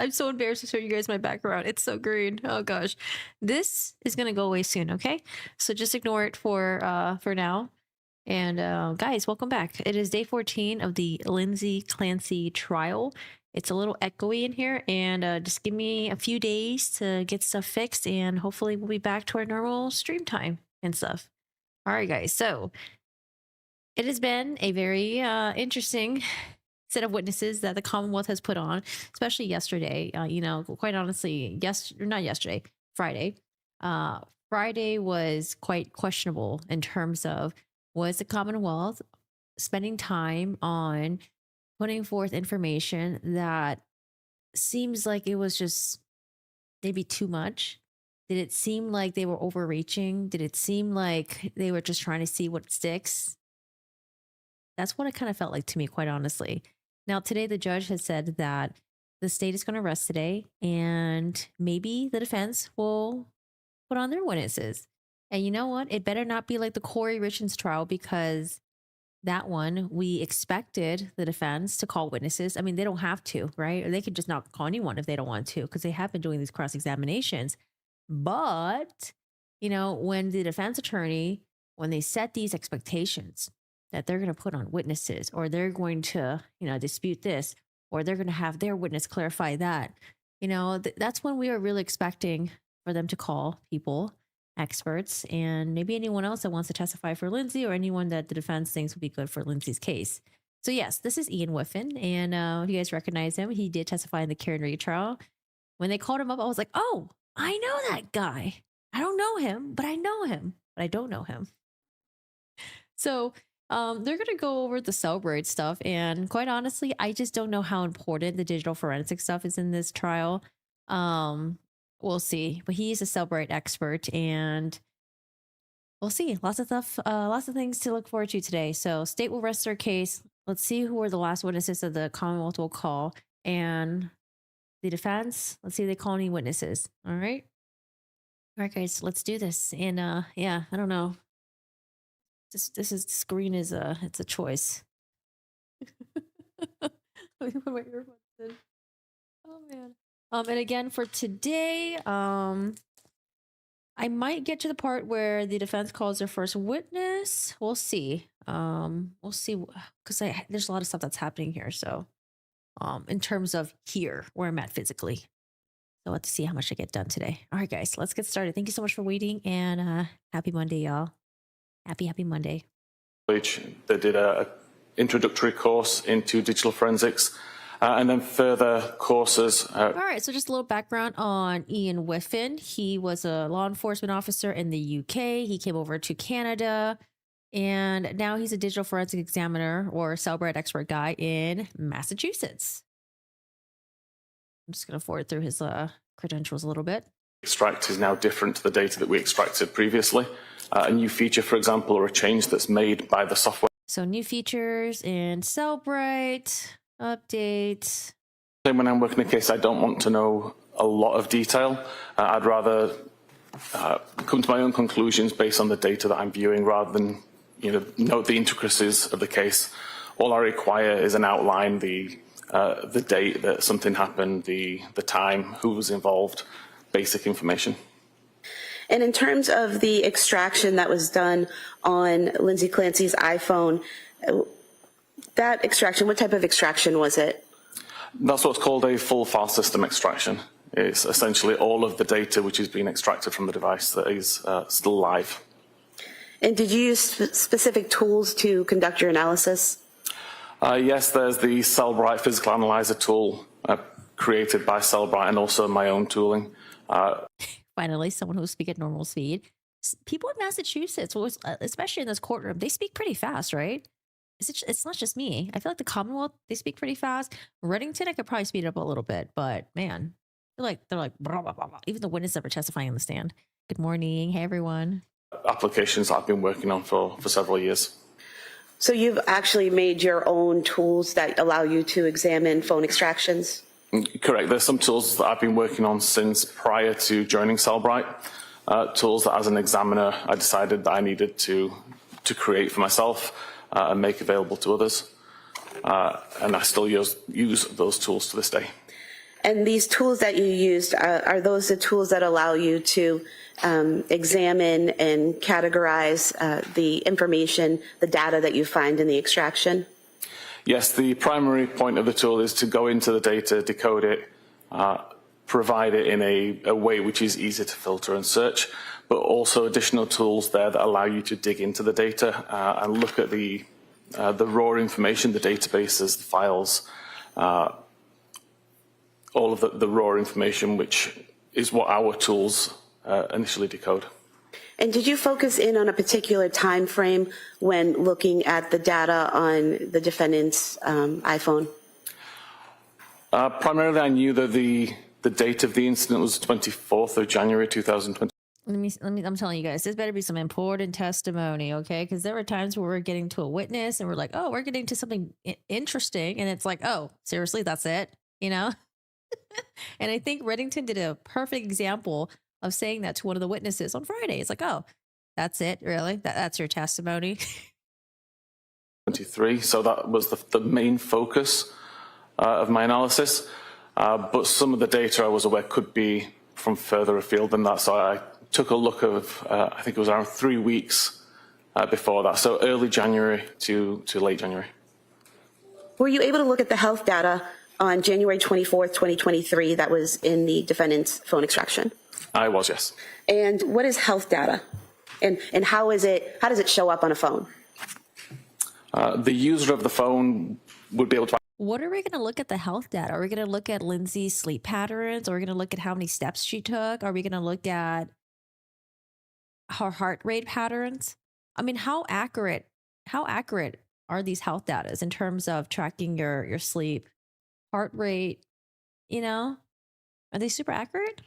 I'm so embarrassed to show you guys my background. It's so green. Oh gosh. This is gonna go away soon, okay? So just ignore it for now. And guys, welcome back. It is day 14 of the Lindsay Clancy trial. It's a little echoey in here, and just give me a few days to get stuff fixed, and hopefully we'll be back to our normal stream time and stuff. All right, guys. So it has been a very interesting set of witnesses that the Commonwealth has put on, especially yesterday. You know, quite honestly, not yesterday, Friday. Friday was quite questionable in terms of, was the Commonwealth spending time on putting forth information that seems like it was just maybe too much? Did it seem like they were overreaching? Did it seem like they were just trying to see what sticks? That's what it kind of felt like to me, quite honestly. Now, today the judge has said that the state is going to rest today, and maybe the defense will put on their witnesses. And you know what? It better not be like the Corey Richards trial, because that one, we expected the defense to call witnesses. I mean, they don't have to, right? Or they could just not call anyone if they don't want to, because they have been doing these cross examinations. But, you know, when the defense attorney, when they set these expectations that they're going to put on witnesses, or they're going to, you know, dispute this, or they're going to have their witness clarify that, you know, that's when we are really expecting for them to call people, experts, and maybe anyone else that wants to testify for Lindsay, or anyone that the defense thinks would be good for Lindsay's case. So yes, this is Ian Whiffen, and you guys recognize him. He did testify in the Karen Reed trial. When they called him up, I was like, oh, I know that guy. I don't know him, but I know him, but I don't know him. So they're going to go over the Cellebrite stuff, and quite honestly, I just don't know how important the digital forensic stuff is in this trial. We'll see, but he's a Cellebrite expert, and we'll see. Lots of stuff, lots of things to look forward to today. So state will rest their case. Let's see who are the last witnesses that the Commonwealth will call, and the defense, let's see if they call any witnesses. All right, guys, let's do this. And yeah, I don't know. This screen is it's a choice. Let me put my earbuds in. Oh man. And again, for today, I might get to the part where the defense calls their first witness. We'll see. We'll see, because there's a lot of stuff that's happening here. So, in terms of here where I'm at physically, so we'll have to see how much I get done today. All right, guys, let's get started. Thank you so much for waiting, and happy Monday, y'all. Happy Monday. They did a introductory course into digital forensics. And then further courses. All right, so just a little background on Ian Whiffen. He was a law enforcement officer in the UK. He came over to Canada, and now he's a digital forensic examiner, or Cellebrite expert guy, in Massachusetts. I'm just going to forward through his credentials a little bit. Extract is now different to the data that we extracted previously. A new feature, for example, or a change that's made by the software. So new features in Cellebrite. Updates. When I'm working a case, I don't want to know a lot of detail. I'd rather come to my own conclusions based on the data that I'm viewing, rather than note the intricacies of the case. All I require is an outline, the date that something happened, the time, who was involved, basic information. And in terms of the extraction that was done on Lindsay Clancy's iPhone, that extraction, what type of extraction was it? That's what's called a full file system extraction. It's essentially all of the data which is being extracted from the device that is still live. And did you use specific tools to conduct your analysis? Yes, there's the Cellebrite physical analyzer tool created by Cellebrite, and also my own tooling. Finally, someone who will speak at normal speed. People in Massachusetts, especially in this courtroom, they speak pretty fast, right? It's not just me. I feel like the Commonwealth, they speak pretty fast. Reddington, I could probably speed it up a little bit, but man, they're like blah, blah, blah, blah. Even the witnesses that were testifying on the stand. Good morning. Hey, everyone. Applications I've been working on for several years. So you've actually made your own tools that allow you to examine phone extractions? Correct. There's some tools that I've been working on since prior to joining Cellebrite. Tools that as an examiner, I decided that I needed to create for myself. And make available to others. And I still use those tools to this day. And these tools that you used, are those the tools that allow you to examine and categorize the information, the data that you find in the extraction? Yes, the primary point of the tool is to go into the data, decode it, provide it in a way which is easy to filter and search, but also additional tools there that allow you to dig into the data and look at the raw information, the databases, the files, all of the raw information, which is what our tools initially decode. And did you focus in on a particular time frame when looking at the data on the defendant's iPhone? Primarily, I knew that the date of the incident was 24th of January 2020. I'm telling you guys, this better be some important testimony, okay? Because there were times where we're getting to a witness and we're like, oh, we're getting to something interesting. And it's like, oh, seriously, that's it, you know? And I think Reddington did a perfect example of saying that to one of the witnesses on Friday. It's like, oh, that's it, really? That's your testimony? 23, so that was the main focus of my analysis. But some of the data I was aware could be from further afield than that. So I took a look of, I think it was around 3 weeks before that. So early January to late January. Were you able to look at the health data on January 24th, 2023 that was in the defendant's phone extraction? I was, yes. And what is health data? And how does it show up on a phone? The user of the phone would be able to. What are we going to look at the health data? Are we going to look at Lindsay's sleep patterns? Are we going to look at how many steps she took? Are we going to look at her heart rate patterns? I mean, how accurate are these health data in terms of tracking your sleep, heart rate? You know, are they super accurate?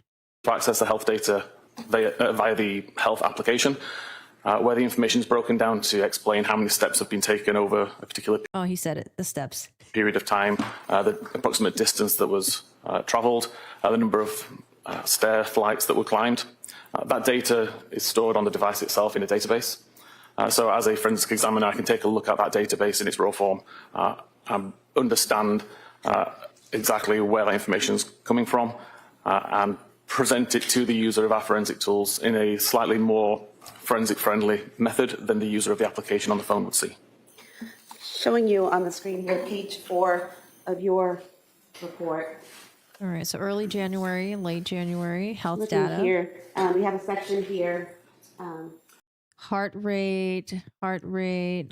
To access the health data via the health application, where the information is broken down to explain how many steps have been taken over a particular he said it, the steps. Period of time, the approximate distance that was travelled, the number of stair flights that were climbed. That data is stored on the device itself in a database. So as a forensic examiner, I can take a look at that database in its raw form and understand exactly where that information is coming from and present it to the user of our forensic tools in a slightly more forensic-friendly method than the user of the application on the phone would see. Showing you on the screen here, page 4 of your report. All right, so early January, late January, health Looking data. Here, we have a section here. Heart rate,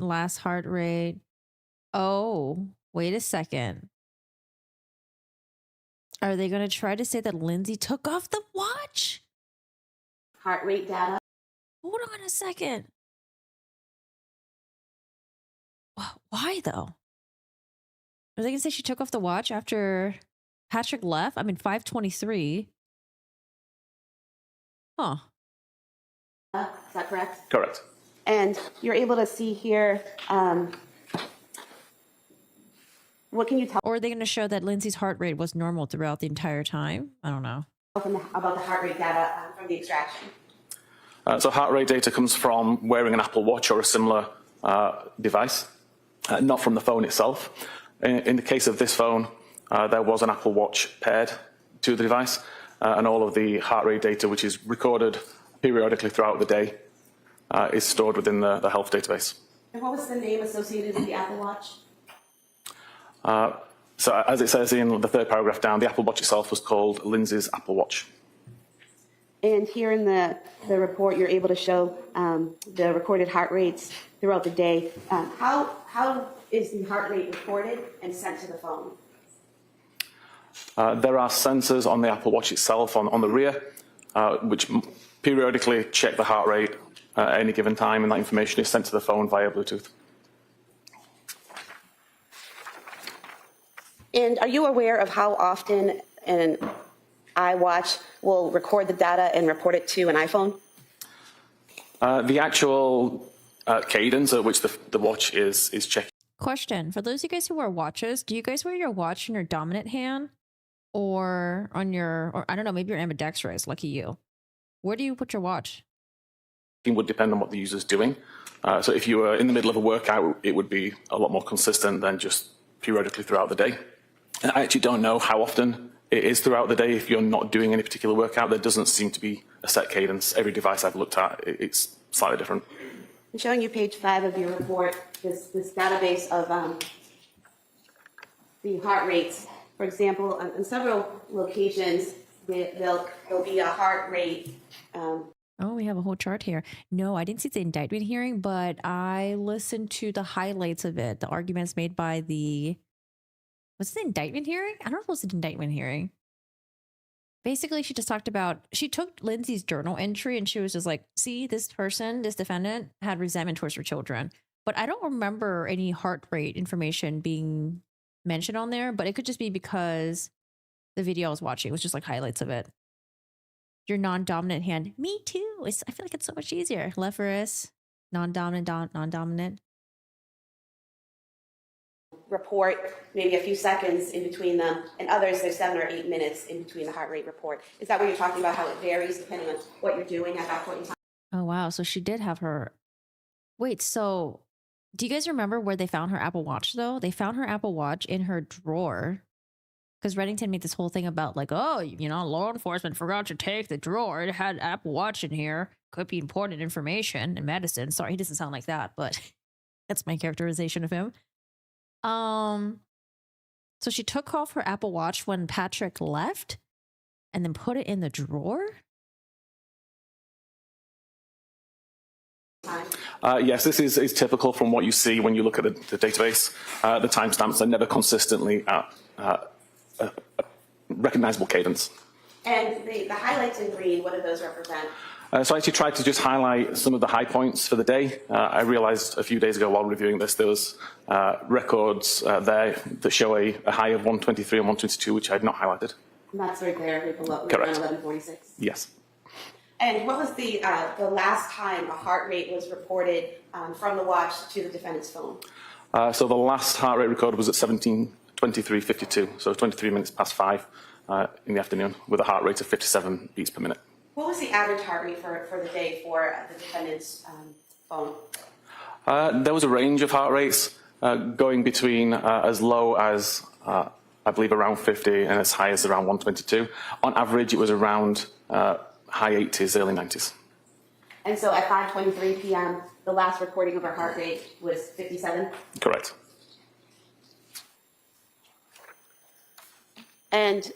last heart rate. Oh, wait a second. Are they going to try to say that Lindsay took off the watch? Heart rate data. Hold on a second. Why, though? Are they going to say she took off the watch after Patrick left? I mean, 5:23. Huh. Is that correct? Correct. And you're able to see here, what can you tell Or are they going to show that Lindsay's heart rate was normal throughout the entire time? I don't know. about the heart rate data from the extraction? So heart rate data comes from wearing an Apple Watch or a similar device, not from the phone itself. In the case of this phone, there was an Apple Watch paired to the device, and all of the heart rate data, which is recorded periodically throughout the day, is stored within the health database. And what was the name associated with the Apple Watch? So as it says in the third paragraph down, the Apple Watch itself was called Lindsay's Apple Watch. And here in the report, you're able to show the recorded heart rates throughout the day. How is the heart rate recorded and sent to the phone? There are sensors on the Apple Watch itself on the rear, which periodically check the heart rate at any given time, and that information is sent to the phone via Bluetooth. And are you aware of how often an iWatch will record the data and report it to an iPhone? The actual cadence at which the watch is checking. Question. For those of you guys who wear watches, do you guys wear your watch in your dominant hand or on your, or I don't know, maybe you're ambidextrous, lucky you. Where do you put your watch? It would depend on what the user's doing. So if you were in the middle of a workout, it would be a lot more consistent than just periodically throughout the day. And I actually don't know how often It is throughout the day. If you're not doing any particular workout, there doesn't seem to be a set cadence. Every device I've looked at, it's slightly different. I'm showing you page 5 of your report, this database of the heart rates. For example, in several locations, there'll be a heart rate. Oh, we have a whole chart here. No, I didn't see the indictment hearing, but I listened to the highlights of it, the arguments made by the... Was it the indictment hearing? I don't know if it was the indictment hearing. Basically, she just talked about, she took Lindsay's journal entry and she was just like, see, this person, this defendant had resentment towards her children. But I don't remember any heart rate information being mentioned on there, but it could just be because the video I was watching was just like highlights of it. Your non-dominant hand. Me too. I feel like it's so much easier. Left wrist, non-dominant, non-dominant. Report, maybe a few seconds in between them, and others there's 7 or 8 minutes in between the heart rate report. Is that what you're talking about, how it varies depending on what you're doing at that point in time? Oh, wow. So she did have her... Wait, so do you guys remember where they found her Apple Watch, though? They found her Apple Watch in her drawer. Because Reddington made this whole thing about like, oh, you know, law enforcement forgot to take the drawer. It had Apple Watch in here. Could be important information in medicine. Sorry, he doesn't sound like that, but that's my characterization of him. So she took off her Apple Watch when Patrick left and then put it in the drawer? Yes, this is typical from what you see when you look at the database. The timestamps are never consistently at a recognizable cadence. And the highlights in green, what do those represent? So I actually tried to just highlight some of the high points for the day. I realized a few days ago while reviewing this, there was records there that show a high of 123 and 122, which I had not highlighted. And that's right there, below, Correct. 1146. Yes. And what was the last time a heart rate was reported from the watch to the defendant's phone? So the last heart rate record was at 17:23:52, so 23 minutes past 5 in the afternoon, with a heart rate of 57 beats per minute. What was the average heart rate for the day for the defendant's phone? There was a range of heart rates going between as low as, I believe, around 50 and as high as around 122. On average, it was around high 80s, early 90s. And so at 5:23 p.m., the last recording of her heart rate was 57? Correct. And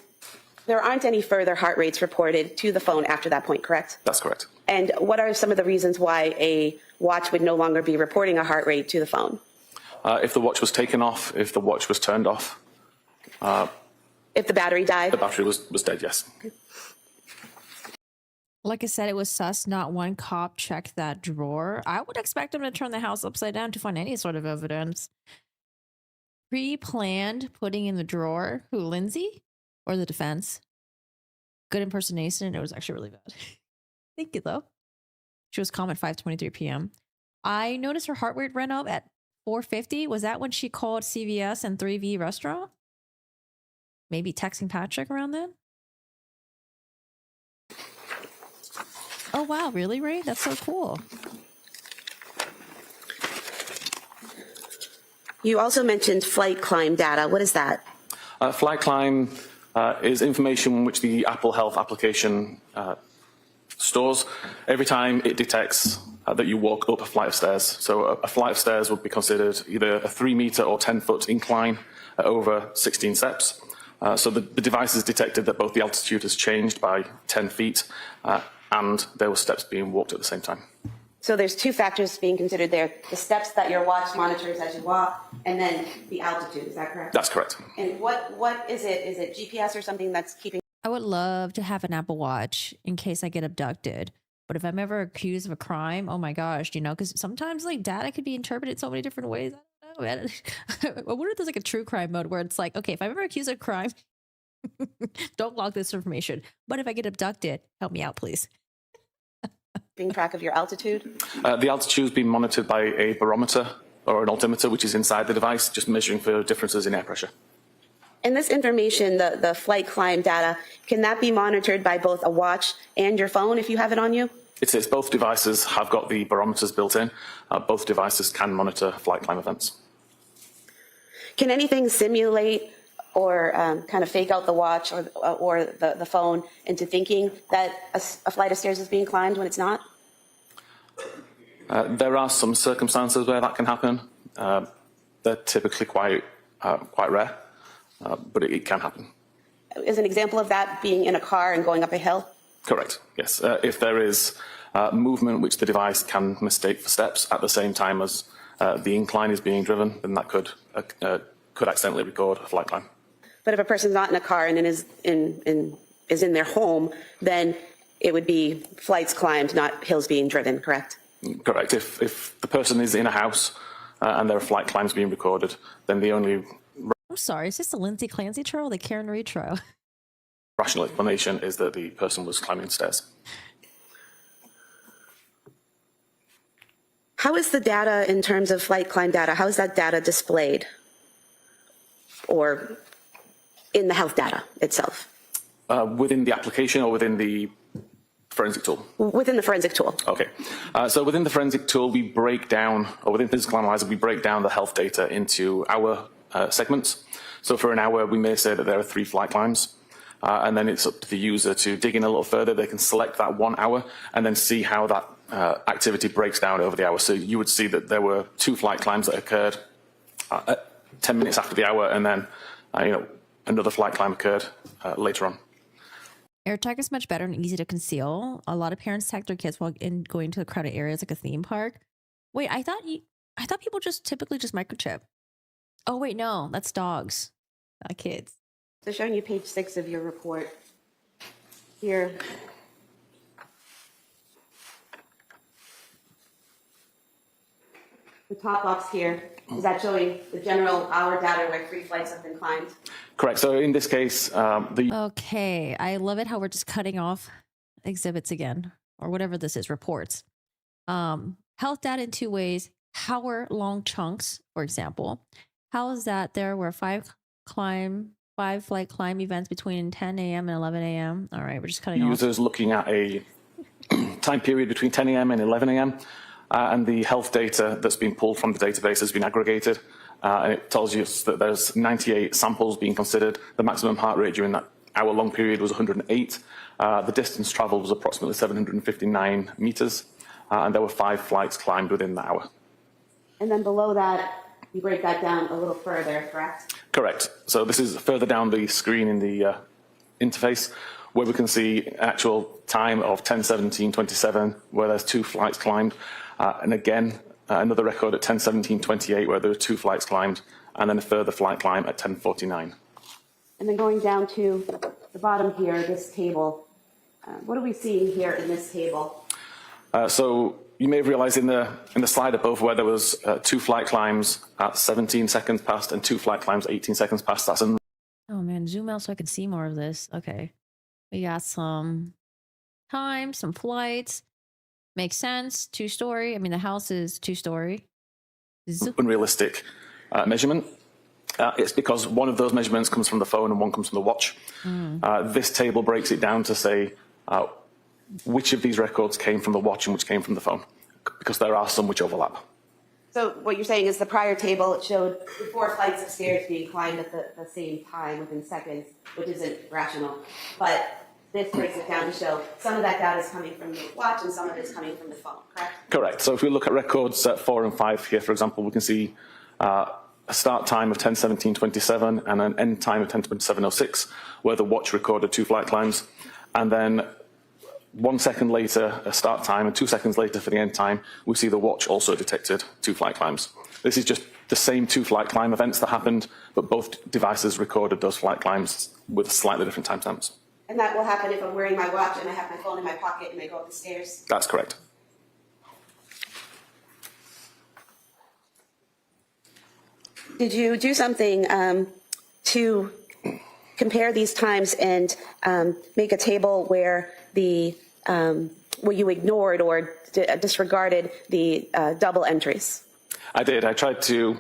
there aren't any further heart rates reported to the phone after that point, correct? That's correct. And what are some of the reasons why a watch would no longer be reporting a heart rate to the phone? If the watch was taken off, if the watch was turned off. If the battery died? The battery was dead, yes. Like I said, it was sus. Not one cop checked that drawer. I would expect him to turn the house upside down to find any sort of evidence. Pre-planned putting in the drawer. Who, Lindsay? Or the defense? Good impersonation. It was actually really bad. Thank you, though. She was calm at 5:23 p.m. I noticed her heart rate ran up at 450. Was that when she called CVS and 3V restaurant? Maybe texting Patrick around then? Oh, wow. Really, Ray? That's so cool. You also mentioned flight climb data. What is that? Flight climb is information which the Apple Health application stores every time it detects that you walk up a flight of stairs. So a flight of stairs would be considered either a 3-meter or 10-foot incline at over 16 steps. So the device has detected that both the altitude has changed by 10 feet and there were steps being walked at the same time. So there's two factors being considered there, the steps that your watch monitors as you walk, and then the altitude, is that correct? That's correct. And what is it? Is it GPS or something that's keeping... I would love to have an Apple Watch in case I get abducted. But if I'm ever accused of a crime, oh my gosh, you know, because sometimes like data could be interpreted so many different ways. I don't know, man. I wonder if there's like a true crime mode where it's like, okay, if I'm ever accused of a crime, don't log this information. But if I get abducted, help me out, please. Keeping track of your altitude? The altitude is being monitored by a barometer or an altimeter, which is inside the device, just measuring for differences in air pressure. And this information, the flight climb data, can that be monitored by both a watch and your phone if you have it on you? It is. Both devices have got the barometers built in. Both devices can monitor flight climb events. Can anything simulate kind of fake out the watch or the phone into thinking that a flight of stairs is being climbed when it's not? There are some circumstances where that can happen. They're typically quite rare, but it can happen. Is an example of that being in a car and going up a hill? Correct, yes. If there is movement which the device can mistake for steps at the same time as the incline is being driven, then that could accidentally record a flight climb. But if a person's not in a car and is in their home, then it would be flights climbed, not hills being driven, correct? Correct. If the person is in a house and there are flight climbs being recorded, then the only I'm sorry, is this the Lindsay Clancy trial or the Karen Reed trial? rational explanation is that the person was climbing stairs. How is the data in terms of flight climb data, how is that data displayed? Or in the health data itself? Within the application or within the forensic tool? Within the forensic tool. Okay. So within the forensic tool, we break down, or within Physical Analyzer, we break down the health data into hour segments. So for an hour, we may say that there are 3 flight climbs. And then it's up to the user to dig in a little further. They can select that 1 hour and then see how that activity breaks down over the hour. So you would see that there were 2 flight climbs that occurred 10 minutes after the hour, and then another flight climb occurred later on. AirTag is much better and easy to conceal. A lot of parents tag their kids while going to crowded areas like a theme park. Wait, I thought people typically just microchip. Oh wait, no, that's dogs, not kids. So showing you page 6 of your report here. The top box here, is that showing the general hour data where 3 flights have been climbed? Correct. So in this case, Okay, I love it how we're just cutting off exhibits again, or whatever this is, reports. Health data in 2 ways. Hour-long chunks, for example. How is that there were 5 flight climb events between 10 a.m. and 11 a.m.? All right, we're just cutting off. users looking at a time period between 10 a.m. and 11 a.m. And the health data that's been pulled from the database has been aggregated. And it tells you that there's 98 samples being considered. The maximum heart rate during that hour-long period was 108. The distance traveled was approximately 759 meters. And there were 5 flights climbed within the hour. And then below that, you break that down a little further, correct? Correct. So this is further down the screen in the interface, where we can see actual time of 10:17:27, where there's 2 flights climbed. And again, another record at 10:17:28, where there were 2 flights climbed, and then a further flight climb at 10:49. And then going down to the bottom here, this table, what are we seeing here in this table? So you may have realized in the slide above where there was 2 flight climbs at 17 seconds past and 2 flight climbs at 18 seconds past. That's oh man, zoom out so I can see more of this. Okay. We got some time, some flights. Makes sense. 2-story. I mean, the house is 2-story. Unrealistic measurement. It's because one of those measurements comes from the phone and one comes from the watch. This table breaks it down to say which of these records came from the watch and which came from the phone, because there are some which overlap. So what you're saying is the prior table, it showed the 4 flights of stairs being climbed at the same time within seconds, which isn't rational. But this breaks it down to show some of that data is coming from the watch and some of it is coming from the phone, correct? Correct. So if we look at records 4 and 5 here, for example, we can see a start time of 10:17:27 and an end time of 10:27:06, where the watch recorded 2 flight climbs. And then 1 second later, a start time, and 2 seconds later for the end time, we see the watch also detected 2 flight climbs. This is just the same 2 flight climb events that happened, but both devices recorded those flight climbs with slightly different timestamps. And that will happen if I'm wearing my watch and I have my phone in my pocket and I go up the stairs? That's correct. Did you do something to compare these times and make a table where where you ignored or disregarded the double entries? I did. I tried to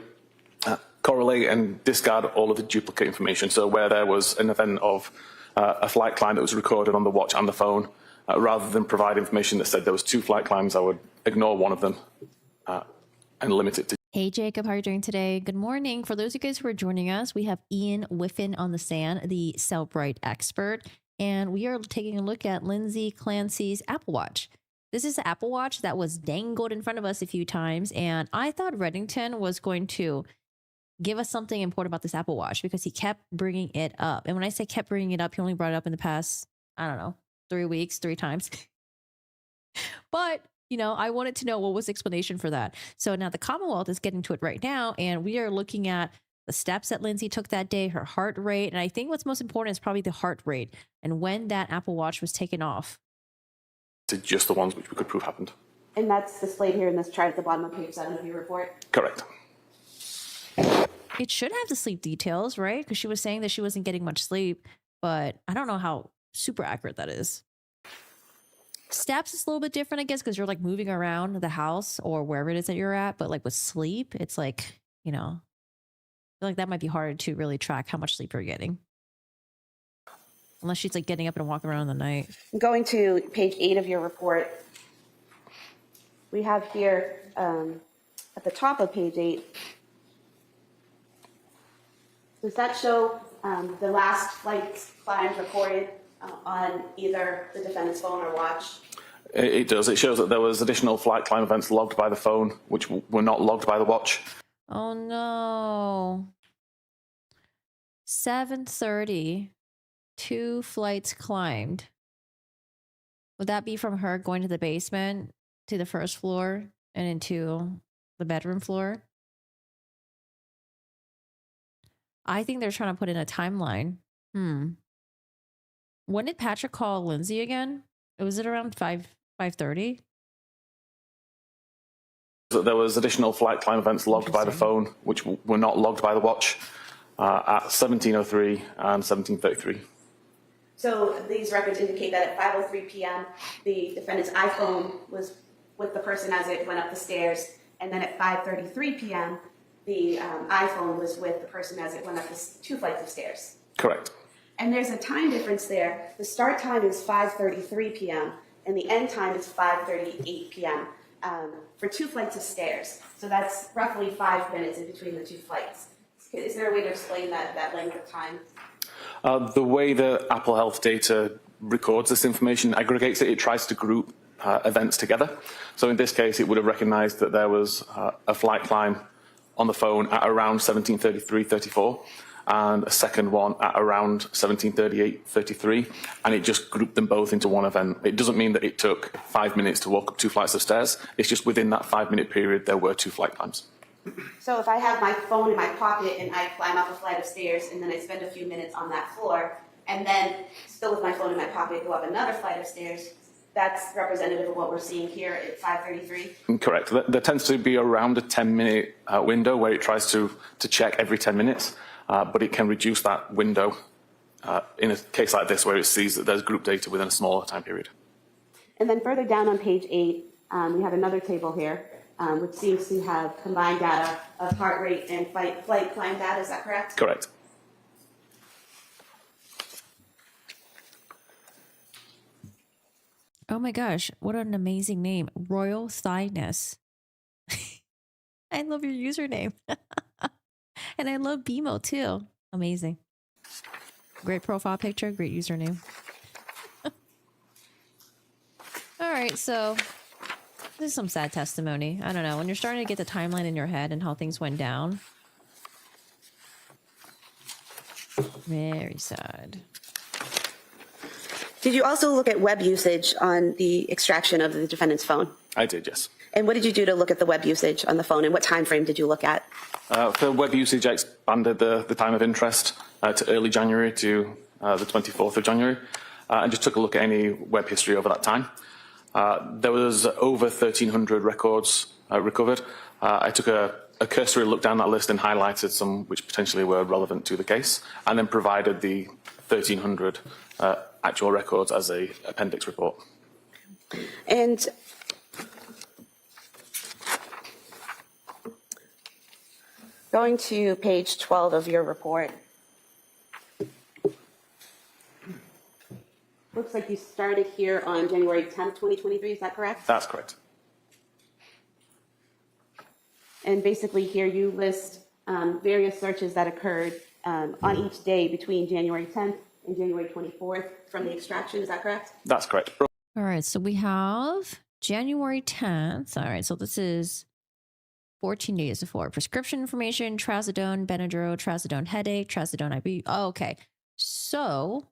correlate and discard all of the duplicate information. So where there was an event of a flight climb that was recorded on the watch and the phone, rather than provide information that said there was 2 flight climbs, I would ignore one of them and limit it to Hey Jacob, how are you doing today? Good morning. For those of you guys who are joining us, we have Ian Whiffen on the stand, the Cellebrite Expert, and we are taking a look at Lindsay Clancy's Apple Watch. This is the Apple Watch that was dangled in front of us a few times, and I thought Reddington was going to give us something important about this Apple Watch because he kept bringing it up. And when I say kept bringing it up, he only brought it up in the past, I don't know, 3 weeks, 3 times. But I wanted to know what was the explanation for that. So now the Commonwealth is getting to it right now, and we are looking at the steps that Lindsay took that day, her heart rate, and I think what's most important is probably the heart rate and when that Apple Watch was taken off. To just the ones which we could prove happened. And that's displayed here in this chart at the bottom of page 7 of your report? Correct. It should have the sleep details, right? Because she was saying that she wasn't getting much sleep, but I don't know how super accurate that is. Steps is a little bit different, I guess, because you're like moving around the house or wherever it is that you're at. But like with sleep, it's like, I feel like that might be hard to really track how much sleep you're getting. Unless she's like getting up and walking around in the night. Going to page 8 of your report, we have here at the top of page 8, does that show the last flight climbs recorded on either the defendant's phone or watch? It does. It shows that there was additional flight climb events logged by the phone, which were not logged by the watch. Oh no. 7:30, 2 flights climbed. Would that be from her going to the basement, to the first floor, and into the bedroom floor? I think they're trying to put in a timeline. When did Patrick call Lindsay again? Was it around 5:30? There was additional flight climb events logged by the phone, which were not logged by the watch, at 17:03 and 17:33. So these records indicate that at 5:03 p.m., the defendant's iPhone was with the person as it went up the stairs, and then at 5:33 p.m., the iPhone was with the person as it went up the 2 flights of stairs. Correct. And there's a time difference there. The start time is 5:33 p.m. and the end time is 5:38 p.m. For 2 flights of stairs. So that's roughly 5 minutes in between the 2 flights. Is there a way to explain that length of time? The way the Apple Health data records this information, aggregates it, it tries to group events together. So in this case, it would have recognized that there was a flight climb on the phone at around 17:33:34. And a second one at around 17:38:33, and it just grouped them both into one event. It doesn't mean that it took 5 minutes to walk up 2 flights of stairs. It's just within that 5-minute period, there were 2 flight climbs. So if I have my phone in my pocket and I climb up a flight of stairs and then I spend a few minutes on that floor, and then still with my phone in my pocket go up another flight of stairs, that's representative of what we're seeing here at 5:33? Correct. There tends to be around a 10-minute window where it tries to check every 10 minutes. But it can reduce that window in a case like this where it sees that there's group data within a smaller time period. And then further down on page 8, we have another table here, which seems to have combined data of heart rate and flight climb data. Is that correct? Correct. Oh my gosh, what an amazing name. Royal Thighness. I love your username. And I love BMO too. Amazing. Great profile picture, great username. All right, so this is some sad testimony. I don't know. When you're starting to get the timeline in your head and how things went down. Very sad. Did you also look at web usage on the extraction of the defendant's phone? I did, yes. And what did you do to look at the web usage on the phone, and what time frame did you look at? For web usage, I expanded the time of interest to early January to the 24th of January, and just took a look at any web history over that time. There was over 1,300 records recovered. I took a cursory look down that list and highlighted some which potentially were relevant to the case, and then provided the 1,300 actual records as a appendix report. And going to page 12 of your report, looks like you started here on January 10th, 2023. Is that correct? That's correct. And basically here you list various searches that occurred on each day between January 10th and January 24th from the extraction. Is that correct? That's correct. All right, so we have January 10th. All right, so this is 14 days before. Prescription information, trazodone, Benadryl, trazodone headache, trazodone IV. Oh, okay. So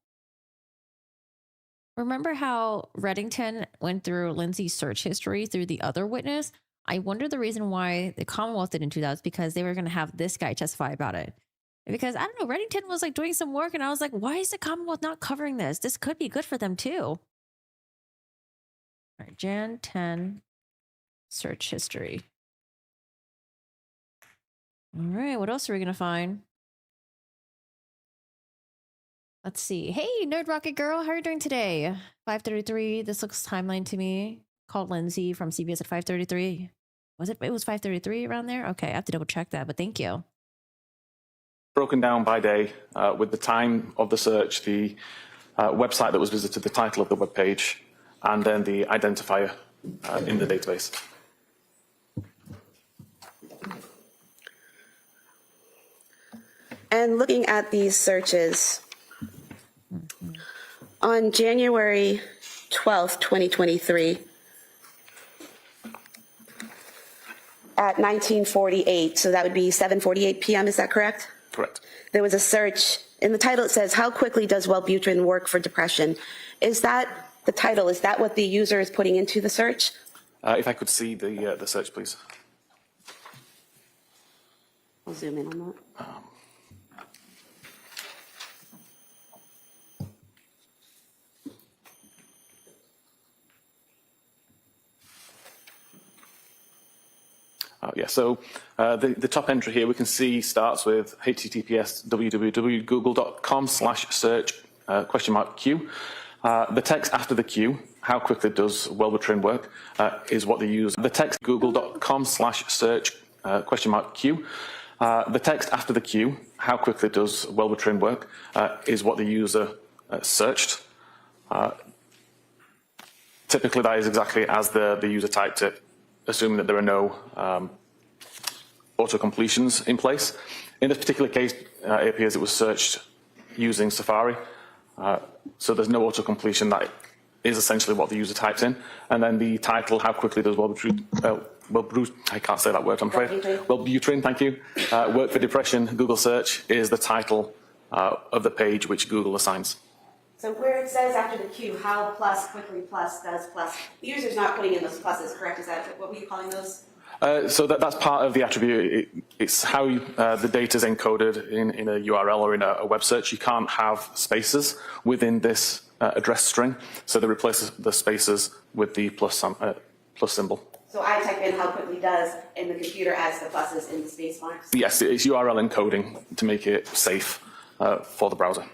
remember how Reddington went through Lindsay's search history through the other witness? I wonder the reason why the Commonwealth didn't do that is because they were going to have this guy testify about it. Because I don't know, Reddington was like doing some work and I was like, why is the Commonwealth not covering this? This could be good for them too. All right, Jan 10 search history. All right, what else are we going to find? Let's see. Hey, Nerd Rocket Girl, how are you doing today? 5:33. This looks timeline to me. Called Lindsay from CBS at 5:33. Was it? It was 5:33 around there? Okay, I have to double check that, but thank you. Broken down by day with the time of the search, the website that was visited, the title of the web page, and then the identifier in the database. And looking at these searches, on January 12th, 2023, at 19:48, so that would be 7:48 p.m., is that correct? Correct. There was a search. In the title, it says, how quickly does Wellbutrin work for depression? Is that the title? Is that what the user is putting into the search? If I could see the search, please. I'll zoom in on that. Yeah, so the top entry here we can see starts with https www.google.com/search !Q. The text after the Q, how quickly does Wellbutrin work, is what the user. The text google.com/search !Q. The text after the Q, how quickly does Wellbutrin work, is what the user searched. Typically, that is exactly as the user typed it, assuming that there are no auto-completions in place. In this particular case, it appears it was searched using Safari. So there's no auto-completion. That is essentially what the user types in. And then the title, how quickly does Wellbutrin, I can't say that word, I'm afraid. Wellbutrin, thank you. Work for depression, Google search, is the title of the page which Google assigns. So where it says after the Q, how plus, quickly plus, does plus, the user's not putting in those pluses, correct? Is that, what were you calling those? So that's part of the attribute. It's how the data is encoded in a URL or in a web search. You can't have spaces within this address string, so they replace the spaces with the plus symbol. So I type in how quickly does, and the computer adds the pluses in the space marks? Yes, it's URL encoding to make it safe for the browser.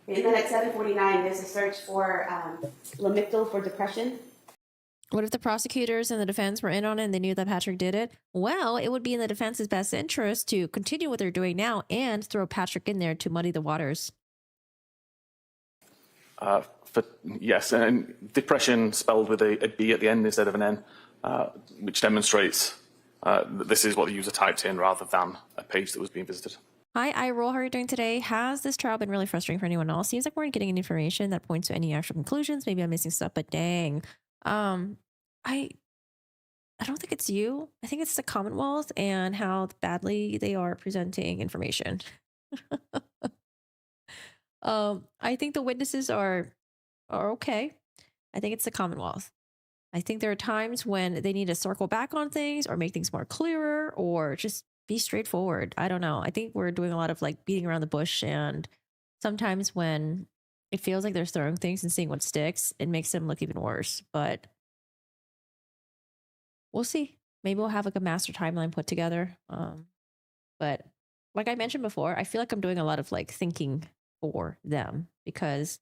And then at 7:49, there's a search for Lamictal for depression. What if the prosecutors and the defense were in on it and they knew that Patrick did it? Well, it would be in the defense's best interest to continue what they're doing now and throw Patrick in there to muddy the waters. Yes, and depression spelled with a B at the end instead of an N, which demonstrates that this is what the user typed in rather than a page that was being visited. Hi, iRoll. How are you doing today? Has this trial been really frustrating for anyone else? Seems like we aren't getting any information that points to any actual conclusions. Maybe I'm missing stuff, but dang. I don't think it's you. I think it's the Commonwealth and how badly they are presenting information. I think the witnesses are okay. I think it's the Commonwealth. I think there are times when they need to circle back on things or make things more clearer or just be straightforward. I don't know. I think we're doing a lot of like beating around the bush, and sometimes when it feels like they're throwing things and seeing what sticks, it makes them look even worse. But we'll see. Maybe we'll have like a master timeline put together. But like I mentioned before, I feel like I'm doing a lot of like thinking for them because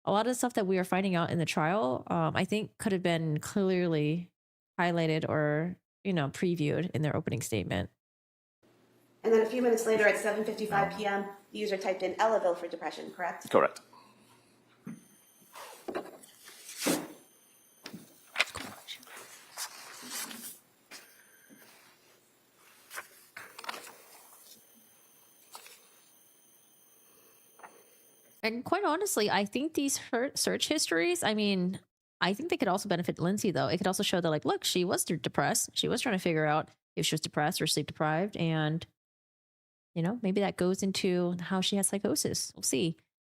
a lot of the stuff that we are finding out in the trial, I think could have been clearly highlighted or, previewed in their opening statement. And then a few minutes later at 7:55 p.m., the user typed in Ellaville for depression, correct? Correct. And quite honestly, I think these search histories, I mean, I think they could also benefit Lindsay, though. It could also show that, like, look, she was depressed. She was trying to figure out if she was depressed or sleep deprived. And, you know, maybe that goes into how she has psychosis. We'll see.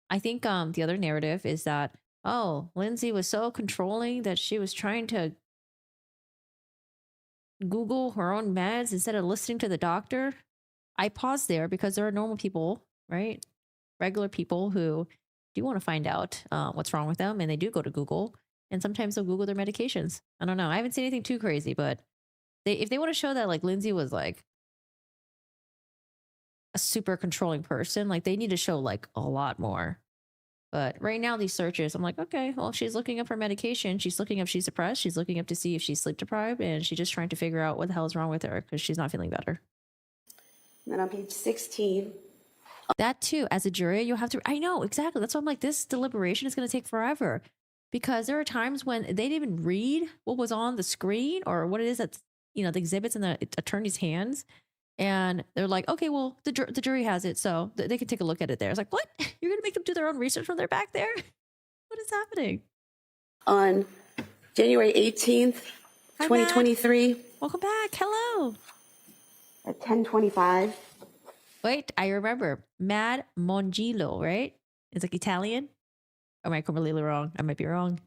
I think the other narrative is that, oh, Lindsay was so controlling that she was trying to Google her own meds instead of listening to the doctor. I paused there because there are normal people, right? Regular people who do want to find out what's wrong with them, and they do go to Google, and sometimes they'll Google their medications. I don't know. I haven't seen anything too crazy, but if they want to show that like Lindsay was like a super controlling person, like they need to show like a lot more. But right now, these searches, I'm like, okay, well, she's looking up her medication. She's looking up she's depressed. She's looking up to see if she's sleep deprived, and she's just trying to figure out what the hell is wrong with her because she's not feeling better. And then on page 16. That too, as a jury, you'll have to. I know exactly. That's why I'm like, this deliberation is going to take forever, because there are times when they didn't even read what was on the screen or what it is that's, you know, the exhibits in the attorney's hands, and they're like, okay, well, the jury has it, so they can take a look at it there. It's like, what? You're going to make them do their own research when they're back there? What is happening? On January 18th, Hi, 2023. Matt. Welcome back. Hello. At 10:25. Wait, I remember. Mad Mongilo, right? It's like Italian. Or am I completely wrong? I might be wrong.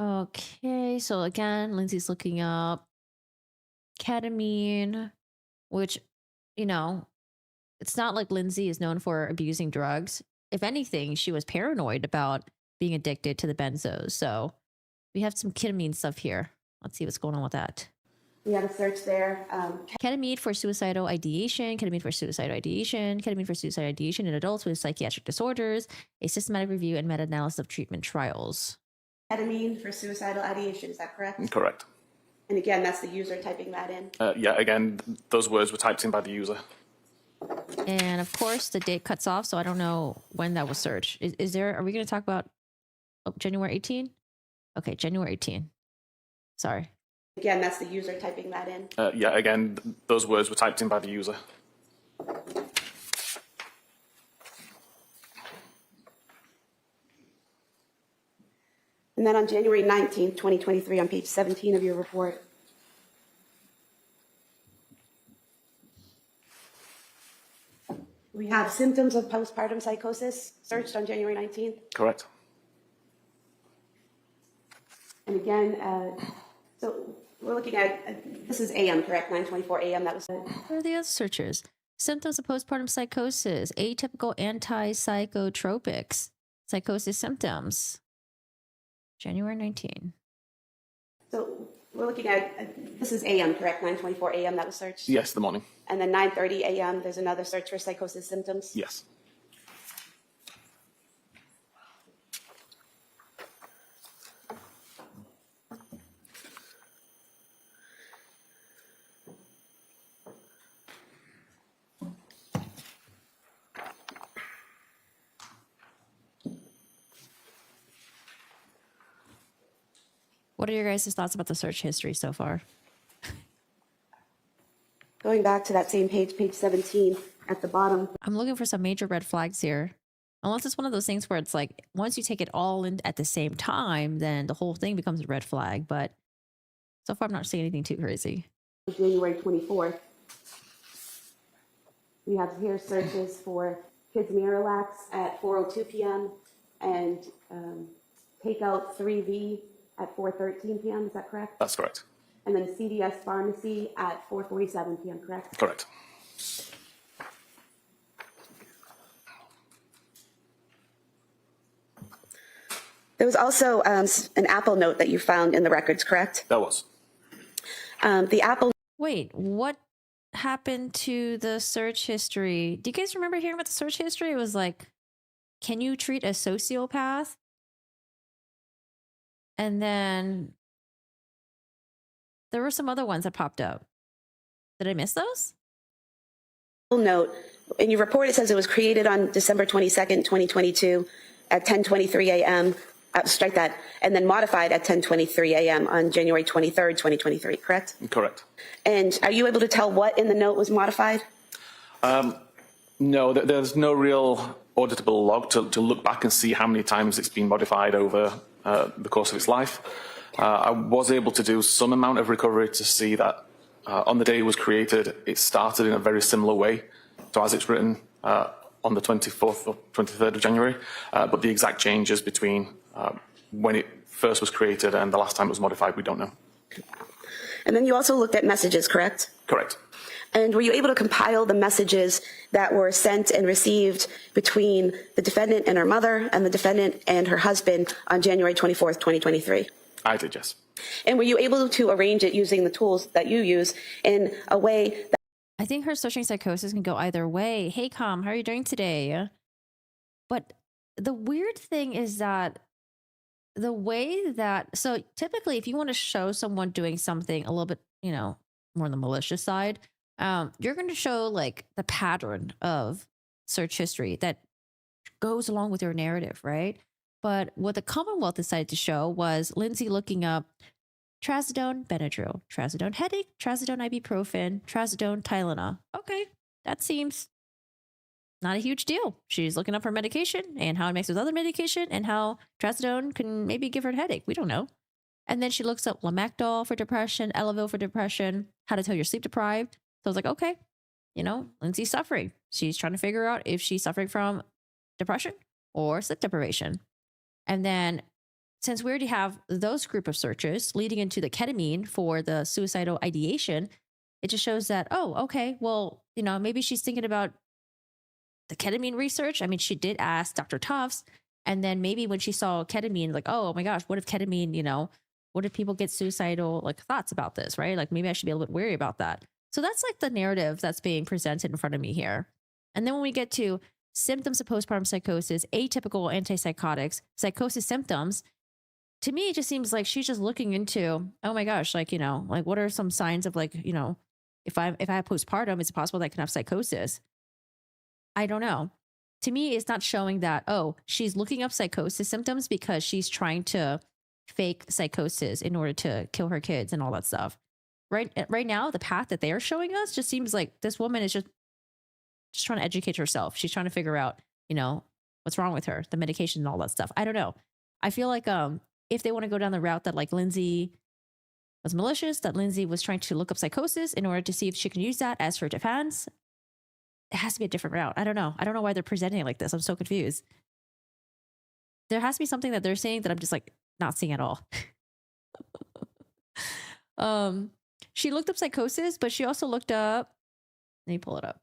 Okay, so again, Lindsay's looking up ketamine, which, you know, it's not like Lindsay is known for abusing drugs. If anything, she was paranoid about being addicted to the benzos. So we have some ketamine stuff here. Let's see what's going on with that. We have a search there. Ketamine for suicidal ideation, ketamine for suicidal ideation, ketamine for suicidal ideation in adults with psychiatric disorders, a systematic review and meta-analysis of treatment trials. Ketamine for suicidal ideation, is that correct? Correct. And again, that's the user typing that in. Yeah, again, those words were typed in by the user. And of course, the date cuts off, so I don't know when that was searched. Is there, are we going to talk about January 18? Okay, January 18. Sorry. Again, that's the user typing that in. Yeah, again, those words were typed in by the user. And then on January 19th, 2023, on page 17 of your report. We have symptoms of postpartum psychosis searched on January 19th. Correct. And again, so we're looking at, this is AM, correct? 9:24 AM, that was. What are the other searches? Symptoms of postpartum psychosis, atypical antipsychotropics, psychosis symptoms. January 19. So we're looking at, this is AM, correct? 9:24 AM, that was searched? Yes, the morning. And then 9:30 AM, there's another search for psychosis symptoms? Yes. What are your guys' thoughts about the search history so far? Going back to that same page, page 17, at the bottom. I'm looking for some major red flags here. Unless it's one of those things where it's like, once you take it all in at the same time, then the whole thing becomes a red flag. But so far, I'm not seeing anything too crazy. January 24th. We have here searches for kids Miralax at 4:02 p.m. and Takeout 3V at 4:13 p.m. Is that correct? That's correct. And then CDS Pharmacy at 4:47 p.m. Correct? Correct. There was also an Apple note that you found in the records, correct? That was. The Apple. Wait, what happened to the search history? Do you guys remember hearing about the search history? It was like, can you treat a sociopath? And then there were some other ones that popped up. Did I miss those? Note in your report, it says it was created on December 22nd, 2022 at 10:23 a.m. strike that, and then modified at 10:23 a.m. on January 23rd, 2023, correct? Correct. And are you able to tell what in the note was modified? No, there's no real auditable log to look back and see how many times it's been modified over the course of its life. I was able to do some amount of recovery to see that on the day it was created, it started in a very similar way to as it's written on the 24th or 23rd of January, but the exact changes between when it first was created and the last time it was modified, we don't know. And then you also looked at messages, correct? Correct. And were you able to compile the messages that were sent and received between the defendant and her mother and the defendant and her husband on January 24th, 2023? I did, yes. And were you able to arrange it using the tools that you use in a way that I think her searching psychosis can go either way. Hey, Com, how are you doing today? But the weird thing is that the way that, so typically if you want to show someone doing something a little bit, more on the malicious side, you're going to show like the pattern of search history that goes along with your narrative, right? But what the Commonwealth decided to show was Lindsay looking up trazodone, Benadryl, trazodone headache, trazodone ibuprofen, trazodone Tylenol. Okay, that seems not a huge deal. She's looking up her medication and how it mixes with other medication and how trazodone can maybe give her a headache. We don't know. And then she looks up Lamictal for depression, Elavil for depression, how to tell you're sleep deprived. So I was like, okay, Lindsay's suffering. She's trying to figure out if she's suffering from depression or sleep deprivation. And then since we already have those group of searches leading into the ketamine for the suicidal ideation, it just shows that, oh, okay, well, maybe she's thinking about the ketamine research. I mean, she did ask Dr. Tufts, and then maybe when she saw ketamine, like, oh my gosh, what if ketamine, what if people get suicidal like thoughts about this, right? Like maybe I should be a little bit wary about that. So that's like the narrative that's being presented in front of me here. And then when we get to symptoms of postpartum psychosis, atypical antipsychotics, psychosis symptoms, to me, it just seems like she's just looking into, oh my gosh, like, like what are some signs of like, if I have postpartum, is it possible that I can have psychosis? I don't know. To me, it's not showing that, oh, she's looking up psychosis symptoms because she's trying to fake psychosis in order to kill her kids and all that stuff. Right now, the path that they are showing us just seems like this woman is just trying to educate herself. She's trying to figure out, what's wrong with her, the medication and all that stuff. I don't know. I feel like if they want to go down the route that like Lindsay was malicious, that Lindsay was trying to look up psychosis in order to see if she can use that as her defense, it has to be a different route. I don't know. I don't know why they're presenting it like this. I'm so confused. There has to be something that they're saying that I'm just like not seeing at all. She looked up psychosis, but she also looked up, let me pull it up.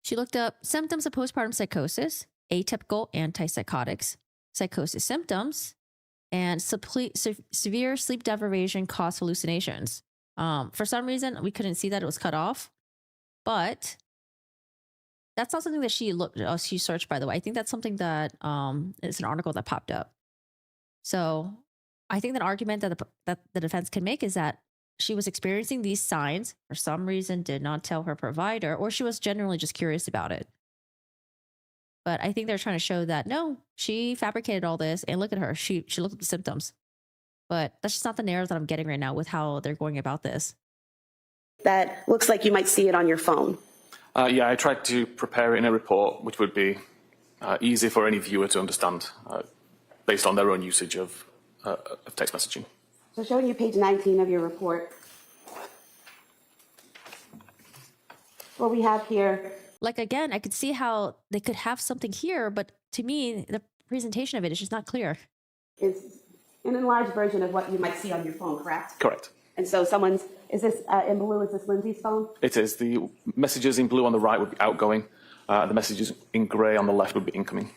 She looked up symptoms of postpartum psychosis, atypical antipsychotics, psychosis symptoms, and severe sleep deprivation caused hallucinations. For some reason, we couldn't see that it was cut off, but that's not something that she searched, by the way. I think that's something that it's an article that popped up. So I think that argument that the defense can make is that she was experiencing these signs, for some reason did not tell her provider, or she was generally just curious about it. But I think they're trying to show that, no, she fabricated all this, and look at her. She looked at the symptoms. But that's just not the narrative that I'm getting right now with how they're going about this. that looks like you might see it on your phone? Yeah, I tried to prepare it in a report which would be easy for any viewer to understand based on their own usage of text messaging. So showing you page 19 of your report. What we have here. Like, again, I could see how they could have something here, but to me, the presentation of it is just not clear. Is an enlarged version of what you might see on your phone, correct? Correct. And so is this in blue, is this Lindsay's phone? It is. The messages in blue on the right would be outgoing. The messages in grey on the left would be incoming.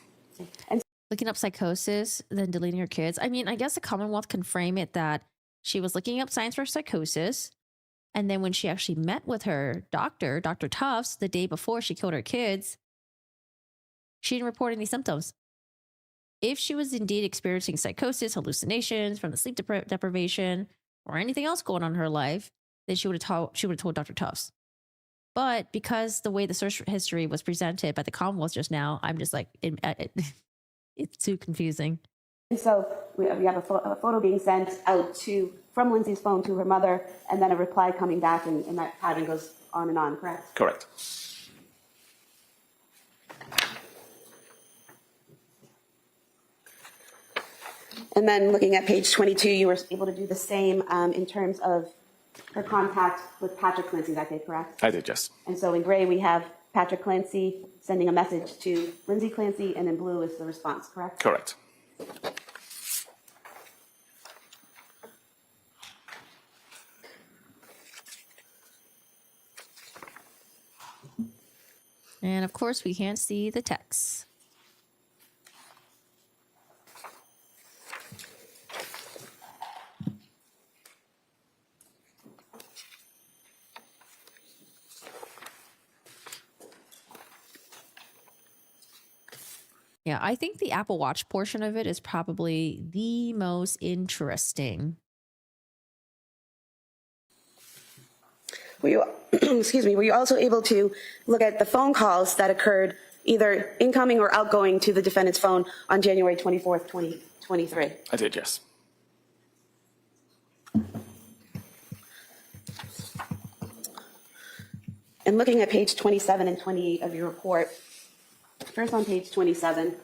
And Looking up psychosis, then deleting her kids. I mean, I guess the Commonwealth can frame it that she was looking up signs for psychosis. And then when she actually met with her doctor, Dr. Tufts, the day before she killed her kids, she didn't report any symptoms. If she was indeed experiencing psychosis, hallucinations from the sleep deprivation, or anything else going on in her life, then she would have told Dr. Tufts. But because the way the search history was presented by the Commonwealth just now, I'm just like, It's too confusing. And so we have a photo being sent out from Lindsay's phone to her mother, and then a reply coming back, and that pattern goes on and on, correct? Correct. And then looking at page 22, you were able to do the same in terms of her contact with Patrick Clancy that day, correct? I did, yes. And so in gray, we have Patrick Clancy sending a message to Lindsay Clancy, and in blue is the response, correct? Correct. And of course, we can't see the text. Yeah, I think the Apple Watch portion of it is probably the most interesting. Were you, excuse me, were you also able to look at the phone calls that occurred either incoming or outgoing to the defendant's phone on January 24th, 2023? I did, yes. And looking at page 27 and 28 of your report, first on page 27,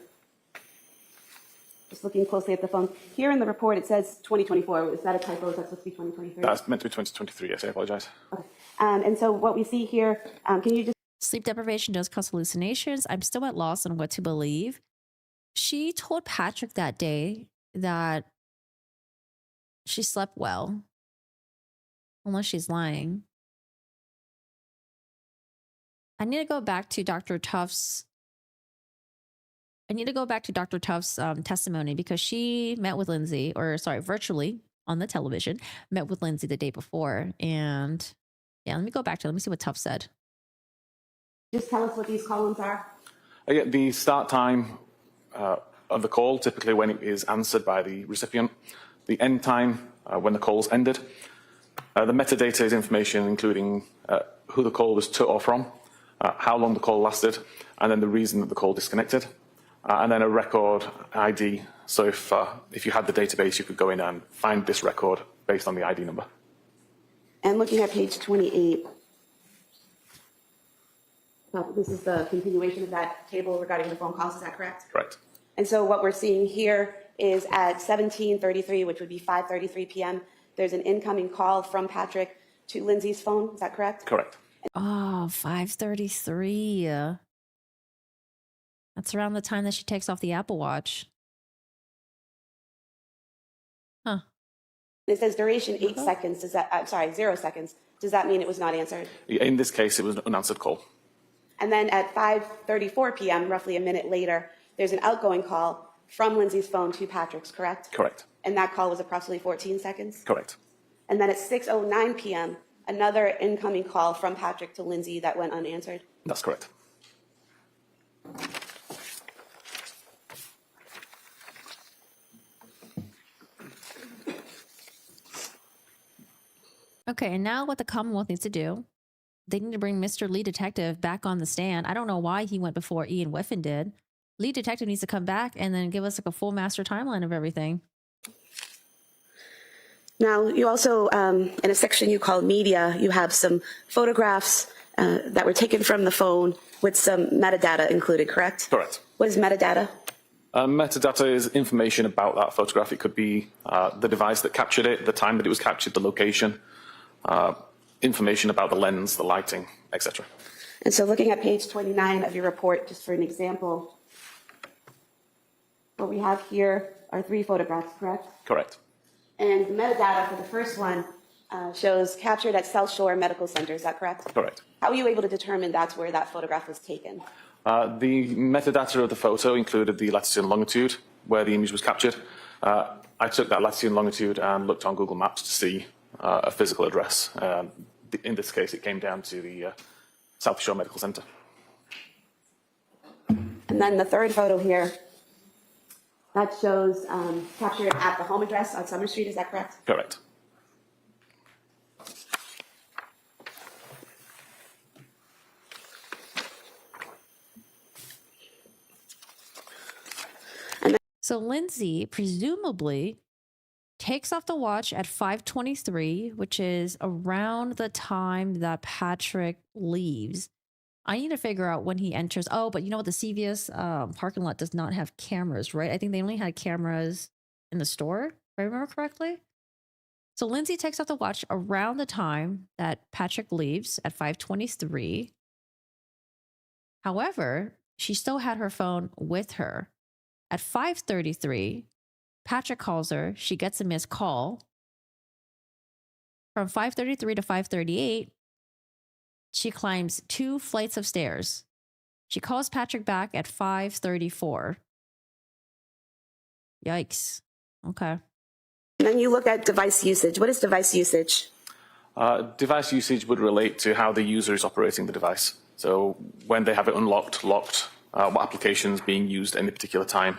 just looking closely at the phone. Here in the report, it says 2024. Is that a typo? Is that supposed to be 2023? That's meant to be 2023, yes, I apologize. Okay. And so what we see here, can you just... Sleep deprivation does cause hallucinations. I'm still at loss on what to believe. She told Patrick that day that she slept well, unless she's lying. I need to go back to Dr. Tufts' testimony, because she met with Lindsay, virtually on the television, met with Lindsay the day before. And yeah, let me go back to it. Let me see what Tufts said. Just tell us what these columns are. Yeah, the start time of the call, typically when it is answered by the recipient. The end time, when the call's ended. The metadata is information including who the call was to or from, how long the call lasted, and then the reason that the call disconnected. And then a record ID. So if you had the database, you could go in and find this record based on the ID number. And looking at page 28, this is the continuation of that table regarding the phone calls, is that correct? Correct. And so what we're seeing here is at 17:33, which would be 5:33 p.m., there's an incoming call from Patrick to Lindsay's phone, is that correct? Correct. Oh, 5:33. That's around the time that she takes off the Apple Watch. Huh. It says duration 8 seconds. Does that, 0 seconds. Does that mean it was not answered? In this case, it was an unanswered call. And then at 5:34 p.m., roughly a minute later, there's an outgoing call from Lindsay's phone to Patrick's, correct? Correct. And that call was approximately 14 seconds? Correct. And then at 6:09 p.m., another incoming call from Patrick to Lindsay that went unanswered? That's correct. Okay, and now what the Commonwealth needs to do, they need to bring Mr. Lead Detective back on the stand. I don't know why he went before Ian Whiffen did. Lead Detective needs to come back and then give us like a full master timeline of everything. Now, you also, in a section you call media, you have some photographs that were taken from the phone with some metadata included, correct? Correct. What is metadata? Metadata is information about that photograph. It could be the device that captured it, the time that it was captured, the location, information about the lens, the lighting, etc. And so looking at page 29 of your report, just for an example, what we have here are 3 photographs, correct? Correct. And the metadata for the first one shows captured at South Shore Medical Center, is that correct? Correct. How were you able to determine that's where that photograph was taken? The metadata of the photo included the latitude and longitude where the image was captured. I took that latitude and longitude and looked on Google Maps to see a physical address. In this case, it came down to the South Shore Medical Center. And then the third photo here, that shows captured at the home address on Summer Street, is that correct? Correct. So Lindsay presumably takes off the watch at 5:23, which is around the time that Patrick leaves. I need to figure out when he enters. Oh, but you know what? The CVS parking lot does not have cameras, right? I think they only had cameras in the store, if I remember correctly. So Lindsay takes off the watch around the time that Patrick leaves at 5:23. However, she still had her phone with her. At 5:33, Patrick calls her. She gets a missed call. From 5:33 to 5:38, she climbs 2 flights of stairs. She calls Patrick back at 5:34. Yikes. Okay. And then you look at device usage. What is device usage? Device usage would relate to how the user is operating the device. So when they have it unlocked, locked, what applications being used at any particular time.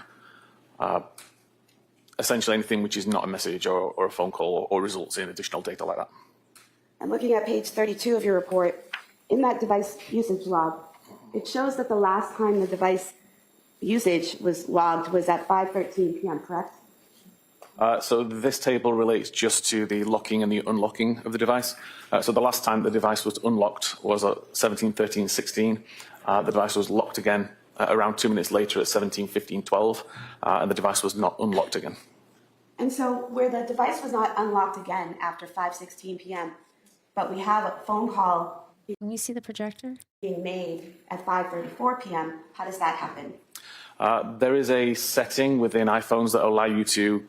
Essentially anything which is not a message or a phone call or results in additional data like that. I'm looking at page 32 of your report. In that device usage log, it shows that the last time the device usage was logged was at 5:13 p.m., correct? So this table relates just to the locking and the unlocking of the device. So the last time the device was unlocked was at 17:13:16. The device was locked again around 2 minutes later at 17:15:12, and the device was not unlocked again. And so where the device was not unlocked again after 5:16 p.m., but we have a phone call Can we see the projector? being made at 5:34 p.m., how does that happen? There is a setting within iPhones that allow you to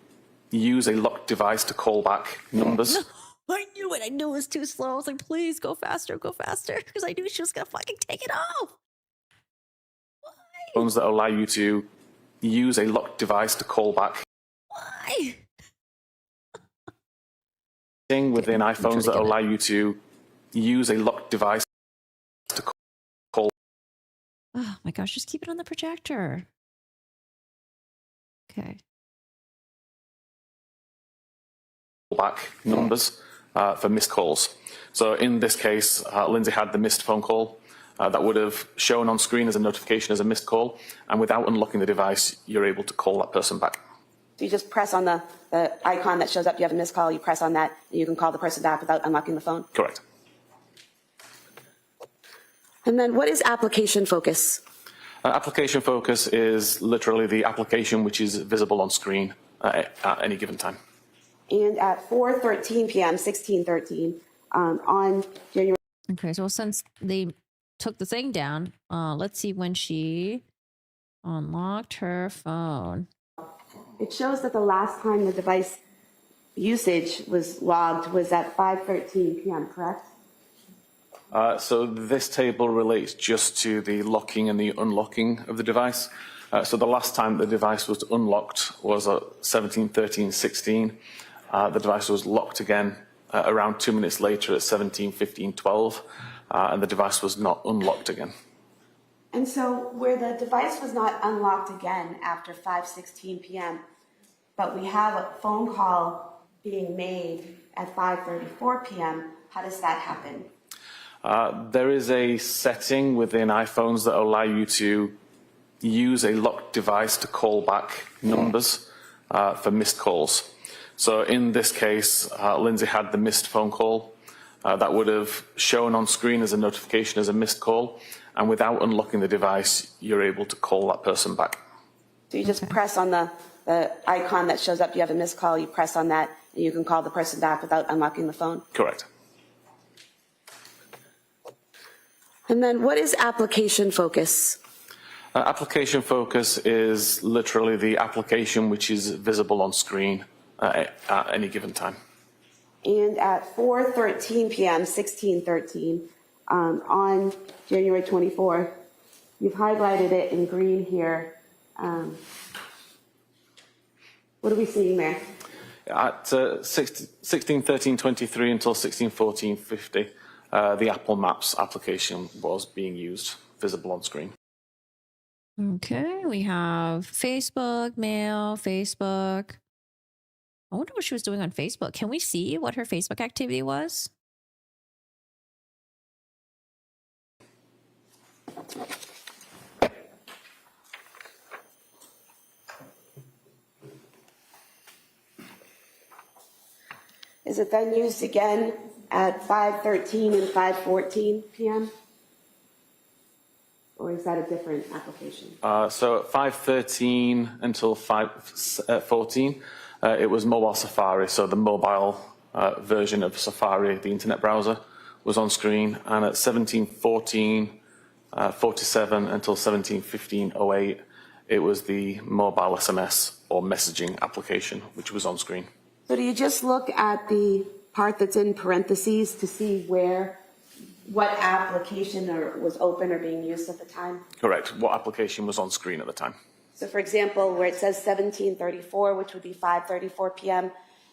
use a locked device to call back numbers. I knew it. I knew it was too slow. I was like, please go faster, because I knew she was going to fucking take it off. Why? Phones that allow you to use a locked device to call back. Why? Thing within iPhones that allow you to use a locked device to call Oh my gosh, just keep it on the projector. Okay. back numbers for missed calls. So in this case, Lindsay had the missed phone call that would have shown on screen as a notification as a missed call, and without unlocking the device, you're able to call that person back. So you just press on the icon that shows up, you have a missed call, you press on that, and you can call the person back without unlocking the phone? Correct. And then what is application focus? Application focus is literally the application which is visible on screen at any given time. And at 4:13 p.m., 16:13, on January. Okay, so since they took the thing down, let's see when she unlocked her phone. It shows that the last time the device usage was logged was at 5:13 p.m., correct? So this table relates just to the locking and the unlocking of the device. So the last time the device was unlocked was at 17:13:16. The device was locked again around 2 minutes later at 17:15:12, and the device was not unlocked again. And so where the device was not unlocked again after 5:16 p.m., but we have a phone call being made at 5:34 p.m., how does that happen? There is a setting within iPhones that allow you to use a locked device to call back numbers for missed calls. So in this case, Lindsay had the missed phone call that would have shown on screen as a notification as a missed call, and without unlocking the device, you're able to call that person back. So you just press on the icon that shows up, you have a missed call, you press on that, and you can call the person back without unlocking the phone? Correct. And then what is application focus? Application focus is literally the application which is visible on screen at any given time. And at 4:13 p.m., 16:13, on January 24th, you've highlighted it in green here. What are we seeing there? At 16:13:23 until 16:14:50, the Apple Maps application was being used, visible on screen. Okay, we have Facebook, mail, Facebook. I wonder what she was doing on Facebook. Can we see what her Facebook activity was? Is it then used again at 5:13 and 5:14 p.m.? Or is that a different application? So at 5:13 until 5:14, it was mobile Safari, so the mobile version of Safari, the internet browser, was on screen, and at 17:14, 47 until 17:15:08, it was the mobile SMS or messaging application, which was on screen. So do you just look at the part that's in parentheses to see what application was open or being used at the time? Correct. What application was on screen at the time? So for example, where it says 17:34, which would be 5:34 p.m.,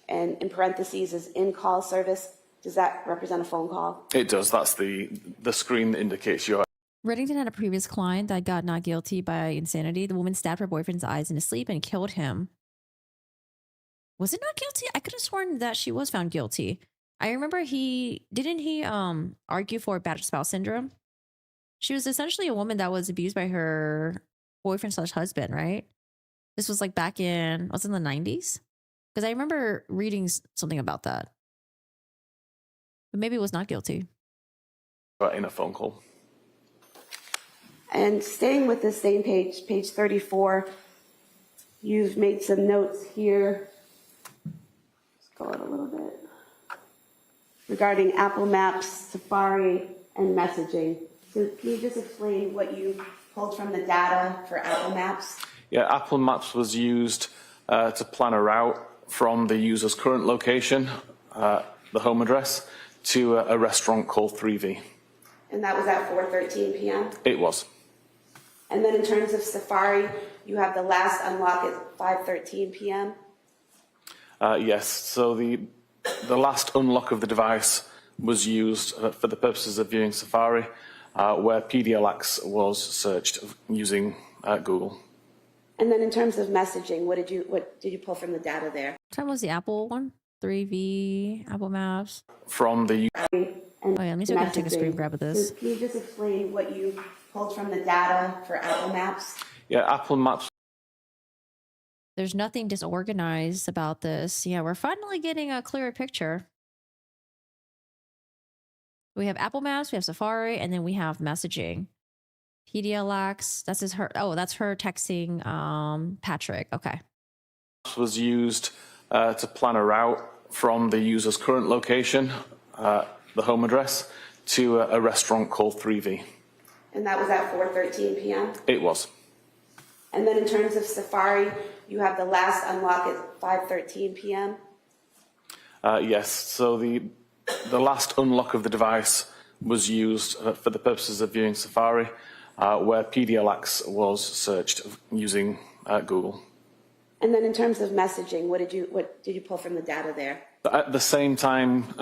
and in parentheses is in-call service, does that represent a phone call? It does. That's the screen that indicates your. Reddington had a previous client that got not guilty by insanity. The woman stabbed her boyfriend's eyes in his sleep and killed him. Was it not guilty? I could have sworn that she was found guilty. I remember he argue for bad spouse syndrome. She was essentially a woman that was abused by her boyfriend/husband, right? This was like back in, was it in the 90s? Because I remember reading something about that. But maybe it was not guilty. In a phone call. And staying with the same page, page 34, you've made some notes here. Let's go out a little bit. Regarding Apple Maps, Safari, and messaging. So can you just explain what you pulled from the data for Apple Maps? Yeah, Apple Maps was used to plan a route from the user's current location, the home address, to a restaurant called 3V. And that was at 4:13 p.m.? It was. And then in terms of Safari, you have the last unlock at 5:13 p.m.? Yes, so the last unlock of the device was used for the purposes of viewing Safari, where PDLX was searched using Google. And then in terms of messaging, what did you pull from the data there? What time was the Apple one? 3V, Apple Maps. From the Oh yeah, let me see if I can take a screen grab of this. So can you just explain what you pulled from the data for Apple Maps? Yeah, Apple Maps. There's nothing disorganized about this. Yeah, we're finally getting a clearer picture. We have Apple Maps, we have Safari, and then we have messaging. PDLX, that's her texting Patrick. Okay. Was used to plan a route from the user's current location, the home address, to a restaurant called 3V. And that was at 4:13 p.m.? It was. And then in terms of Safari, you have the last unlock at 5:13 p.m.? Yes, so the last unlock of the device was used for the purposes of viewing Safari, where PDLX was searched using Google. And then in terms of messaging, what did you pull from the data there? At the same time,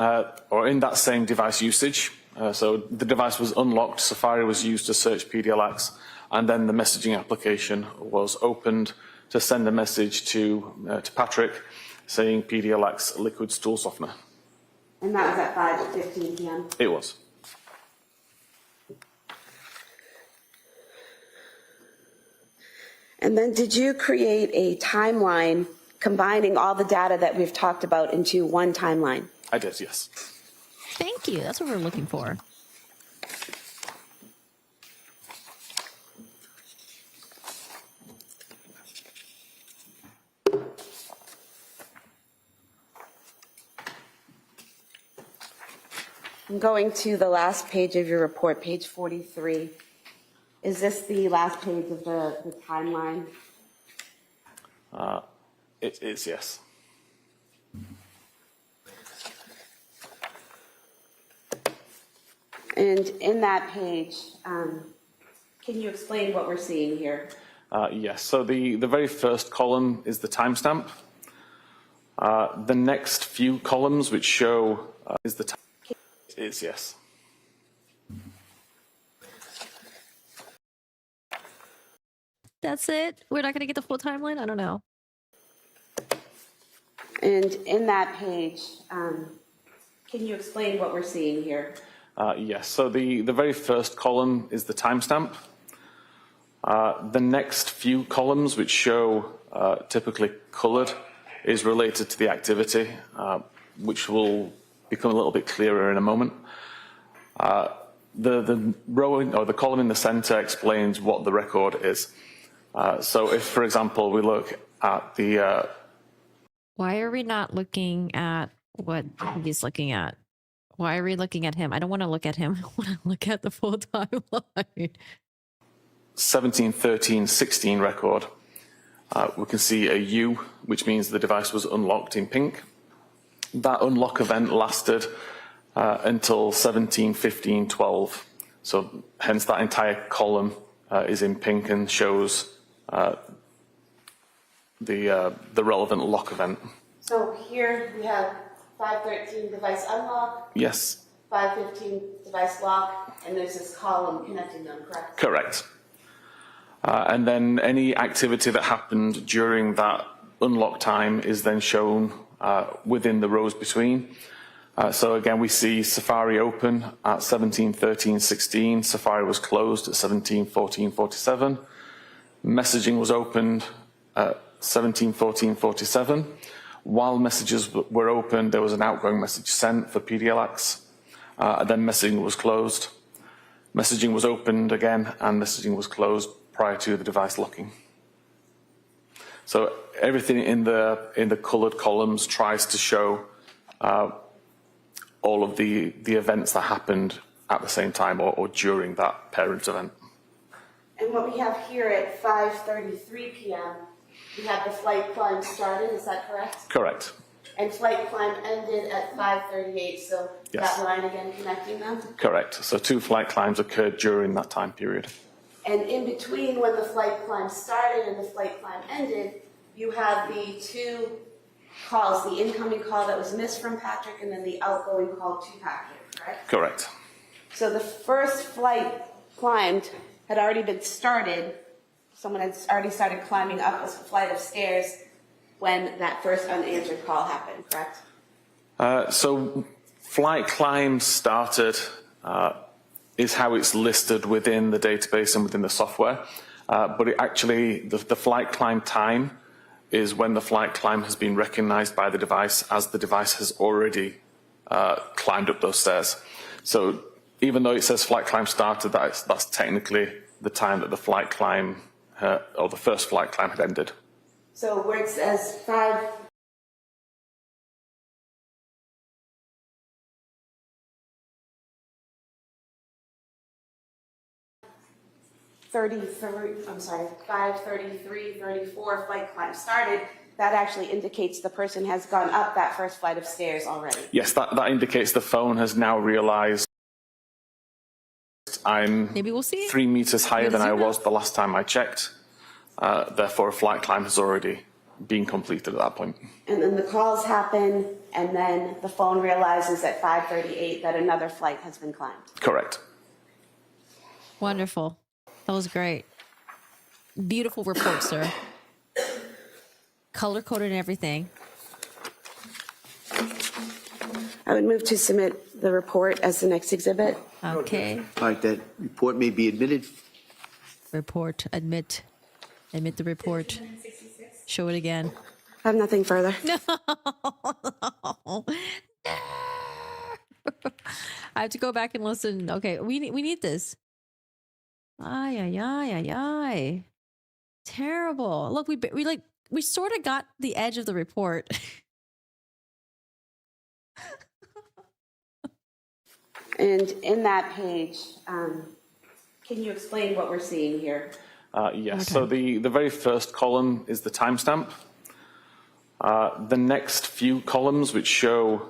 or in that same device usage, so the device was unlocked, Safari was used to search PDLX, and then the messaging application was opened to send a message to Patrick saying PDLX liquid stool softener. And that was at 5:15 p.m.? It was. And then did you create a timeline combining all the data that we've talked about into one timeline? I did, yes. Thank you. That's what we're looking for. I'm going to the last page of your report, page 43. Is this the last page of the timeline? It is, yes. And in that page, can you explain what we're seeing here? Yes, so the very first column is the timestamp. The next few columns which show is the time. It is, yes. That's it? We're not going to get the full timeline? I don't know. And in that page, can you explain what we're seeing here? Yes, so the very first column is the timestamp. The next few columns, which show typically colored, is related to the activity. which will become a little bit clearer in a moment. The row or the column in the center explains what the record is. So if, for example, we look at the... Why are we not looking at what he's looking at? Why are we looking at him? I don't want to look at him. I want to look at the full timeline. 17, 13, 16 record, we can see a U, which means the device was unlocked in pink. That unlock event lasted until 17, 15, 12. So hence that entire column is in pink and shows the relevant lock event. So here we have 513 device unlock. Yes. 515 device lock, and there's this column connecting them, correct? Correct. And then any activity that happened during that unlock time is then shown within the rows between. So again, we see Safari open at 17, 13, 16. Safari was closed at 17, 14, 47. Messaging was opened at 17, 14, 47. While messages were open, there was an outgoing message sent for PDLX. Then messaging was closed. Messaging was opened again, and messaging was closed prior to the device locking. So everything in the colored columns tries to show all of the events that happened at the same time or during that parent event. And what we have here at 5:33 p.m., we have the flight climb started, is that correct? Correct. And flight climb ended at 5:38, so Yes. that line again connecting them? Correct. So 2 flight climbs occurred during that time period. And in between when the flight climb started and the flight climb ended, you have the 2 calls, the incoming call that was missed from Patrick and then the outgoing call to Patrick, correct? Correct. So the first flight climbed had already been started. Someone had already started climbing up a flight of stairs when that first unanswered call happened, correct? So flight climb started is how it's listed within the database and within the software. But it actually, the flight climb time is when the flight climb has been recognized by the device as the device has already climbed up those stairs. So even though it says flight climb started, that's technically the time that the flight climb or the first flight climb had ended. So where it says 5:33, 34 flight climb started, that actually indicates the person has gone up that first flight of stairs already. Yes, that indicates the phone has now realized I'm Maybe we'll see it. 3 meters higher than I zoom was out. the last time I checked. Therefore, a flight climb has already been completed at that point. And then the calls happen, and then the phone realizes at 5:38 that another flight has been climbed. Correct. Wonderful. That was great. Beautiful report, sir. Color coded and everything. I would move to submit the report as the next exhibit. Okay. All right, that report may be admitted. Report. Admit. Admit the report. Show it again. I have nothing further. I have to go back and listen. Okay, we need this. Ay, ay, ay, ay, ay. Terrible. Look, we sort of got the edge of the report. And in that page, can you explain what we're seeing here? Yes, so the very first column is the timestamp. The next few columns, which show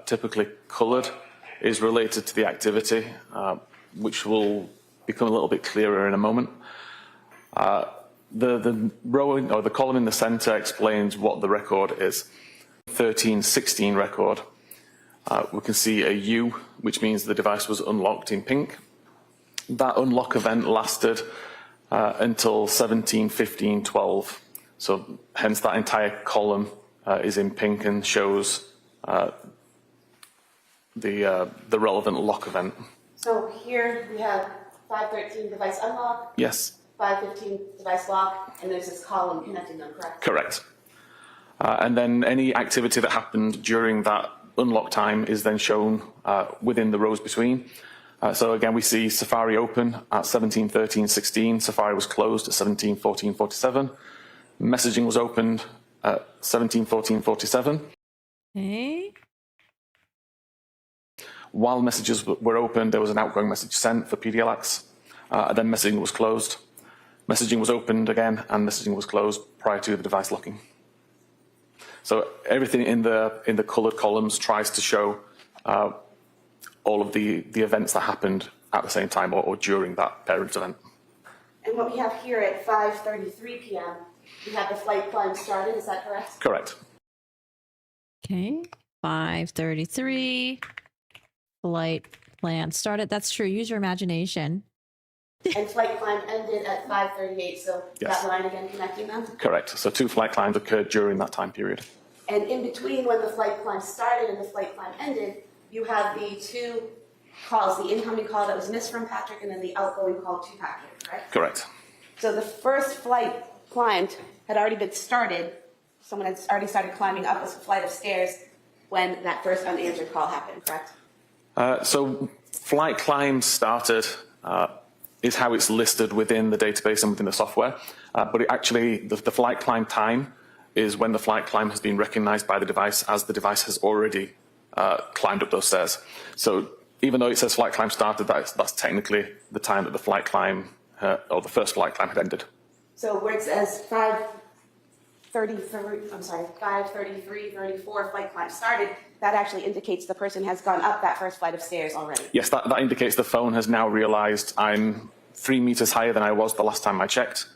typically colored, is related to the activity, which will become a little bit clearer in a moment. The row or the column in the center explains what the record is. 1316 record, we can see a U, which means the device was unlocked in pink. That unlock event lasted until 17, 15, 12. So hence that entire column is in pink and shows the relevant lock event. So here we have 513 device unlock, Yes. 515 device lock, and there's this column connecting them, correct? Correct. And then any activity that happened during that unlock time is then shown within the rows between. So again, we see Safari open at 17:13:16. Safari was closed at 17:14:47. Messaging was opened at 17:14:47. Okay. While messages were open, there was an outgoing message sent for PDLX. Then messaging was closed. Messaging was opened again, and messaging was closed prior to the device locking. So everything in the colored columns tries to show all of the events that happened at the same time or during that parent event. And what we have here at 5:33 p.m., we have the flight climb started, is that correct? Correct. Okay. 5:33. Flight plan started. That's true. Use your imagination. And flight climb ended at 5:38, so Yes. that line again connecting them? Correct. So 2 flight climbs occurred during that time period. And in between when the flight climb started and the flight climb ended, you have the 2 calls, the incoming call that was missed from Patrick and then the outgoing call to Patrick, correct? Correct. So the first flight climbed had already been started. Someone had already started climbing up a flight of stairs when that first unanswered call happened, correct? So flight climb started is how it's listed within the database and within the software. But it actually, the flight climb time is when the flight climb has been recognized by the device as the device has already climbed up those stairs. So even though it says flight climb started, that's technically the time that the flight climb or the first flight climb had ended. So where it says 5:33:34 flight climb started, that actually indicates the person has gone up that first flight of stairs already. Yes, that indicates the phone has now realized I'm 3 meters higher than I was the last time I checked.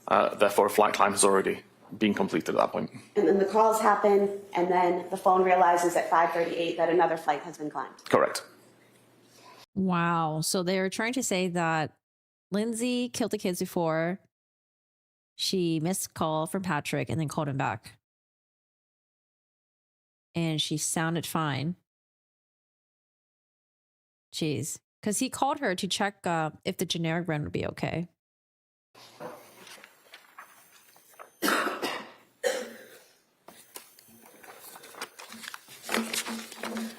Therefore, a flight climb has already been completed at that point. And then the calls happen, and then the phone realizes at 5:38 that another flight has been climbed. Correct. Wow. So they're trying to say that Lindsay killed the kids before. She missed a call from Patrick and then called him back. And she sounded fine. Jeez. Because he called her to check if the generic run would be okay.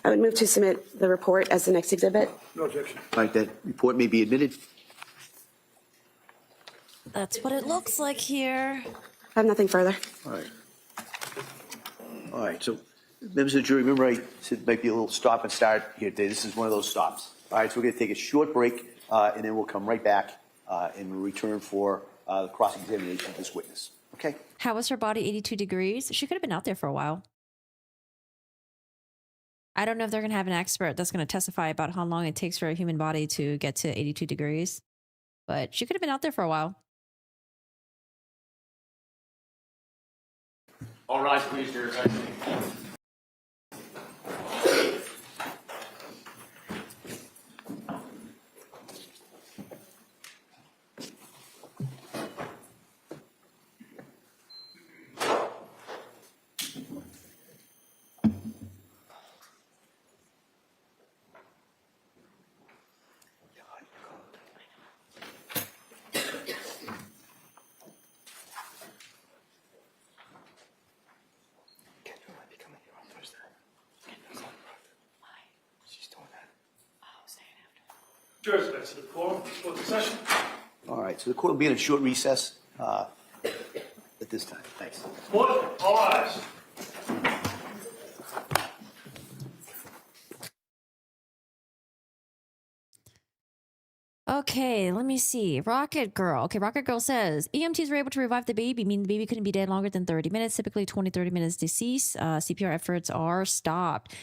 I would move to submit the report as the next exhibit. No objection. All right, that report may be admitted. That's what it looks like here. I have nothing further. All right. All right, so members of the jury, remember I said it might be a little stop and start here today. This is one of those stops. All right, so we're going to take a short break, and then we'll come right back and return for the cross-examination of this witness. Okay? How was her body 82 degrees? She could have been out there for a while. I don't know if they're going to have an expert that's going to testify about how long it takes for a human body to get to 82 degrees, but she could have been out there for a while. All right, please, your attention. Jurors, back to the floor. Close the session. All right, so the court will be in a short recess at this time. Thanks. Court, all eyes. Okay, let me see. Rocket Girl. Okay, Rocket Girl says EMTs were able to revive the baby, meaning the baby couldn't be dead longer than 30 minutes, typically 20-30 minutes deceased. CPR efforts are stopped.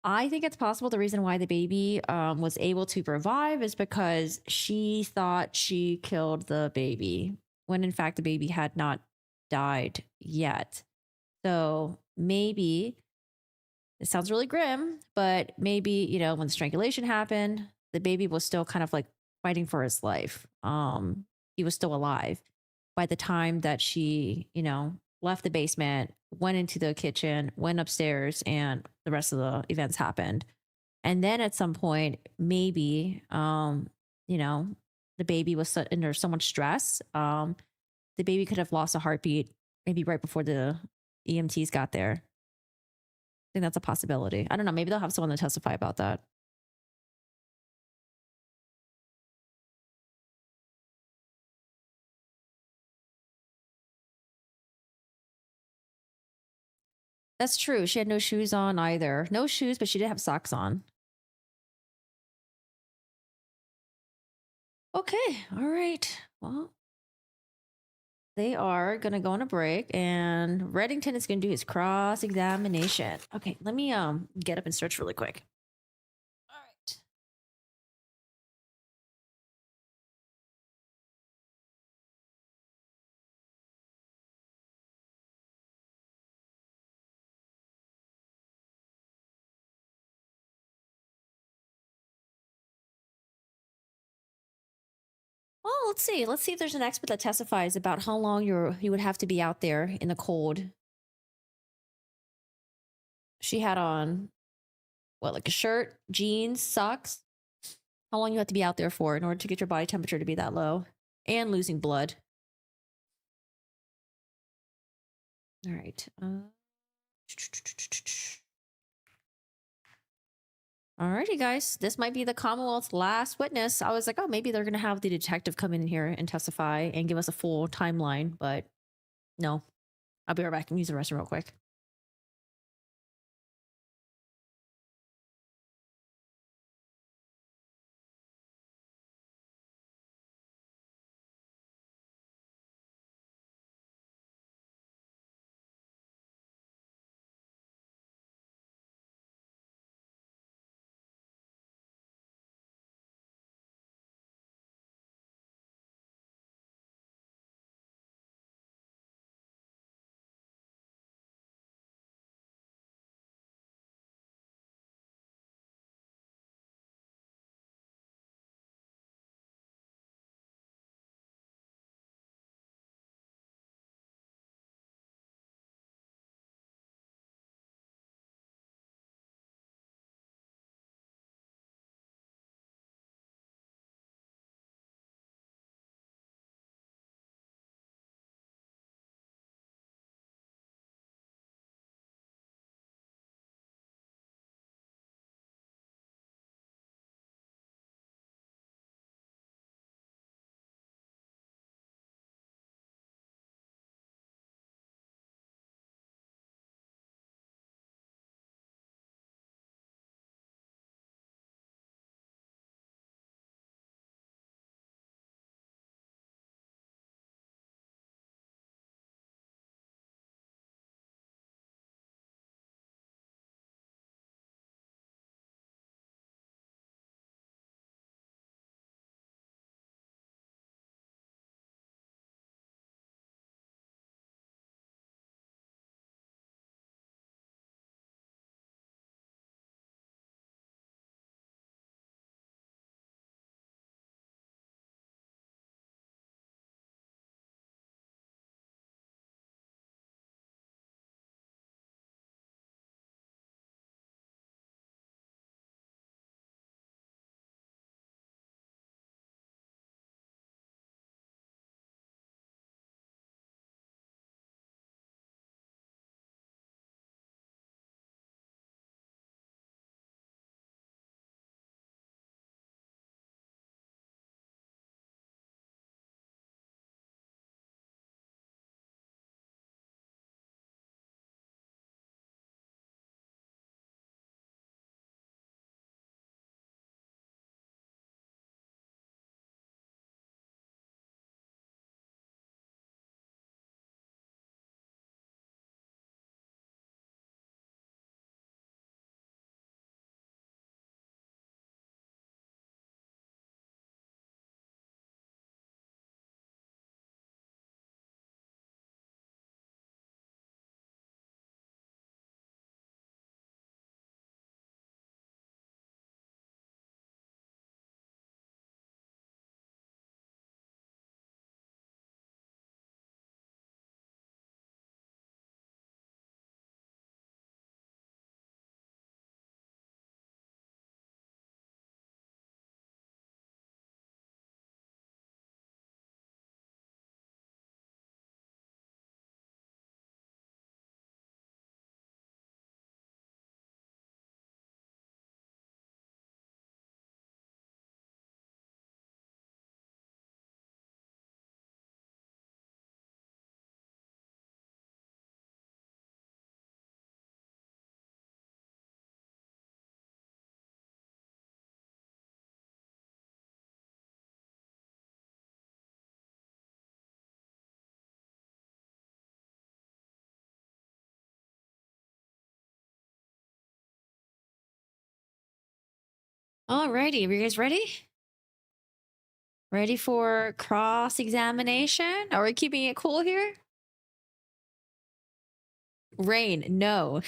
I think it's possible the reason why the baby was able to revive is because she thought she killed the baby, when in fact the baby had not died yet. So maybe, it sounds really grim, but maybe, you know, when the strangulation happened, the baby was still kind of like fighting for his life. He was still alive by the time that she, you know, left the basement, went into the kitchen, went upstairs, and the rest of the events happened. And then at some point, maybe, you know, the baby was under so much stress. The baby could have lost a heartbeat maybe right before the EMTs got there. think that's a possibility. I don't know. Maybe they'll have someone to testify about that. That's true. She had no shoes on either. No shoes, but she did have socks on. Okay. All right. Well, they are going to go on a break and Reddington is going to do his cross-examination. Okay. Let me get up and search really quick. All right. Well, let's see. Let's see if there's an expert that testifies about how long you would have to be out there in the cold. She had on what, like a shirt, jeans, socks? How long you have to be out there for in order to get your body temperature to be that low and losing blood. All right. Alrighty, guys. This might be the Commonwealth's last witness. I was like, oh, maybe they're going to have the detective come in here and testify and give us a full timeline, but no. I'll be right back and use the restroom real quick. Alrighty, are you guys ready? Ready for cross-examination? Are we keeping it cool here? Rain, no.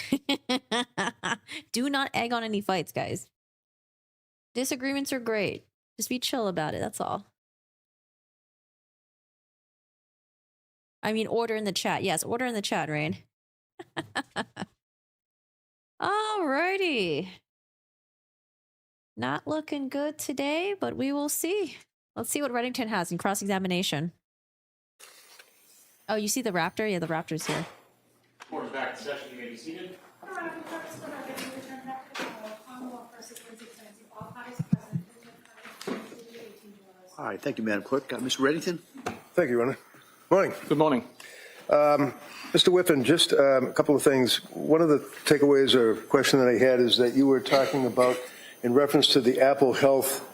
Do not egg on any fights, guys. Disagreements are great. Just be chill about it, that's all. I mean, order in the chat. Yes, order in the chat, Rain. Alrighty. Not looking good today, but we will see. Let's see what Reddington has in cross-examination. Oh, you see the raptor? Yeah, the raptor's here. Court is back in session. You may be seated. All right, thank you, Madam Clerk. Mr. Reddington? Thank you, Your Honor. Morning. Good morning. Mr. Whiffen, just a couple of things. One of the takeaways or question that I had is that you were talking about, in reference to the Apple Health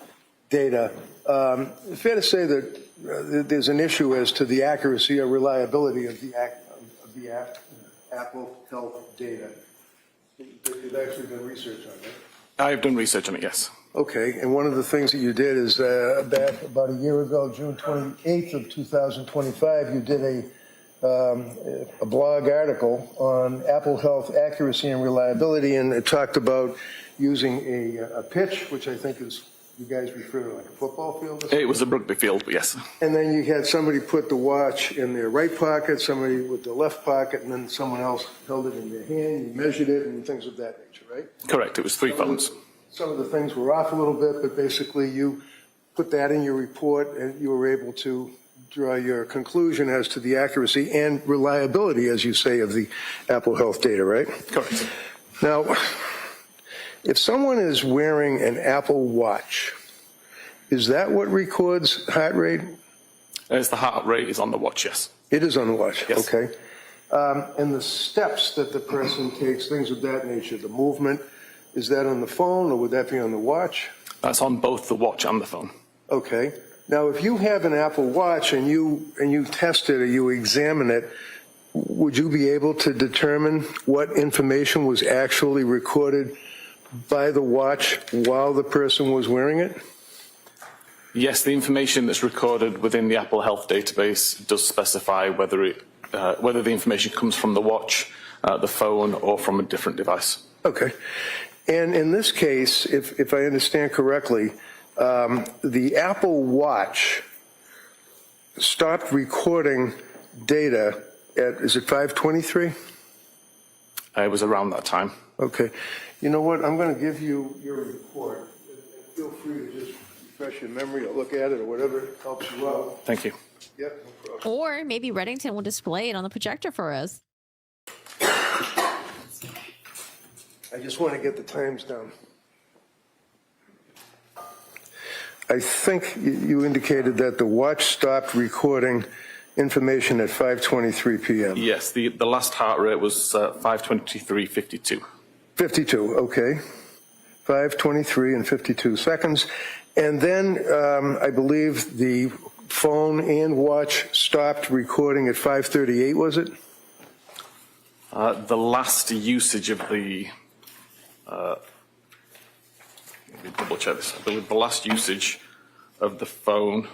data, fair to say that there's an issue as to the accuracy or reliability of the Apple Health data. You've actually done research on it. I've done research on it, yes. Okay, and one of the things that you did is back about a year ago, June 28th of 2025, you did a blog article on Apple Health accuracy and reliability, and it talked about using a pitch, which I think is, you guys refer to like a football field? It was a rugby field, but yes. And then you had somebody put the watch in their right pocket, somebody with the left pocket, and then someone else held it in their hand, you measured it, and things of that nature, right? Correct, it was 3 phones. Some of the things were off a little bit, but basically you put that in your report and you were able to draw your conclusion as to the accuracy and reliability, as you say, of the Apple Health data, right? Correct. Now, if someone is wearing an Apple Watch, is that what records heart rate? As the heart rate is on the watch, yes. It is on the watch, Yes. okay. And the steps that the person takes, things of that nature, the movement, is that on the phone or would that be on the watch? That's on both the watch and the phone. Okay. Now, if you have an Apple Watch and you test it or you examine it, would you be able to determine what information was actually recorded by the watch while the person was wearing it? Yes, the information that's recorded within the Apple Health database does specify whether the information comes from the watch, the phone, or from a different device. Okay. And in this case, if I understand correctly, the Apple Watch stopped recording data at, is it 5:23? It was around that time. Okay. You know what? I'm going to give you your report. And feel free to just refresh your memory or look at it or whatever helps you out. Thank you. Yep, no problem. Or maybe Reddington will display it on the projector for us. I just want to get the times down. I think you indicated that the watch stopped recording information at 5:23 p.m. Yes, the last heart rate was 5:23:52. 52, okay. 5:23 and 52 seconds. And then I believe the phone and watch stopped recording at 5:38, was it? The last usage of the, let me double check this, I believe the last usage of the phone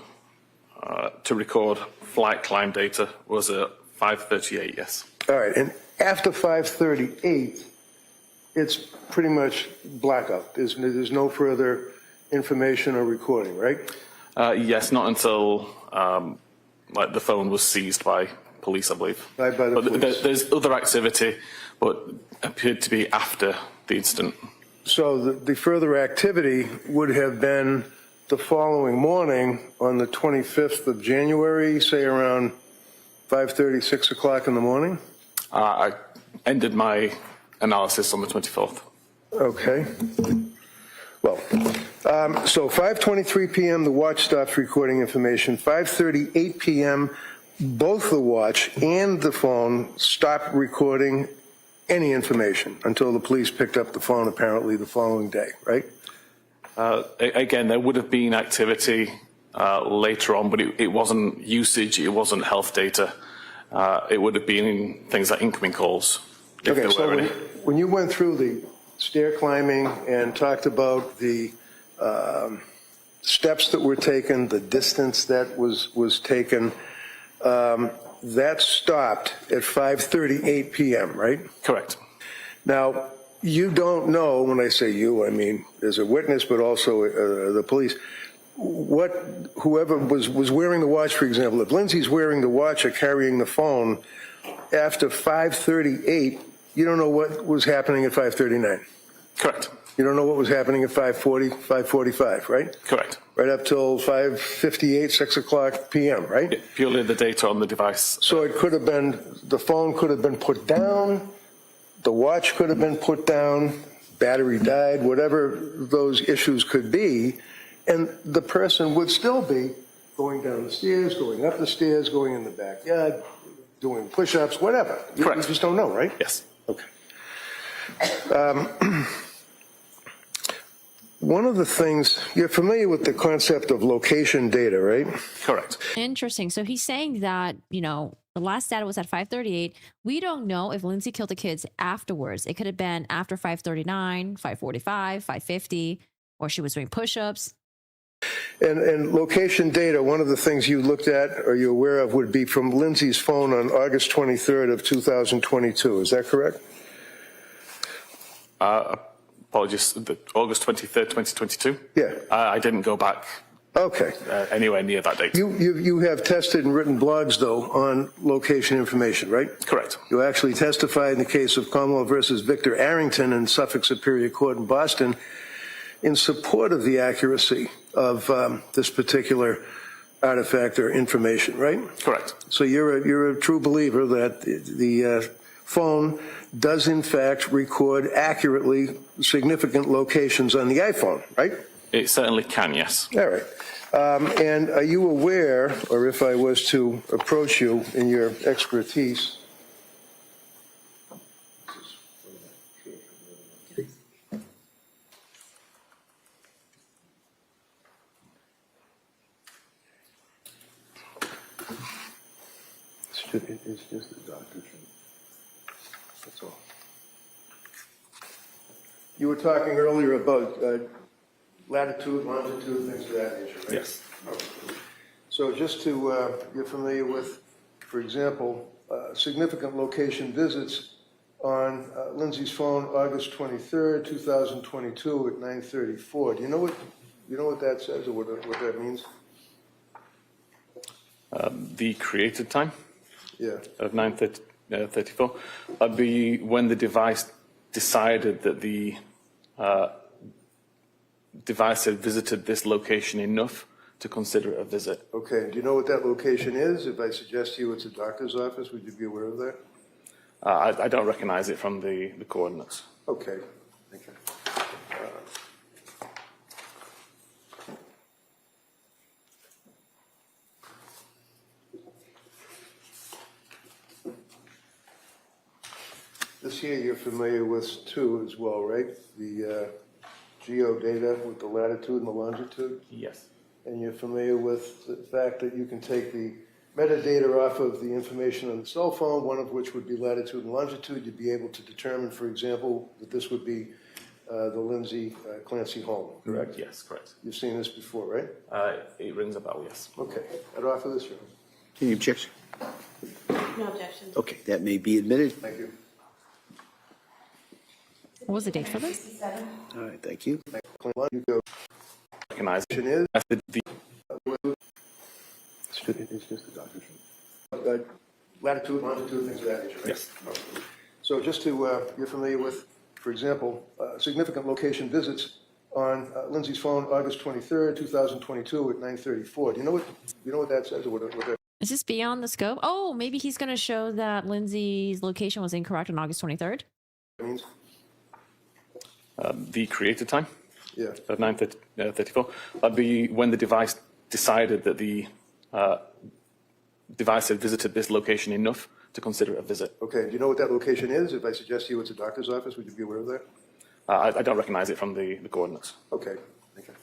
to record flight climb data was at 5:38, yes. All right, and after 5:38, it's pretty much blackout. There's no further information or recording, right? Yes, not until like the phone was seized by police, I believe. By the But police. there's other activity, but appeared to be after the incident. So the further activity would have been the following morning on the 25th of January, say around 5:30, 6 o'clock in the morning? I ended my analysis on the 24th. Okay. Well, so 5:23 p.m., the watch stops recording information. 5:38 p.m., both the watch and the phone stopped recording any information until the police picked up the phone apparently the following day, right? Again, there would have been activity later on, but it wasn't usage, it wasn't health data. It would have been things like incoming calls, if Okay, there so were any. when you went through the stair climbing and talked about the steps that were taken, the distance that was taken, that stopped at 5:38 p.m., right? Correct. Now, you don't know, when I say you, I mean as a witness, but also the police, whoever was wearing the watch, for example, if Lindsay's wearing the watch or carrying the phone after 5:38, you don't know what was happening at 5:39. Correct. You don't know what was happening at 5:40, 5:45, right? Correct. Right up till 5:58, 6 o'clock p.m., right? Yeah, purely the data on the device. So it could have been, the phone could have been put down, the watch could have been put down, battery died, whatever those issues could be, and the person would still be going down the stairs, going up the stairs, going in the backyard, doing push-ups, whatever. Correct. You just don't know, right? Yes. Okay. One of the things, you're familiar with the concept of location data, right? Correct. Interesting. So he's saying that, the last data was at 5:38. We don't know if Lindsay killed the kids afterwards. It could have been after 5:39, 5:45, 5:50, or she was doing push-ups. And location data, one of the things you looked at or you're aware of would be from Lindsay's phone on August 23rd of 2022. Is that correct? Apologies. August 23rd, 2022? Yeah. I didn't go back Okay. anywhere near that date. You have tested and written blogs, though, on location information, right? Correct. You actually testified in the case of Commonwealth versus Victor Arrington in Suffolk Superior Court in Boston in support of the accuracy of this particular artifact or information, right? Correct. So you're a true believer that the phone does in fact record accurately significant locations on the iPhone, right? It certainly can, yes. All right. And are you aware, or if I was to approach you in your expertise, it's just a doctor's. That's all. You were talking earlier about latitude, longitude, things of that nature, right? Yes. Okay. So just to, you're familiar with, for example, significant location visits on Lindsay's phone, August 23rd, 2022 at 9:34. Do you know what that says or what that means? The created time Yeah. of 9:34. That'd be when the device decided that the device had visited this location enough to consider it a visit. Okay. Do you know what that location is? If I suggest to you it's a doctor's office, would you be aware of that? I don't recognize it from the coordinates. Okay. Thank you. This here you're familiar with too as well, right? The geo data with the latitude and the longitude? Yes. And you're familiar with the fact that you can take the metadata off of the information on the cell phone, one of which would be latitude and longitude. You'd be able to determine, for example, that this would be the Lindsay Clancy home, correct? Yes, correct. You've seen this before, right? It rings a bell, yes. Okay. I'd offer this, Your Honor. Any objection? No objection. Okay, that may be admitted. Thank you. What was the date for this? All right, thank you. You go. Recognize it. Is The it's just a doctor's. Latitude, longitude, things of that nature, right? Yes. Okay. So just to, you're familiar with, for example, significant location visits on Lindsay's phone, August 23rd, 2022 at 9:34. Do you know what that says or what that Is this beyond the scope? Oh, maybe he's going to show that Lindsay's location was incorrect on August 23rd. means? the created time Yeah. of 9:34. That'd be when the device decided that the device had visited this location enough to consider it a visit. Okay. Do you know what that location is? If I suggest to you it's a doctor's office, would you be aware of that? I don't recognize it from the coordinates. Okay. Thank you.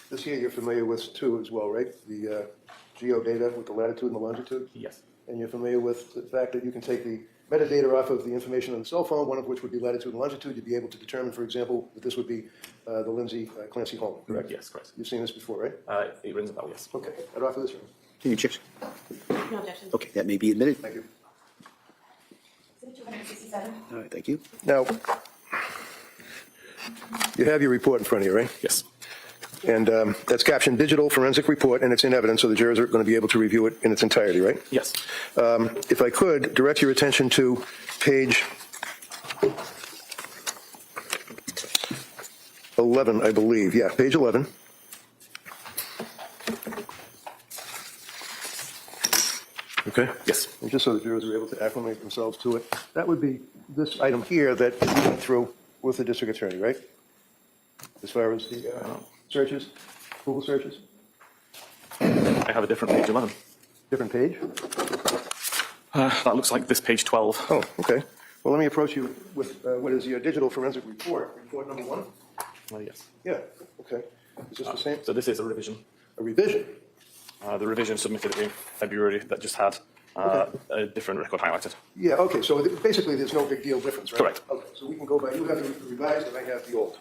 This here you're familiar with too as well, right? The geo data with the latitude and the longitude? Yes. and you're familiar with the fact that you can take the metadata off of the information on the cell phone, one of which would be latitude and longitude, you'd be able to determine, for example, that this would be the Lindsay Clancy home, correct? Yes, correct. You've seen this before, right? It rings a bell, yes. Okay, I'd offer this room. Any objection? No objection. Okay, that may be admitted. Thank you. 267. All right, thank you. Now, you have your report in front of you, right? Yes. And that's captioned Digital Forensic Report, and it's in evidence, so the jurors are going to be able to review it in its entirety, right? Yes. If I could, direct your attention to page 11, I believe. Yeah, page 11. Okay? Yes. And just so the jurors are able to acclimate themselves to it, that would be this item here that you went through with the district attorney, right? As far as the searches, Google searches? I have a different page 11. Different page? That looks like this page 12. Oh, okay. Well, let me approach you with what is your digital forensic report, report number 1? Yes. Yeah, okay. Is this the same? So this is a revision. A revision? The revision submitted in February that just had a different record highlighted. Yeah, okay, so basically there's no big deal difference, right? Correct. Okay, so we can go by, you have the revised and I have the old.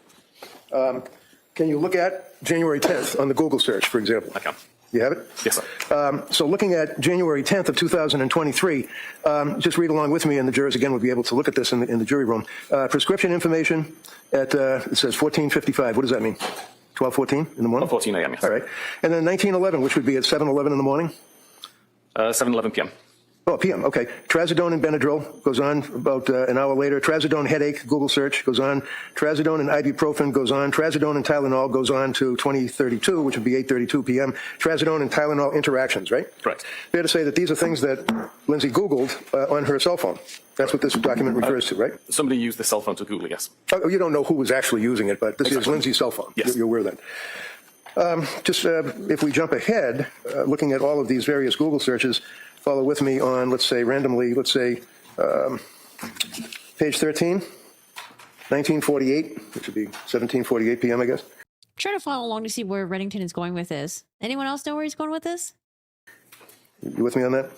Can you look at January 10th on the Google search, for example? I can. You have it? Yes, sir. So looking at January 10th of 2023, just read along with me, and the jurors again would be able to look at this in the jury room. Prescription information at, it says 14:55. What does that mean? 12:14 in the morning? 14 a.m., yes. All right. And then 19:11, which would be at 7:11 in the morning? 7:11 p.m. Oh, PM, okay. Trazodone and Benadryl goes on about an hour later. Trazodone headache, Google search, goes on. Trazodone and ibuprofen goes on. Trazodone and Tylenol goes on to 2032, which would be 8:32 p.m. Trazodone and Tylenol interactions, right? Correct. Fair to say that these are things that Lindsay Googled on her cell phone. That's what this document refers to, right? Somebody used the cell phone to Google, yes. Oh, you don't know who was actually using it, but this is Lindsay's cell phone. Yes. You're aware of that. Just if we jump ahead, looking at all of these various Google searches, follow with me on, let's say, randomly, let's say, page 13, 1948, which would be 17:48 p.m., I guess. Trying to follow along to see where Reddington is going with this. Anyone else know where he's going with this? You with me on that?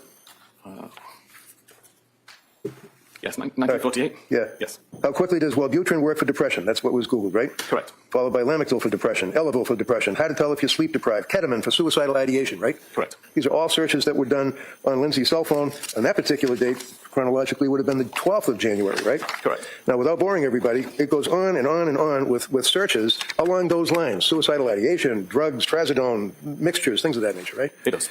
Yes, 1948? Yeah. Yes. How quickly does Wellbutrin work for depression? That's what was Googled, right? Correct. Followed by Lamictal for depression, Elavil for depression, how to tell if you're sleep deprived, ketamine for suicidal ideation, right? Correct. These are all searches that were done on Lindsay's cell phone. On that particular date, chronologically, would have been the 12th of January, right? Correct. Now, without boring everybody, it goes on and on and on with searches along those lines. Suicidal ideation, drugs, trazodone, mixtures, things of that nature, right? It does.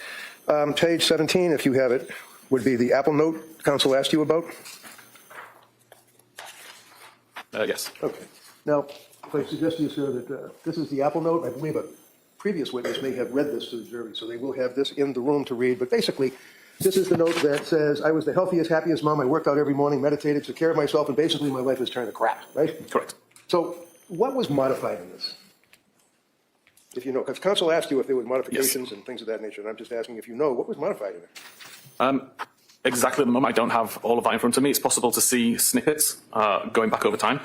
Page 17, if you have it, would be the Apple Note counsel asked you about. Yes. Okay. Now, if I suggest to you, sir, that this is the Apple Note, I believe a previous witness may have read this to the jury, so they will have this in the room to read. But basically, this is the note that says, I was the healthiest, happiest mom. I worked out every morning, meditated, took care of myself, and basically my life has turned to crap, right? Correct. So what was modified in this? If you know, because counsel asked you if there were modifications and things of that nature, and I'm just asking if you know, what was modified in it? Exactly at the moment, I don't have all of that in front of me. It's possible to see snippets going back over time.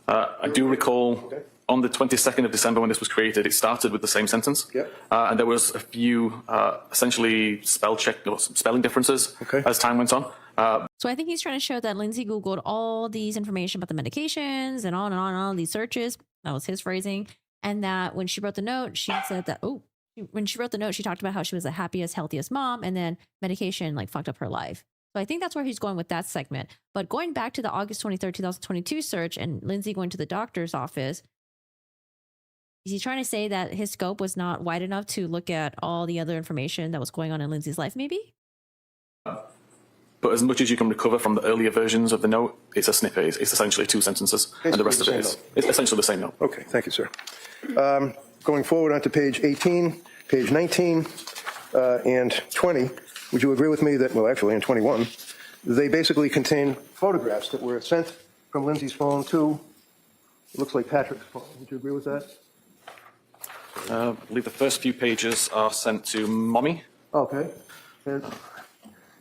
I do recall on the 22nd of December when this was created, it started with the same sentence. Yep. And there was a few essentially spelling differences as time went on. So I think he's trying to show that Lindsay Googled all these information about the medications and on and on and on these searches. That was his phrasing. And that when she wrote the note, she said that, when she wrote the note, she talked about how she was the happiest, healthiest mom, and then medication like fucked up her life. So I think that's where he's going with that segment. But going back to the August 23rd, 2022 search and Lindsay going to the doctor's office, is he trying to say that his scope was not wide enough to look at all the other information that was going on in Lindsay's life, maybe? But as much as you can recover from the earlier versions of the note, it's a snippet. It's essentially two sentences, and the rest of it is it's essentially the same note. Okay, thank you, sir. Going forward onto page 18, page 19, and 20, would you agree with me that, well, actually, in 21, they basically contain photographs that were sent from Lindsay's phone to, it looks like Patrick's phone. Would you agree with that? I believe the first few pages are sent to Mommy. Okay. And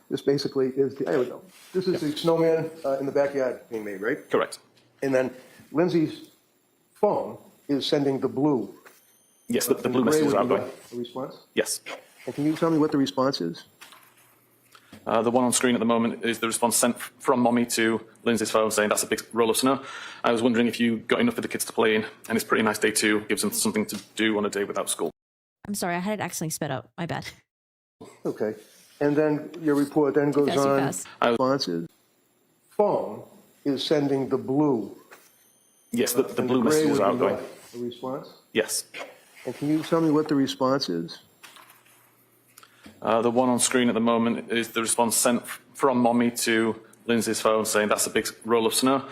this basically is the, there we go. This is the snowman in the backyard being made, right? Correct. And then Lindsay's phone is sending the blue. Yes, the blue gray messages would are be outgoing. what? The response? Yes. And can you tell me what the response is? The one on screen at the moment is the response sent from mommy to Lindsay's phone saying that's a big roll of snow. I was wondering if you got enough of the kids to play in, and it's pretty nice day too, gives them something to do on a day without school. I'm sorry, I had it accidentally sped up. My bad. Okay. And then your report then goes Too on. fast. Responses. Phone is sending the blue. Yes, the And blue gray messages would are be outgoing. what? A response? Yes. And can you tell me what the response is? The one on screen at the moment is the response sent from mommy to Lindsay's phone saying that's a big roll of snow.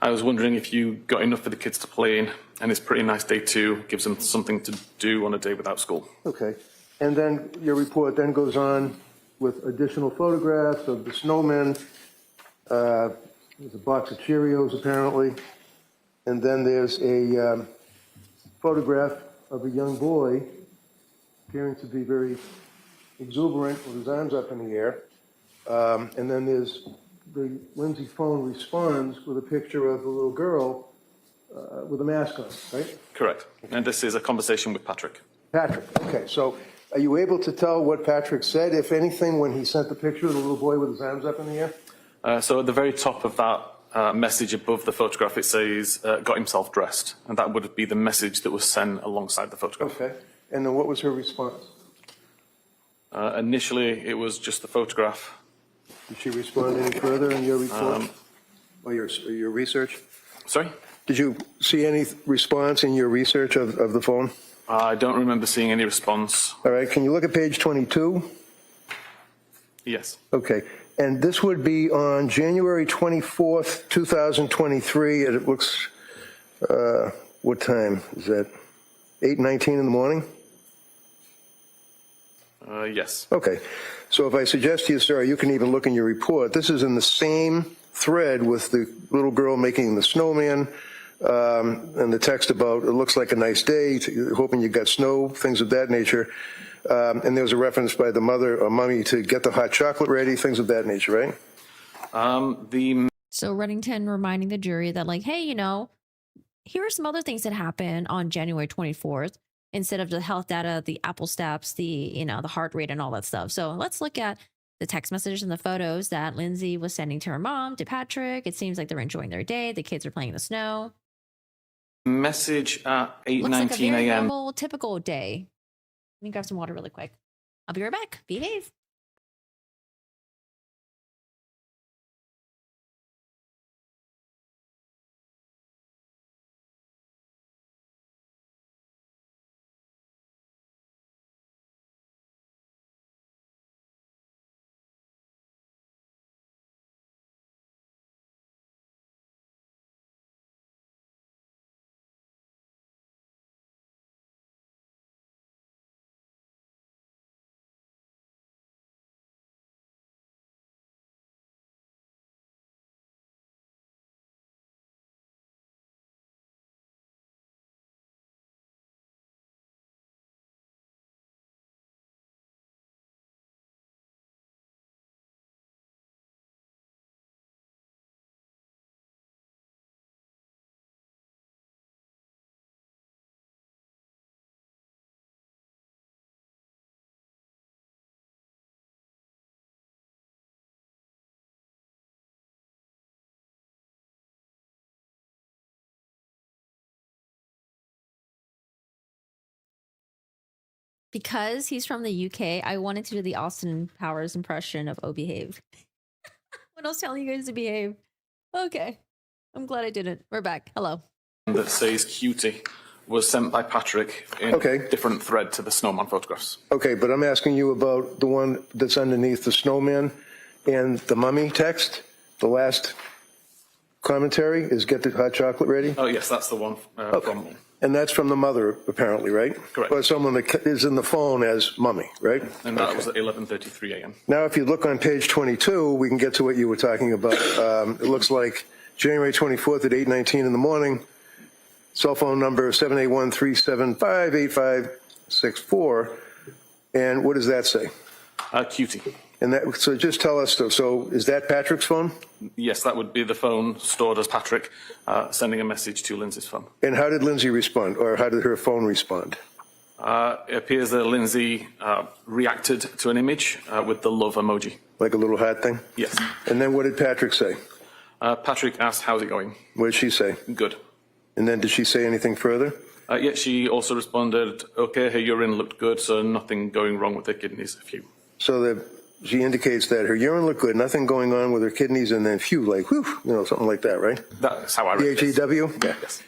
I was wondering if you got enough for the kids to play in, and it's pretty nice day too, gives them something to do on a day without school. Okay. And then your report then goes on with additional photographs of the snowmen. There's a box of Cheerios apparently. And then there's a photograph of a young boy appearing to be very exuberant with his arms up in the air. And then there's the Lindsay phone responds with a picture of a little girl with a mask on, right? Correct. And this is a conversation with Patrick. Patrick, okay. So are you able to tell what Patrick said, if anything, when he sent the picture of the little boy with his arms up in the air? So at the very top of that message above the photograph, it says, got himself dressed. And that would be the message that was sent alongside the photograph. Okay. And then what was her response? Initially, it was just the photograph. Did she respond any further in your report or your research? Sorry? Did you see any response in your research of the phone? I don't remember seeing any response. All right. Can you look at page 22? Yes. Okay. And this would be on January 24th, 2023. And it looks, what time is that? 8:19 in the morning? Yes. Okay. So if I suggest to you, sir, you can even look in your report. This is in the same thread with the little girl making the snowman and the text about it looks like a nice day, hoping you got snow, things of that nature. And there was a reference by the mother or mommy to get the hot chocolate ready, things of that nature, right? So Reddington reminding the jury that, like, hey, you know, here are some other things that happened on January 24th. Instead of the health data, the Apple steps, the heart rate and all that stuff. So let's look at the text messages and the photos that Lindsay was sending to her mom, to Patrick. It seems like they're enjoying their day. The kids are playing in the snow. Message at Looks like a 8:19 very a.m. normal, typical day. Let me grab some water really quick. I'll be right back. Behave. Because he's from the UK, I wanted to do the Austin Powers impression of "Oh, behave." When I was telling you guys to behave. Okay. I'm glad I didn't. We're back. Hello. That says cutie was sent by Patrick in Okay. a different thread to the snowman photographs. Okay, but I'm asking you about the one that's underneath the snowman and the mummy text. The last commentary is get the hot chocolate ready. Oh, yes, that's the one from... And that's from the mother, apparently, right? Correct. Or someone that is in the phone as mummy, right? And that was at 11:33 a.m. Now, if you look on page 22, we can get to what you were talking about. It looks like January 24th at 8:19 in the morning, cell phone number 781-375-8564. And what does that say? Cutie. And that, so just tell us, so is that Patrick's phone? Yes, that would be the phone stored as Patrick sending a message to Lindsay's phone. And how did Lindsay respond, or how did her phone respond? It appears that Lindsay reacted to an image with the love emoji. Like a little heart thing? Yes. And then what did Patrick say? Patrick asked, how's it going? What did she say? Good. And then did she say anything further? Yeah, she also responded, okay, her urine looked good, so nothing going wrong with her kidneys. A few. So that she indicates that her urine looked good, nothing going on with her kidneys, and then phew, like whew, something like that, right? That's how I read this. PHEW? Yeah. Yes.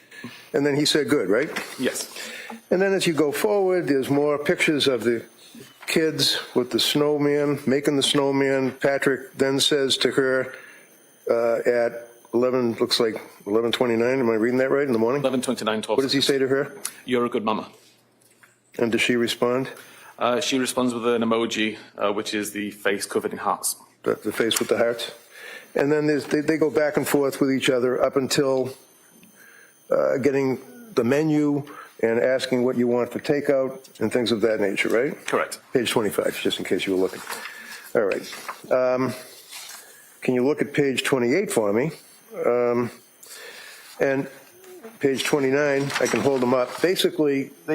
And then he said good, right? Yes. And then as you go forward, there's more pictures of the kids with the snowman, making the snowman. Patrick then says to her at 11, looks like 11:29, am I reading that right, in the morning? 11:29, 12. What does he say to her? You're a good mama. And does she respond? She responds with an emoji, which is the face covered in hearts. The face with the hearts? And then they go back and forth with each other up until getting the menu and asking what you want for takeout and things of that nature, right? Correct. Page 25, just in case you were looking. All right. Can you look at page 28 for me? And page 29, I can hold them up. They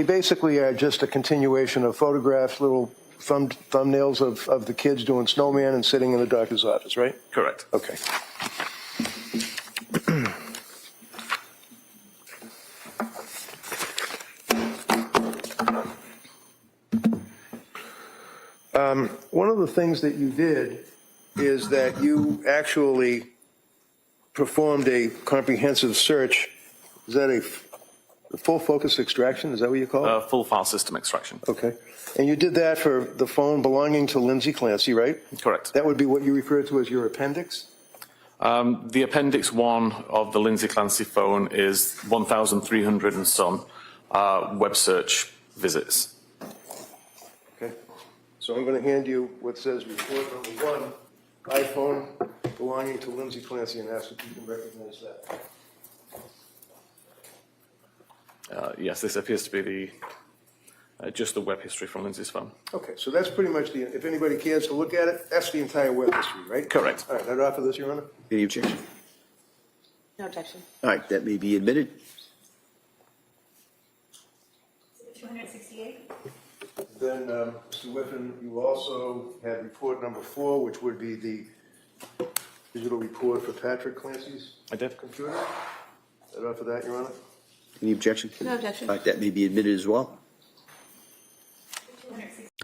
basically are just a continuation of photographs, little thumbnails of the kids doing snowman and sitting in the doctor's office, right? Correct. Okay. One of the things that you did is that you actually performed a comprehensive search. Is that a full focus extraction? Is that what you call it? Full file system extraction. Okay. And you did that for the phone belonging to Lindsay Clancy, right? Correct. That would be what you refer to as your appendix? The appendix 1 of the Lindsay Clancy phone is 1,300 and some web search visits. Okay. So I'm going to hand you what says report number 1, iPhone belonging to Lindsay Clancy, and ask if you can recognize that. Yes, this appears to be the just the web history from Lindsay's phone. Okay, so that's pretty much if anybody cares to look at it, that's the entire web history, right? Correct. All right, I'd offer this, Your Honor. Any objection? No objection. All right, that may be admitted. 268? Then, Mr. Whiffen, you also had report number 4, which would be the digital report for Patrick Clancy's I did. computer. I'd offer that, Your Honor. Any objection? No objection. All right, that may be admitted as well.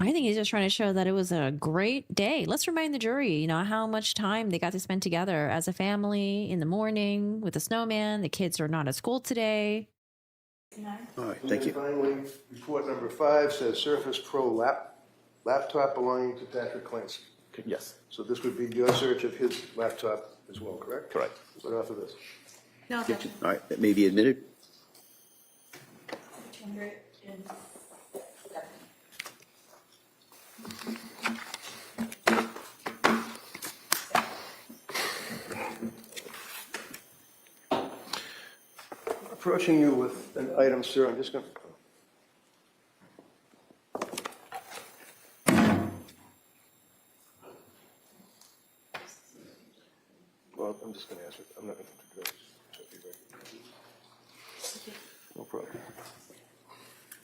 I think he's just trying to show that it was a great day. Let's remind the jury, how much time they got to spend together as a family in the morning with the snowman. The kids are not at school today. All right, thank you. And finally, report number 5 says Surface Pro laptop belonging to Patrick Clancy. Yes. So this would be your search of his laptop as well, correct? Correct. I'd offer this. No objection. All right, that may be admitted. 200 and Approaching you with an item, sir, I'm just going to... Well, I'm just going to ask it. I'm not going to do this. No problem.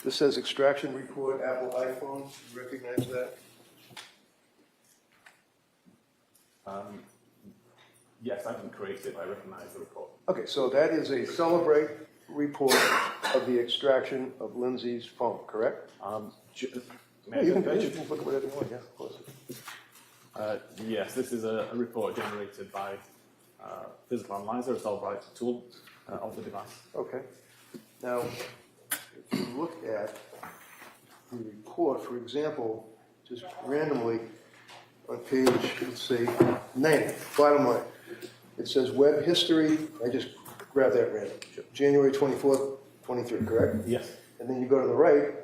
This says extraction report, Apple iPhone. You recognize that? Yes, I didn't create it. I recognize the report. Okay, so that is a Cellebrite report of the extraction of Lindsay's phone, correct? Yeah, you can look at whatever you want, yeah, of course. Yes, this is a report generated by Physical Analyzer, a Cellebrite tool of the device. Okay. Now, if you look at the report, for example, just randomly on page, let's say, 90, bottom line, it says web history. I just grabbed that random. January 24th, 23, correct? Yes. And then you go to the right,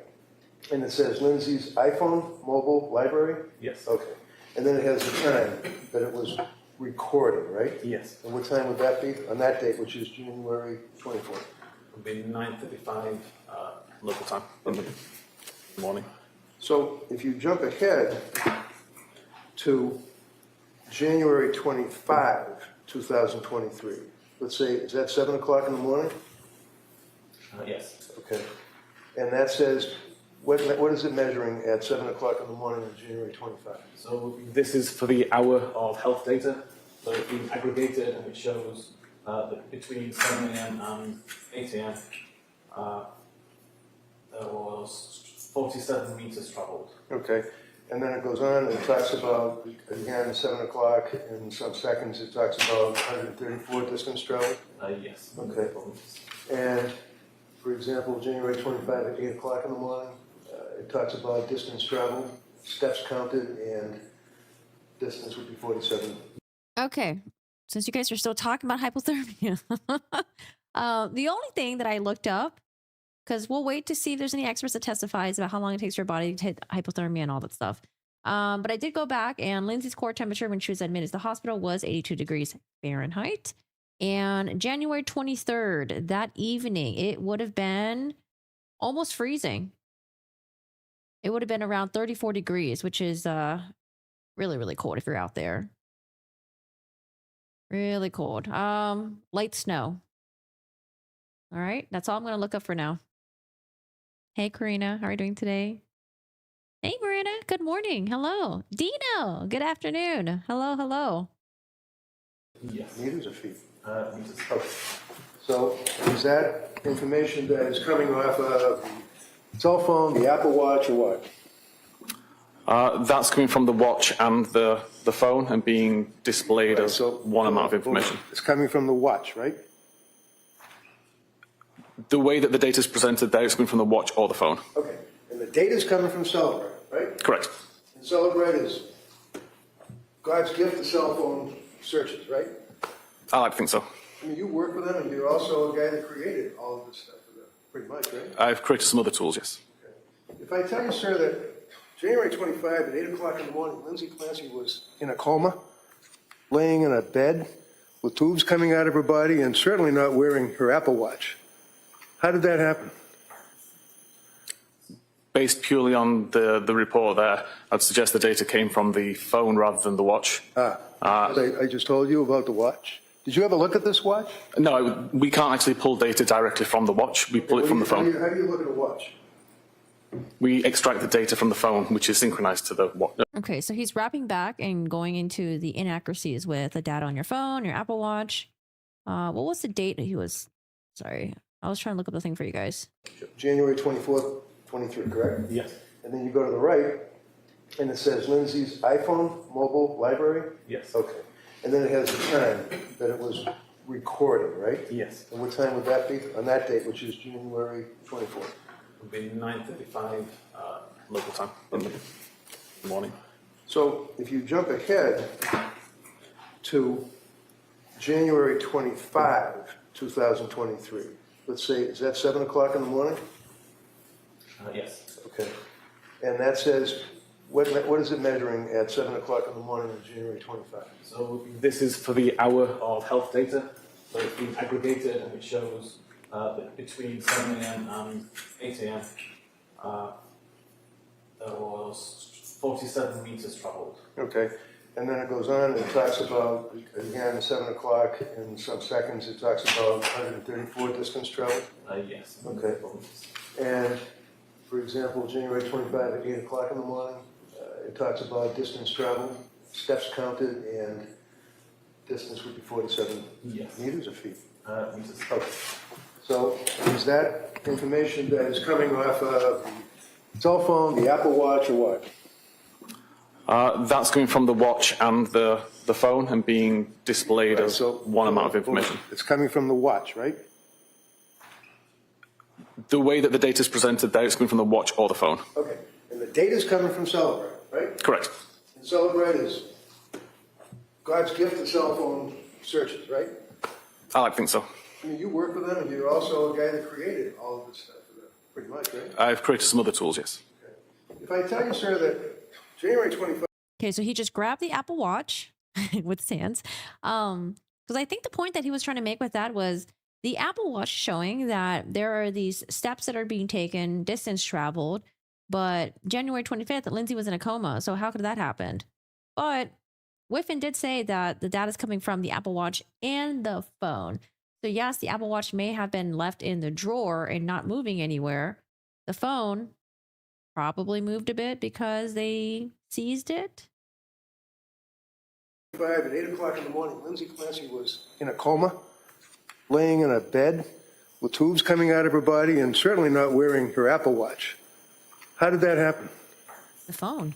and it says Lindsay's iPhone mobile library? Yes. Okay. And then it has the time that it was recording, right? Yes. And what time would that be on that date, which is January 24th? It would be 9:55 local time in the morning. So if you jump ahead to January 25, 2023, let's say, is that 7 o'clock in the morning? Yes. Okay. And that says what is it measuring at 7 o'clock in the morning on January 25? So this is for the hour of health data. So it's been aggregated and it shows that between 7 a.m. and 8 a.m. There was 47 meters traveled. Okay, and then it goes on and it talks about, again, 7 o'clock in some seconds, it talks about 134 distance traveled. Yes. Okay. And, for example, January 25 at 8 o'clock in the morning, it talks about distance traveled, steps counted, and distance would be 47. Okay. Since you guys are still talking about hypothermia, the only thing that I looked up, because we'll wait to see if there's any experts that testifies about how long it takes for your body to hit hypothermia and all that stuff. But I did go back, and Lindsay's core temperature when she was admitted to the hospital was 82 degrees Fahrenheit. And January 23rd, that evening, it would have been almost freezing. It would have been around 34 degrees, which is really, really cold if you're out there. Really cold. Light snow. All right, that's all I'm going to look up for now. Hey, Karina, how are you doing today? Hey, Marina, good morning. Hello. Dino, good afternoon. Hello, hello. Yes. Meters or feet? Meters. Okay. So is that information that is coming off of the cell phone, the Apple Watch, or what? That's coming from the watch and the phone and being displayed as one amount of information. It's coming from the watch, right? The way that the data is presented there is coming from the watch or the phone. Okay. And the data is coming from Cellebrite, right? Correct. And Cellebrite is God's gift to cell phone searches, right? I like to think so. I mean, you work with them, and you're also a guy that created all of this stuff for them, pretty much, right? I've created some other tools, yes. Okay. If I tell you, sir, that January 25 at 8 o'clock in the morning, Lindsay Clancy was in a coma, laying in a bed with tubes coming out of her body, and certainly not wearing her Apple Watch. How did that happen? Based purely on the report there, I'd suggest the data came from the phone rather than the watch. I just told you about the watch. Did you ever look at this watch? No, we can't actually pull data directly from the watch. We pull it from the phone. How do you look at a watch? We extract the data from the phone, which is synchronized to the watch. Okay, so he's wrapping back and going into the inaccuracies with the data on your phone, your Apple Watch. What was the date that he was? Sorry, I was trying to look up the thing for you guys. January 24th, 23, correct? Yes. And then you go to the right, and it says Lindsay's iPhone mobile library? Yes. Okay. And then it has the time that it was recording, right? Yes. And what time would that be on that date, which is January 24th? It would be 9:35 local time in the morning. So if you jump ahead to January 25, 2023, let's say, is that 7 o'clock in the morning? Yes. Okay. And that says, what is it measuring at 7 o'clock in the morning on January 25? So this is for the hour of health data. So it's been aggregated and it shows that between 7 a.m. and 8 a.m. There was 47 meters traveled. Okay. And then it goes on and it talks about, again, 7 o'clock in some seconds, it talks about 134 distance traveled. Yes. Okay. And, for example, January 25 at 8 o'clock in the morning, it talks about distance traveled, steps counted, and distance would be 47 Yes. meters or feet. Meters. Okay. So is that information that is coming off of the cell phone, the Apple Watch, or what? That's coming from the watch and the phone and being displayed as one amount of information. It's coming from the watch, right? The way that the data is presented there is coming from the watch or the phone. Okay. And the data is coming from Cellebrite, right? Correct. And Cellebrite is God's gift to cell phone searches, right? I like to think so. I mean, you work with them, and you're also a guy that created all of this stuff for them, pretty much, right? I've created some other tools, yes. Okay. If I tell you, sir, that January 25. Okay, so he just grabbed the Apple Watch with his hands. Because I think the point that he was trying to make with that was the Apple Watch showing that there are these steps that are being taken, distance traveled, but January 25th, Lindsay was in a coma. So how could that happen? But Whiffen did say that the data is coming from the Apple Watch and the phone. So yes, the Apple Watch may have been left in the drawer and not moving anywhere. The phone probably moved a bit because they seized it. At 8 o'clock in the morning, Lindsay Clancy was in a coma, laying in a bed with tubes coming out of her body and certainly not wearing her Apple Watch. How did that happen? The phone.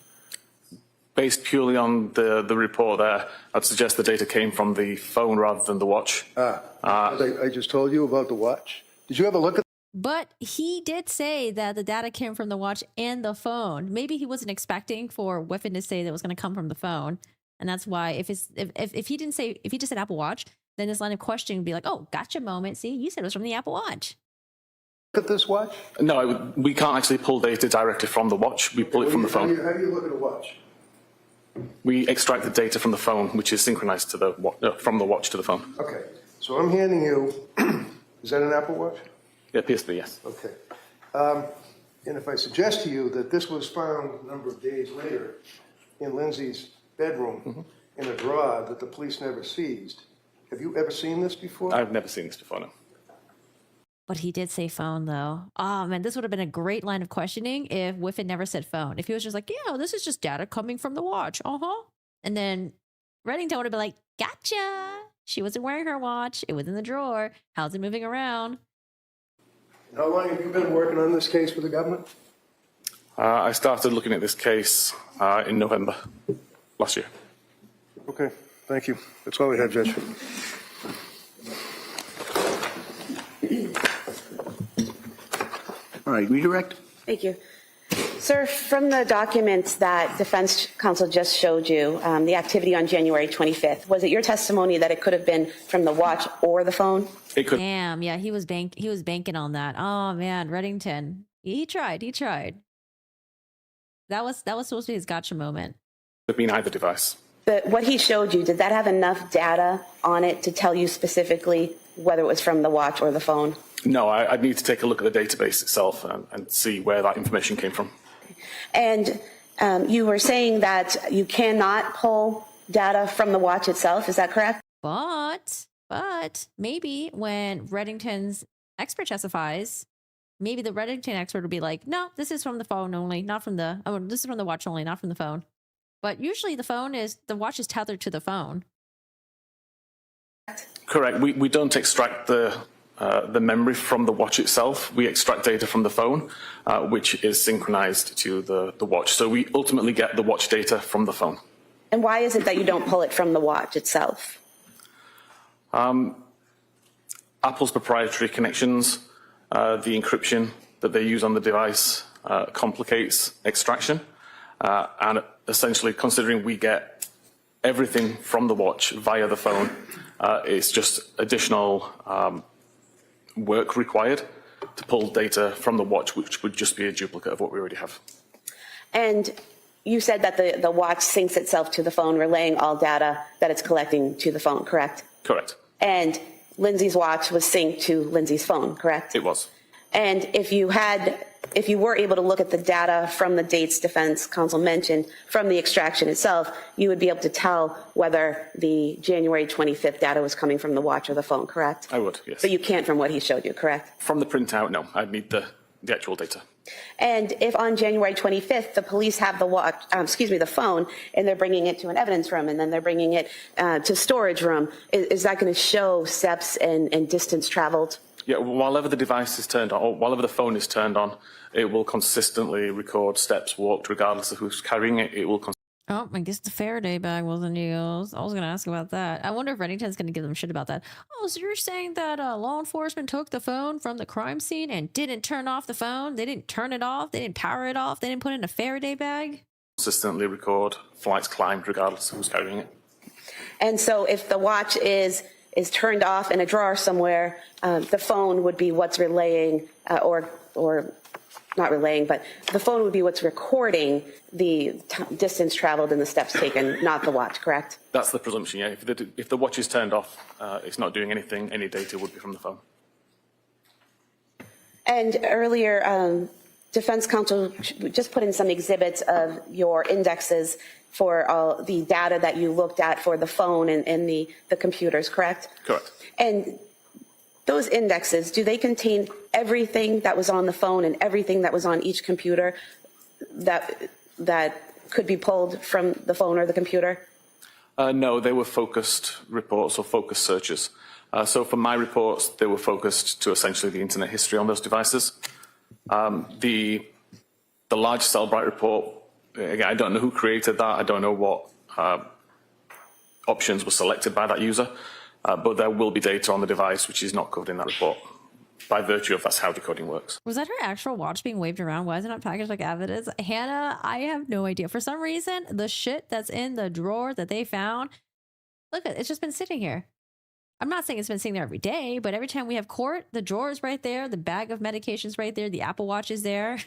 Based purely on the report there, I'd suggest the data came from the phone rather than the watch. I just told you about the watch. Did you have a look at? But he did say that the data came from the watch and the phone. Maybe he wasn't expecting for Whiffen to say that it was going to come from the phone. And that's why if he didn't say, if he just said Apple Watch, then this line of questioning would be like, oh, gotcha moment. See, you said it was from the Apple Watch. Look at this watch? No, we can't actually pull data directly from the watch. We pull it from the phone. How do you look at a watch? We extract the data from the phone, which is synchronized to the from the watch to the phone. Okay, so I'm handing you, is that an Apple Watch? It appears to be, yes. Okay. And if I suggest to you that this was found a number of days later in Lindsay's bedroom in a drawer that the police never seized, have you ever seen this before? I've never seen this before, no. But he did say phone, though. Oh, man, this would have been a great line of questioning if Whiffen never said phone. If he was just like, yeah, this is just data coming from the watch. And then Reddington would have been like, gotcha. She wasn't wearing her watch. It was in the drawer. How's it moving around? How long have you been working on this case for the government? I started looking at this case in November last year. Okay, thank you. That's all we have, Judge. All right, redirect. Thank you. Sir, from the documents that defense counsel just showed you, the activity on January 25th, was it your testimony that it could have been from the watch or the phone? It could. Damn, yeah, he was banking on that. Oh man, Reddington. He tried. That was supposed to be his gotcha moment. have been either device. But what he showed you, did that have enough data on it to tell you specifically whether it was from the watch or the phone? No, I'd need to take a look at the database itself and see where that information came from. And you were saying that you cannot pull data from the watch itself, is that correct? But maybe when Reddington's expert testifies, maybe the Reddington expert would be like, no, this is from the phone only, not from the, oh, this is from the watch only, not from the phone. But usually the watch is tethered to the phone. Correct. We don't extract the memory from the watch itself. We extract data from the phone, which is synchronized to the watch. So we ultimately get the watch data from the phone. And why is it that you don't pull it from the watch itself? Apple's proprietary connections, the encryption that they use on the device complicates extraction. And essentially, considering we get everything from the watch via the phone, it's just additional work required to pull data from the watch, which would just be a duplicate of what we already have. And you said that the watch syncs itself to the phone, relaying all data that it's collecting to the phone, correct? Correct. And Lindsay's watch was synced to Lindsay's phone, correct? It was. And if you were able to look at the data from the dates defense counsel mentioned from the extraction itself, you would be able to tell whether the January 25th data was coming from the watch or the phone, correct? I would, yes. But you can't from what he showed you, correct? From the printout, no. I'd need the actual data. And if on January 25th the police have the watch, the phone, and they're bringing it to an evidence room, and then they're bringing it to storage room, is that going to show steps and distance traveled? Yeah, whenever the device is turned on, or whenever the phone is turned on, it will consistently record steps walked, regardless of who's carrying it. It will. Oh, I guess the Faraday bag wasn't used. I was going to ask about that. I wonder if Reddington's going to give them shit about that. Oh, so you're saying that law enforcement took the phone from the crime scene and didn't turn off the phone? They didn't turn it off? They didn't power it off? They didn't put it in a Faraday bag? Consistently record flights climbed, regardless of who's carrying it. And so if the watch is turned off in a drawer somewhere, the phone would be what's relaying, or not relaying, but the phone would be what's recording the distance traveled and the steps taken, not the watch, correct? That's the presumption, yeah. If the watch is turned off, it's not doing anything. Any data would be from the phone. And earlier, defense counsel just put in some exhibits of your indexes for all the data that you looked at for the phone and the computers, correct? Correct. And those indexes, do they contain everything that was on the phone and everything that was on each computer that could be pulled from the phone or the computer? No, they were focused reports or focused searches. So for my reports, they were focused to essentially the internet history on those devices. The large Cellebrite report, again, I don't know who created that. I don't know what options were selected by that user, but there will be data on the device which is not covered in that report by virtue of that's how decoding works. Was that her actual watch being waved around? Why is it not packaged like evidence? Hannah, I have no idea. For some reason, the shit that's in the drawer that they found, look, it's just been sitting here. I'm not saying it's been sitting there every day, but every time we have court, the drawer is right there, the bag of medications right there, the Apple Watch is there.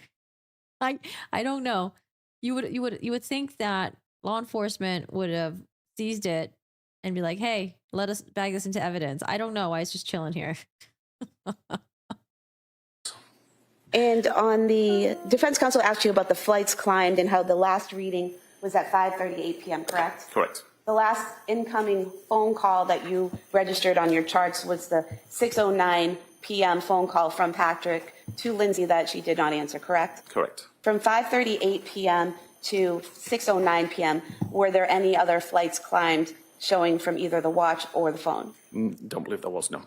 I don't know. You would think that law enforcement would have seized it and be like, "Hey, let us bag this into evidence." I don't know why it's just chilling here. And on the defense counsel asked you about the flights climbed and how the last reading was at 5:38 p.m., correct? Correct. The last incoming phone call that you registered on your charts was the 6:09 p.m. phone call from Patrick to Lindsay that she did not answer, correct? Correct. From 5:38 p.m. to 6:09 p.m., were there any other flights climbed showing from either the watch or the phone? Don't believe there was, no.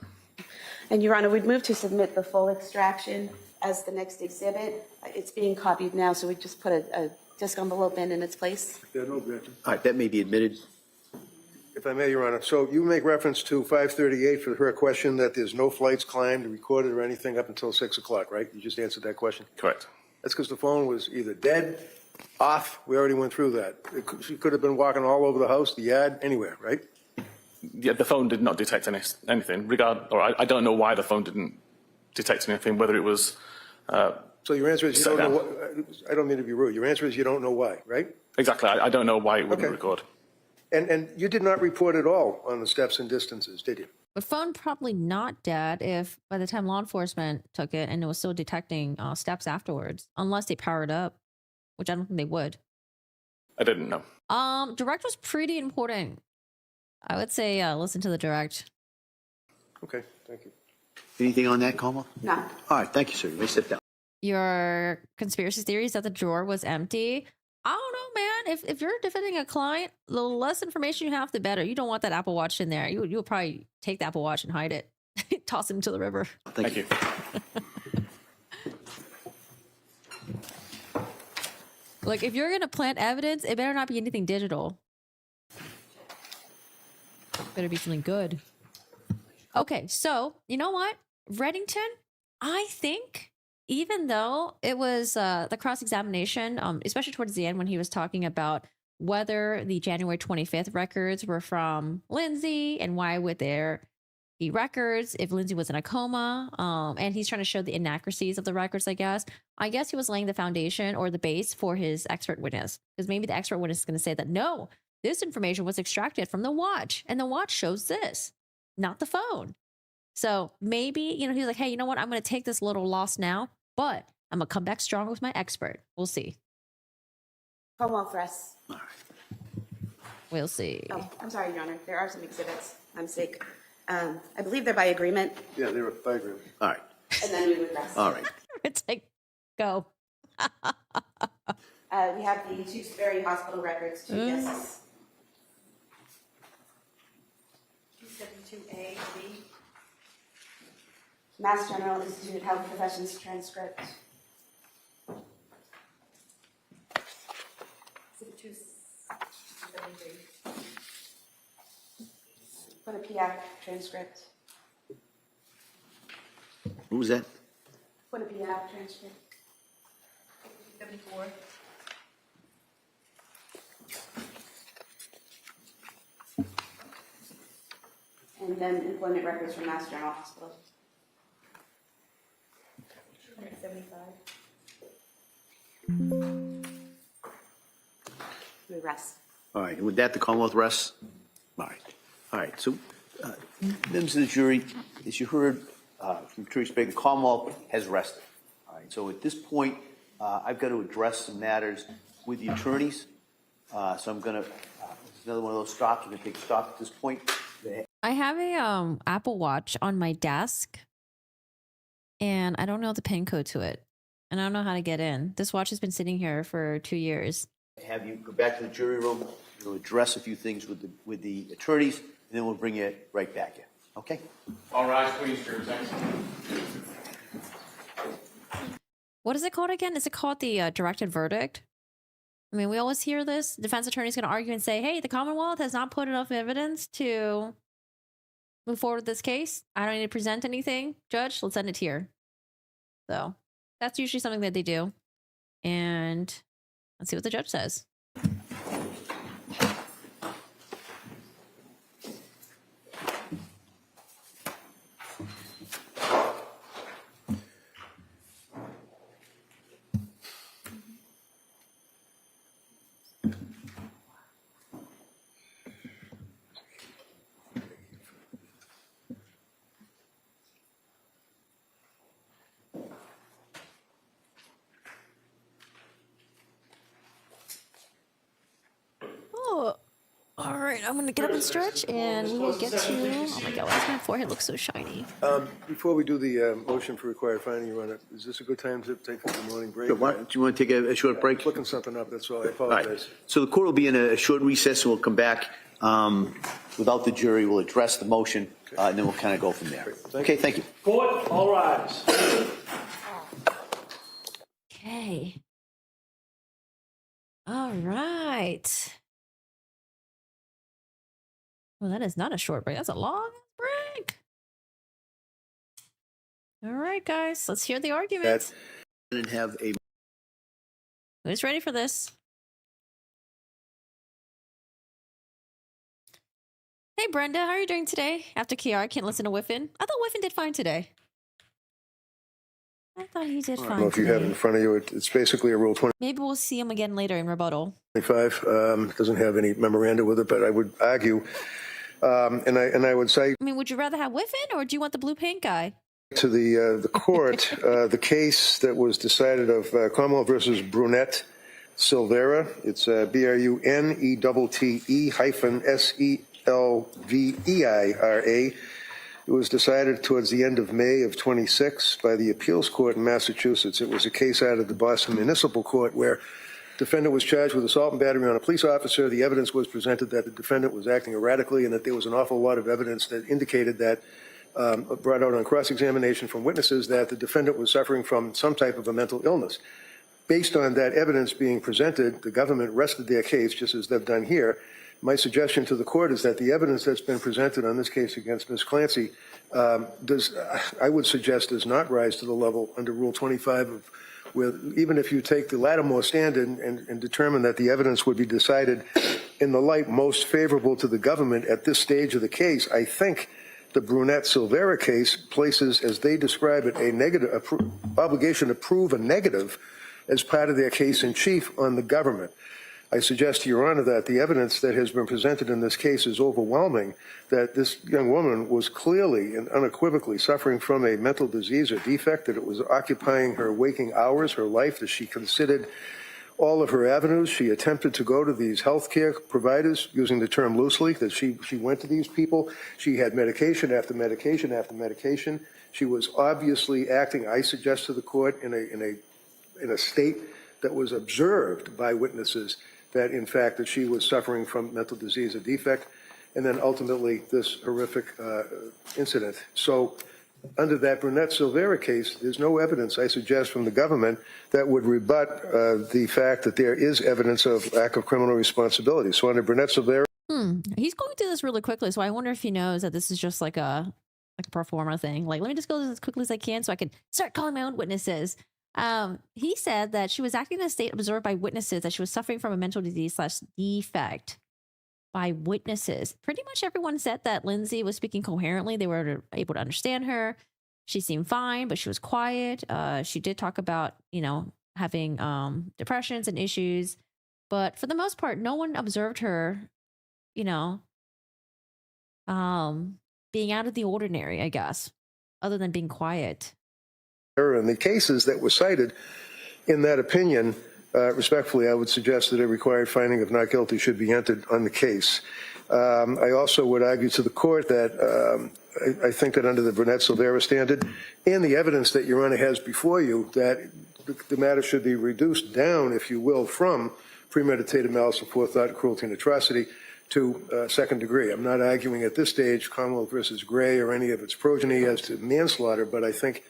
And Your Honor, we'd move to submit the full extraction as the next exhibit. It's being copied now, so we just put a disc envelope in its place. There are no objections. All right, that may be admitted. If I may, Your Honor, so you make reference to 5:38 for her question that there's no flights climbed, recorded, or anything up until 6 o'clock, right? You just answered that question. Correct. That's because the phone was either dead, off, we already went through that. She could have been walking all over the house, the yard, anywhere, right? Yeah, the phone did not detect anything. I don't know why the phone didn't detect anything, whether it was... So your answer is you don't know what, I don't mean to be rude, your answer is you don't know why, right? Exactly. I don't know why it wouldn't Okay. record. And you did not report at all on the steps and distances, did you? The phone probably not dead if by the time law enforcement took it and it was still detecting steps afterwards, unless they powered up, which I don't think they would. I didn't know. Direct was pretty important. I would say listen to the direct. Okay, thank you. Anything on that, Como? No. All right, thank you, sir. You may sit down. Your conspiracy theories that the drawer was empty. I don't know, man. If you're defending a client, the less information you have, the better. You don't want that Apple Watch in there. You'll probably take the Apple Watch and hide it, toss it into the river. Thank you. Like, if you're gonna plant evidence, it better not be anything digital. Better be something good. Okay, so you know what, Reddington, I think even though it was the cross-examination, especially towards the end when he was talking about whether the January 25th records were from Lindsay and why would there be records if Lindsay was in a coma, and he's trying to show the inaccuracies of the records, I guess he was laying the foundation or the base for his expert witness, because maybe the expert witness is going to say that no, this information was extracted from the watch and the watch shows this, not the phone. So maybe, you know, he's like, hey, you know what? I'm going to take this little loss now, but I'm going to come back strong with my expert. We'll see. Come on, Fress. We'll see. Oh, I'm sorry, Your Honor. There are some exhibits. I'm sick. I believe they're by agreement, Yeah, they were by agreement. All right, and then we would rest. all right. It's like, go. We have the two Sperry Hospital records, 2 discs. 272A, B. Mass General Institute Health Professions transcript. 273. Quinnipiac transcript. What was that? Quinnipiac transcript. 74. And then employment records from Mass General Hospital. 275. We rest. All right, and with that, the Commonwealth rests? All right, all right. So, members of the jury, as you heard from Attorney Sprague, the Commonwealth has rested. All right, so at this point, I've got to address some matters with the attorneys. So I'm going to, this is another one of those stops. I'm going to take a stop at this point. I have a Apple Watch on my desk, and I don't know the PIN code to it. and I don't know how to get in. This watch has been sitting here for 2 years. Have you go back to the jury room, we'll address a few things with the attorneys, and then we'll bring you right back in, okay? All rise, please, jurors. What is it called again? Is it called the directed verdict? I mean, we always hear this. Defense attorney's going to argue and say, hey, the Commonwealth has not put enough evidence to move forward with this case. I don't need to present anything. Judge, let's send it here. So that's usually something that they do. And let's see what the judge says. Oh, all right. I'm going to get up and stretch, and we will get to... Oh, my God. Why does my forehead look so shiny? Before we do the motion for required finding, Your Honor, is this a good time to take a morning break? Do you want to take a short break? Looking something up, that's all. I All right. apologize. So the court will be in a short recess, and we'll come back without the jury. We'll address the motion, and then we'll kind of go from there. Okay, thank you. Court, all rise. Okay. All right. Well, that is not a short break. That's a long break. All right, guys. Let's hear the arguments. And have a Who's ready for this? Hey, Brenda. How are you doing today? After Kiara can't listen to Whiffin. I thought Whiffin did fine today. I thought he did I don't fine know if you have it today. in front of you. It's basically a Rule Maybe we'll see him again later in rebuttal. 25. Doesn't have any memoranda with it, but I would argue, and I would cite I mean, would you rather have Whiffin or do you want the blue paint guy? to the court the case that was decided of Commonwealth versus Brunette Silvera. It's BRUNETTE-SELVEIRA. It was decided towards the end of May of 26 by the appeals court in Massachusetts. It was a case out of the Boston Municipal Court where defendant was charged with assault and battery on a police officer. The evidence was presented that the defendant was acting erratically and that there was an awful lot of evidence that indicated that, brought out on cross-examination from witnesses, that the defendant was suffering from some type of a mental illness. Based on that evidence being presented, the government rested their case, just as they've done here. My suggestion to the court is that the evidence that's been presented on this case against Ms. Clancy I would suggest does not rise to the level under Rule 25 of where even if you take the Lattimore standard and determine that the evidence would be decided in the light most favorable to the government at this stage of the case, I think the Brunette-Silvera case places, as they describe it, a negative obligation to prove a negative as part of their case in chief on the government. I suggest to Your Honor that the evidence that has been presented in this case is overwhelming, that this young woman was clearly and unequivocally suffering from a mental disease or defect, that it was occupying her waking hours, her life, that she considered all of her avenues. She attempted to go to these healthcare providers, using the term loosely, that she went to these people. She had medication after medication after medication. She was obviously acting, I suggest to the court, in a state that was observed by witnesses that, in fact, that she was suffering from mental disease or defect, and then ultimately this horrific incident. So under that Brunette-Silvera case, there's no evidence, I suggest, from the government that would rebut the fact that there is evidence of lack of criminal responsibility. So under Brunette-Silvera, He's going through this really quickly, so I wonder if he knows that this is just like a performer thing. Like, let me just go as quickly as I can so I can start calling my own witnesses. He said that she was acting in a state observed by witnesses, that she was suffering from a mental disease / defect by witnesses. Pretty much everyone said that Lindsay was speaking coherently. They were able to understand her. She seemed fine, but she was quiet. She did talk about, having depressions and issues. But for the most part, no one observed her, being out of the ordinary, I guess, other than being quiet. and the cases that were cited in that opinion, respectfully, I would suggest that a required finding of not guilty should be entered on the case. I also would argue to the court that I think that under the Brunette-Silvera standard and the evidence that Your Honor has before you, that the matter should be reduced down, if you will, from premeditated malice of forethought, cruelty, and atrocity to second degree. I'm not arguing at this stage Commonwealth versus Gray or any of its progeny as to manslaughter, but I think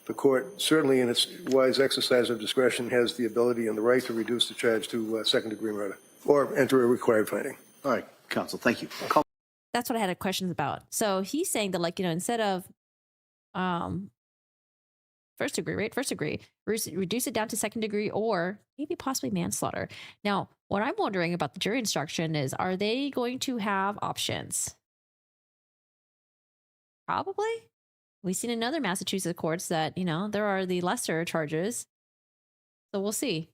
the court, certainly in its wise exercise of discretion, has the ability and the right to reduce the charge to second degree murder or enter a required finding. All right, counsel, thank you. That's what I had questions about. So he's saying that, like, you know, instead of first degree, right? First degree, reduce it down to second degree or maybe possibly manslaughter. Now, what I'm wondering about the jury instruction is, are they going to have options? Probably. We've seen in other Massachusetts courts that, you know, there are the lesser charges. So we'll see.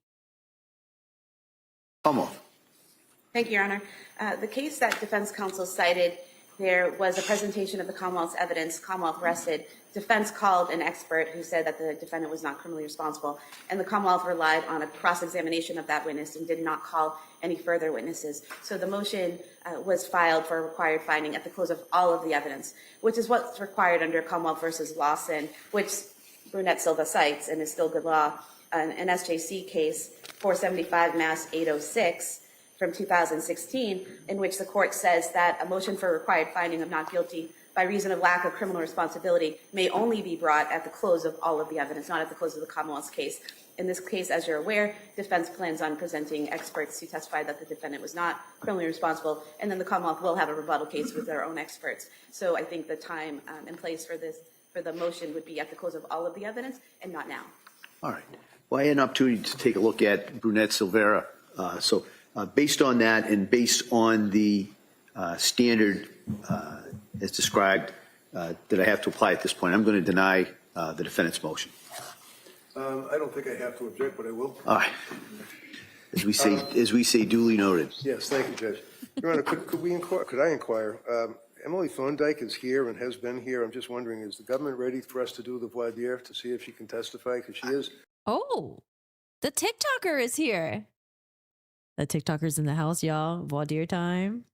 Come on. Thank you, Your Honor. The case that defense counsel cited, there was a presentation of the Commonwealth's evidence. Commonwealth rested. Defense called an expert who said that the defendant was not criminally responsible, and the Commonwealth relied on a cross-examination of that witness and did not call any further witnesses. So the motion was filed for a required finding at the close of all of the evidence, which is what's required under Commonwealth versus Lawson, which Brunette Silva cites and is still good law. An SJC case, 475 Mass 806 from 2016, in which the court says that a motion for required finding of not guilty by reason of lack of criminal responsibility may only be brought at the close of all of the evidence, not at the close of the Commonwealth's case. In this case, as you're aware, defense plans on presenting experts who testified that the defendant was not criminally responsible, and then the Commonwealth will have a rebuttal case with their own experts. So I think the time and place for the motion would be at the close of all of the evidence and not now. All right. Well, I had an opportunity to take a look at Brunette Silvera. So based on that and based on the standard as described that I have to apply at this point, I'm going to deny the defendant's motion. I don't think I have to object, but I will. All right. As we say, duly noted. Yes, thank you, Judge. Your Honor, could I inquire? Emily Thorndike is here and has been here. I'm just wondering, is the government ready for us to do the voir dire to see if she can testify? Because she is. Oh, the TikToker is here. The TikToker's in the house, y'all. Voir dire time.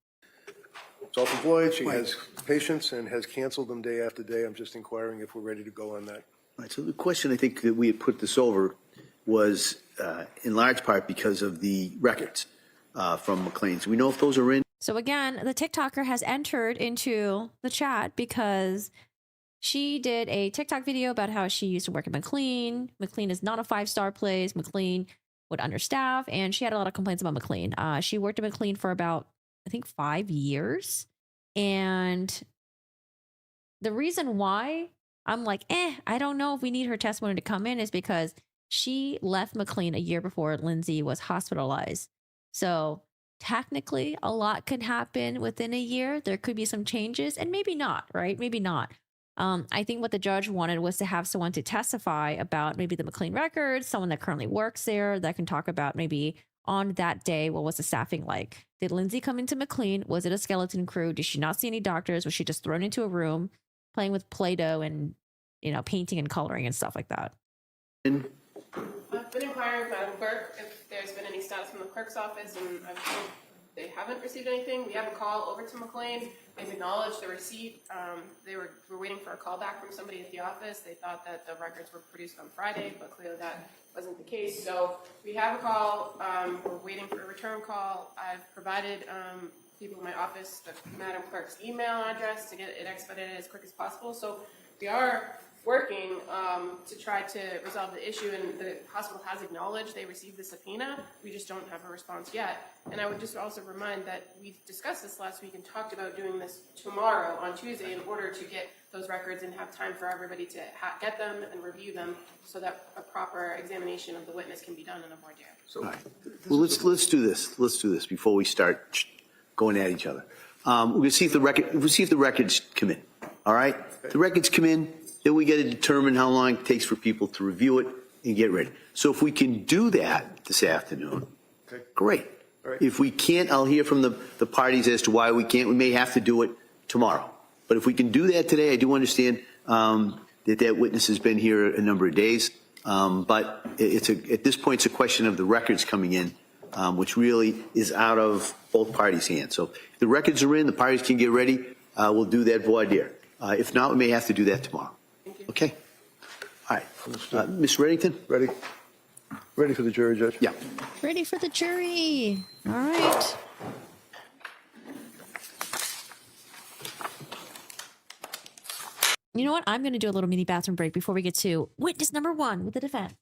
Self-employed, she has patients and has canceled them day after day. I'm just inquiring if we're ready to go on that. All right, so the question I think that we had put this over was in large part because of the records from McLean's. We know if those are in. So again, the TikToker has entered into the chat because she did a TikTok video about how she used to work at McLean. McLean is not a 5-star place. McLean would understaff, and she had a lot of complaints about McLean. She worked at McLean for about, I think, 5 years. And the reason why I'm like, I don't know if we need her testimony to come in is because she left McLean a year before Lindsay was hospitalized. So technically, a lot could happen within a year. There could be some changes, and maybe not, right? Maybe not. I think what the judge wanted was to have someone to testify about maybe the McLean records, someone that currently works there that can talk about maybe on that day, what was the staffing like? Did Lindsay come into McLean? Was it a skeleton crew? Did she not see any doctors? Was she just thrown into a room playing with Play-Doh and, you know, painting and coloring and stuff like that? I've been inquiring with Madam Clerk if there's been any status from the clerk's office, and I've told they haven't received anything. We have a call over to McLean. They've acknowledged the receipt. They were waiting for a call back from somebody at the office. They thought that the records were produced on Friday, but clearly that wasn't the case. So we have a call. We're waiting for a return call. I've provided people in my office the Madam Clerk's email address to get it expedited as quick as possible. So we are working to try to resolve the issue, and the hospital has acknowledged they received the subpoena. We just don't have a response yet. And I would just also remind that we discussed this last week and talked about doing this tomorrow on Tuesday in order to get those records and have time for everybody to get them and review them so that a proper examination of the witness can be done in a voir dire. So, all right. Well, let's do this. Let's do this before we start going at each other. We're going to see if the records come in. All right. If the records come in, then we got to determine how long it takes for people to review it and get ready. So if we can do that this afternoon, great. Right. If we can't, I'll hear from the parties as to why we can't. We may have to do it tomorrow. But if we can do that today, I do understand that witness has been here a number of days. But at this point, it's a question of the records coming in, which really is out of both parties' hands. So if the records are in, the parties can get ready. We'll do that voir dire. If not, we may have to do that tomorrow. Okay. All right. Ms. Reddington? Ready. Ready for the jury, Judge? Yeah. Ready for the jury. All right. You know what? I'm going to do a little mini bathroom break before we get to witness number 1 with the defense.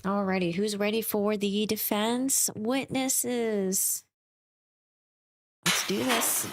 Alrighty, who's ready for the defense? Witnesses. Let's do this.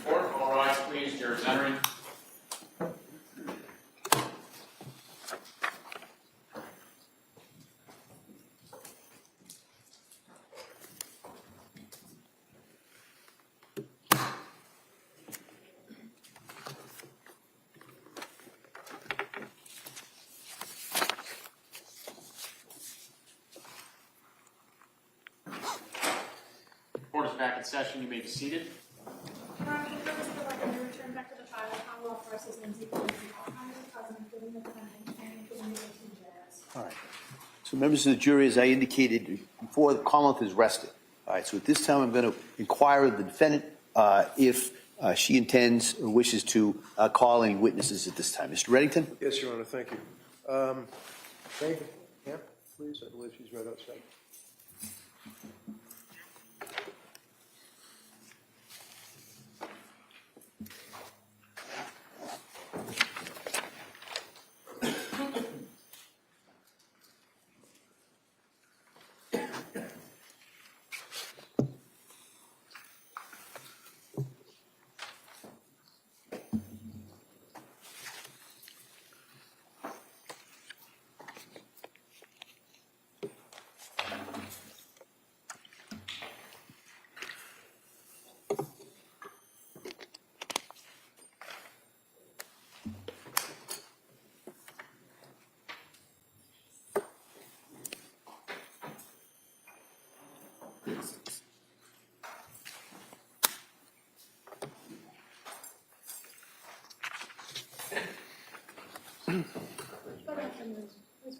Court, all rise, please. Jurors entering. Court is back in session. You may be seated. Return back to the trial. Commonwealth versus Lindsay Clancy Trial. Including the defendant and including the accused jurors. All right. So members of the jury, as I indicated before, the Commonwealth is rested. All right, so at this time, I'm going to inquire of the defendant if she intends or wishes to call any witnesses at this time. Mr. Reddington? Yes, Your Honor, thank you. David, Camp, please, I believe she's right outside. Please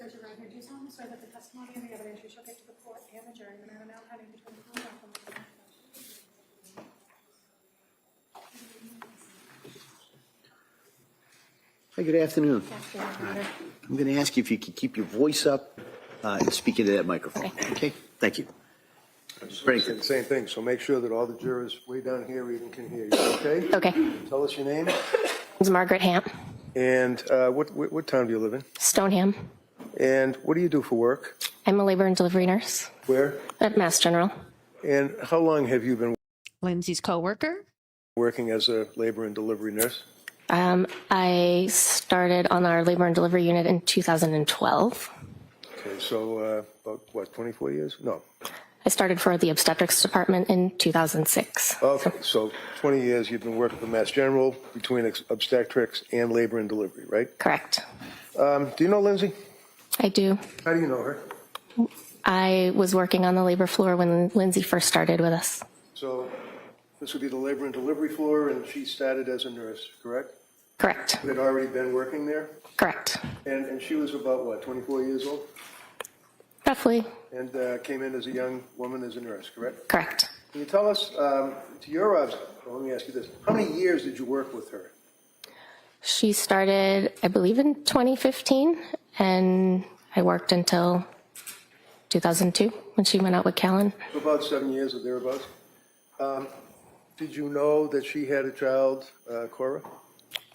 raise your right hand. Do you solemnly swear that the testimony and the evidence you shall give to the court and the jury in the matter now pending between the court and the Hi, good afternoon. I'm going to ask you if you could keep your voice up and speak into that microphone. Okay? Thank you. Say the same thing, so make sure that all the jurors way down here even can hear you, okay? Okay. Tell us your name It's Margaret Hamp, and what town do you live in? Stoneham. And what do you do for work? I'm a labor and delivery nurse Where? at Mass General. And how long have you been Lindsay's coworker. working as a labor and delivery nurse? I started on our labor and delivery unit in 2012. Okay, so about what, 24 years? No. I started for the obstetrics department in 2006. Okay, so 20 years you've been working for Mass General between obstetrics and labor and delivery, right? Correct. Do you know Lindsay? I do. How do you know her? I was working on the labor floor when Lindsay first started with us. So this would be the labor and delivery floor, and she started as a nurse, correct? Correct. You had already been working there? Correct. And she was about, what, 24 years old? Roughly. And came in as a young woman as a nurse, correct? Correct. Can you tell us, to your well, let me ask you this. How many years did you work with her? She started, I believe, in 2015, and I worked until 2002 when she went out with Callan. For about 7 years or thereabouts. Did you know that she had a child, Cora?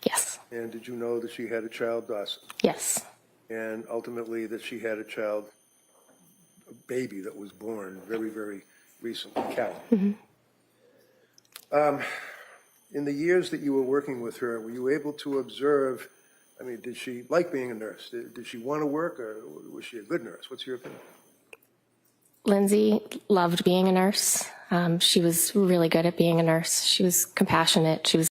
Yes. And did you know that she had a child, Dawson? Yes. And ultimately that she had a child, a baby that was born very, very recently, Callan? In the years that you were working with her, were you able to observe, I mean, did she like being a nurse? Did she want to work, or was she a good nurse? What's your opinion? Lindsay loved being a nurse. She was really good at being a nurse. She was compassionate. She was.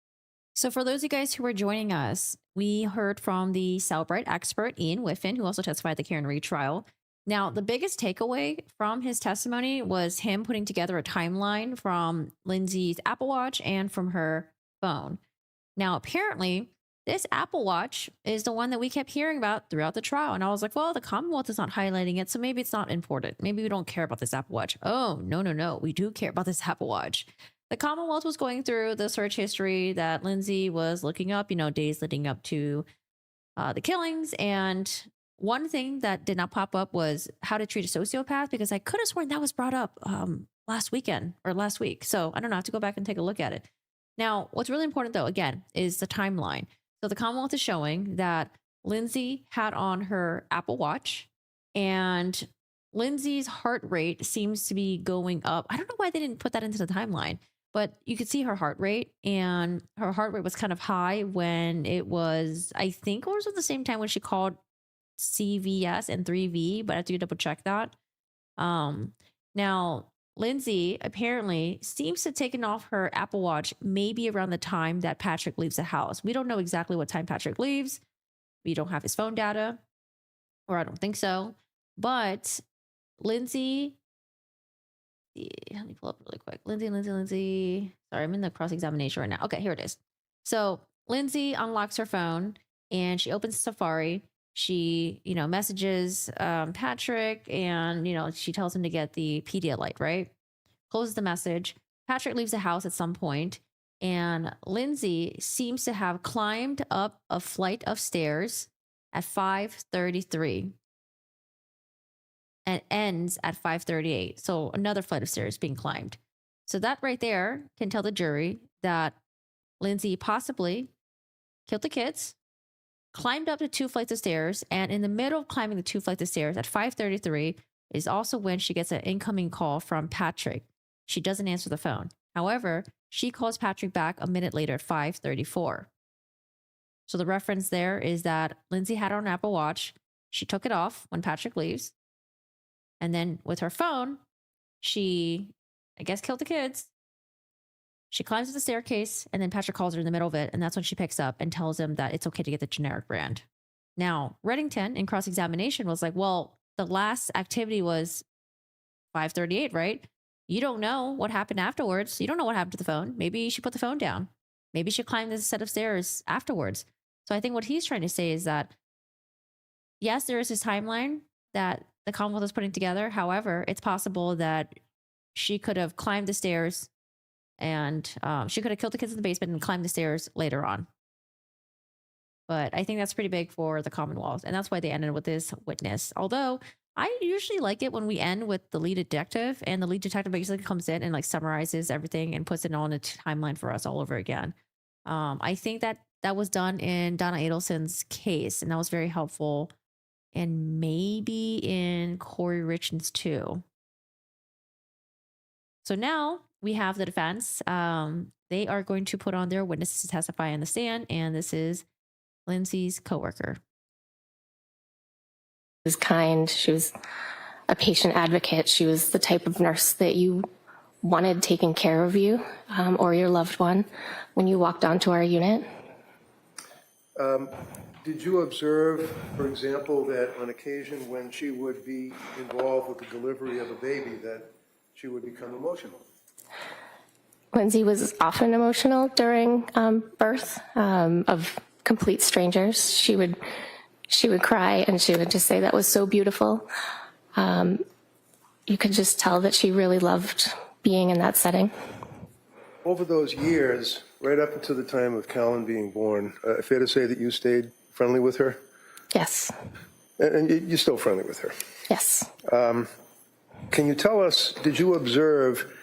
So for those of you guys who are joining us, we heard from the Cellebrite expert, Ian Whiffen, who also testified at the Karen Reed trial. Now, the biggest takeaway from his testimony was him putting together a timeline from Lindsay's Apple Watch and from her phone. Now, apparently, this Apple Watch is the one that we kept hearing about throughout the trial. And I was like, well, the Commonwealth is not highlighting it, so maybe it's not important. Maybe we don't care about this Apple Watch. Oh, no. We do care about this Apple Watch. The Commonwealth was going through the search history that Lindsay was looking up, days leading up to the killings. And one thing that did not pop up was how to treat a sociopath, because I could have sworn that was brought up last week. So I don't know, I have to go back and take a look at it. Now, what's really important, though, again, is the timeline. So the Commonwealth is showing that Lindsay had on her Apple Watch, and Lindsay's heart rate seems to be going up. I don't know why they didn't put that into the timeline, but you could see her heart rate, and her heart rate was kind of high when it was, I think it was at the same time when she called CVS and 3V, but I have to double check that. Now, Lindsay apparently seems to have taken off her Apple Watch maybe around the time that Patrick leaves the house. We don't know exactly what time Patrick leaves. We don't have his phone data, or I don't think so. But Lindsay, let me pull up really quick. Lindsay. Sorry, I'm in the cross-examination right now. Okay, here it is. So Lindsay unlocks her phone and she opens Safari. She, messages Patrick, and, she tells him to get the Pedialyte, right? Closes the message. Patrick leaves the house at some point, and Lindsay seems to have climbed up a flight of stairs at 5:33 and ends at 5:38. So another flight of stairs being climbed. So that right there can tell the jury that Lindsay possibly killed the kids, climbed up the 2 flights of stairs, and in the middle of climbing the 2 flights of stairs at 5:33 is also when she gets an incoming call from Patrick. She doesn't answer the phone. However, she calls Patrick back a minute later at 5:34. So the reference there is that Lindsay had on an Apple Watch. She took it off when Patrick leaves. And then with her phone, she, I guess, killed the kids, She climbs the staircase, and then Patrick calls her in the middle of it, and that's when she picks up and tells him that it's okay to get the generic brand. Now, Reddington in cross-examination was like, well, the last activity was 5:38, right? You don't know what happened afterwards. You don't know what happened to the phone. Maybe she put the phone down. Maybe she climbed this set of stairs afterwards. So I think what he's trying to say is that, yes, there is this timeline that the Commonwealth is putting together. However, it's possible that she could have climbed the stairs and she could have killed the kids in the basement and climbed the stairs later on. But I think that's pretty big for the Commonwealth. And that's why they ended with this witness. Although I usually like it when we end with the lead detective, and the lead detective basically comes in and like summarizes everything and puts it on a timeline for us all over again. I think that was done in Donna Adelson's case, and that was very helpful. And maybe in Corey Richards too. So now we have the defense. They are going to put on their witnesses to testify on the stand, and this is Lindsay's coworker. She was kind. She was a patient advocate. She was the type of nurse that you wanted taking care of you or your loved one when you walked onto our unit. Did you observe, for example, that on occasion when she would be involved with the delivery of a baby, that she would become emotional? Lindsay was often emotional during birth of complete strangers. She would cry, and she would just say that was so beautiful. You could just tell that she really loved being in that setting. Over those years, right up until the time of Callan being born, fair to say that you stayed friendly with her? Yes. And you're still friendly with her? Yes. Can you tell us, did you observe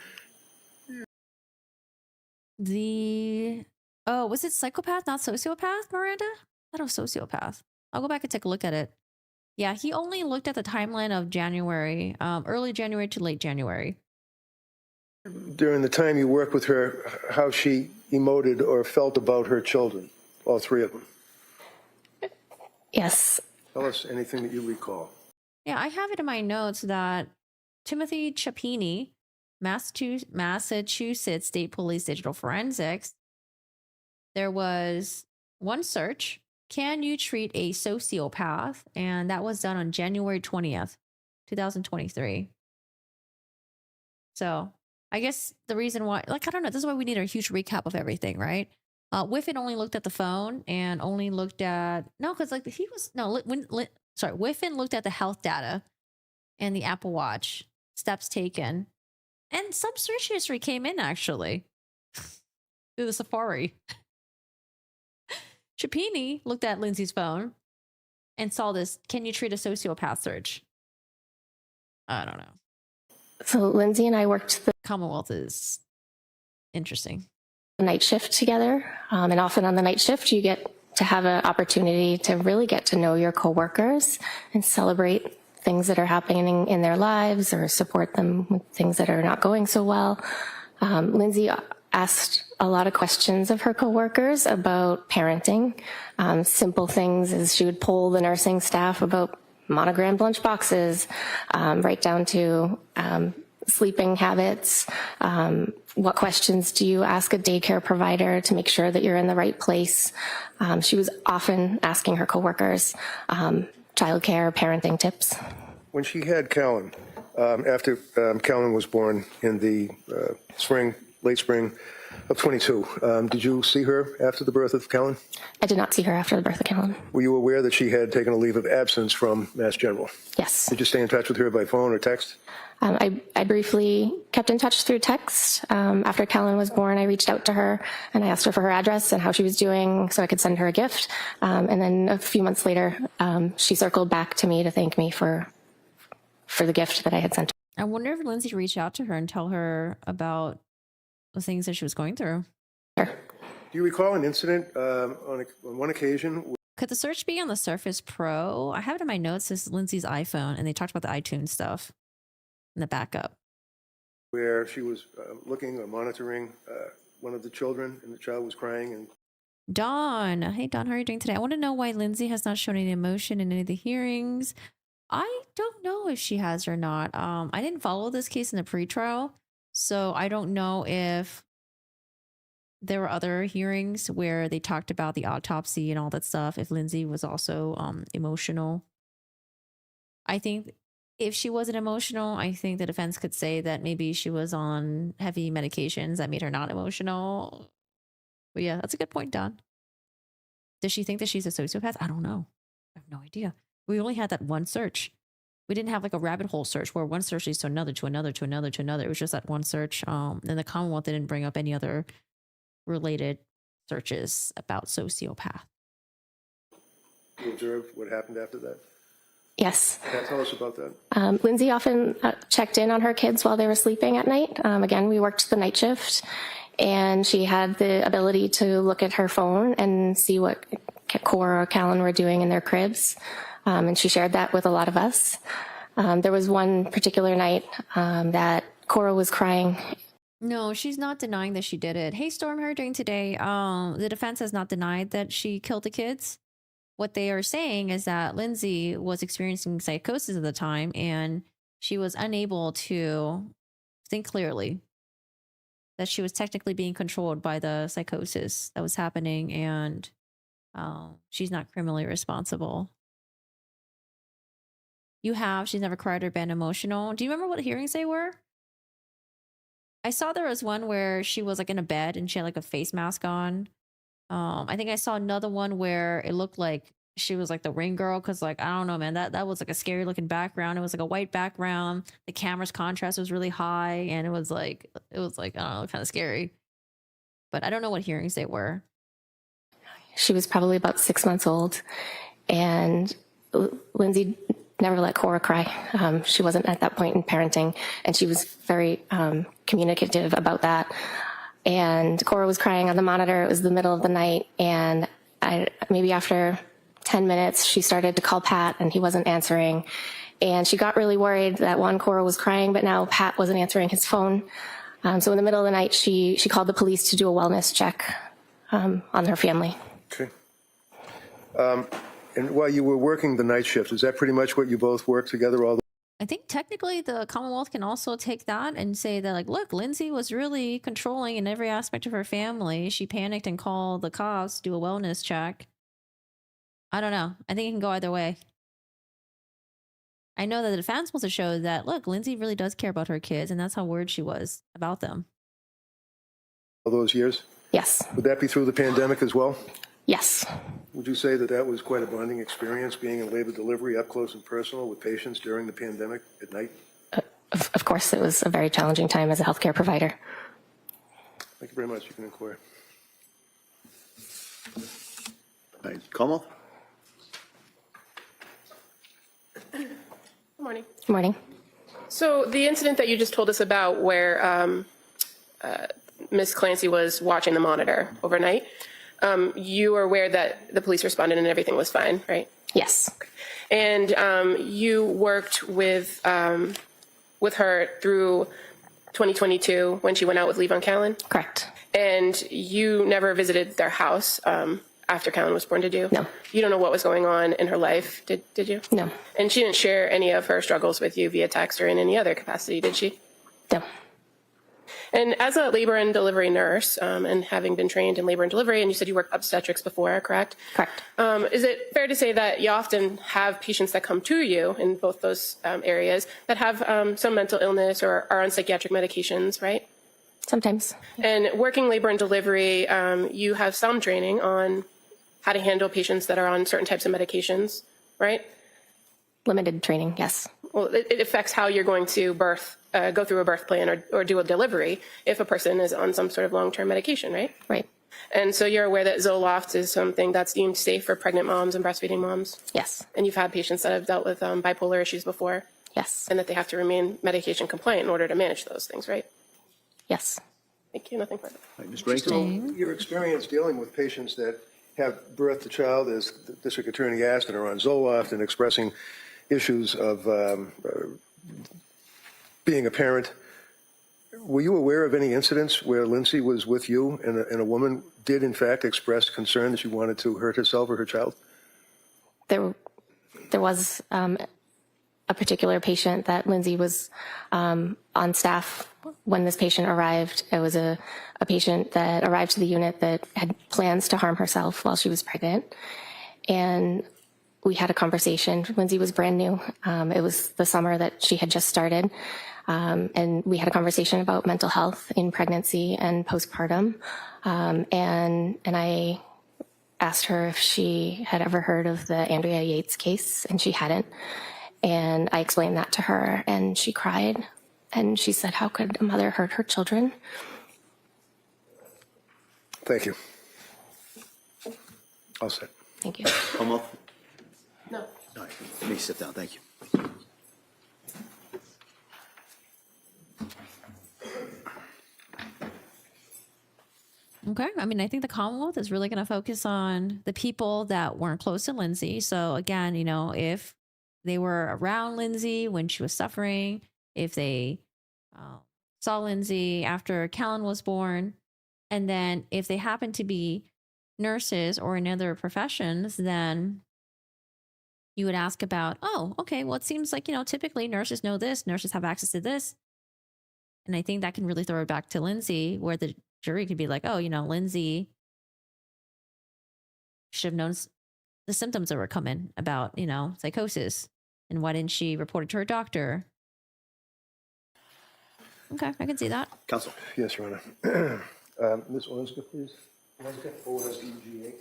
was it psychopath, not sociopath, Miranda? I thought it was sociopath. I'll go back and take a look at it. Yeah, he only looked at the timeline of January, early January to late January. during the time you worked with her, how she emoted or felt about her children, all three of them? Yes. Tell us anything that you recall. Yeah, I have it in my notes that Timothy Chapini, Massachusetts State Police Digital Forensics, there was one search, can you treat a sociopath? And that was done on January 20th, 2023. So I guess the reason why, like, I don't know, this is why we need a huge recap of everything, right? Whiffen only looked at the phone and only looked at, Whiffen looked at the health data and the Apple Watch, steps taken, and some search history came in actually through the Safari. Chapini looked at Lindsay's phone and saw this, can you treat a sociopath search? I don't know. So Lindsay and I worked the Commonwealth is interesting. night shift together. And often on the night shift, you get to have an opportunity to really get to know your coworkers and celebrate things that are happening in their lives or support them with things that are not going so well. Lindsay asked a lot of questions of her coworkers about parenting. Simple things as she would poll the nursing staff about monogrammed lunch boxes, right down to sleeping habits. What questions do you ask a daycare provider to make sure that you're in the right place? She was often asking her coworkers childcare, parenting tips. When she had Callan, after Callan was born in the late spring of 22, did you see her after the birth of Callan? I did not see her after the birth of Callan. Were you aware that she had taken a leave of absence from Mass General? Yes. Did you stay in touch with her by phone or text? I briefly kept in touch through text. After Callan was born, I reached out to her and I asked her for her address and how she was doing so I could send her a gift. And then a few months later, she circled back to me to thank me for the gift that I had sent her. I wonder if Lindsay reached out to her and tell her about the things that she was going through. Do you recall an incident on one occasion? Could the search be on the Surface Pro? I have it in my notes as Lindsay's iPhone, and they talked about the iTunes stuff in the backup. Where she was looking or monitoring one of the children, and the child was crying. And Dawn. Hey, Dawn, how are you doing today? I want to know why Lindsay has not shown any emotion in any of the hearings. I don't know if she has or not. I didn't follow this case in the pretrial, so I don't know if there were other hearings where they talked about the autopsy and all that stuff. If Lindsay was also emotional, I think if she wasn't emotional, I think the defense could say that maybe she was on heavy medications that made her not emotional. But yeah, that's a good point, Don. Does she think that she's a sociopath? I don't know. I have no idea. We only had that one search. We didn't have like a rabbit hole search where one search leads to another, to another, to another, to another. It was just that one search. And the Commonwealth didn't bring up any other related searches about sociopath. You observed what happened after that? Yes. Tell us about that. Lindsay often checked in on her kids while they were sleeping at night. Again, we worked the night shift, and she had the ability to look at her phone and see what Cora or Callan were doing in their cribs. And she shared that with a lot of us. There was one particular night that Cora was crying. No, she's not denying that she did it. Hey, Storm, how are you doing today? The defense has not denied that she killed the kids. What they are saying is that Lindsay was experiencing psychosis at the time, and she was unable to think clearly, that she was technically being controlled by the psychosis that was happening, and she's not criminally responsible. She's never cried or been emotional. Do you remember what hearings they were? I saw there was one where she was like in a bed and she had like a face mask on. I think I saw another one where it looked like she was like the ring girl, because like, I don't know, man, that was like a scary looking background. It was like a white background. The camera's contrast was really high, and it was like I don't know, kind of scary. But I don't know what hearings they were. She was probably about 6 months old, and Lindsay never let Cora cry. She wasn't at that point in parenting, and she was very communicative about that. And Cora was crying on the monitor. It was the middle of the night, and maybe after 10 minutes, she started to call Pat, and he wasn't answering. And she got really worried that Cora was crying, but now Pat wasn't answering his phone. So in the middle of the night, she called the police to do a wellness check on her family. Okay. And while you were working the night shift, is that pretty much what you both worked together all the I think technically the Commonwealth can also take that and say that, like, look, Lindsay was really controlling in every aspect of her family. She panicked and called the cops to do a wellness check. I don't know. I think it can go either way. I know that the defense wants to show that, look, Lindsay really does care about her kids, and that's how worried she was about them. all those years? Yes. Would that be through the pandemic as well? Yes. Would you say that that was quite a bonding experience, being in labor delivery up close and personal with patients during the pandemic at night? Of course, it was a very challenging time as a healthcare provider. Thank you very much. You can inquire. All right, Como? Good morning. Good morning. So the incident that you just told us about where Ms. Clancy was watching the monitor overnight, you were aware that the police responded and everything was fine, right? Yes. And you worked with her through 2022 when she went out with leave on Callan? Correct. And you never visited their house after Callan was born, did you? No. You don't know what was going on in her life, did you? No. And she didn't share any of her struggles with you via text or in any other capacity, did she? No. And as a labor and delivery nurse, and having been trained in labor and delivery, and you said you worked obstetrics before, correct? Correct. Is it fair to say that you often have patients that come to you in both those areas that have some mental illness or are on psychiatric medications, right? Sometimes. And working labor and delivery, you have some training on how to handle patients that are on certain types of medications, right? Limited training, yes. Well, it affects how you're going to go through a birth plan or do a delivery if a person is on some sort of long-term medication, right? Right. And so you're aware that Zoloft is something that's deemed safe for pregnant moms and breastfeeding moms? Yes. And you've had patients that have dealt with bipolar issues before? Yes. And that they have to remain medication compliant in order to manage those things, right? Yes. Thank you. Nothing further. All right, Ms. Rankin? Your experience dealing with patients that have birthed a child, as the district attorney asked, and are on Zoloft and expressing issues of being a parent, were you aware of any incidents where Lindsay was with you and a woman did in fact express concern that she wanted to hurt herself or her child? There was a particular patient that Lindsay was on staff when this patient arrived, it was a patient that arrived to the unit that had plans to harm herself while she was pregnant. And we had a conversation. Lindsay was brand new. It was the summer that she had just started. And we had a conversation about mental health in pregnancy and postpartum. And I asked her if she had ever heard of the Andrea Yates case, and she hadn't. And I explained that to her, and she cried. And she said, how could a mother hurt her children? Thank you. All set. Thank you. Homo? No. All right, let me sit down, thank you. Okay. I mean, I think the Commonwealth is really going to focus on the people that weren't close to Lindsay. So again, you know, if they were around Lindsay when she was suffering, if they saw Lindsay after Callan was born, and then if they happen to be nurses or in other professions, then you would ask about, oh, okay, well, it seems like, you know, typically nurses know this, nurses have access to this. And I think that can really throw it back to Lindsay, where the jury could be like, oh, you know, Lindsay should have known the symptoms that were coming about, you know, psychosis. And why didn't she report it to her doctor? Okay, I can see that. Counsel? Yes, Your Honor. Ms. Olenska, please. Olenska, O-S-E-G-A.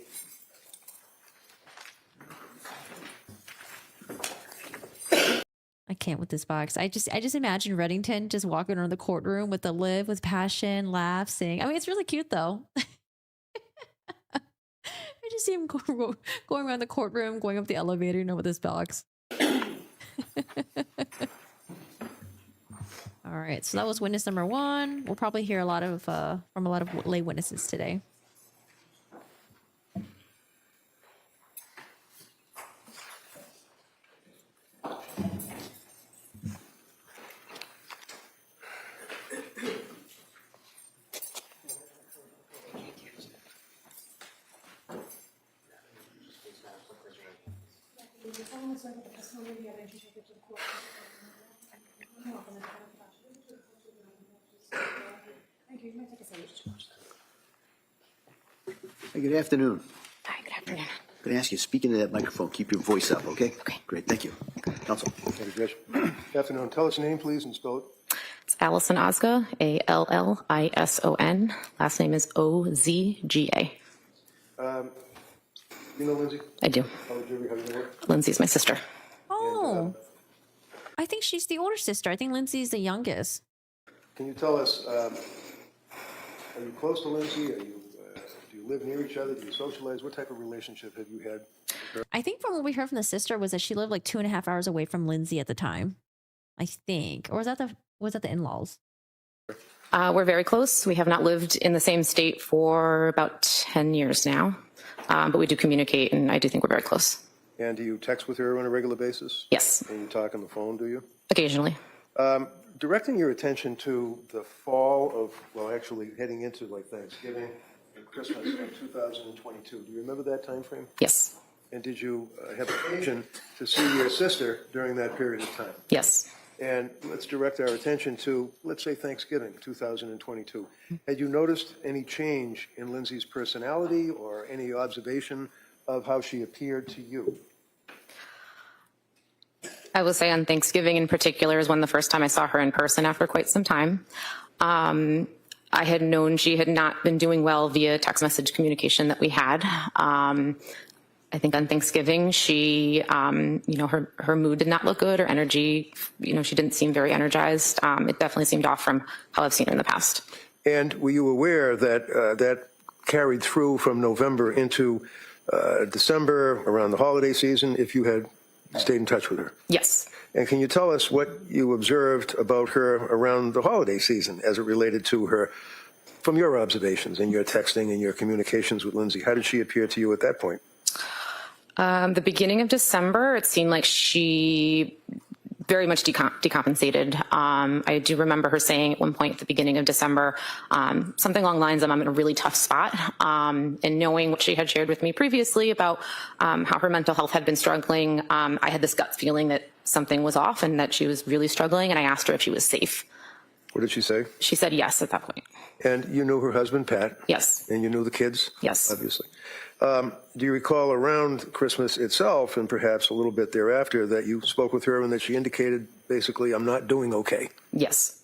I can't with this box. I just imagine Reddington just walking around the courtroom with the live with passion, laugh, sing. I mean, it's really cute though. I just see him going around the courtroom, going up the elevator, you know, with this box. All right, so that was witness number 1. We'll probably hear a lot of from a lot of lay witnesses today. Hey, good afternoon. Hi, good afternoon. I'm going to ask you, speak into that microphone, keep your voice up, okay? Okay. Great, thank you. Counsel? Thank you, Judge. Good afternoon. Tell us your name, please, and spell it. It's Allison Ozga, A-L-L-I-S-O-N. Last name is O-Z-G-A. You know Lindsay? I do. How would you know her? Lindsay's my sister. Oh, I think she's the older sister. I think Lindsay's the youngest. Can you tell us, are you close to Lindsay? Do you live near each other? Do you socialize? What type of relationship have you had with her? I think from what we heard from the sister was that she lived like 2.5 hours away from Lindsay at the time. I think, or was that the in-laws? We're very close. We have not lived in the same state for about 10 years now, but we do communicate, and I do think we're very close. And do you text with her on a regular basis? Yes, And you talk on the phone, do you? occasionally. Directing your attention to the fall of, well, actually heading into like Thanksgiving and Christmas of 2022. Do you remember that time frame? Yes, And did you have occasion to see your sister during that period of time? yes. And let's direct our attention to, let's say, Thanksgiving 2022. Had you noticed any change in Lindsay's personality or any observation of how she appeared to you? I will say on Thanksgiving in particular is when the first time I saw her in person after quite some time. I had known she had not been doing well via text message communication that we had. I think on Thanksgiving, she, her mood did not look good, or energy, she didn't seem very energized. It definitely seemed off from how I've seen her in the past. And were you aware that that carried through from November into December, around the holiday season, if you had stayed in touch with her? Yes. And can you tell us what you observed about her around the holiday season as it related to her, from your observations and your texting and your communications with Lindsay? How did she appear to you at that point? The beginning of December, it seemed like she very much decompensated. I do remember her saying at one point at the beginning of December, something along the lines of, I'm in a really tough spot. And knowing what she had shared with me previously about how her mental health had been struggling, I had this gut feeling that something was off and that she was really struggling, and I asked her if she was safe. What did she say? She said yes at that point. And you knew her husband, Pat? Yes. And you knew the kids? Yes. Obviously. Do you recall around Christmas itself, and perhaps a little bit thereafter, that you spoke with her and that she indicated, basically, I'm not doing okay? Yes.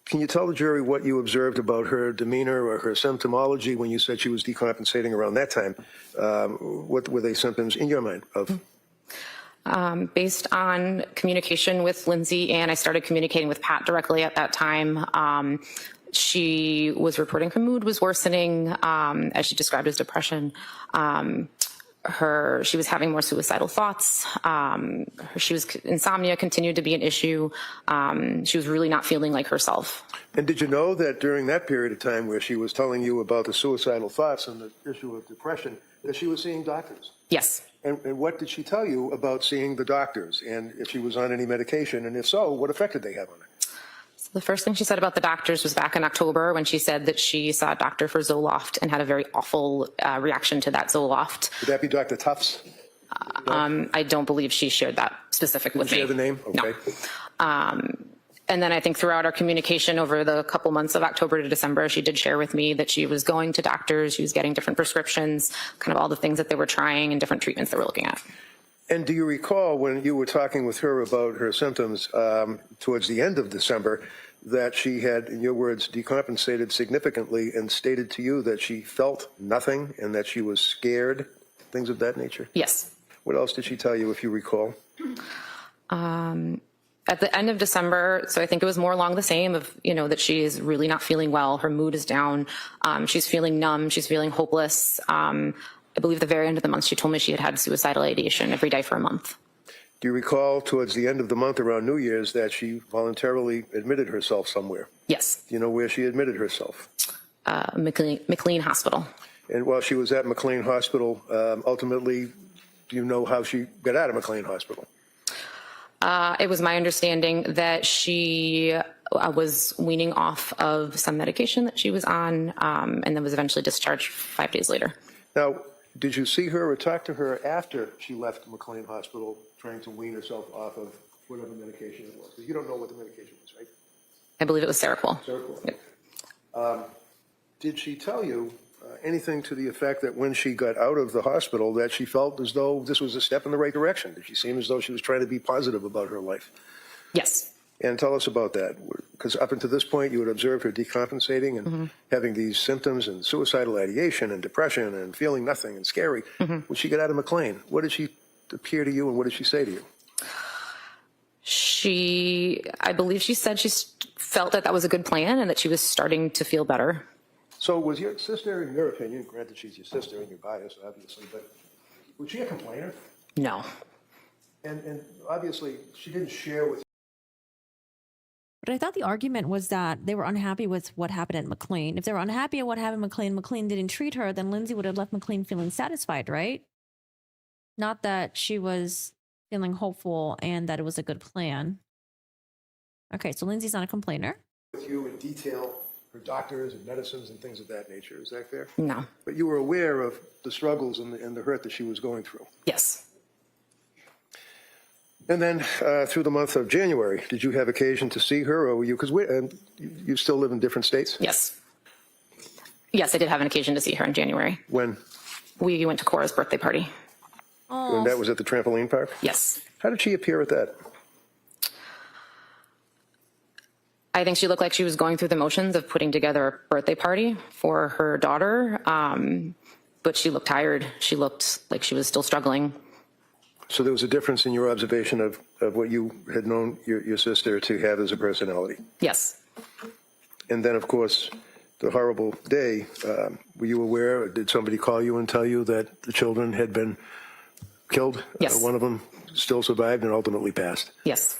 Can you tell the jury what you observed about her demeanor or her symptomology when you said she was decompensating around that time? What were they symptoms in your mind of? Based on communication with Lindsay, and I started communicating with Pat directly at that time, she was reporting her mood was worsening, as she described as depression. She was having more suicidal thoughts. Insomnia continued to be an issue. She was really not feeling like herself. And did you know that during that period of time where she was telling you about the suicidal thoughts and the issue of depression, that she was seeing doctors? Yes. And what did she tell you about seeing the doctors, and if she was on any medication, and if so, what effect did they have on her? So the first thing she said about the doctors was back in October when she said that she saw a doctor for Zoloft and had a very awful reaction to that Zoloft. Would that be Dr. Tufts? I don't believe she shared that specific with me. Share the name? Okay. No. And then I think throughout our communication over the couple months of October to December, she did share with me that she was going to doctors, she was getting different prescriptions, kind of all the things that they were trying and different treatments that we're looking at. And do you recall when you were talking with her about her symptoms towards the end of December that she had, in your words, decompensated significantly and stated to you that she felt nothing and that she was scared, things of that nature? Yes. What else did she tell you, if you recall? At the end of December, so I think it was more along the same of, that she is really not feeling well. Her mood is down. She's feeling numb. She's feeling hopeless. I believe at the very end of the month, she told me she had suicidal ideation every day for a month. Do you recall towards the end of the month around New Year's that she voluntarily admitted herself somewhere? Yes. Do you know where she admitted herself? McLean Hospital. And while she was at McLean Hospital, ultimately, do you know how she got out of McLean Hospital? It was my understanding that she was weaning off of some medication that she was on, and then was eventually discharged 5 days later. Now, did you see her or talk to her after she left McLean Hospital trying to wean herself off of whatever medication it was? Because you don't know what the medication was, right? I believe it was Seroquel. Seroquel. Yep. Did she tell you anything to the effect that when she got out of the hospital that she felt as though this was a step in the right direction? Did she seem as though she was trying to be positive about her life? Yes. And tell us about that, because up until this point, you had observed her decompensating and having these symptoms and suicidal ideation and depression and feeling nothing and scary. When she got out of McLean, what did she appear to you and what did she say to you? I believe she said she felt that was a good plan and that she was starting to feel better. So was your sister, in your opinion, granted she's your sister and you're biased, obviously, but was she a complainer? No. And obviously, she didn't share with. But I thought the argument was that they were unhappy with what happened at McLean. If they were unhappy at what happened at McLean, McLean didn't treat her, then Lindsay would have left McLean feeling satisfied, right? Not that she was feeling hopeful and that it was a good plan. Okay, so Lindsay's not a complainer. With you in detail, her doctors and medicines and things of that nature. Is that fair? No. But you were aware of the struggles and the hurt that she was going through. Yes. And then through the month of January, did you have occasion to see her, or were you, because you still live in different states? Yes. Yes, I did have an occasion to see her in January. When? We went to Cora's birthday party. Oh. And that was at the trampoline park? Yes. How did she appear at that? I think she looked like she was going through the motions of putting together a birthday party for her daughter, but she looked tired. She looked like she was still struggling. So there was a difference in your observation of what you had known your sister to have as a personality? Yes. And then, of course, the horrible day, were you aware, or did somebody call you and tell you that the children had been killed? Yes. One of them still survived and ultimately passed? Yes.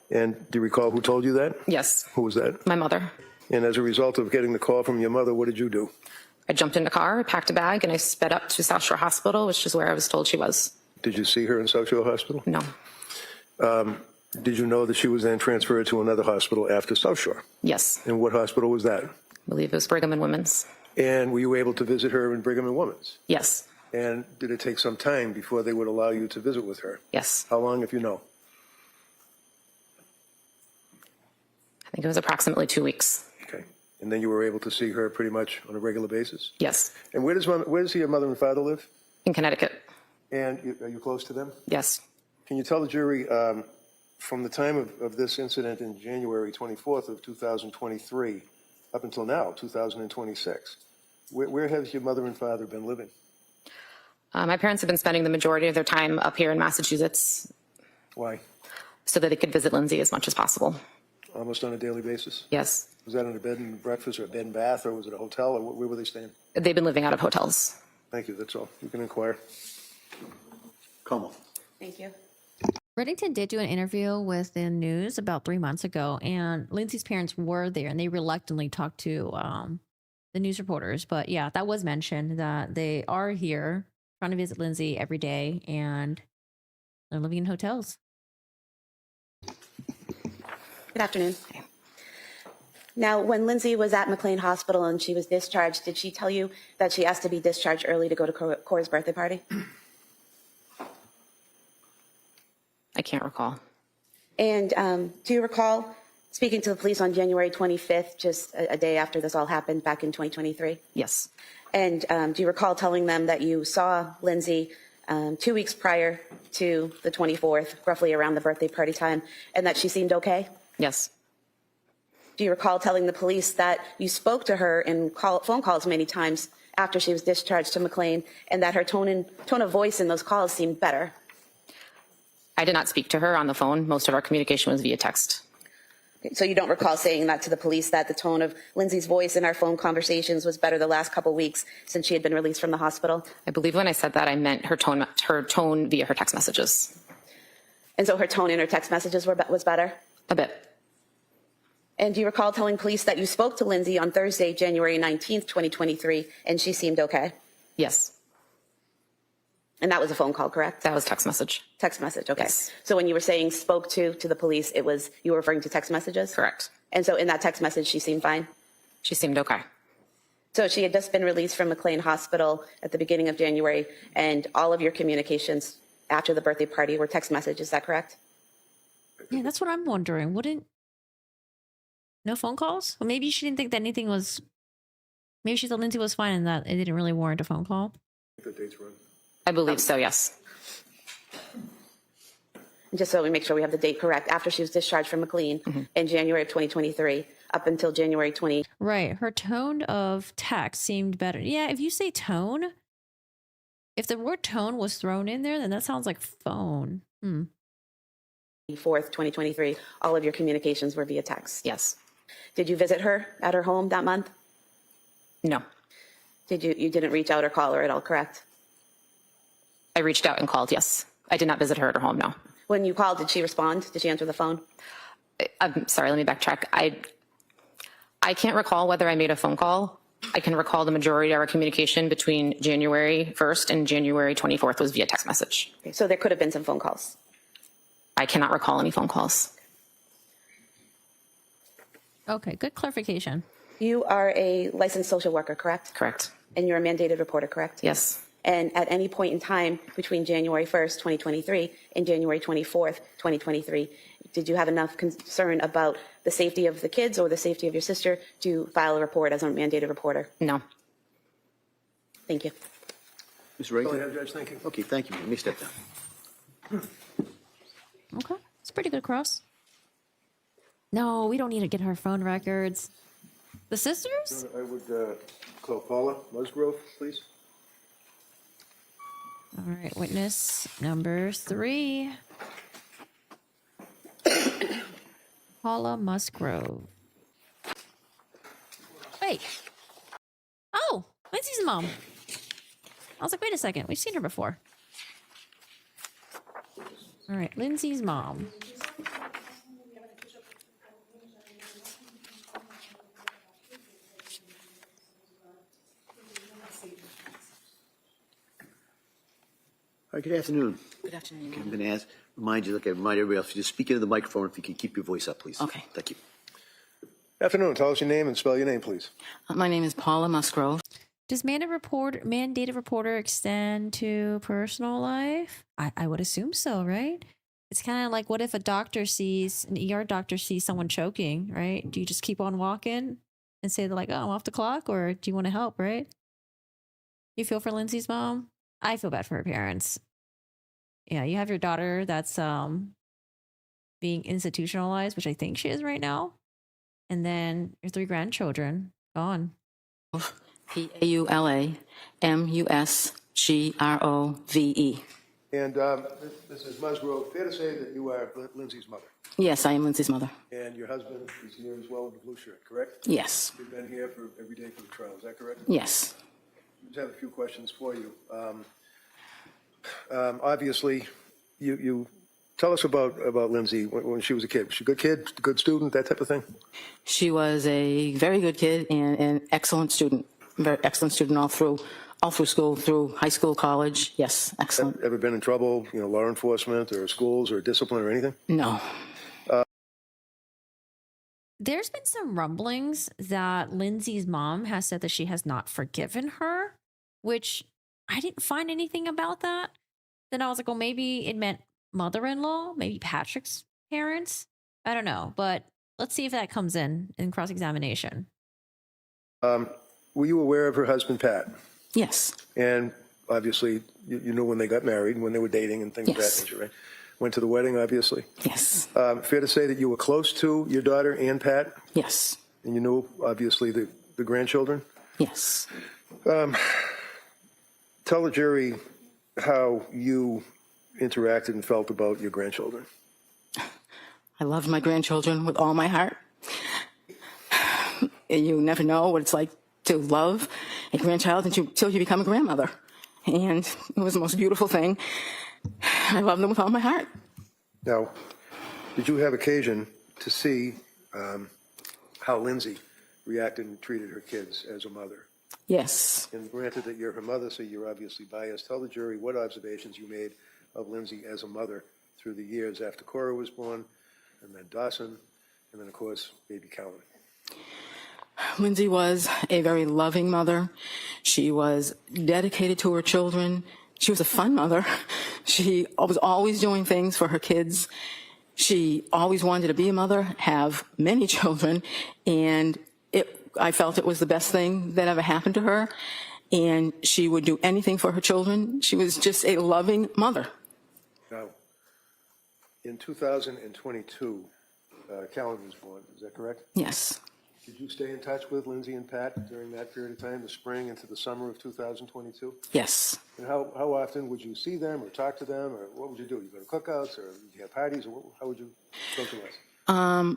And do you recall who told you that? Yes. Who was that? My mother. And as a result of getting the call from your mother, what did you do? I jumped in the car, packed a bag, and I sped up to South Shore Hospital, which is where I was told she was. Did you see her in South Shore Hospital? No. Did you know that she was then transferred to another hospital after South Shore? Yes. And what hospital was that? I believe it was Brigham and Women's. And were you able to visit her in Brigham and Women's? Yes. And did it take some time before they would allow you to visit with her? Yes. How long, if you know? I think it was approximately 2 weeks. Okay. And then you were able to see her pretty much on a regular basis? Yes, And where does your mother and father live? in Connecticut. And are you close to them? Yes. Can you tell the jury, from the time of this incident in January 24th of 2023 up until now, 2026, where has your mother and father been living? My parents have been spending the majority of their time up here in Massachusetts Why? so that they could visit Lindsay as much as possible. Almost on a daily basis? Yes. Was that in a bed and breakfast or a bed and bath, or was it a hotel, or where were they staying? They've been living out of hotels. Thank you, that's all. You can inquire. Como. Thank you. Reddington did do an interview with the news about 3 months ago, and Lindsay's parents were there, and they reluctantly talked to the news reporters. But yeah, that was mentioned that they are here trying to visit Lindsay every day, and they're living in hotels. Good afternoon. Now, when Lindsay was at McLean Hospital and she was discharged, did she tell you that she asked to be discharged early to go to Cora's birthday party? I can't recall. And do you recall speaking to the police on January 25th, just a day after this all happened back in 2023? Yes. And do you recall telling them that you saw Lindsay 2 weeks prior to the 24th, roughly around the birthday party time, and that she seemed okay? Yes. Do you recall telling the police that you spoke to her in phone calls many times after she was discharged to McLean, and that her tone of voice in those calls seemed better? I did not speak to her on the phone. Most of our communication was via text. Okay, so you don't recall saying that to the police, that the tone of Lindsay's voice in our phone conversations was better the last couple weeks since she had been released from the hospital? I believe when I said that, I meant her tone via her text messages. And so her tone in her text messages was better? A bit. And do you recall telling police that you spoke to Lindsay on Thursday, January 19th, 2023, and she seemed okay? Yes. And that was a phone call, correct? That was text message. Text message, okay. Yes. So when you were saying spoke to the police, you were referring to text messages? Correct. And so in that text message, she seemed fine? She seemed okay. So she had just been released from McLean Hospital at the beginning of January, and all of your communications after the birthday party were text messages, is that correct? Yeah, that's what I'm wondering. No phone calls? Well, maybe she didn't think that anything was. Maybe she thought Lindsay was fine and that it didn't really warrant a phone call. The date's wrong. I believe so, yes. Just so we make sure we have the date correct, after she was discharged from McLean in January of 2023 up until January 20. Right. Her tone of text seemed better. Yeah, if you say tone, if the word tone was thrown in there, then that sounds like phone. 4th, 2023, all of your communications were via text. Yes. Did you visit her at her home that month? No. You didn't reach out or call her at all, correct? I reached out and called, yes. I did not visit her at her home, no. When you called, did she respond? Did she answer the phone? I'm sorry, let me backtrack. I can't recall whether I made a phone call. I can recall the majority of our communication between January 1st and January 24th was via text message. Okay, so there could have been some phone calls. I cannot recall any phone calls. Okay, good clarification. You are a licensed social worker, correct? Correct. And you're a mandated reporter, correct? Yes. And at any point in time between January 1st, 2023 and January 24th, 2023, did you have enough concern about the safety of the kids or the safety of your sister to file a report as a mandated reporter? No. Thank you. Mr. Ray? Go ahead, Judge, thank you. Okay, thank you. Let me step down. Okay, it's pretty good cross. No, we don't need to get her phone records. The sisters? I would call Paula Musgrove, please. All right, witness number 3. Paula Musgrove. Wait. Oh, Lindsay's mom. I was like, wait a second. We've seen her before. All right, Lindsay's mom. All right, good afternoon. Good afternoon. I'm going to remind everybody else, just speak into the microphone if you could keep your voice up, please. Okay. Thank you. Afternoon, tell us your name and spell your name, please. My name is Paula Musgrove. Does mandated reporter extend to personal life? I would assume so, right? It's kind of like, what if an ER doctor sees someone choking, right? Do you just keep on walking and say they're like, oh, I'm off the clock, or do you want to help, right? You feel for Lindsay's mom? I feel bad for her parents. Yeah, you have your daughter that's being institutionalized, which I think she is right now. And then your 3 grandchildren gone. Paulamusgrove. And Mrs. Musgrove, fair to say that you are Lindsay's mother? Yes, I am Lindsay's mother. And your husband is here as well in the blue shirt, correct? Yes. You've been here for every day for the trial, is that correct? Yes. I just have a few questions for you. Obviously, you tell us about Lindsay when she was a kid. Was she a good kid, good student, that type of thing? She was a very good kid and an excellent student. Very excellent student all through school, through high school, college. Yes, excellent. Ever been in trouble, law enforcement or schools or discipline or anything? No. There's been some rumblings that Lindsay's mom has said that she has not forgiven her, which I didn't find anything about that. Then I was like, well, maybe it meant mother-in-law, maybe Patrick's parents. I don't know, but let's see if that comes in cross-examination. Were you aware of her husband, Pat? Yes. And obviously, you knew when they got married, when they were dating and things of that nature, right? Went to the wedding, obviously. Yes. Fair to say that you were close to your daughter and Pat? Yes. And you knew, obviously, the grandchildren? Yes. Tell the jury how you interacted and felt about your grandchildren. I loved my grandchildren with all my heart. And you never know what it's like to love a grandchild until you become a grandmother. And it was the most beautiful thing. I love them with all my heart. Now, did you have occasion to see how Lindsay reacted and treated her kids as a mother? Yes. And granted that you're her mother, so you're obviously biased. Tell the jury what observations you made of Lindsay as a mother through the years after Cora was born, and then Dawson, and then, of course, baby Calvin. Lindsay was a very loving mother. She was dedicated to her children. She was a fun mother. She was always doing things for her kids. She always wanted to be a mother, have many children, and I felt it was the best thing that ever happened to her, and she would do anything for her children. She was just a loving mother. Now, in 2022, Calvin was born, is that correct? Yes. Did you stay in touch with Lindsay and Pat during that period of time, the spring into the summer of 2022? Yes. And how often would you see them or talk to them, or what would you do? You go to cookouts, or you have parties, or how would you socialize?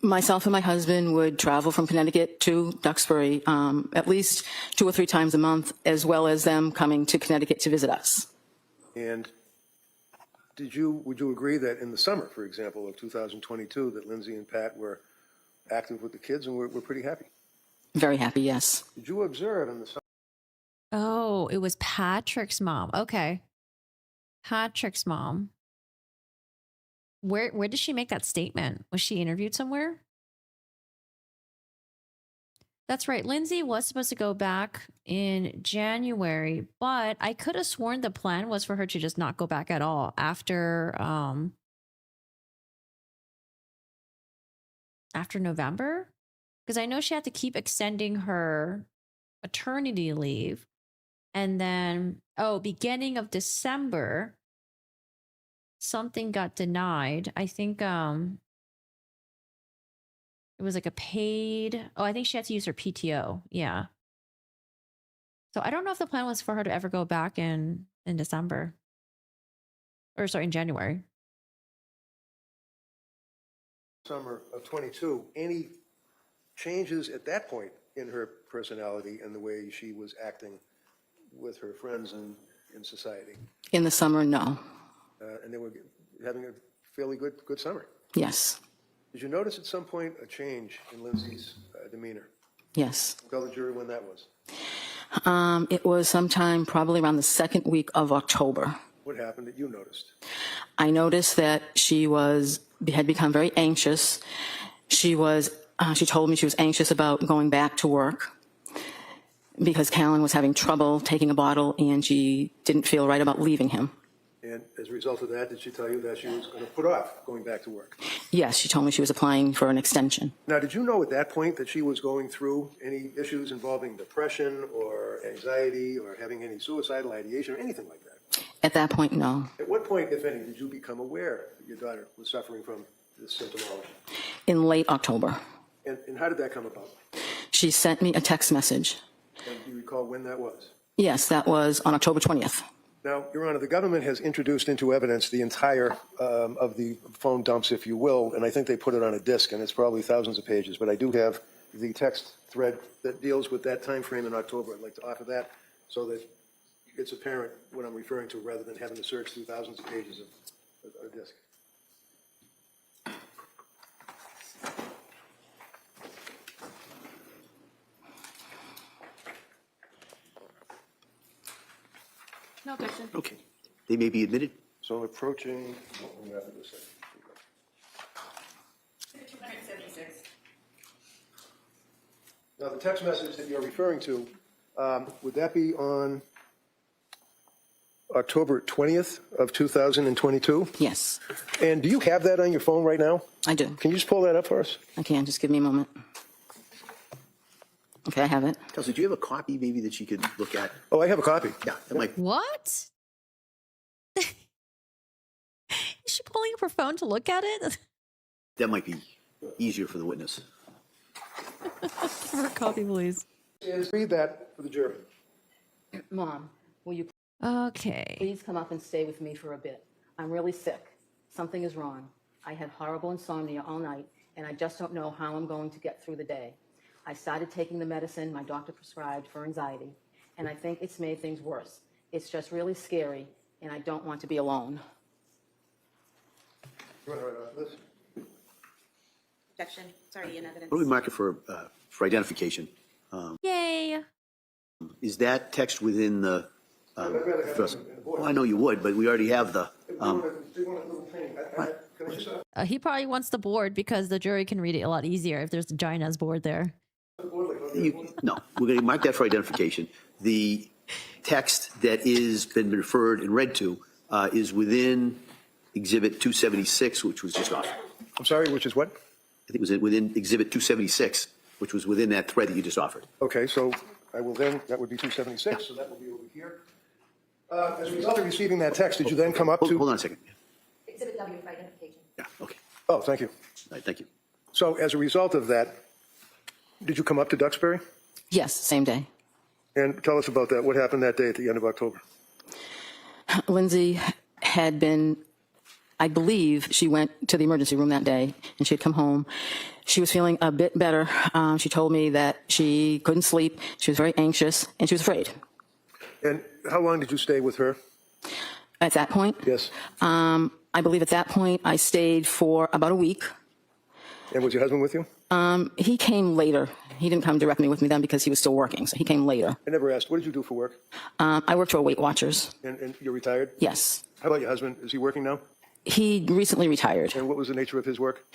Myself and my husband would travel from Connecticut to Duxbury at least 2 or 3 times a month, as well as them coming to Connecticut to visit us. And would you agree that in the summer, for example, of 2022, that Lindsay and Pat were active with the kids and we're pretty happy? Very happy, yes. Did you observe in the summer? Oh, it was Patrick's mom. Okay. Patrick's mom. Where did she make that statement? Was she interviewed somewhere? That's right. Lindsay was supposed to go back in January, but I could have sworn the plan was for her to just not go back at all after November, because I know she had to keep extending her maternity leave. And then, beginning of December, something got denied. I think it was like a paid, I think she had to use her PTO. Yeah. So I don't know if the plan was for her to ever go back in December. Or sorry, in January. Summer of 22, any changes at that point in her personality and the way she was acting with her friends in society? In the summer, no. And they were having a fairly good summer. Yes. Did you notice at some point a change in Lindsay's demeanor? Yes. Tell the jury when that was. It was sometime probably around the 2nd week of October. What happened that you noticed? I noticed that she had become very anxious. She told me she was anxious about going back to work because Callan was having trouble taking a bottle and she didn't feel right about leaving him. And as a result of that, did she tell you that she was going to put off going back to work? Yes, she told me she was applying for an extension. Now, did you know at that point that she was going through any issues involving depression or anxiety or having any suicidal ideation or anything like that? At that point, no. At what point, if any, did you become aware that your daughter was suffering from this symptomology? In late October. And how did that come about? She sent me a text message. And do you recall when that was? Yes, that was on October 20th. Now, Your Honor, the government has introduced into evidence the entire of the phone dumps, if you will, and I think they put it on a disk, and it's probably thousands of pages, but I do have the text thread that deals with that time frame in October. I'd like to offer that so that it's apparent what I'm referring to rather than having to search through thousands of pages of a disk. No objection. Okay. They may be admitted. So approaching, let me offer this. Now, the text message that you're referring to, would that be on October 20th of 2022? Yes, And do you have that on your phone right now? I do. Can you just pull that up for us? I can. Just give me a moment. Okay, I have it. Kelsey, do you have a copy maybe that you could look at? Oh, I have a copy. Yeah, that might. What? Is she pulling up her phone to look at it? That might be easier for the witness. Give her a copy, please. Is read that for the jury. Mom, will you Okay. please come up and stay with me for a bit? I'm really sick. Something is wrong. I had horrible insomnia all night, and I just don't know how I'm going to get through the day. I started taking the medicine my doctor prescribed for anxiety, and I think it's made things worse. It's just really scary, and I don't want to be alone. You want to write off this? Objection. Sorry, in evidence. What do we mark it for identification? Yay. Is that text within the? First, well, I know you would, but we already have the. Do you want a little thing? Can I just He probably wants the board because the jury can read it a lot easier if there's a giant ass board there. No, we're going to mark that for identification. The text that is been referred and read to is within Exhibit 276, which was just offered. I'm sorry, which is what? I think it was within Exhibit 276, which was within that thread that you just offered. Okay, so I will then, that would be 276, so that will be over here. As a result of receiving that text, did you then come up to? Hold on a second. Exhibit W for identification. Yeah, okay. Oh, thank you. All right, thank you. So as a result of that, did you come up to Duxbury? Yes, same day. And tell us about that. What happened that day at the end of October? Lindsay had been, I believe she went to the emergency room that day and she had come home. She was feeling a bit better. She told me that she couldn't sleep. She was very anxious and she was afraid. And how long did you stay with her? At that point? Yes. I believe at that point I stayed for about a week. And was your husband with you? He came later. He didn't come directly with me then because he was still working, so he came later. I never asked. What did you do for work? I worked for Weight Watchers. And you're retired? Yes. How about your husband? Is he working now? He recently retired. And what was the nature of his work?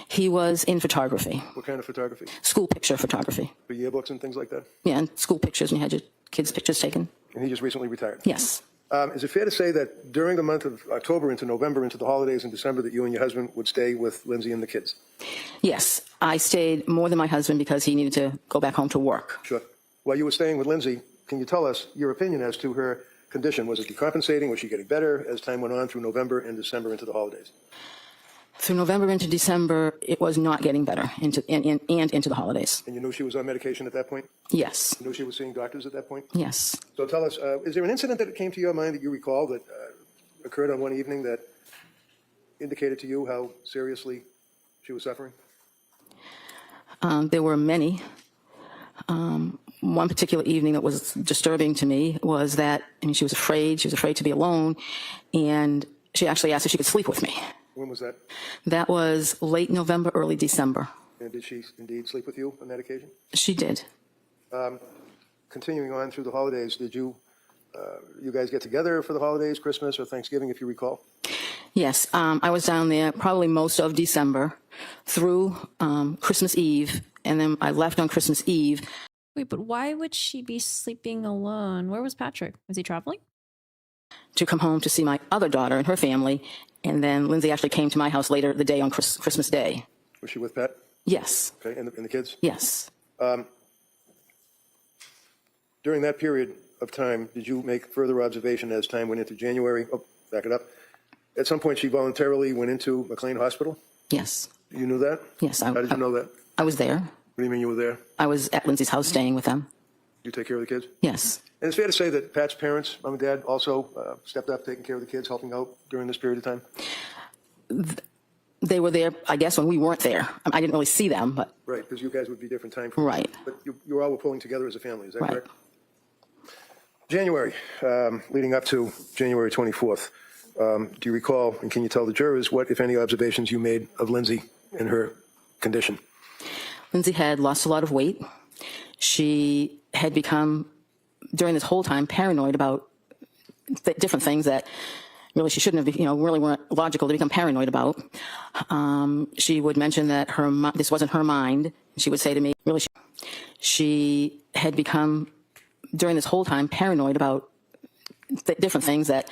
He was in photography, What kind of photography? school picture photography. For yearbooks and things like that? Yeah, and school pictures, and you had your kids' pictures taken. And he just recently retired? Yes. Is it fair to say that during the month of October into November, into the holidays in December, that you and your husband would stay with Lindsay and the kids? Yes, I stayed more than my husband because he needed to go back home to work. Sure. While you were staying with Lindsay, can you tell us your opinion as to her condition? Was it decompensating? Was she getting better as time went on through November and December into the holidays? Through November into December, it was not getting better, and into the holidays. And you knew she was on medication at that point? Yes. You knew she was seeing doctors at that point? Yes. So tell us, is there an incident that came to your mind that you recall that occurred on one evening that indicated to you how seriously she was suffering? There were many. One particular evening that was disturbing to me was that, she was afraid to be alone, and she actually asked if she could sleep with me. When was that? That was late November, early December. And did she indeed sleep with you on that occasion? She did. Continuing on through the holidays, did you guys get together for the holidays, Christmas or Thanksgiving, if you recall? Yes, I was down there probably most of December through Christmas Eve, and then I left on Christmas Eve. Wait, but why would she be sleeping alone? Where was Patrick? Was he traveling? to come home to see my other daughter and her family. And then Lindsay actually came to my house later the day on Christmas Day. Was she with Pat? Yes. Okay, and the kids? Yes. During that period of time, did you make further observation as time went into January? Oh, back it up. At some point, she voluntarily went into McLean Hospital? Yes. You knew that? Yes. How did you know that? What I was there. do you mean you were there? I was at Lindsay's house staying with them. You take care of the kids? Yes. And it's fair to say that Pat's parents, mom and dad, also stepped up, taking care of the kids, helping out during this period of time? They were there, I guess, when we weren't there. I didn't really see them, but. Right, because you guys would be different time frames. Right. But you all were pulling together as a family, is that Right. correct? January, leading up to January 24th, do you recall, and can you tell the jurors what, if any, observations you made of Lindsay and her condition? Lindsay had lost a lot of weight. She had become, during this whole time, paranoid about different things that really she shouldn't have, really weren't logical to become paranoid about. She would mention that this wasn't her mind. She would say to me, really, she had become, during this whole time, paranoid about different things that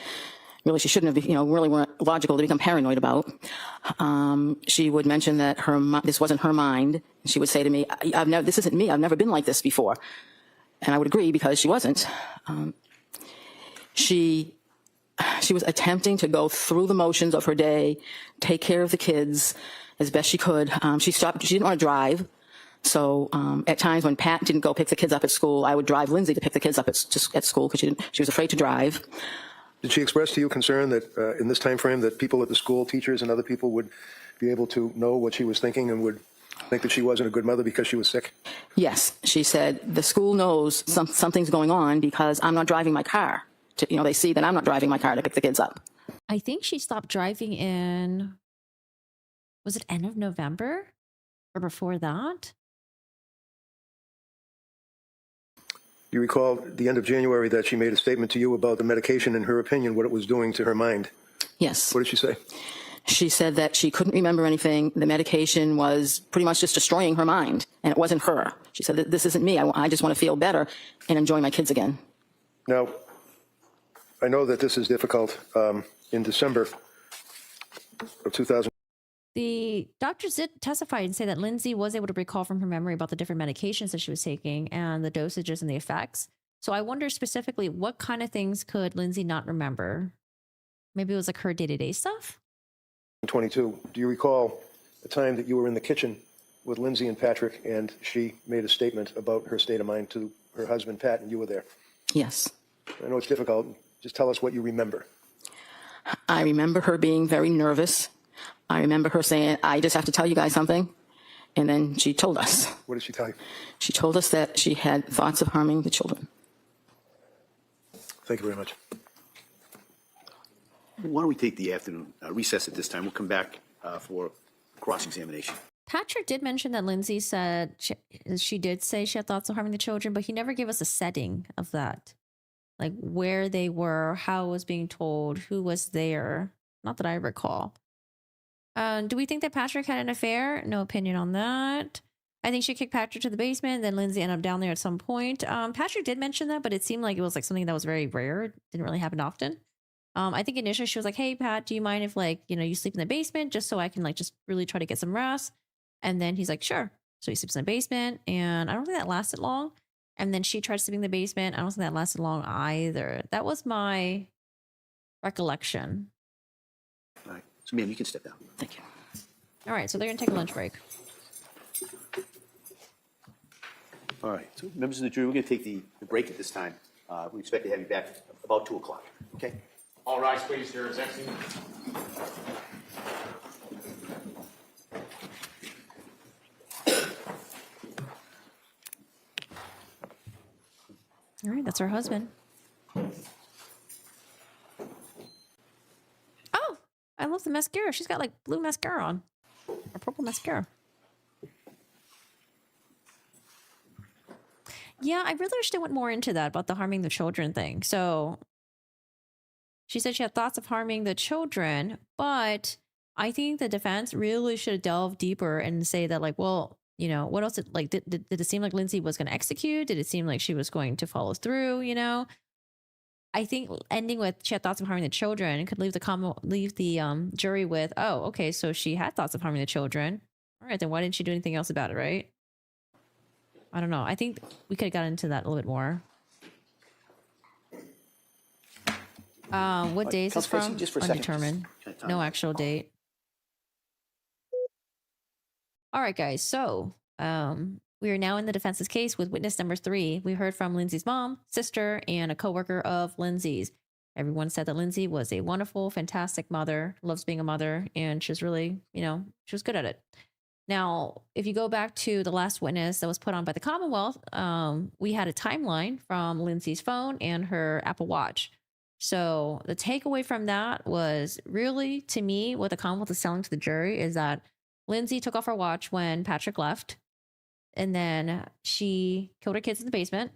really she shouldn't have, really weren't logical to become paranoid about. She would mention that this wasn't her mind. She would say to me, this isn't me. I've never been like this before. And I would agree because she wasn't. She was attempting to go through the motions of her day, take care of the kids as best she could. She didn't want to drive. So at times when Pat didn't go pick the kids up at school, I would drive Lindsay to pick the kids up at school because she was afraid to drive. Did she express to you concern that in this time frame that people at the school, teachers and other people would be able to know what she was thinking and would think that she wasn't a good mother because she was sick? Yes. She said, the school knows something's going on because I'm not driving my car. They see that I'm not driving my car to pick the kids up. I think she stopped driving in, was it end of November or before that? Do you recall the end of January that she made a statement to you about the medication, in her opinion, what it was doing to her mind? Yes. What did she say? She said that she couldn't remember anything. The medication was pretty much just destroying her mind, and it wasn't her. She said, this isn't me. I just want to feel better and enjoy my kids again. Now, I know that this is difficult. In December of 2000. The doctors did testify and say that Lindsay was able to recall from her memory about the different medications that she was taking and the dosages and the effects. So I wonder specifically what kind of things could Lindsay not remember? Maybe it was like her day-to-day stuff? 22. Do you recall the time that you were in the kitchen with Lindsay and Patrick and she made a statement about her state of mind to her husband, Pat, and you were there? Yes. I know it's difficult. Just tell us what you remember. I remember her being very nervous. I remember her saying, I just have to tell you guys something. And then she told us. What did she tell you? She told us that she had thoughts of harming the children. Thank you very much. Why don't we take the afternoon recess at this time? We'll come back for cross-examination. Patrick did mention that Lindsay said she did say she had thoughts of harming the children, but he never gave us a setting of that. Like where they were, how it was being told, who was there. Not that I recall. Do we think that Patrick had an affair? No opinion on that. I think she kicked Patrick to the basement. Then Lindsay ended up down there at some point. Patrick did mention that, but it seemed like it was like something that was very rare. It didn't really happen often. I think initially she was like, hey, Pat, do you mind if you sleep in the basement just so I can just really try to get some rest? And then he's like, sure. So he sleeps in the basement. And I don't think that lasted long. And then she tried sleeping in the basement. I don't think that lasted long either. That was my recollection. All right. So, ma'am, you can step down. Thank you. All right. So they're going to take a lunch break. All right. So, members of the jury, we're going to take the break at this time. We expect to have you back about 2 o'clock. Okay? All rise, please. Your attention. All right. That's her husband. Oh, I love the mascara. She's got blue mascara on or purple mascara. Yeah, I really wish they went more into that about the harming the children thing. So she said she had thoughts of harming the children, but I think the defense really should have delved deeper and say that what else did it seem like Lindsay was going to execute? Did it seem like she was going to follow through, I think ending with she had thoughts of harming the children could leave the jury with, oh, okay, so she had thoughts of harming the children. All right, then why didn't she do anything else about it, right? I don't know. I think we could have gotten into that a little bit more. What day is this Counsel Casey, from? just for a second, Undetermined. just- No actual date. All right, guys. So we are now in the defense's case with witness number 3. We heard from Lindsay's mom, sister, and a coworker of Lindsay's. Everyone said that Lindsay was a wonderful, fantastic mother, loves being a mother, and she's really, she was good at it. Now, if you go back to the last witness that was put on by the Commonwealth, we had a timeline from Lindsay's phone and her Apple Watch. So the takeaway from that was really, to me, what the Commonwealth is selling to the jury is that Lindsay took off her watch when Patrick left, and then she killed her kids in the basement.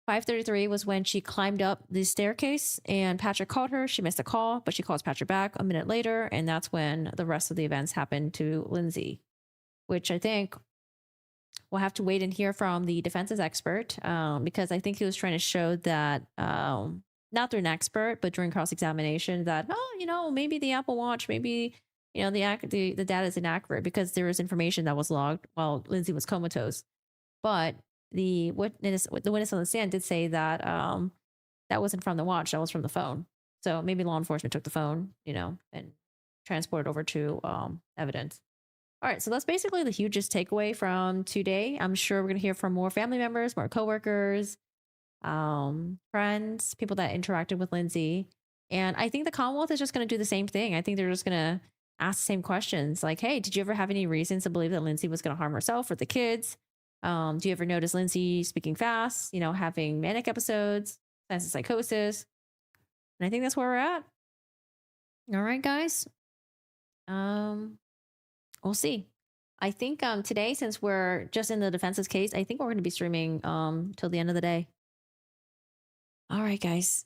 5:33 was when she climbed up the staircase and Patrick called her. She missed a call, but she calls Patrick back a minute later, and that's when the rest of the events happened to Lindsay, which I think we'll have to wait and hear from the defense's expert, because I think he was trying to show that, not through an expert, but during cross-examination, that, maybe the Apple Watch, maybe, the data is inaccurate because there was information that was logged while Lindsay was comatose. But the witness on the stand did say that that wasn't from the watch, that was from the phone. So maybe law enforcement took the phone, and transported over to evidence. All right, so that's basically the hugest takeaway from today. I'm sure we're going to hear from more family members, more coworkers, friends, people that interacted with Lindsay. And I think the Commonwealth is just going to do the same thing. I think they're just going to ask the same questions like, hey, did you ever have any reasons to believe that Lindsay was going to harm herself or the kids? Do you ever notice Lindsay speaking fast, having manic episodes, signs of psychosis? And I think that's where we're at. All right, guys. We'll see. I think today, since we're just in the defense's case, I think we're going to be streaming till the end of the day. All right, guys.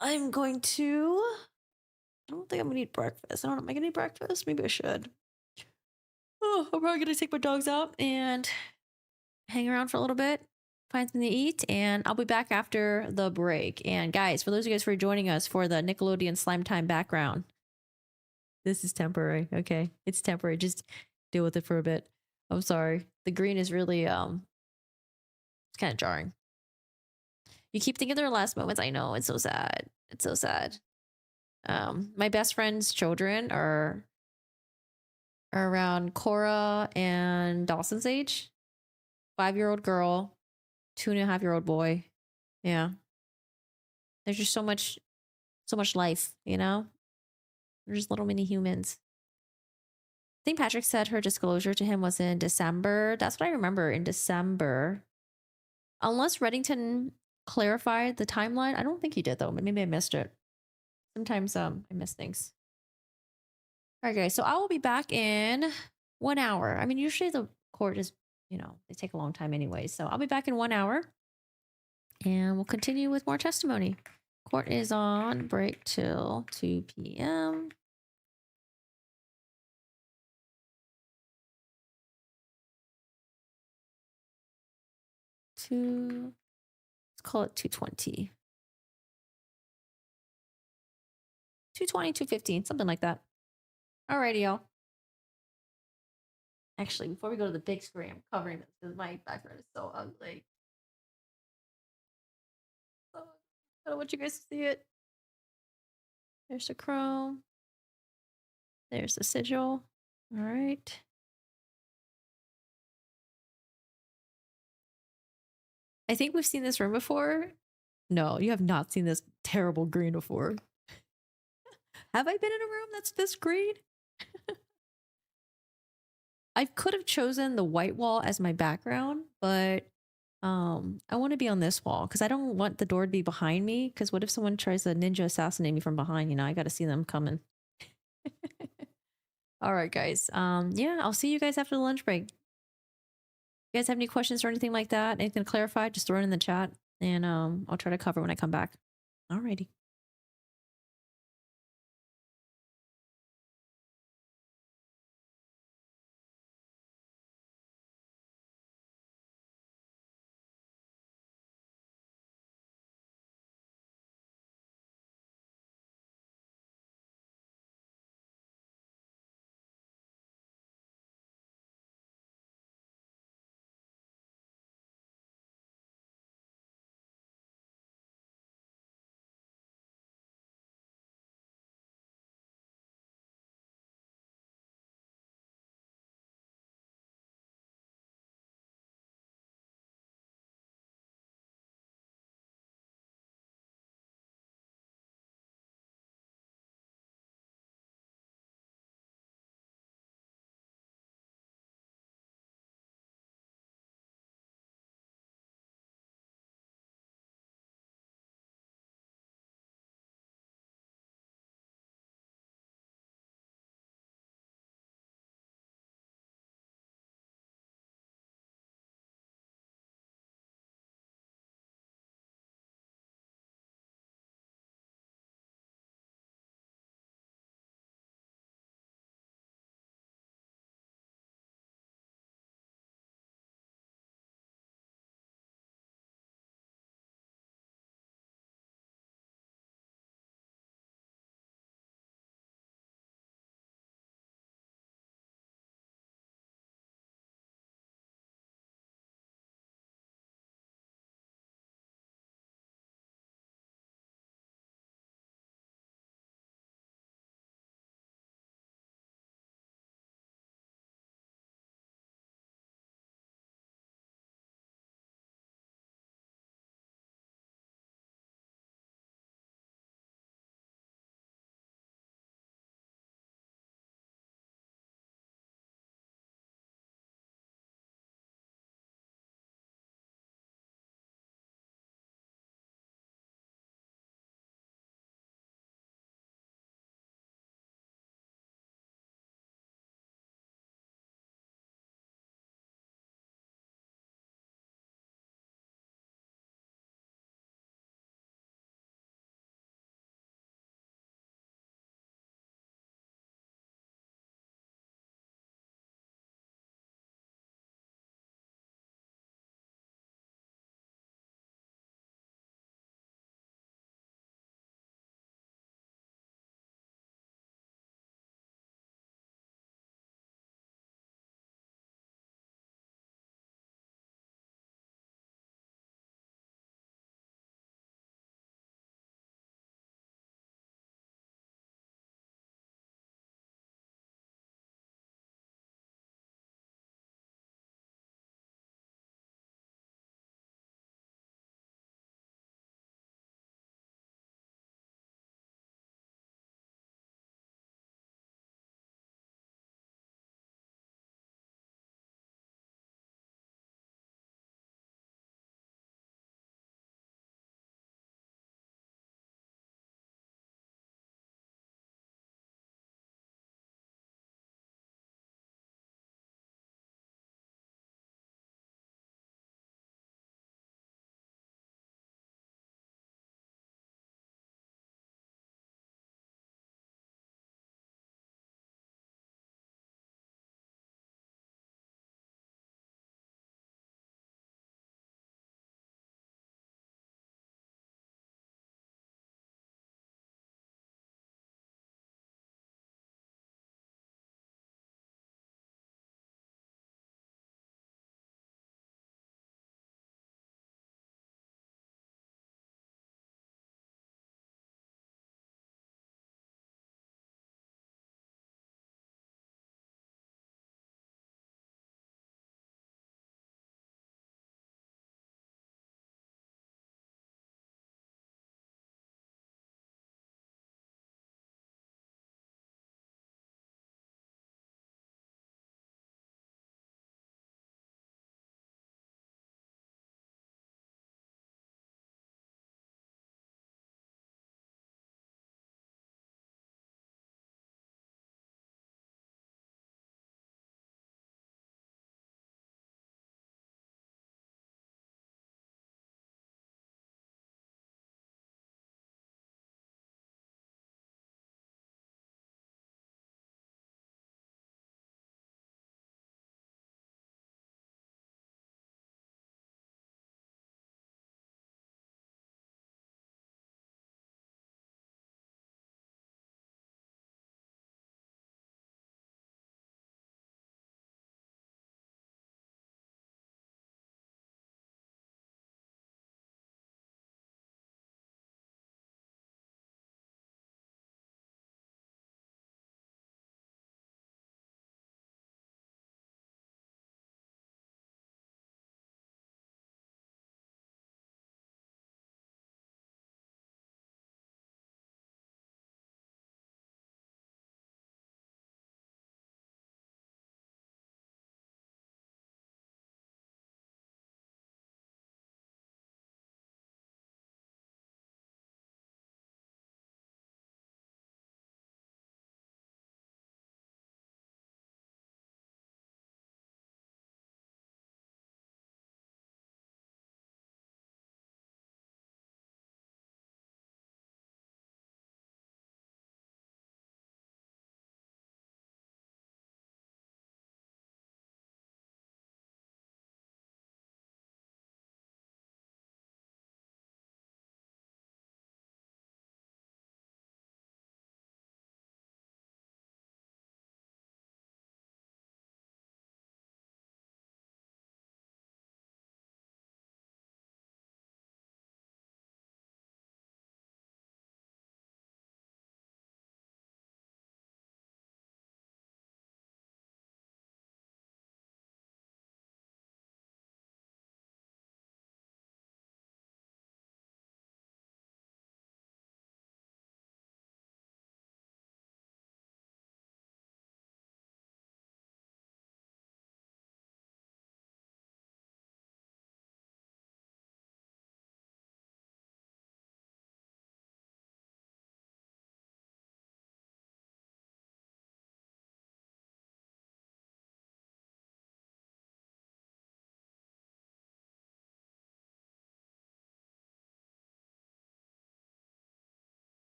I'm going to... I don't think I'm going to eat breakfast. I don't know. Am I going to eat breakfast? Maybe I should. Oh, I'm probably going to take my dogs out and hang around for a little bit, find something to eat, and I'll be back after the break. And guys, for those of you guys who are joining us for the Nickelodeon Slime Time background, this is temporary, okay? It's temporary. Just deal with it for a bit. I'm sorry. The green is really, it's kind of jarring. You keep thinking their last moments. I know, it's so sad. It's so sad. My best friend's children are around Cora and Dawson's age. 5-year-old girl, 2.5-year-old boy. Yeah. There's just so much life, They're just little mini humans. I think Patrick said her disclosure to him was in December. That's what I remember, in December. Unless Reddington clarified the timeline. I don't think he did, though. Maybe I missed it. Sometimes I miss things. All right, guys. So I will be back in 1 hour. I mean, usually the court is, they take a long time anyway. So I'll be back in 1 hour. And we'll continue with more testimony. Court is on break till 2 p.m. Let's call it 2:20. 2:20, 2:15, something like that. Alrighty, y'all. Actually, before we go to the big screen, I'm covering this because my background is so ugly. I don't want you guys to see it. There's the chrome. There's the sigil. All right. I think we've seen this room before. No, you have not seen this terrible green before. Have I been in a room that's this green? I could have chosen the white wall as my background, but I want to be on this wall because I don't want the door to be behind me, because what if someone tries to ninja assassinate me from behind? I got to see them coming. All right, guys. Yeah, I'll see you guys after the lunch break. If you guys have any questions or anything like that, anything to clarify, just throw it in the chat, and I'll try to cover when I come back. Alrighty.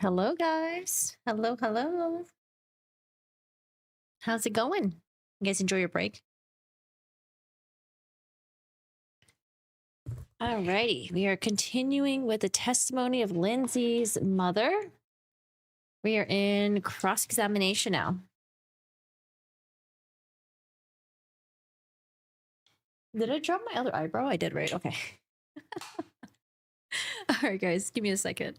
Hello, guys. Hello, hello. How's it going? You guys enjoy your break? Alrighty, we are continuing with the testimony of Lindsay's mother. We are in cross-examination now. Did I drop my other eyebrow? I did, right? Okay. All right, guys, give me a second.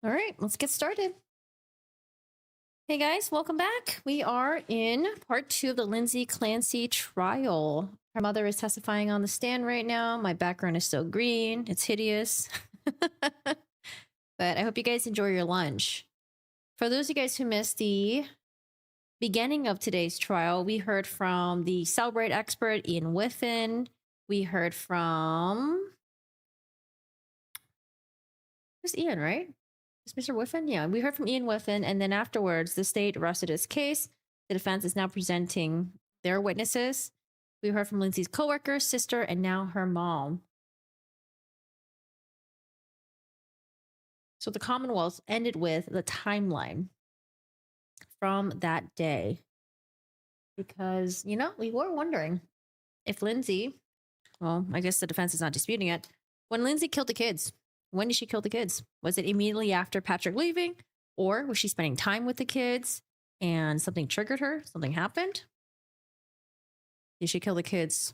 All right, let's get started. Hey guys, welcome back. We are in part 2 of the Lindsay Clancy trial. Her mother is testifying on the stand right now. My background is still green. It's hideous. But I hope you guys enjoy your lunch. For those of you guys who missed the beginning of today's trial, we heard from the Cellebrite Expert Ian Whiffen. We heard from... Who's Ian, right? Mr. Whiffen? Yeah, we heard from Ian Whiffen, and then afterwards, the state rested his case. The defense is now presenting their witnesses. We heard from Lindsay's coworker, sister, and now her mom. So the Commonwealth ended with the timeline from that day. Because, you know, we were wondering if Lindsay, well, I guess the defense is not disputing it, when Lindsay killed the kids. When did she kill the kids? Was it immediately after Patrick leaving? Or was she spending time with the kids and something triggered her? Something happened? Did she kill the kids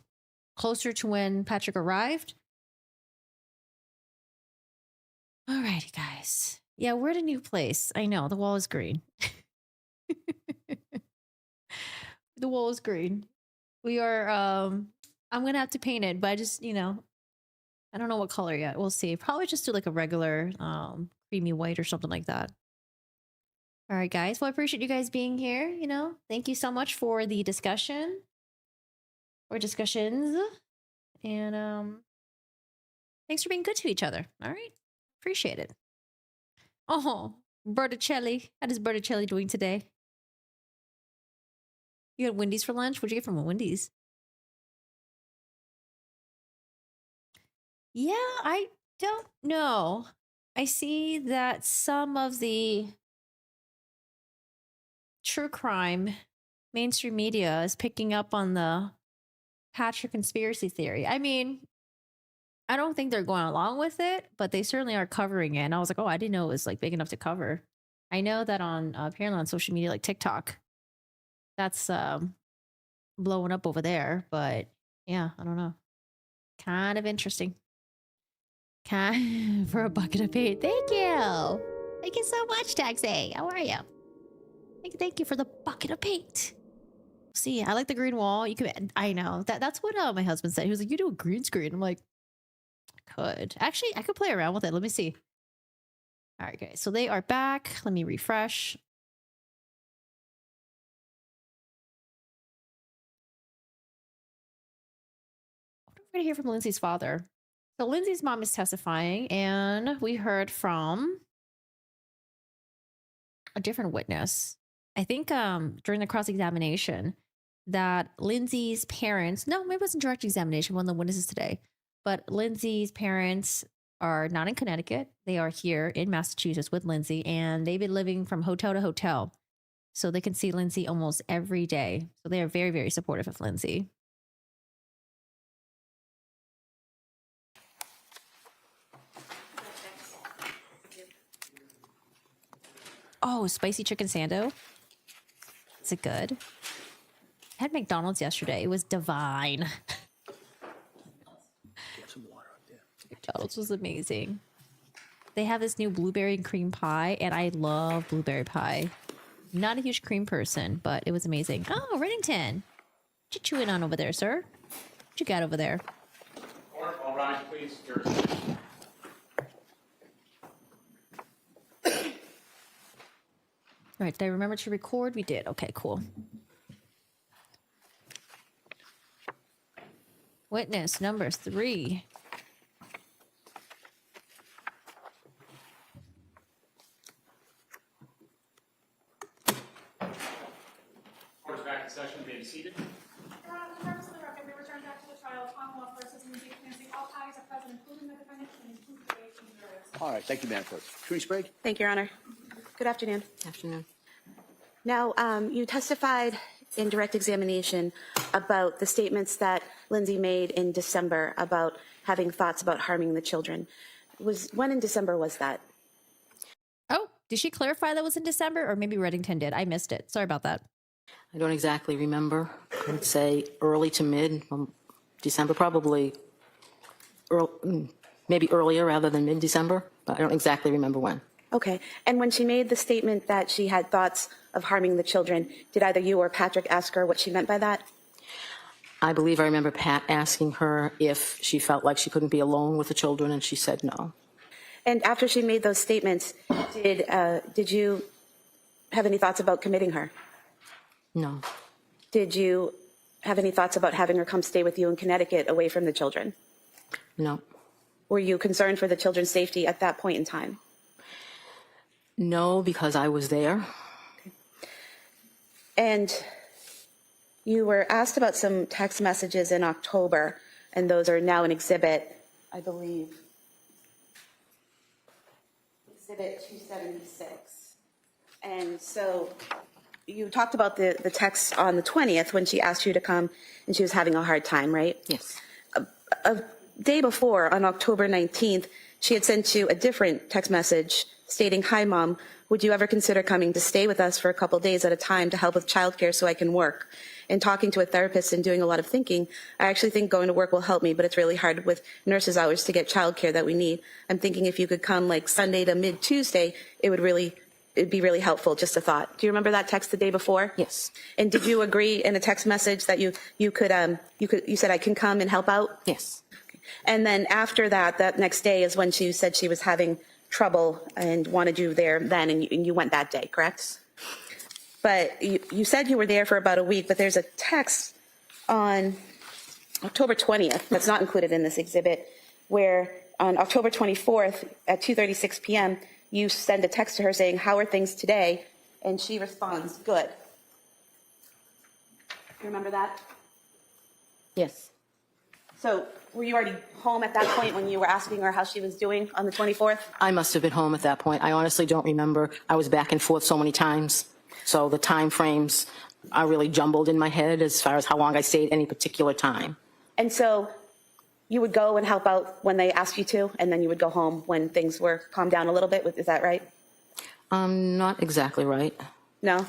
closer to when Patrick arrived? Alrighty, guys. Yeah, we're at a new place. I know, the wall is green. The wall is green. We are, I'm going to have to paint it, but I just, you know, I don't know what color yet. We'll see. Probably just do like a regular creamy white or something like that. All right, guys. Well, I appreciate you guys being here. You know, thank you so much for the discussion or discussions. And thanks for being good to each other. All right. Appreciate it. Oh, Berticelli. How is Berticelli doing today? You had Wendy's for lunch? What'd you get from Wendy's? Yeah, I don't know. I see that some of the true crime mainstream media is picking up on the Patrick conspiracy theory. I mean, I don't think they're going along with it, but they certainly are covering it. And I was like, oh, I didn't know it was like big enough to cover. I know that on apparently on social media like TikTok, that's blowing up over there. But yeah, I don't know. Kind of interesting. For a bucket of paint. Thank you. Thank you so much, Taxi. How are you? Thank you for the bucket of paint. See, I like the green wall. You can. I know that's what my husband said. He was like, "You do a green screen." I'm like, I could actually. I could play around with it. Let me see. All right, guys. So they are back. Let me refresh. We're going to hear from Lindsay's father. So Lindsay's mom is testifying, and we heard from a different witness. I think during the cross-examination, that Lindsay's parents, no, maybe it wasn't direct examination, one of the witnesses today, but Lindsay's parents are not in Connecticut. They are here in Massachusetts with Lindsay, and they've been living from hotel to hotel. So they can see Lindsay almost every day. So they are very, very supportive of Lindsay. Oh, spicy chicken sando. Is it good? I had McDonald's yesterday. It was divine. McDonald's was amazing. They have this new blueberry and cream pie, and I love blueberry pie. Not a huge cream person, but it was amazing. Oh, Reddington. What you chewing on over there, sir? What you got over there? Court, all rise, please. Your attention. All right, did I remember to record? We did. Okay, cool. Witness number 3. Court is back in session. You may be seated. Your Honor, for the purpose of the record, we return back to the trial of Commonwealth versus Lindsay Clancy. All parties are present, including the defendant and his two jurors. All right, thank you, Madam Clerk. Trudy Sprague? Thank you, Your Honor. Good afternoon. Afternoon. Now, you testified in direct examination about the statements that Lindsay made in December about having thoughts about harming the children. When in December was that? Oh, did she clarify that was in December? Or maybe Reddington did. I missed it. Sorry about that. I don't exactly remember. I would say early to mid December, probably maybe earlier rather than mid-December, but I don't exactly remember when. Okay. And when she made the statement that she had thoughts of harming the children, did either you or Patrick ask her what she meant by that? I believe I remember Pat asking her if she felt like she couldn't be alone with the children, and she said no. And after she made those statements, did you have any thoughts about committing her? No. Did you have any thoughts about having her come stay with you in Connecticut away from the children? No. Were you concerned for the children's safety at that point in time? No, because I was there. And you were asked about some text messages in October, and those are now an exhibit, I believe. Exhibit 276. And so you talked about the text on the 20th when she asked you to come and she was having a hard time, right? Yes. A day before, on October 19th, she had sent you a different text message stating, "Hi, Mom, would you ever consider coming to stay with us for a couple days at a time to help with childcare so I can work?" And talking to a therapist and doing a lot of thinking, I actually think going to work will help me, but it's really hard with nurses' hours to get childcare that we need. I'm thinking if you could come like Sunday to mid-Tuesday, it'd be really helpful. Just a thought. Do you remember that text the day before? Yes. And did you agree in a text message that you said I can come and help out? Yes. And then after that next day is when she said she was having trouble and wanted you there then, and you went that day, correct? But you said you were there for about a week, but there's a text on October 20th that's not included in this exhibit, where on October 24th at 2:36 p.m., you send a text to her saying, "How are things today?" And she responds, "Good." You remember that? Yes. So were you already home at that point when you were asking her how she was doing on the 24th? I must have been home at that point. I honestly don't remember. I was back and forth so many times. So the time frames are really jumbled in my head as far as how long I stayed any particular time. And so you would go and help out when they asked you to, and then you would go home when things were calmed down a little bit. Is that right? Not exactly right. No?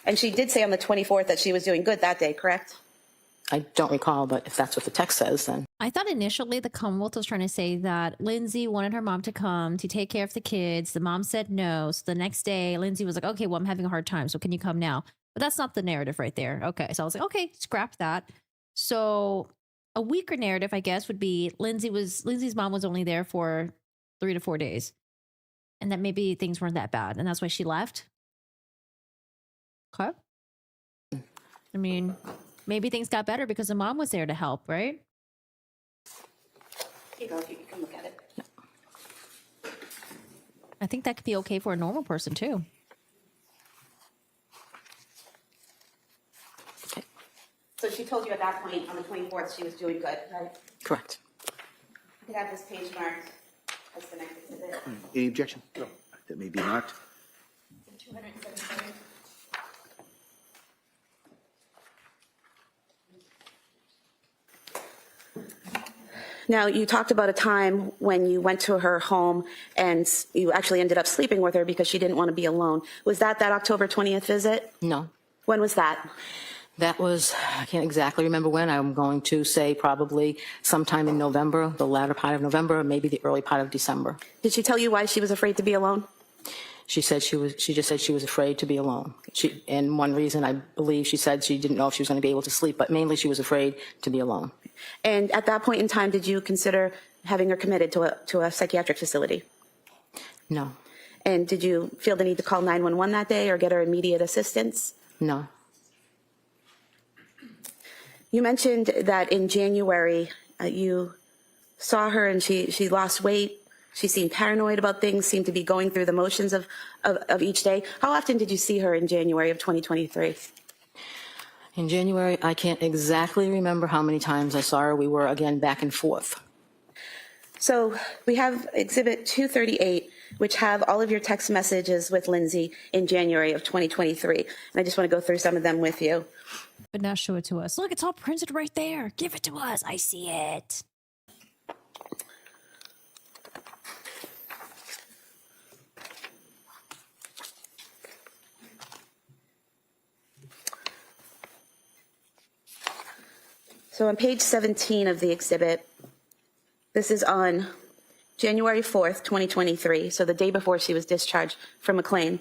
And she did say on the 24th that she was doing good that day, correct? I don't recall, but if that's what the text says, then. I thought initially the Commonwealth was trying to say that Lindsay wanted her mom to come to take care of the kids. The mom said no. So the next day, Lindsay was like, "Okay, well, I'm having a hard time. So can you come now?" But that's not the narrative right there. Okay. So I was like, okay, scrap that. So a weaker narrative, I guess, would be Lindsay's mom was only there for 3 to 4 days. And that maybe things weren't that bad. And that's why she left. Okay. I mean, maybe things got better because the mom was there to help, right? Here you go, you can look at it. I think that could be okay for a normal person too. Okay. told you at that point, on the 24th, she was doing good, right? Correct. You could have this page marked as the next exhibit. Any objection? No. That may be marked. 277. Now, you talked about a time when you went to her home and you actually ended up sleeping with her because she didn't want to be alone. Was that October 20th visit? No. When was that? That was, I can't exactly remember when. I'm going to say probably sometime in November, the latter part of November, or maybe the early part of December. Did she tell you why she was afraid to be alone? She said she just said she was afraid to be alone. And one reason I believe she said she didn't know if she was going to be able to sleep, but mainly she was afraid to be alone. And at that point in time, did you consider having her committed to a psychiatric facility? No. And did you feel the need to call 911 that day or get her immediate assistance? No. You mentioned that in January, you saw her and she lost weight. She seemed paranoid about things, seemed to be going through the motions of each day. How often did you see her in January of 2023? In January, I can't exactly remember how many times I saw her. We were, again, back and forth. So we have Exhibit 238, which have all of your text messages with Lindsay in January of 2023. And I just want to go through some of them with you. But now show it to us. Look, it's all printed right there. Give it to us. I see it. So on page 17 of the exhibit, this is on January 4th, 2023, so the day before she was discharged from McLean.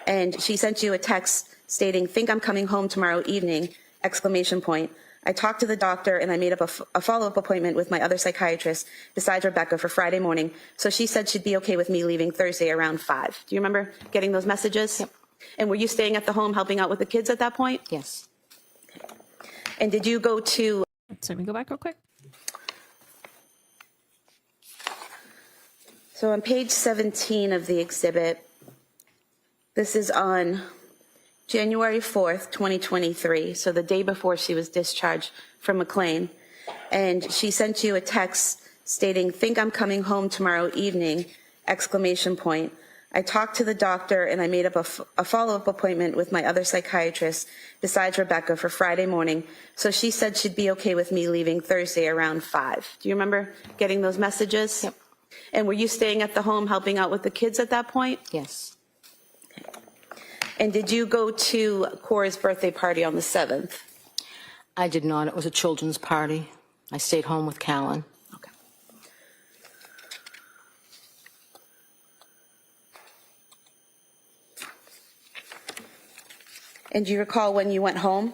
And she sent you a text stating, "Think I'm coming home tomorrow evening, exclamation point. I talked to the doctor and I made up a follow-up appointment with my other psychiatrist besides Rebecca for Friday morning. So she said she'd be okay with me leaving Thursday around 5. Do you remember getting those messages? Yep. And were you staying at the home helping out with the kids at that point? Yes. And did you go to... So let me go back real quick. So on page 17 of the exhibit, this is on January 4th, 2023, so the day before she was discharged from McLean. And she sent you a text stating, "Think I'm coming home tomorrow evening, exclamation point. I talked to the doctor and I made up a follow-up appointment with my other psychiatrist besides Rebecca for Friday morning. So she said she'd be okay with me leaving Thursday around 5. Do you remember getting those messages? Yep. And were you staying at the home helping out with the kids at that point? Yes. And did you go to Cora's birthday party on the 7th? I did not. It was a children's party. I stayed home with Callan. Okay. And do you recall when you went home?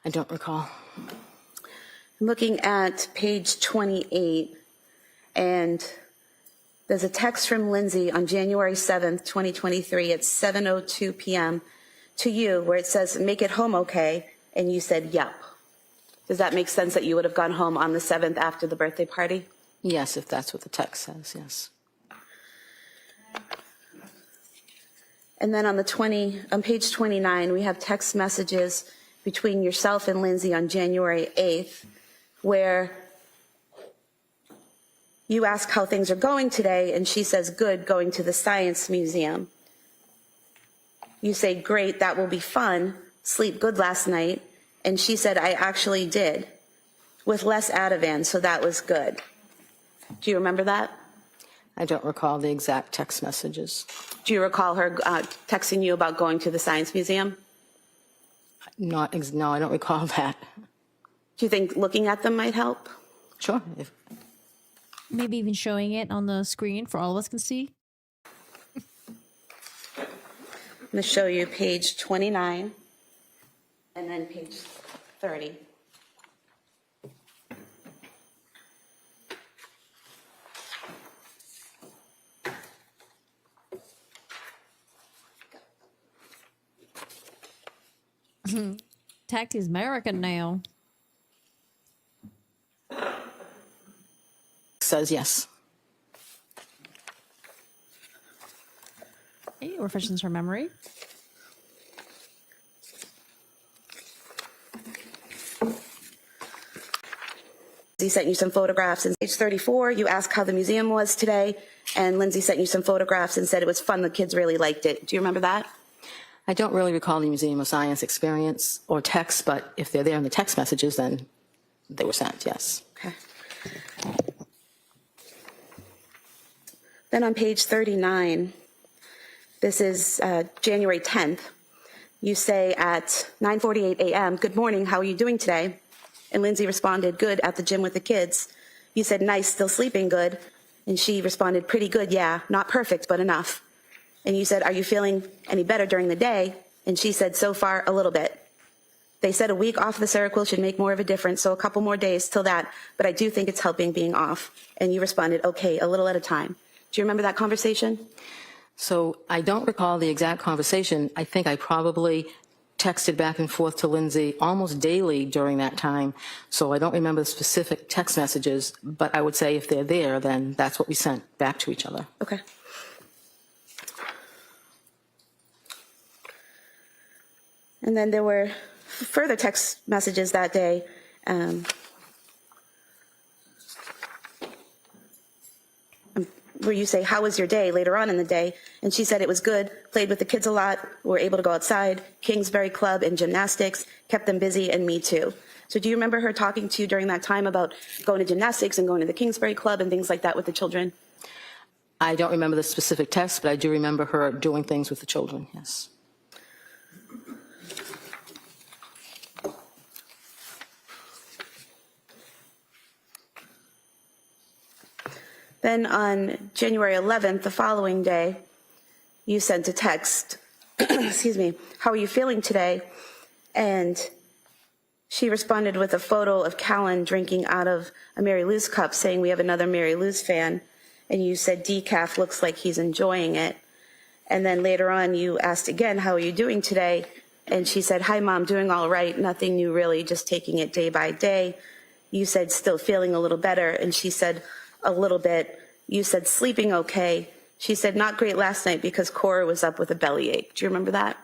I don't recall. I'm looking at page 28, and there's a text from Lindsay on January 7th, 2023 at 7:02 p.m. to you where it says, "Make it home okay," and you said, "Yep." Does that make sense that you would have gone home on the 7th after the birthday party? Yes, if that's what the text says, yes. And then on page 29, we have text messages between yourself and Lindsay on January 8th, where you ask how things are going today, and she says, "Good, going to the Science Museum." You say, "Great, that will be fun. Sleep good last night." And she said, "I actually did, with less Ativan, so that was good." Do you remember that? I don't recall the exact text messages. Do you recall her texting you about going to the Science Museum? No, I don't recall that. Do you think looking at them might help? Sure. Maybe even showing it on the screen for all of us can see. I'm going to show you page 29 and then page 30. Tact is American now. Says yes. Hey, refreshes her memory. Lindsay sent you some photographs. And page 34, you asked how the museum was today, and Lindsay sent you some photographs and said it was fun. The kids really liked it. Do you remember that? I don't really recall the Museum of Science experience or text, but if they're there in the text messages, then they were sent, yes. Okay. Then on page 39, this is January 10th. You say at 9:48 a.m., "Good morning, how are you doing today?" And Lindsay responded, "Good, at the gym with the kids." You said, "Nice, still sleeping good?" And she responded, "Pretty good, yeah, not perfect, but enough." And you said, "Are you feeling any better during the day?" And she said, "So far, a little bit." They said a week off the Seroquel should make more of a difference, so a couple more days till that, but I do think it's helping being off. And you responded, "Okay, a little at a time." Do you remember that conversation? So I don't recall the exact conversation. I think I probably texted back and forth to Lindsay almost daily during that time. So I don't remember the specific text messages, but I would say if they're there, then that's what we sent back to each other. Okay. And then there were further text messages that day. Where you say, "How was your day?" later on in the day. And she said it was good, played with the kids a lot, were able to go outside, Kingsbury Club and gymnastics, kept them busy, and me too. So do you remember her talking to you during that time about going to gymnastics and going to the Kingsbury Club and things like that with the children? I don't remember the specific text, but I do remember her doing things with the children, yes. Then on January 11th, the following day, you sent a text, excuse me, "How are you feeling today?" And she responded with a photo of Callan drinking out of a Mary Lou's cup, saying, "We have another Mary Lou's fan." And you said, "Decaf looks like he's enjoying it." And then later on, you asked again, "How are you doing today?" And she said, "Hi, Mom, doing all right. Nothing new, really, just taking it day by day." You said, "Still feeling a little better." And she said, "A little bit." You said, "Sleeping okay." She said, "Not great last night because Cora was up with a bellyache." Do you remember that?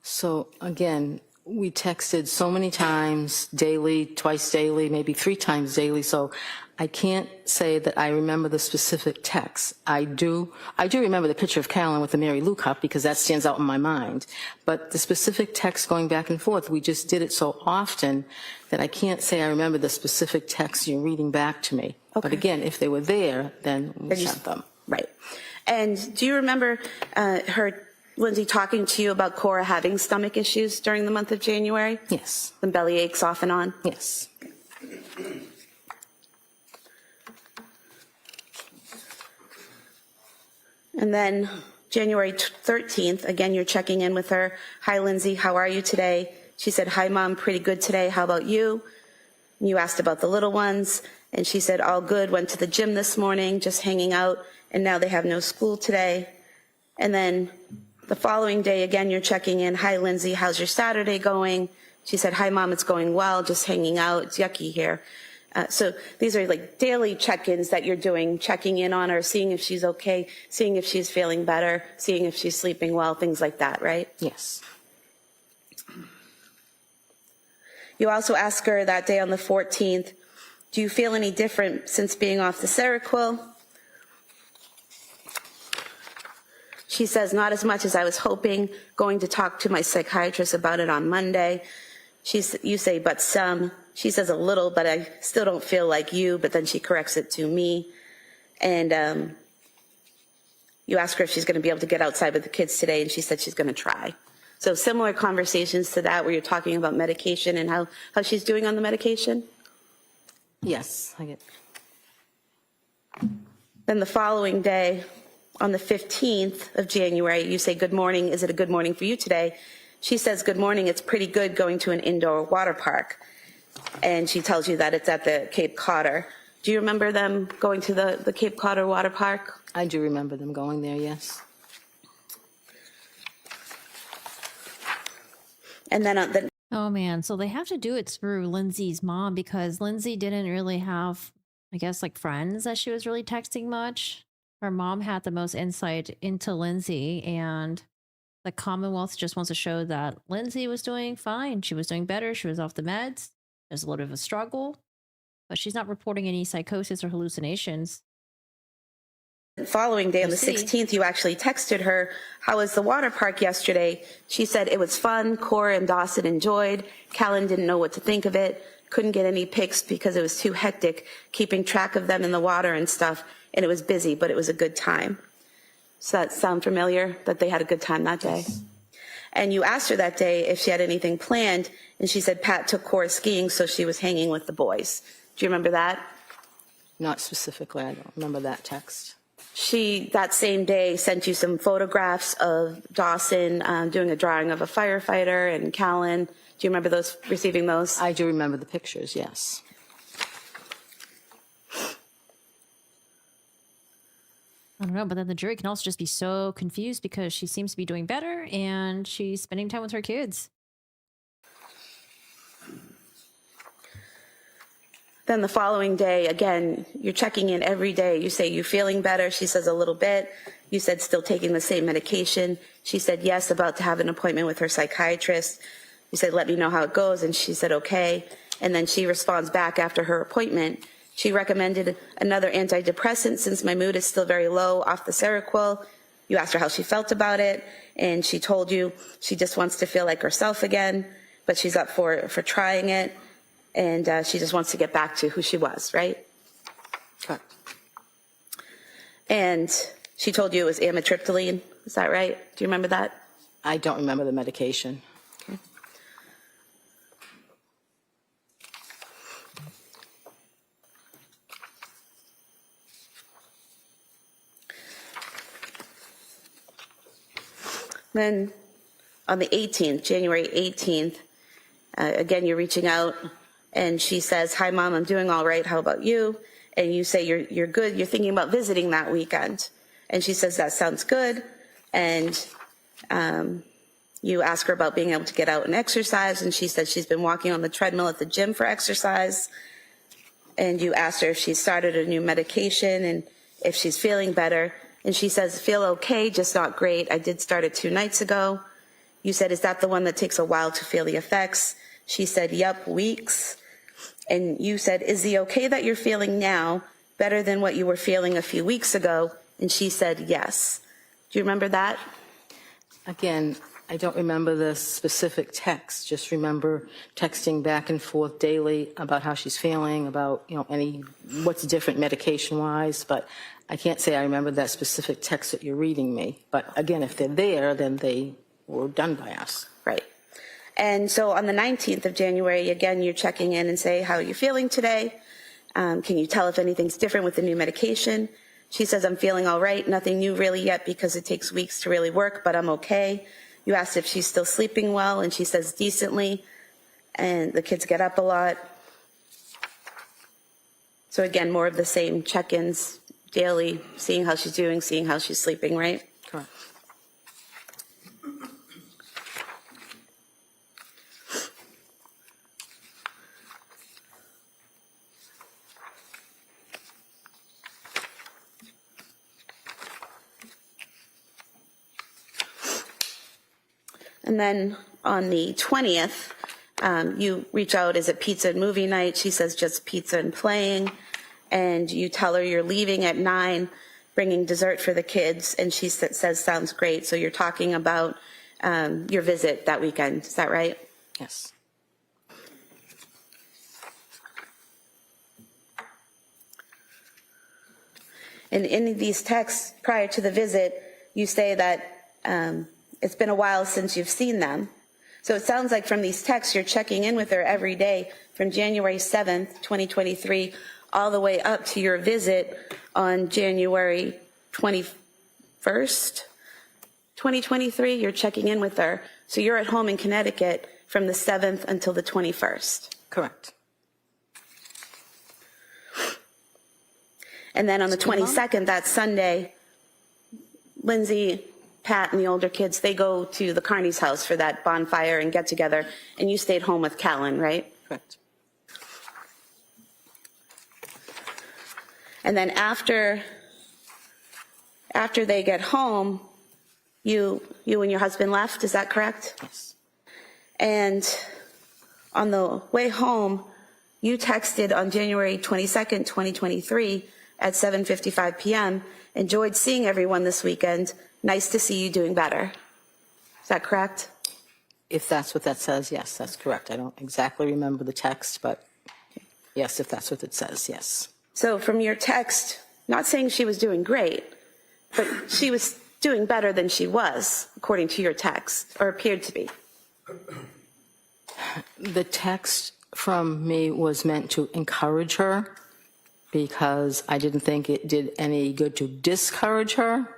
So again, we texted so many times daily, twice daily, maybe 3 times daily. So I can't say that I remember the specific text. I do remember the picture of Callan with the Mary Lou cup because that stands out in my mind. But the specific text going back and forth, we just did it so often that I can't say I remember the specific text you're reading back to me. Okay. But again, if they were there, then we sent them. Right. And do you remember Lindsay, talking to you about Cora having stomach issues during the month of January? Yes. The belly aches off and on? Yes. And then January 13th, again, you're checking in with her. "Hi, Lindsay, how are you today?" She said, "Hi, Mom, pretty good today. How about you?" And you asked about the little ones, and she said, "All good, went to the gym this morning, just hanging out, and now they have no school today." And then the following day, again, you're checking in. "Hi, Lindsay, how's your Saturday going?" She said, "Hi, Mom, it's going well, just hanging out. It's yucky here." So these are like daily check-ins that you're doing, checking in on her, seeing if she's okay, seeing if she's feeling better, seeing if she's sleeping well, things like that, right? Yes. You also asked her that day on the 14th, "Do you feel any different since being off the Seroquel?" She says, "Not as much as I was hoping, going to talk to my psychiatrist about it on Monday." You say, "But some." She says, "A little, but I still don't feel like you," but then she corrects it to me. And you ask her if she's going to be able to get outside with the kids today, and she said she's going to try. So similar conversations to that where you're talking about medication and how she's doing on the medication? Yes, I get. Then the following day, on the 15th of January, you say, "Good morning. Is it a good morning for you today?" She says, "Good morning. It's pretty good going to an indoor water park." And she tells you that it's at the Cape Codder. Do you remember them going to the Cape Codder water park? I do remember them going there, yes. And then Oh man, so they have to do it through Lindsay's mom because Lindsay didn't really have, I guess, like friends that she was really texting much. Her mom had the most insight into Lindsay, and the Commonwealth just wants to show that Lindsay was doing fine. She was doing better. She was off the meds. There's a little bit of a struggle, but she's not reporting any psychosis or hallucinations. The following day, on the I see. 16th, you actually texted her, how was the water park yesterday? She said it was fun. Cora and Dawson enjoyed. Callan didn't know what to think of it. Couldn't get any pics because it was too hectic, keeping track of them in the water and stuff. And it was busy, but it was a good time. Does that sound familiar, that they had a good time that day? And you asked her that day if she had anything planned, and she said Pat took Cora skiing, so she was hanging with the boys. Do you remember that? Not specifically, I don't remember that text. She, that same day, sent you some photographs of Dawson doing a drawing of a firefighter and Callan. Do you remember those, receiving those? I do remember the pictures, yes. I don't know, but then the jury can also just be so confused because she seems to be doing better and she's spending time with her kids. Then the following day, again, you're checking in every day. You say, you feeling better? She says, a little bit. You said, still taking the same medication. She said, yes, about to have an appointment with her psychiatrist. You said, let me know how it goes. And she said, okay. And then she responds back after her appointment. She recommended another antidepressant since my mood is still very low off the Seroquel. You asked her how she felt about it. And she told you she just wants to feel like herself again, but she's up for trying it. And she just wants to get back to who she was, right? Correct. And she told you it was amitriptyline. Is that right? Do you remember that? I don't remember the medication. Okay. Then on the 18th, January 18th, again, you're reaching out. And she says, hi, Mom, I'm doing all right. How about you? And you say, you're good. You're thinking about visiting that weekend. And she says, that sounds good. And you ask her about being able to get out and exercise. And she said she's been walking on the treadmill at the gym for exercise. And you asked her if she started a new medication and if she's feeling better. And she says, feel okay, just not great. I did start it 2 nights ago. You said, is that the one that takes a while to feel the effects? She said, yep, weeks. And you said, is the okay that you're feeling now better than what you were feeling a few weeks ago? And she said, yes. Do you remember that? Again, I don't remember the specific text, just remember texting back and forth daily about how she's feeling, about, what's different medication-wise, but I can't say I remember that specific text that you're reading me. But again, if they're there, then they were done by us. Right. And so on the 19th of January, again, you're checking in and say, how are you feeling today? Can you tell if anything's different with the new medication? She says, I'm feeling all right. Nothing new really yet because it takes weeks to really work, but I'm okay. You asked if she's still sleeping well, and she says decently. And the kids get up a lot. So again, more of the same check-ins daily, seeing how she's doing, seeing how she's sleeping, right? Correct. And then on the 20th, you reach out, is it pizza and movie night? She says just pizza and playing. And you tell her you're leaving at 9, bringing dessert for the kids. And she says, sounds great. So you're talking about your visit that weekend. Is that right? Yes. And in these texts prior to the visit, you say that it's been a while since you've seen them. So it sounds like from these texts, you're checking in with her every day from January 7th, 2023, all the way up to your visit on January 21st, 2023. You're checking in with her. So you're at home in Connecticut from the 7th until the 21st. Correct. And then on the 22nd, that Sunday, Lindsay, Pat, and the older kids, they go to the Carney's house for that bonfire and get together, and you stayed home with Callan, right? Correct. And then after they get home, you and your husband left, is that correct? Yes. And on the way home, you texted on January 22nd, 2023 at 7:55 p.m., enjoyed seeing everyone this weekend. Nice to see you doing better. Is that correct? If that's what that says, yes, that's correct. I don't exactly remember the text, but yes, if that's what it says, yes. So from your text, not saying she was doing great, but she was doing better than she was, according to your text, or appeared to be. The text from me was meant to encourage her because I didn't think it did any good to discourage her.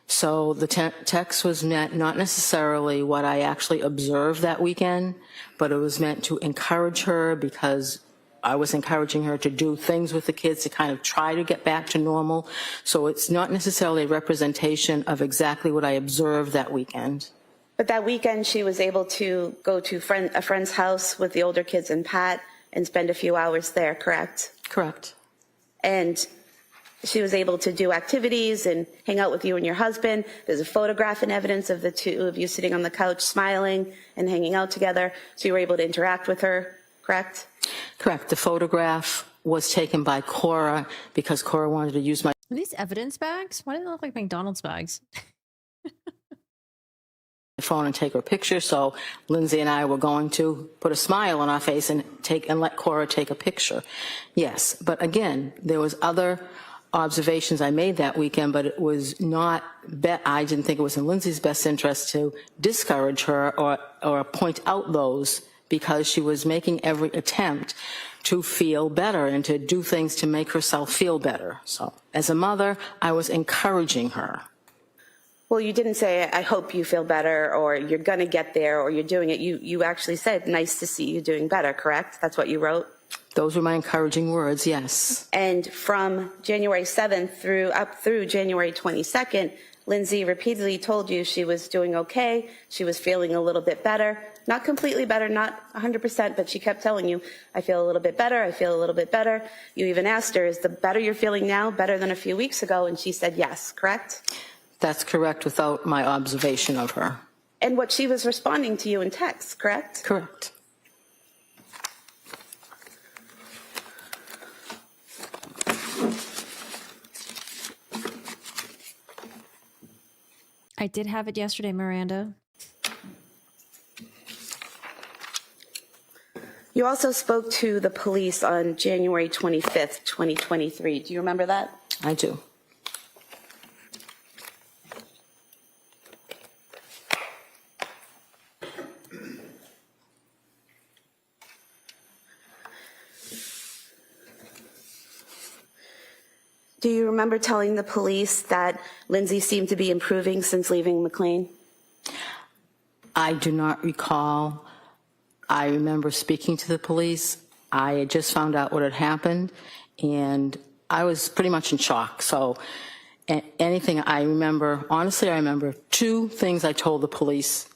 So the text was meant not necessarily what I actually observed that weekend, but it was meant to encourage her because I was encouraging her to do things with the kids to kind of try to get back to normal. So it's not necessarily a representation of exactly what I observed that weekend. But that weekend, she was able to go to a friend's house with the older kids and Pat and spend a few hours there, correct? Correct. And she was able to do activities and hang out with you and your husband. There's a photograph and evidence of the two of you sitting on the couch smiling and hanging out together. So you were able to interact with her, correct? Correct. The photograph was taken by Cora because Cora wanted to use my Are these evidence bags? Why do they look like McDonald's bags? phone and take her picture. So Lindsay and I were going to put a smile on our face and let Cora take a picture. Yes. But again, there was other observations I made that weekend, but it was not, I didn't think it was in Lindsay's best interest to discourage her or point out those because she was making every attempt to feel better and to do things to make herself feel better. So as a mother, I was encouraging her. Well, you didn't say, I hope you feel better, or you're going to get there, or you're doing it. You actually said, nice to see you doing better, correct? That's what you wrote? Those were my encouraging words, yes. And from January 7th up through January 22nd, Lindsay repeatedly told you she was doing okay, she was feeling a little bit better. Not completely better, not 100%, but she kept telling you, I feel a little bit better, I feel a little bit better. You even asked her, is the better you're feeling now better than a few weeks ago? And she said yes, correct? That's correct without my observation of her. And what she was responding to you in text, correct? Correct. I did have it yesterday, Miranda. You also spoke to the police on January 25th, 2023. Do you remember that? I do. Do you remember telling the police that Lindsay seemed to be improving since leaving McLean? I do not recall. I remember speaking to the police. I had just found out what had happened, and I was pretty much in shock. So anything I remember, honestly, I remember two things I told the police.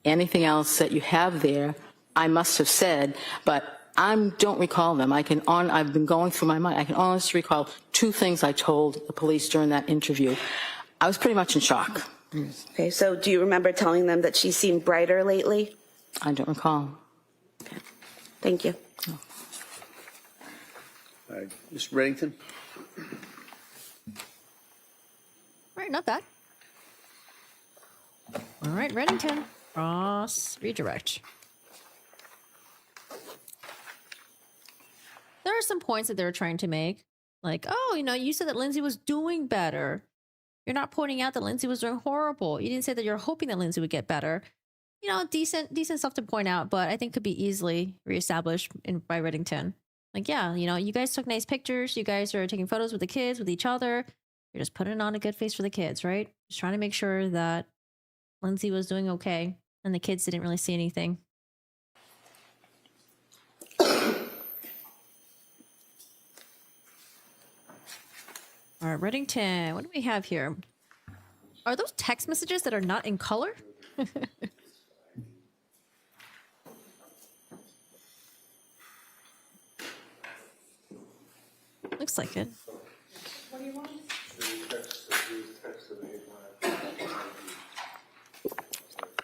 Anything else that you have there, I must have said, but I don't recall them. I've been going through my mind. I can honestly recall two things I told the police during that interview. I was pretty much in shock. Okay, so do you remember telling them that she seemed brighter lately? I don't recall. Okay. Thank you. All right, Mr. Reddington? All right, not bad. All right, Reddington. Cross redirect. There are some points that they're trying to make. Like, oh, you said that Lindsay was doing better. You're not pointing out that Lindsay was doing horrible. You didn't say that you're hoping that Lindsay would get better. Decent stuff to point out, but I think could be easily reestablished by Reddington. Like, yeah, you guys took nice pictures. You guys are taking photos with the kids, with each other. You're just putting on a good face for the kids, right? Just trying to make sure that Lindsay was doing okay and the kids didn't really see anything. All right, Reddington, what do we have here? Are those text messages that are not in color? Looks like it. What do you want?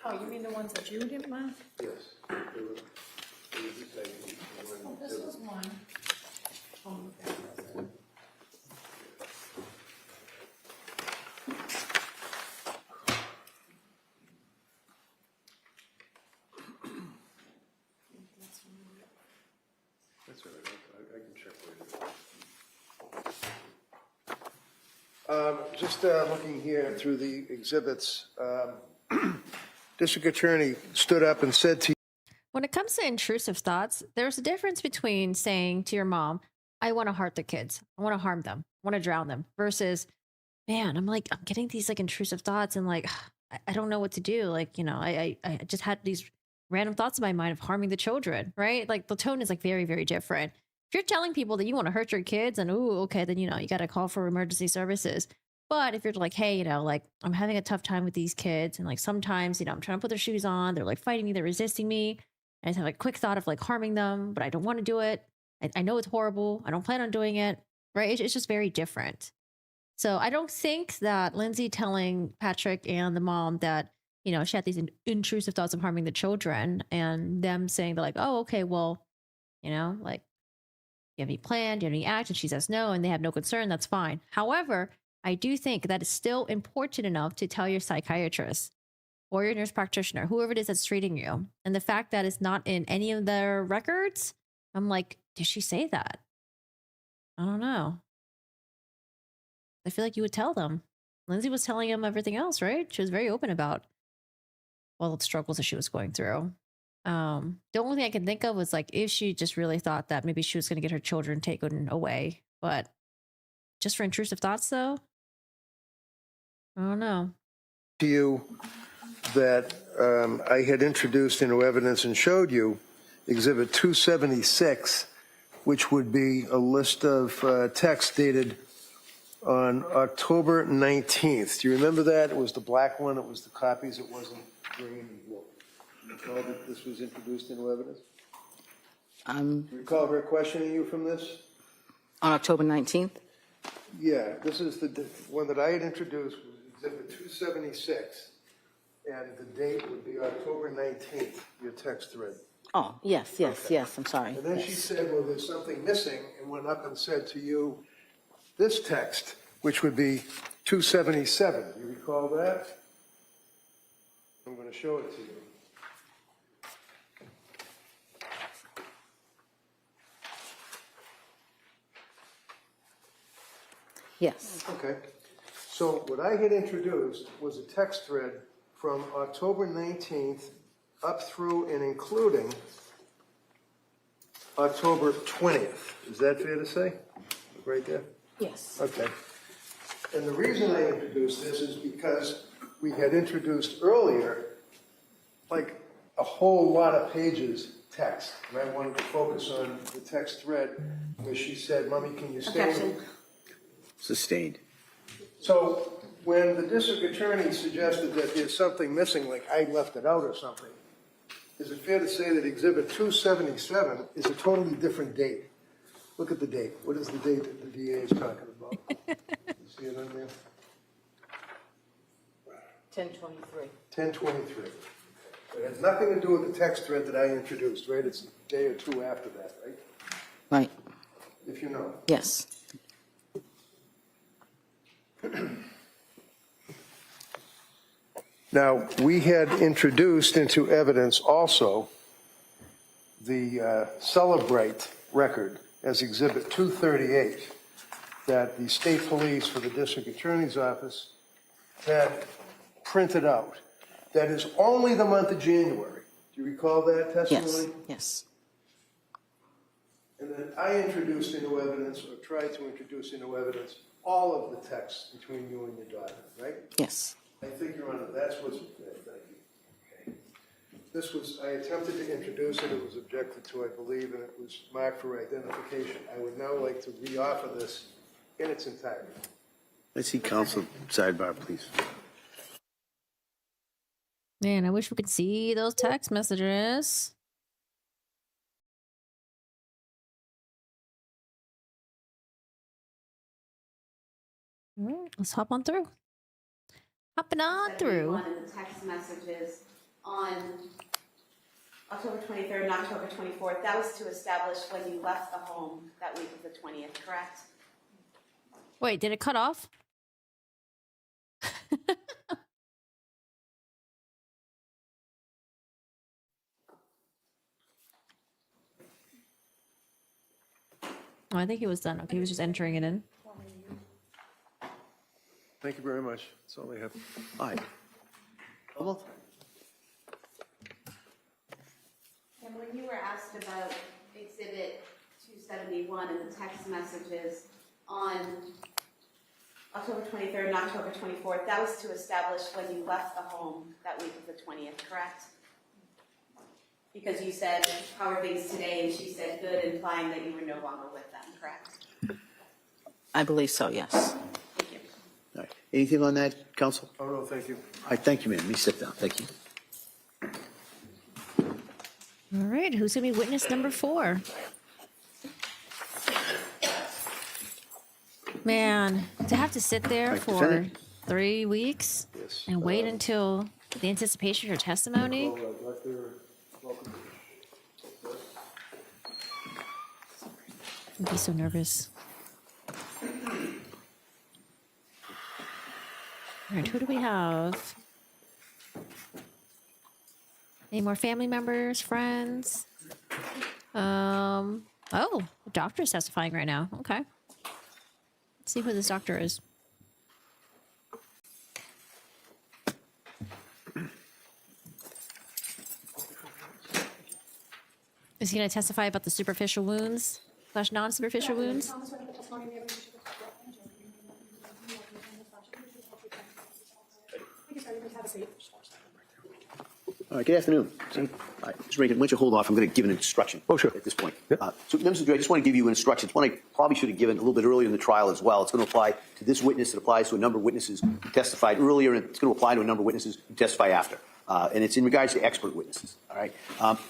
Oh, you mean the ones that you didn't mark? Yes. Oh, This was one. That's all right, I can check later. Just looking here through the exhibits, District Attorney stood up and said to When it comes to intrusive thoughts, there's a difference between saying to your mom, I want to hurt the kids. I want to harm them. I want to drown them versus, man, I'm getting these like intrusive thoughts and like, I don't know what to do. Like, I just had these random thoughts in my mind of harming the children, right? Like the tone is like very, very different. If you're telling people that you want to hurt your kids and, ooh, okay, then, you got to call for emergency services. But if you're like, hey, like I'm having a tough time with these kids. And like, sometimes, I'm trying to put their shoes on. They're like fighting me. They're resisting me. I just have a quick thought of like harming them, but I don't want to do it. I know it's horrible. I don't plan on doing it, right? It's just very different. So I don't think that Lindsay telling Patrick and the mom that, she had these intrusive thoughts of harming the children and them saying they're like, oh, okay, well, like, you have any plan? Do you have any action? She says no, and they have no concern. That's fine. However, I do think that it's still important enough to tell your psychiatrist or your nurse practitioner, whoever it is that's treating you. And the fact that it's not in any of their records, I'm like, did she say that? I don't know. I feel like you would tell them. Lindsay was telling him everything else, right? She was very open about all the struggles that she was going through. The only thing I can think of was like if she just really thought that maybe she was going to get her children taken away. But just for intrusive thoughts, though, I don't know. to you that I had introduced into evidence and showed you Exhibit 276, which would be a list of text dated on October 19th. Do you remember that? It was the black one. It was the copies. It wasn't green and blue. Do you recall that this was introduced into evidence? Do you recall her questioning you from this? On October 19th? Yeah, this is the one that I had introduced, was Exhibit 276, and the date would be October 19th, your text thread. Oh, yes, I'm sorry. And then she said, well, there's something missing, and went up and said to you, this text, which would be 277. You recall that? I'm going to show it to you. Yes. Okay. So what I had introduced was a text thread from October 19th up through and including October 20th. Is that fair to say? Right there? Yes. Okay. And the reason I introduced this is because we had introduced earlier, like a whole lot of pages text. And I wanted to focus on the text thread where she said, Mommy, can you stay? Objection. Sustained. So when the district attorney suggested that there's something missing, like I left it out or something, is it fair to say that Exhibit 277 is a totally different date? Look at the date. What is the date that the DA is talking about? You see it on there? 10/23. 10/23. It has nothing to do with the text thread that I introduced, right? It's a day or two after that, right? Right. If you know. Yes. Now, we had introduced into evidence also the Cellebrite record as Exhibit 238 that the state police for the district attorney's office had printed out. That is only the month of January. Do you recall that testimony? Yes. And then I introduced into evidence, or tried to introduce into evidence, all of the texts between you and your daughter, right? Yes. I think, Your Honor, that's what's, thank you. Okay. This was, I attempted to introduce it, it was objected to, I believe, and it was marked for identification. I would now like to re-offer this in its entirety. Let's see counsel sidebar, please. Man, I wish we could see those text messages. Let's hop on through. Hopping on through. One of the text messages on October 23rd and October 24th, that was to establish when you left the home that week of the 20th, correct? Wait, did it cut off? Oh, I think he was done. Okay, he was just entering it in. Thank you very much. That's all I have. All right. Almost. And when you were asked about Exhibit 271 and the text messages on October 23rd and October 24th, that was to establish when you left the home that week of the 20th, correct? Because you said, how are things today? And she said good, implying that you were no longer with them, correct? I believe so, yes. Thank you. All right. Anything on that, counsel? Oh, no, thank you. All right, thank you, ma'am. Let me sit down. Thank you. All right, who's going to be witness number 4? Man, to have to sit there Right, for defendant. 3 weeks Yes. and wait until the anticipation of your testimony. Dr. Welcome. I'd be so nervous. All right, who do we have? Any more family members, friends? Oh, the doctor is testifying right now. Okay. Let's see who this doctor is. Is he going to testify about the superficial wounds / non-superficial wounds? Tell us whether the testimony may have been issued with Thank you, sir. You can have a seat. All right, good afternoon. All right, Mr. Rankin, why don't you hold off? I'm going to give an instruction. Oh, sure. At this point. Yep. So, members of the jury, I just want to give you an instruction. It's one I probably should have given a little bit earlier in the trial as well. It's going to apply to this witness. It applies to a number of witnesses who testified earlier, and it's going to apply to a number of witnesses who testify after. And it's in regards to expert witnesses. All right.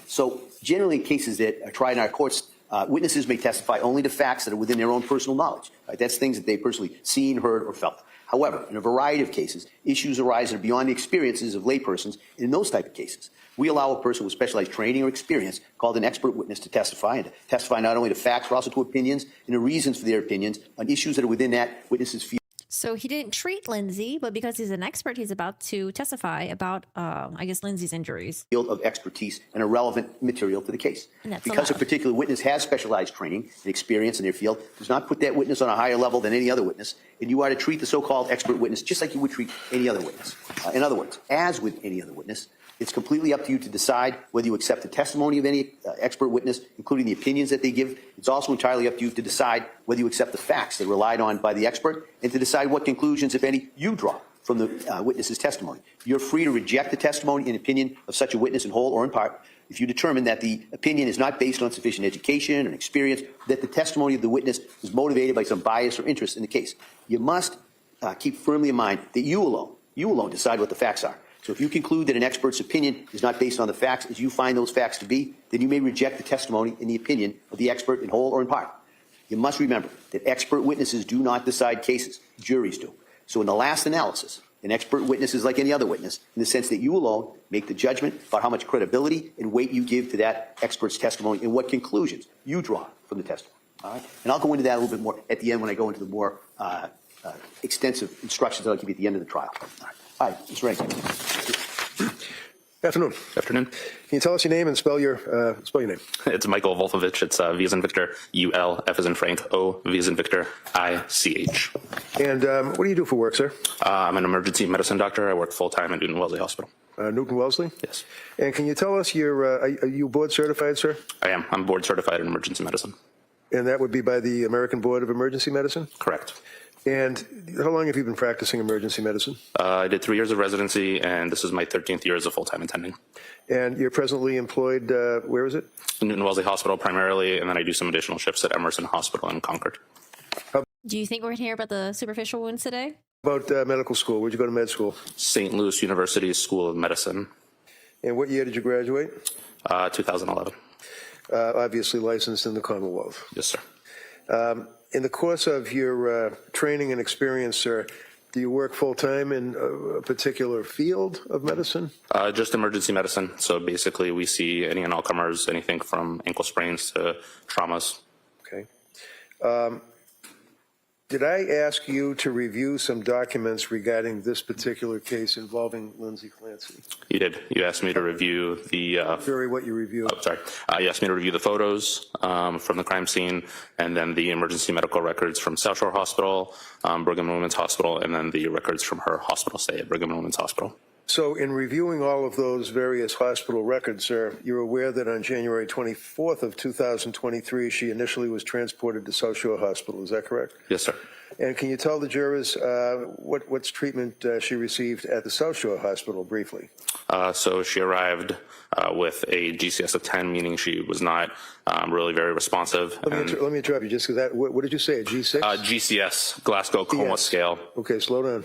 So, generally, in cases that are tried in our courts, witnesses may testify only to facts that are within their own personal knowledge. Right? That's things that they've personally seen, heard, or felt. However, in a variety of cases, issues arise that are beyond the experiences of laypersons. And in those type of cases, we allow a person with specialized training or experience called an expert witness to testify, and to testify not only to facts, but also to opinions and the reasons for their opinions on issues that are within that witness's field. So he didn't treat Lindsay, but because he's an expert, he's about to testify about, I guess, Lindsay's injuries. Field of expertise and a relevant material to the case. And that's Because a allowed. particular witness has specialized training and experience in their field, does not put that witness on a higher level than any other witness, and you are to treat the so-called expert witness just like you would treat any other witness. In other words, as with any other witness, it's completely up to you to decide whether you accept the testimony of any expert witness, including the opinions that they give. It's also entirely up to you to decide whether you accept the facts that are relied on by the expert, and to decide what conclusions, if any, you draw from the witness's testimony. You're free to reject the testimony and opinion of such a witness in whole or in part if you determine that the opinion is not based on sufficient education or experience, that the testimony of the witness is motivated by some bias or interest in the case. You must keep firmly in mind that you alone decide what the facts are. So if you conclude that an expert's opinion is not based on the facts as you find those facts to be, then you may reject the testimony and the opinion of the expert in whole or in part. You must remember that expert witnesses do not decide cases. Juries do. So in the last analysis, an expert witness is like any other witness in the sense that you alone make the judgment about how much credibility and weight you give to that expert's testimony and what conclusions you draw from the testimony. All right? And I'll go into that a little bit more at the end when I go into the more extensive instructions that I'll give you at the end of the trial. All right. Hi, Mr. Rankin. Afternoon. Afternoon. Can you tell us your name and spell your name? It's Michael Wolfovich. It's V as in Victor, U-L, F as in Frank, O, V as in Victor, I-C-H. And what do you do for work, sir? I'm an emergency medicine doctor. I work full-time at Newton Wellesley Hospital. Newton Wellesley? Yes. And can you tell us are you board certified, sir? I am. I'm board certified in emergency medicine. And that would be by the American Board of Emergency Medicine? Correct. And how long have you been practicing emergency medicine? I did 3 years of residency, and this is my 13th year as a full-time attending. And you're presently employed, where is it? Newton Wellesley Hospital primarily, and then I do some additional shifts at Emerson Hospital in Concord. Do you think we're going to hear about the superficial wounds today? About medical school. Where'd you go to med school? St. Louis University School of Medicine. And what year did you graduate? 2011. Obviously licensed in the Commonwealth. Yes, sir. In the course of your training and experience, sir, Do you work full-time in a particular field of medicine? Just emergency medicine. So basically, we see any and all comers, anything from ankle sprains to traumas. Okay. Did I ask you to review some documents regarding this particular case involving Lindsay Clancy? You did. You asked me to review the. Very what you reviewed. Oh, sorry. You asked me to review the photos from the crime scene, and then the emergency medical records from South Shore Hospital, Brigham and Women's Hospital, and then the records from her hospital stay at Brigham and Women's Hospital. So in reviewing all of those various hospital records, sir, you're aware that on January 24th of 2023, she initially was transported to South Shore Hospital. Is that correct? Yes, sir. And can you tell the jurors what's treatment she received at the South Shore Hospital briefly? So she arrived with a GCS of 10, meaning she was not really very responsive. Let me interrupt you just because that, what did you say, a G6? GCS, Glasgow Coma Scale. Okay, slow down.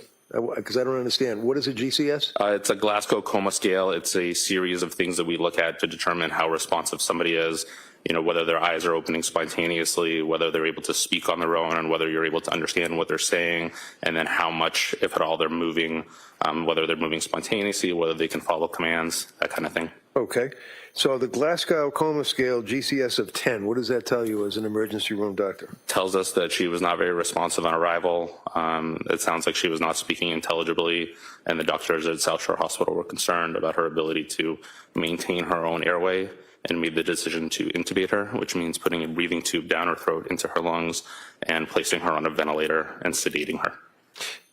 Because I don't understand. What is a GCS? It's a Glasgow Coma Scale. It's a series of things that we look at to determine how responsive somebody is. You know, whether their eyes are opening spontaneously, whether they're able to speak on their own, and whether you're able to understand what they're saying, and then how much, if at all, they're moving, whether they're moving spontaneously, whether they can follow commands, that kind of thing. Okay. So the Glasgow Coma Scale, GCS of 10, what does that tell you as an emergency room doctor? Tells us that she was not very responsive on arrival. It sounds like she was not speaking intelligibly, and the doctors at South Shore Hospital were concerned about her ability to maintain her own airway, and made the decision to intubate her, which means putting a breathing tube down her throat into her lungs and placing her on a ventilator and sedating her.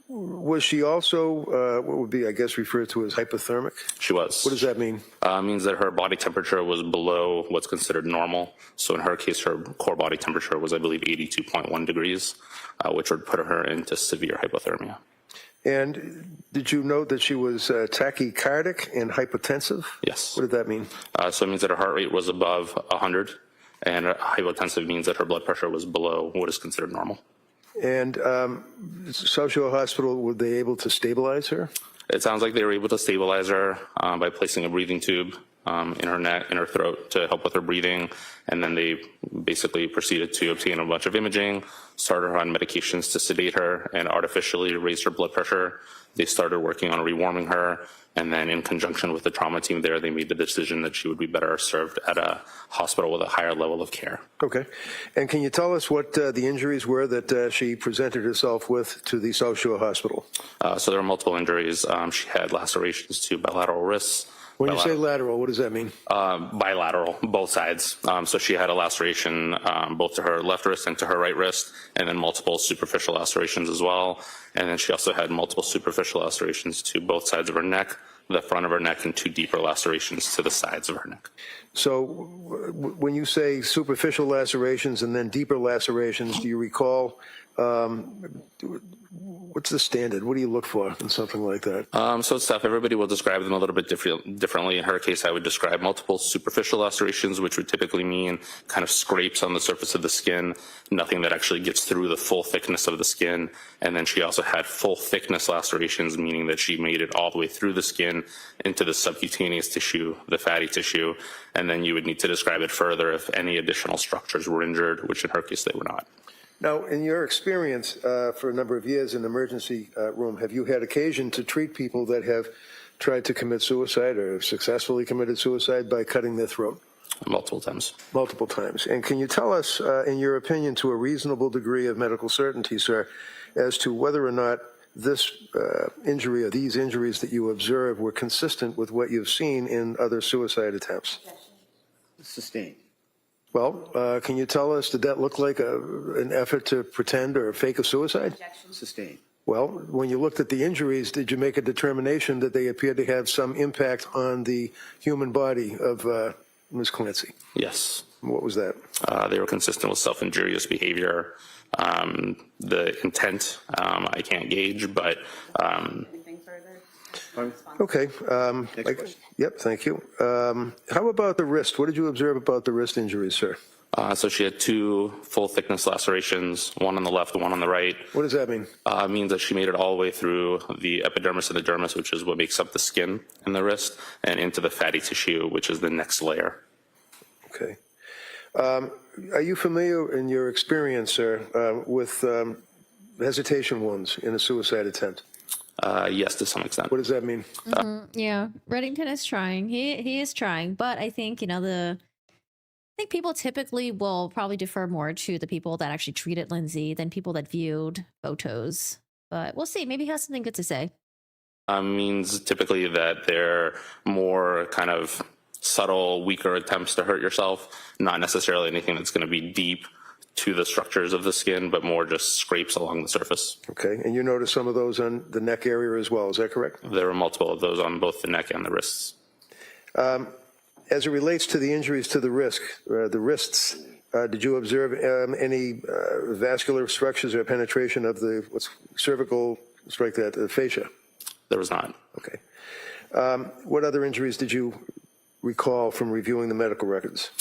Was she also, what would be, I guess, referred to as hypothermic? She was. What does that mean? It means that her body temperature was below what's considered normal. So in her case, her core body temperature was, I believe, 82.1 degrees, which would put her into severe hypothermia. And did you note that she was tachycardic and hypotensive? Yes. What did that mean? So it means that her heart rate was above 100, and hypotensive means that her blood pressure was below what is considered normal. And South Shore Hospital, were they able to stabilize her? It sounds like they were able to stabilize her by placing a breathing tube in her neck, in her throat, to help with her breathing. And then they basically proceeded to obtain a bunch of imaging, started her on medications to sedate her, and artificially raise her blood pressure. They started working on rewarming her. And then in conjunction with the trauma team there, they made the decision that she would be better served at a hospital with a higher level of care. Okay. And can you tell us what the injuries were that she presented herself with to the South Shore Hospital? So there were multiple injuries. She had lacerations to bilateral wrists. When you say lateral, what does that mean? Bilateral, both sides. So she had a laceration both to her left wrist and to her right wrist, and then multiple superficial lacerations as well. And then she also had multiple superficial lacerations to both sides of her neck, the front of her neck, and 2 deeper lacerations to the sides of her neck. So when you say superficial lacerations and then deeper lacerations, do you recall what's the standard? What do you look for in something like that? So it's tough. Everybody will describe them a little bit differently. In her case, I would describe multiple superficial lacerations, which would typically mean kind of scrapes on the surface of the skin, nothing that actually gets through the full thickness of the skin. And then she also had full thickness lacerations, meaning that she made it all the way through the skin into the subcutaneous tissue, the fatty tissue. And then you would need to describe it further if any additional structures were injured, which in her case they were not. Now, in your experience for a number of years in the emergency room, have you had occasion to treat people that have tried to commit suicide or have successfully committed suicide by cutting their throat? Multiple times. Multiple times. And can you tell us, in your opinion, to a reasonable degree of medical certainty, sir, as to whether or not this injury or these injuries that you observed were consistent with what you've seen in other suicide attempts? Sustained. Well, can you tell us, did that look like an effort to pretend or fake a suicide? Sustained. Well, when you looked at the injuries, did you make a determination that they appeared to have some impact on the human body of Ms. Clancy? Yes. What was that? They were consistent with self-injurious behavior. The intent, I can't gauge, but... Anything further? Okay. Next question. Yep, thank you. How about the wrist? What did you observe about the wrist injuries, sir? So she had 2 full thickness lacerations, one on the left, one on the right. What does that mean? It means that she made it all the way through the epidermis and the dermis, which is what makes up the skin in the wrist, and into the fatty tissue, which is the next layer. Okay. Are you familiar in your experience, sir, with hesitation wounds in a suicide attempt. Yes, to some extent. What does that mean? Yeah, Reddington is trying. He is trying, but I think I think people typically will probably defer more to the people that actually treated Lindsay than people that viewed photos. But we'll see. Maybe he has something good to say. Means typically that they're more kind of subtle, weaker attempts to hurt yourself, not necessarily anything that's going to be deep to the structures of the skin, but more just scrapes along the surface. Okay, and you notice some of those on the neck area as well, is that correct? There were multiple of those on both the neck and the wrists. As it relates to the injuries to the wrists, did you observe any vascular structures or penetration of the cervical, the fascia? There was not. Okay. What other injuries did you recall from reviewing the medical records?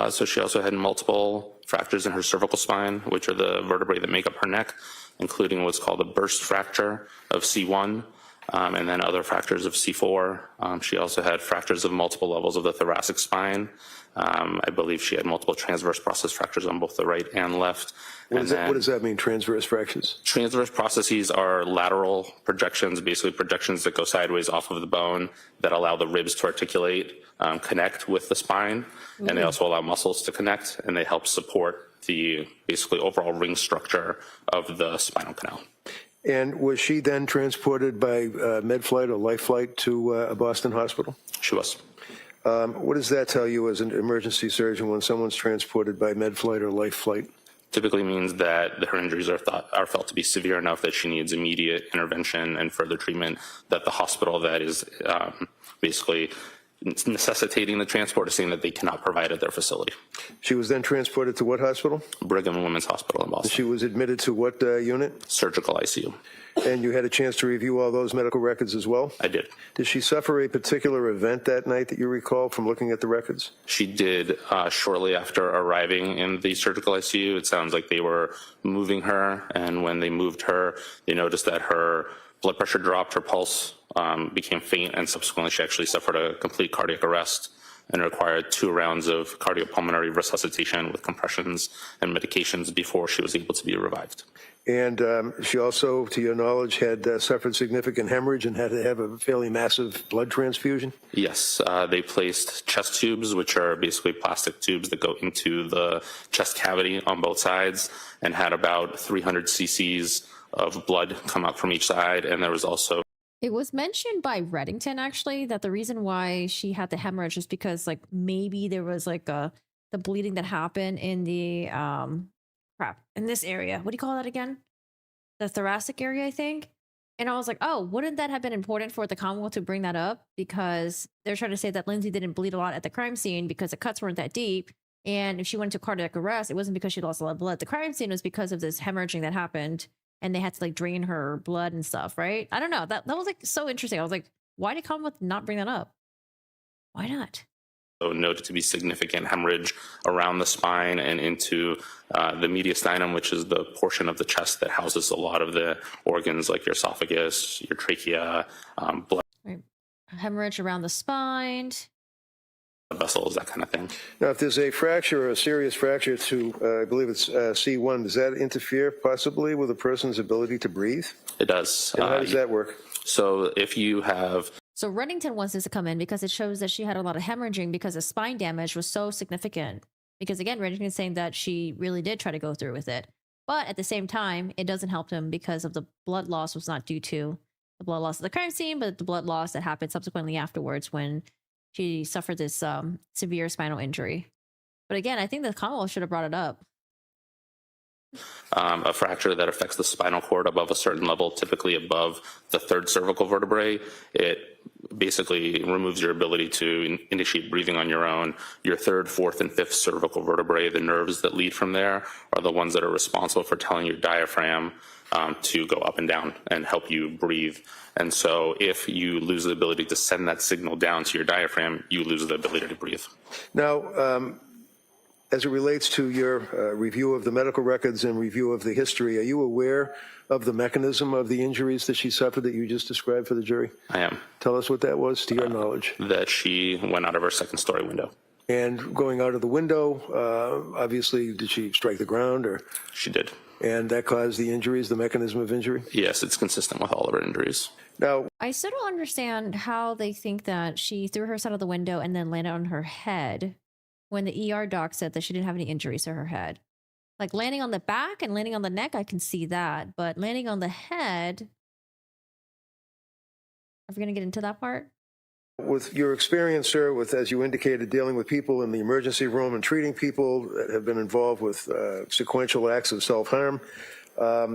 So she also had multiple fractures in her cervical spine, which are the vertebrae that make up her neck, including what's called a burst fracture of C1, and then other fractures of C4. She also had fractures of multiple levels of the thoracic spine. I believe she had multiple transverse process fractures on both the right and left. What does that mean, transverse fractures? Transverse processes are lateral projections, basically projections that go sideways off of the bone that allow the ribs to articulate, connect with the spine, and they also allow muscles to connect, and they help support the basically overall ring structure of the spinal canal. And was she then transported by med flight or life flight to a Boston hospital? She was. What does that tell you as an emergency surgeon when someone's transported by med flight or life flight? Typically means that her injuries are felt to be severe enough that she needs immediate intervention and further treatment, that the hospital that is basically necessitating the transport is saying that they cannot provide at their facility. She was then transported to what hospital? Brigham and Women's Hospital in Boston. She was admitted to what unit? Surgical ICU. And you had a chance to review all those medical records as well? I did. Did she suffer a particular event that night that you recall from looking at the records? She did shortly after arriving in the surgical ICU. It sounds like they were moving her, and when they moved her, they noticed that her blood pressure dropped, her pulse became faint, and subsequently she actually suffered a complete cardiac arrest and required 2 rounds of cardiopulmonary resuscitation with compressions and medications before she was able to be revived. And she also, to your knowledge, had suffered significant hemorrhage and had to have a fairly massive blood transfusion? Yes, they placed chest tubes, which are basically plastic tubes that go into the chest cavity on both sides, and had about 300 cc's of blood come out from each side. And there was also... It was mentioned by Reddington, actually, that the reason why she had the hemorrhage is because, like, maybe there was, like, the bleeding that happened in the... in this area. What do you call that again? The thoracic area, I think. And I was like, oh, wouldn't that have been important for the Commonwealth to bring that up? Because they're trying to say that Lindsay didn't bleed a lot at the crime scene because the cuts weren't that deep. And if she went into cardiac arrest, it wasn't because she lost a lot of blood. The crime scene was because of this hemorrhaging that happened. And they had to, like, drain her blood and stuff, right? I don't know. That was, like, so interesting. I was like, why did Commonwealth not bring that up? Why not? Noted to be significant hemorrhage around the spine and into the mediastinum, which is the portion of the chest that houses a lot of the organs like your esophagus, your trachea, blood hemorrhage around the spine, vessels, that kind of thing. Now, if there's a fracture or a serious fracture to, I believe it's C1, does that interfere possibly with a person's ability to breathe? It does. And how does that work? So if you have... So Reddington wants this to come in because it shows that she had a lot of hemorrhaging because the spine damage was so significant. Because again, Reddington is saying that she really did try to go through with it. But at the same time, it doesn't help him because of the blood loss was not due to the blood loss of the crime scene, but the blood loss that happened subsequently afterwards when she suffered this severe spinal injury. But again, I think the Commonwealth should have brought it up. A fracture that affects the spinal cord above a certain level, typically above the 3rd cervical vertebrae, it basically removes your ability to initiate breathing on your own. Your 3rd, 4th, and 5th cervical vertebrae, the nerves that lead from there, are the ones that are responsible for telling your diaphragm to go up and down and help you breathe. And so if you lose the ability to send that signal down to your diaphragm, you lose the ability to breathe. Now, as it relates to your review of the medical records and review of the history, are you aware of the mechanism of the injuries that she suffered that you just described for the jury? I am. Tell us what that was, to your knowledge. That she went out of her 2nd-story window. And going out of the window, obviously, did she strike the ground? Or she did. And that caused the injuries, the mechanism of injury? Yes, it's consistent with all of her injuries. Now, I still don't understand how they think that she threw herself out of the window and then landed on her head when the ER doc said that she didn't have any injuries to her head. Like landing on the back and landing on the neck, I can see that. But landing on the head, are we going to get into that part? with your experience, sir, with, as you indicated, dealing with people in the emergency room and treating people that have been involved with sequential acts of self-harm,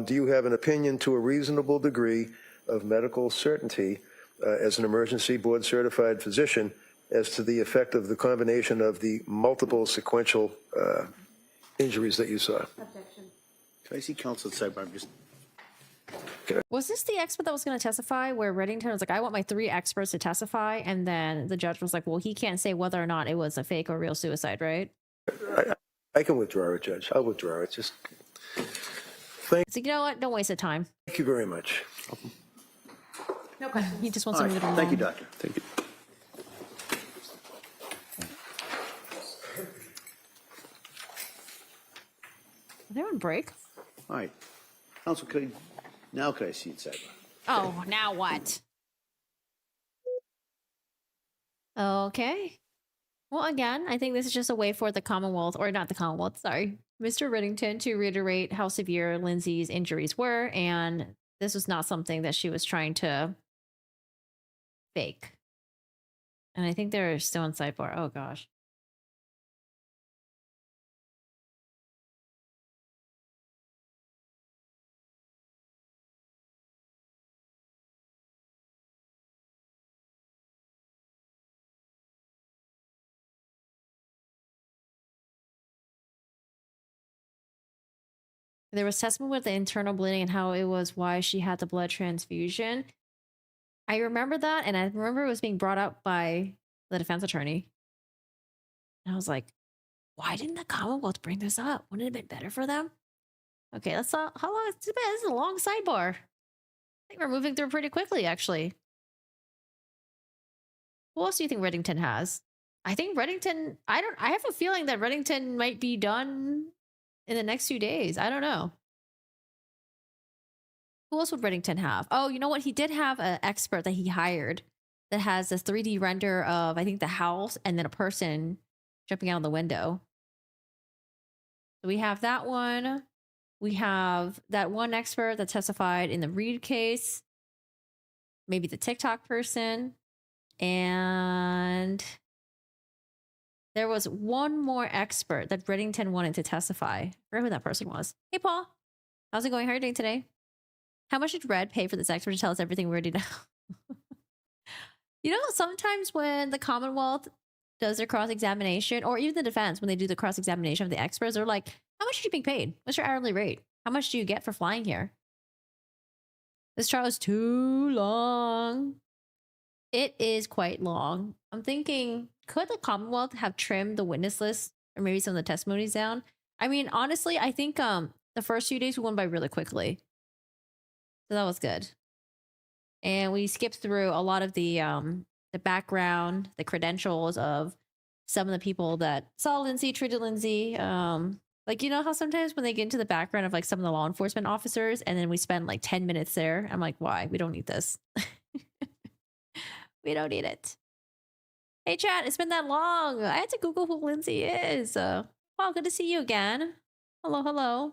do you have an opinion to a reasonable degree of medical certainty as an emergency board certified physician as to the effect of the combination of the multiple sequential injuries that you saw? Objection. Can I see counsel sidebar? I'm just. Was this the expert that was going to testify where Reddington was like, I want my 3 experts to testify, and then the judge was like, well, he can't say whether or not it was a fake or real suicide, right? I can withdraw it, Judge. I'll withdraw it. Just It's like, you know what? Don't waste the time. thank you very much. No questions. He just wants All to right. move it along. Thank you, doctor. Thank you. Are they on break? All right. Counsel, could I see it sidebar? Oh, now what? Okay. Well, again, I think this is just a way for the Commonwealth, or not the Commonwealth, sorry, Mr. Reddington to reiterate how severe Lindsay's injuries were, and this was not something that she was trying to fake. And I think they're still on sidebar. Oh, gosh. There was testimony with the internal bleeding and how it was why she had the blood transfusion. I remember that, and I remember it was being brought up by the defense attorney. And I was like, why didn't the Commonwealth bring this up? Wouldn't it have been better for them? Okay, that's how long? It's too bad. This is a long sidebar. I think we're moving through pretty quickly, actually. Who else do you think Reddington has? I think Reddington, I have a feeling that Reddington might be done in the next few days. I don't know. Who else would Reddington have? Oh, you know what? He did have an expert that he hired that has a 3D render of, I think, the house and then a person jumping out of the window. So we have that one. We have that one expert that testified in the Reed case. Maybe the TikTok person. And there was one more expert that Reddington wanted to testify. I forget who that person was. Hey, Paul. How's it going? How are you doing today? How much did Red pay for this expert to tell us everything we already know? You know, sometimes when the Commonwealth does their cross-examination, or even the defense, when they do the cross-examination of the experts, they're like, how much are you being paid? What's your hourly rate? How much do you get for flying here? This trial is too long. It is quite long. I'm thinking, could the Commonwealth have trimmed the witness list or maybe some of the testimonies down? I mean, honestly, I think the first few days we went by really quickly. So that was good. And we skipped through a lot of the background, the credentials of some of the people that saw Lindsay, treated Lindsay. Like, you know how sometimes when they get into the background of like some of the law enforcement officers and then we spend like 10 minutes there, I'm like, why? We don't need this. We don't need it. Hey, chat, it's been that long. I had to Google who Lindsay is. Wow, good to see you again. Hello, hello.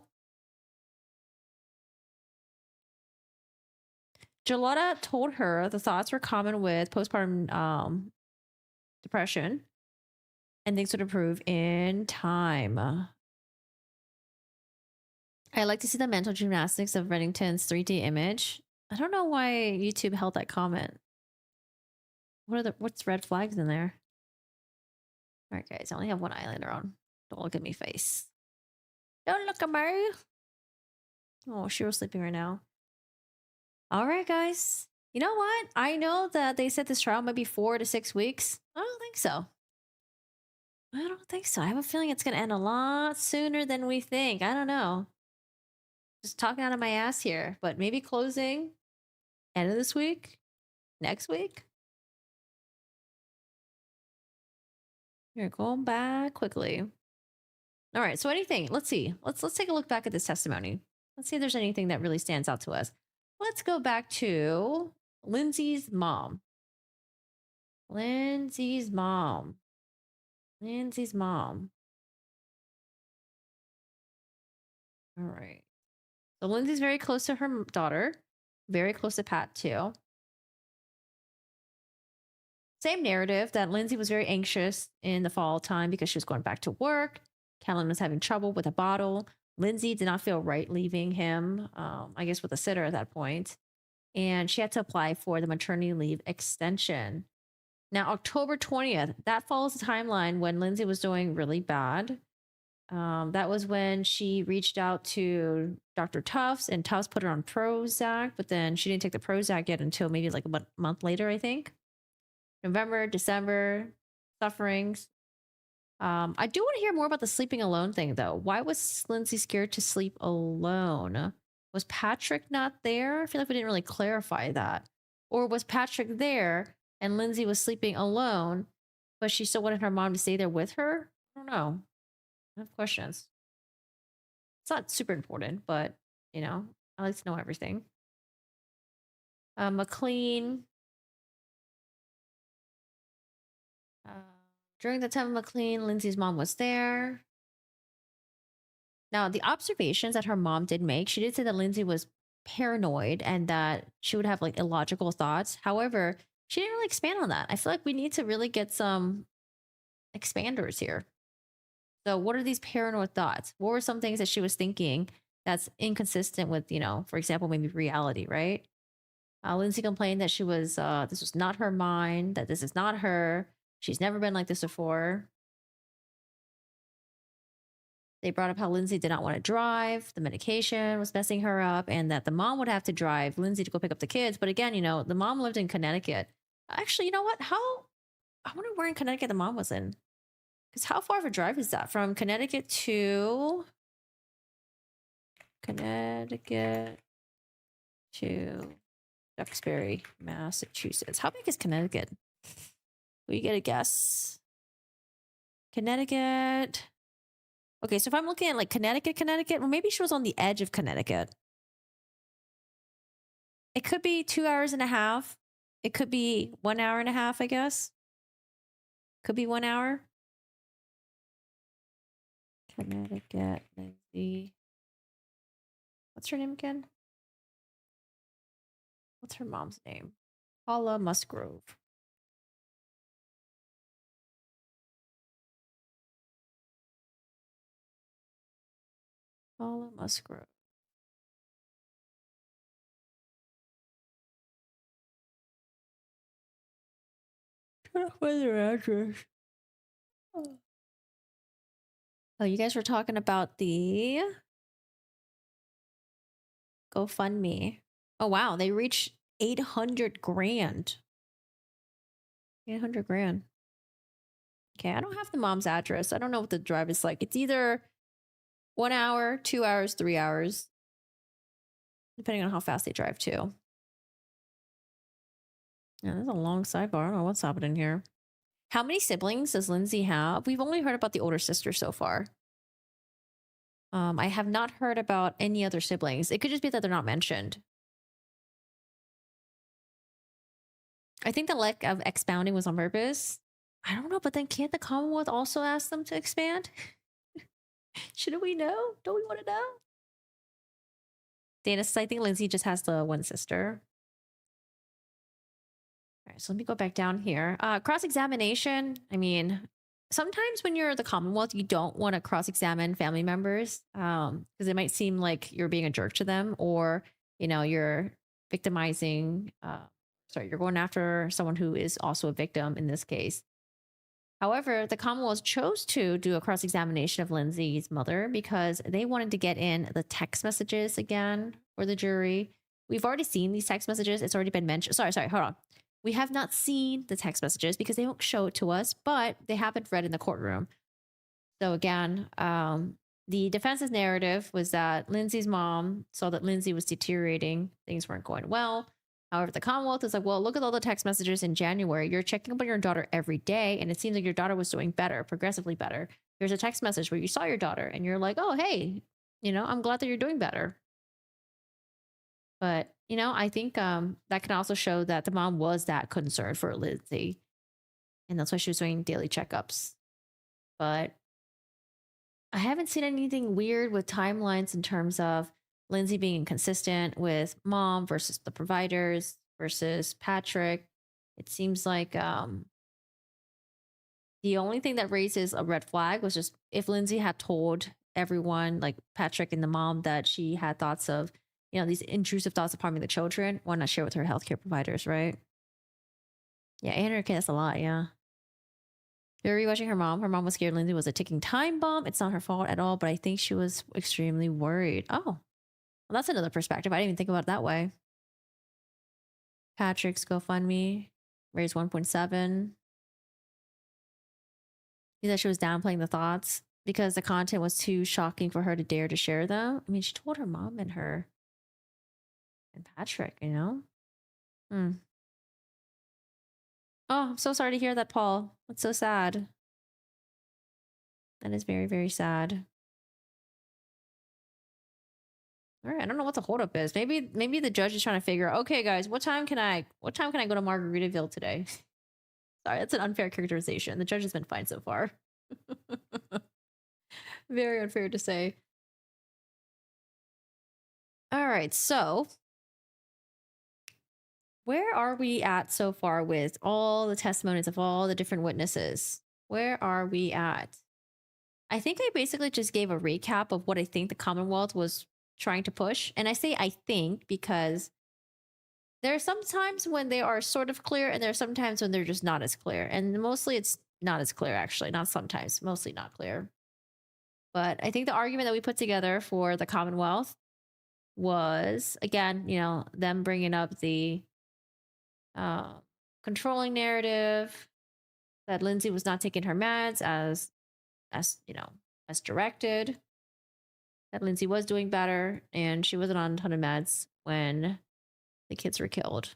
Jalotta told her the thoughts were common with postpartum depression and things would improve in time. I like to see the mental gymnastics of Reddington's 3D image. I don't know why YouTube held that comment. What's red flags in there? All right, guys, I only have one eyeliner on. Don't look at me face. Don't look at me. Oh, she was sleeping right now. All right, guys. You know what? I know that they said this trial might be 4 to 6 weeks. I don't think so. I don't think so. I have a feeling it's going to end a lot sooner than we think. I don't know. Just talking out of my ass here, but maybe closing end of this week, next week. You're going back quickly. All right. So what do you think? Let's see. Let's take a look back at this testimony. Let's see if there's anything that really stands out to us. Let's go back to Lindsay's mom. Lindsay's mom. Lindsay's mom. All right. So Lindsay's very close to her daughter, very close to Pat too. Same narrative that Lindsay was very anxious in the fall time because she was going back to work. Kellen was having trouble with a bottle. Lindsay did not feel right leaving him, I guess with a sitter at that point. And she had to apply for the maternity leave extension. Now, October 20th, that follows the timeline when Lindsay was doing really bad. That was when she reached out to Dr. Tufts, and Tufts put her on Prozac, but then she didn't take the Prozac yet until maybe like a month later, I think. November, December, sufferings. I do want to hear more about the sleeping alone thing, though. Why was Lindsay scared to sleep alone? Was Patrick not there? I feel like we didn't really clarify that. Or was Patrick there and Lindsay was sleeping alone, but she still wanted her mom to stay there with her? I don't know. I have questions. It's not super important, but, you know, I like to know everything. McLean. During the time of McLean, Lindsay's mom was there. Now, the observations that her mom did make, she did say that Lindsay was paranoid and that she would have like illogical thoughts. However, she didn't really expand on that. I feel like we need to really get some expanders here. So what are these paranoid thoughts? What were some things that she was thinking that's inconsistent with, you know, for example, maybe reality, right? Lindsay complained that she was, this was not her mind, that this is not her. She's never been like this before. They brought up how Lindsay did not want to drive. The medication was messing her up, and that the mom would have to drive Lindsay to go pick up the kids. But again, you know, the mom lived in Connecticut. Actually, you know what? I wonder where in Connecticut the mom was in. Because how far of a drive is that from Connecticut to Duxbury, Massachusetts? How big is Connecticut? Will you get a guess? Connecticut. Okay, so if I'm looking at like Connecticut, well, maybe she was on the edge of Connecticut. It could be 2 hours and a half. It could be 1 hour and a half, I guess. Could be 1 hour. Connecticut, Lindsay. What's her name again? What's her mom's name? Paula Musgrove. Paula Musgrove. Trying to find their address. Oh, you guys were talking about the GoFundMe. Oh, wow. They reached 800 grand. 800 grand. Okay, I don't have the mom's address. I don't know what the drive is like. It's either 1 hour, 2 hours, 3 hours, depending on how fast they drive too. Yeah, there's a long sidebar. I don't know what's happening here. How many siblings does Lindsay have? We've only heard about the older sister so far. I have not heard about any other siblings. It could just be that they're not mentioned. I think the lack of expounding was on purpose. I don't know, but then can't the Commonwealth also ask them to expand? Shouldn't we know? Don't we want to know? Dana says, I think Lindsay just has the one sister. All right, so let me go back down here. Cross-examination. I mean, sometimes when you're the Commonwealth, you don't want to cross-examine family members because it might seem like you're being a jerk to them, or, you know, you're victimizing, you're going after someone who is also a victim in this case. However, the Commonwealth chose to do a cross-examination of Lindsay's mother because they wanted to get in the text messages again for the jury. We've already seen these text messages. It's already been mentioned. Sorry, hold on. We have not seen the text messages because they won't show it to us, but they have been read in the courtroom. So again, the defense's narrative was that Lindsay's mom saw that Lindsay was deteriorating. Things weren't going well. However, the Commonwealth is like, well, look at all the text messages in January. You're checking up on your daughter every day, and it seems like your daughter was doing better, progressively better. There's a text message where you saw your daughter, and you're like, oh, hey, you know, I'm glad that you're doing better. But, you know, I think that can also show that the mom was that concerned for Lindsay. And that's why she was doing daily checkups. But I haven't seen anything weird with timelines in terms of Lindsay being inconsistent with mom versus the providers versus Patrick. It seems like the only thing that raises a red flag was just if Lindsay had told everyone, like Patrick and the mom, that she had thoughts of, you know, these intrusive thoughts of harming the children, why not share with her healthcare providers, right? Yeah, and her kid, that's a lot, yeah. You're rewatching her mom. Her mom was scared Lindsay was a ticking time bomb. It's not her fault at all, but I think she was extremely worried. Oh, well, that's another perspective. I didn't even think about it that way. Patrick's GoFundMe raised 1.7. He said she was downplaying the thoughts because the content was too shocking for her to dare to share them. I mean, she told her mom and her and Patrick, you know? Hmm. Oh, I'm so sorry to hear that, Paul. That's so sad. That is very, very sad. All right, I don't know what the holdup is. Maybe the judge is trying to figure out, okay, guys, what time can I go to Margaritaville today? Sorry, that's an unfair characterization. The judge has been fine so far. Very unfair to say. All right, so where are we at so far with all the testimonies of all the different witnesses? Where are we at? I think I basically just gave a recap of what I think the Commonwealth was trying to push. And I say I think because there are some times when they are sort of clear and there are some times when they're just not as clear. And mostly it's not as clear, actually. Not sometimes, mostly not clear. But I think the argument that we put together for the Commonwealth was, again, you know, them bringing up the controlling narrative that Lindsay was not taking her meds as you know, as directed, that Lindsay was doing better and she wasn't on a ton of meds when the kids were killed.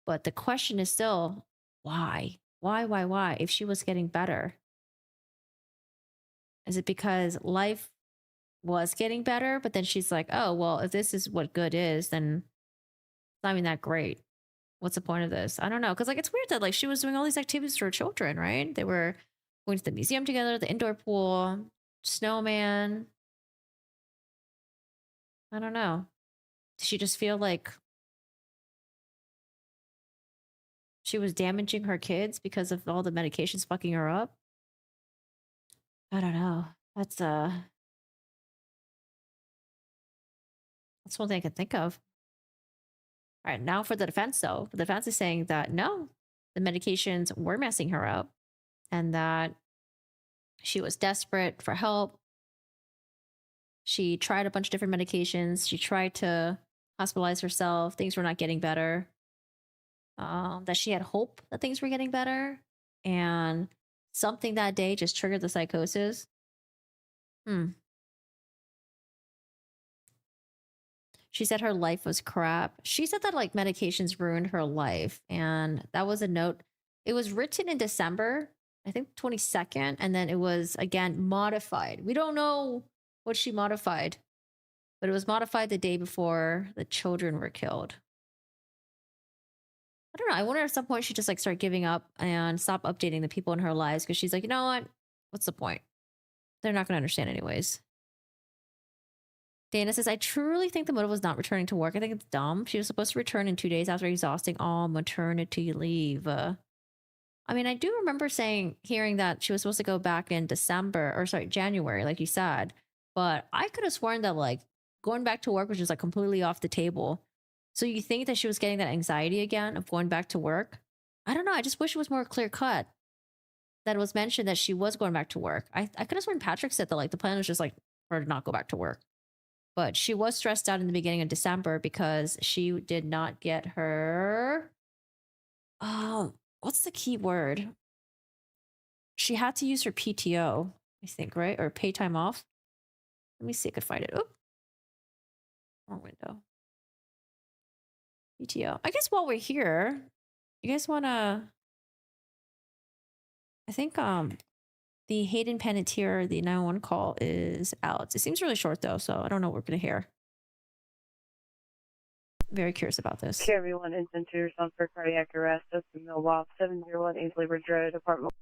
But the question is still, why? Why? If she was getting better, is it because life was getting better, but then she's like, oh, well, if this is what good is, then it's not even that great. What's the point of this? I don't know. Because, like, it's weird that, like, she was doing all these activities for her children, right? They were going to the museum together, the indoor pool, snowman. I don't know. Did she just feel like she was damaging her kids because of all the medications fucking her up? I don't know. That's one thing I can think of. All right, now for the defense, though. The defense is saying that no, the medications were messing her up and that she was desperate for help. She tried a bunch of different medications. She tried to hospitalize herself. Things were not getting better. That she had hope that things were getting better. And something that day just triggered the psychosis. She said her life was crap. She said that like medications ruined her life. And that was a note. It was written in December, I think 22nd. And then it was again modified. We don't know what she modified, but it was modified the day before the children were killed. I don't know. I wonder if at some point she just like started giving up and stopped updating the people in her lives because she's like, you know what? What's the point? They're not going to understand anyways. Dana says, I truly think the motive was not returning to work. I think it's dumb. She was supposed to return in 2 days after exhausting all maternity leave. I mean, I do remember hearing that she was supposed to go back in January, like you said. But I could have sworn that like going back to work was just like completely off the table. So you think that she was getting that anxiety again of going back to work? I don't know. I just wish it was more clear cut that it was mentioned that she was going back to work. I could have sworn Patrick said that like the plan was just like for her to not go back to work. But she was stressed out in the beginning of December because she did not get her. What's the key word? She had to use her PTO, I think, right? Or pay time off. Let me see if I could find it. Oh, wrong window. PTO. I guess while we're here, you guys want to. I think the Hayden Panettiere, the 911 call is out. It seems really short though, so I don't know what we're gonna hear. Very curious about this. Care everyone, Instant 2, respond for cardiac arrest, Justin Millwall, 701 Ainsley Bridge Road, apartment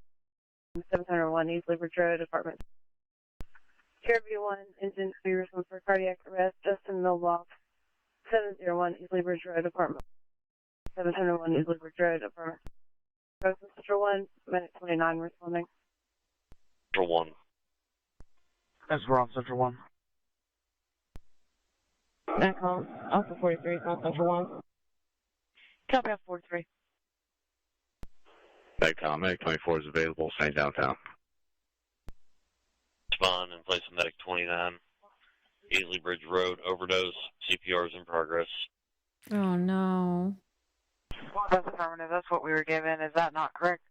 701 Ainsley Bridge Road, apartment. Care everyone, Instant 2, respond for cardiac arrest, Justin Millwall, 701 Ainsley Bridge Road, apartment 701 Ainsley Bridge Road, apartment. Central 1, minute 29, responding. Central 1. That's wrong, Central 1. Echo, Alpha 43, South Central 1. Copy Alpha 43. Medic, Medic 24 is available, staying downtown. Spawn in place of Medic 29. Ainsley Bridge Road, overdose, CPR is in progress. Oh no. That's affirmative, that's what we were given, is that not correct?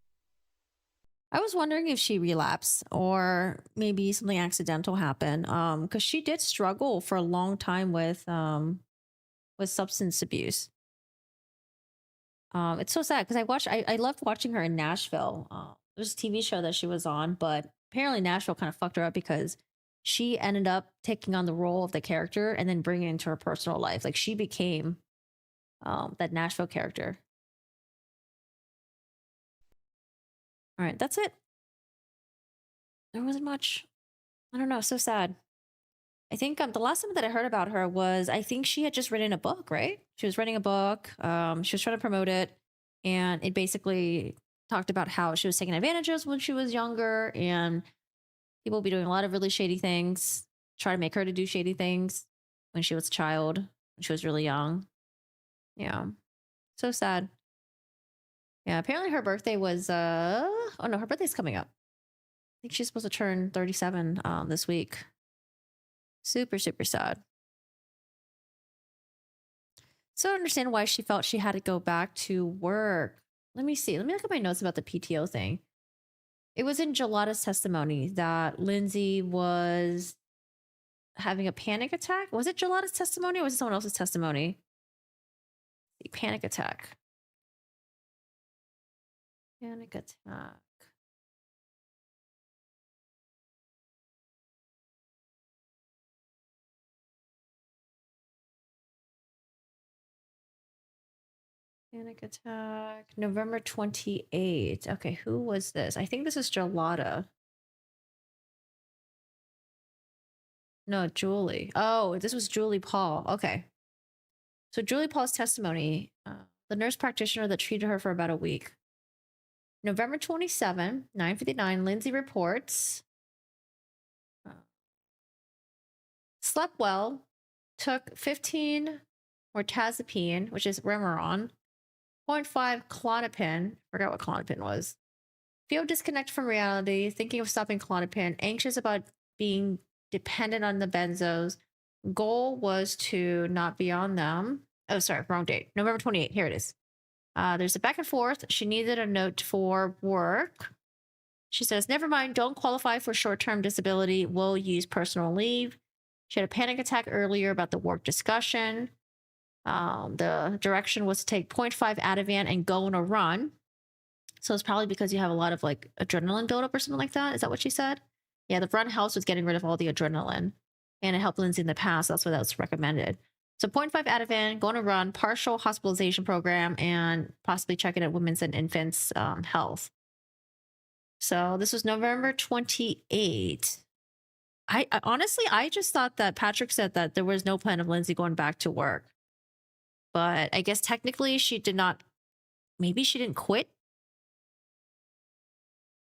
I was wondering if she relapsed or maybe something accidental happened. Because she did struggle for a long time with substance abuse. It's so sad because I loved watching her in Nashville. There's a TV show that she was on, but apparently Nashville kind of fucked her up because she ended up taking on the role of the character and then bringing it into her personal life. Like she became that Nashville character. All right, that's it. There wasn't much. I don't know. So sad. I think the last time that I heard about her was I think she had just written a book, right? She was writing a book. She was trying to promote it, and it basically talked about how she was taking advantages when she was younger, and people would be doing a lot of really shady things, try to make her to do shady things when she was a child, when she was really young. Yeah, so sad. Yeah, apparently her birthday was oh no, her birthday's coming up. I think she's supposed to turn 37 this week. Super, super sad. So I understand why she felt she had to go back to work. Let me see. Let me look at my notes about the PTO thing. It was in Gelada's testimony that Lindsay was having a panic attack. Was it Gelada's testimony or was it someone else's testimony? A panic attack. Panic attack. Panic attack. November 28th. Okay, who was this? I think this is Gelada. No, Julie. Oh, this was Julie Paul. Okay. So Julie Paul's testimony, the nurse practitioner that treated her for about a week. November 27, 9:59, Lindsay reports. Slept well, took 15 mirtazapine, which is Remeron, 0.5 Klonopin, forgot what Klonopin was. Feel disconnect from reality, thinking of stopping Klonopin, anxious about being dependent on the benzos. Goal was to not be on them. Oh, sorry, wrong date. November 28th, here it is. There's a back and forth. She needed a note for work. She says, never mind, don't qualify for short-term disability. We'll use personal leave. She had a panic attack earlier about the work discussion. The direction was to take 0.5 Ativan and go on a run. So it's probably because you have a lot of like adrenaline buildup or something like that. Is that what she said? Yeah, the run helps with getting rid of all the adrenaline. And it helped Lindsay in the past. That's why that was recommended. So 0.5 Ativan, go on a run, partial hospitalization program, and possibly checking at women's and infants' health. So this was November 28th. I honestly, I just thought that Patrick said that there was no plan of Lindsay going back to work. But I guess technically she did not, maybe she didn't quit.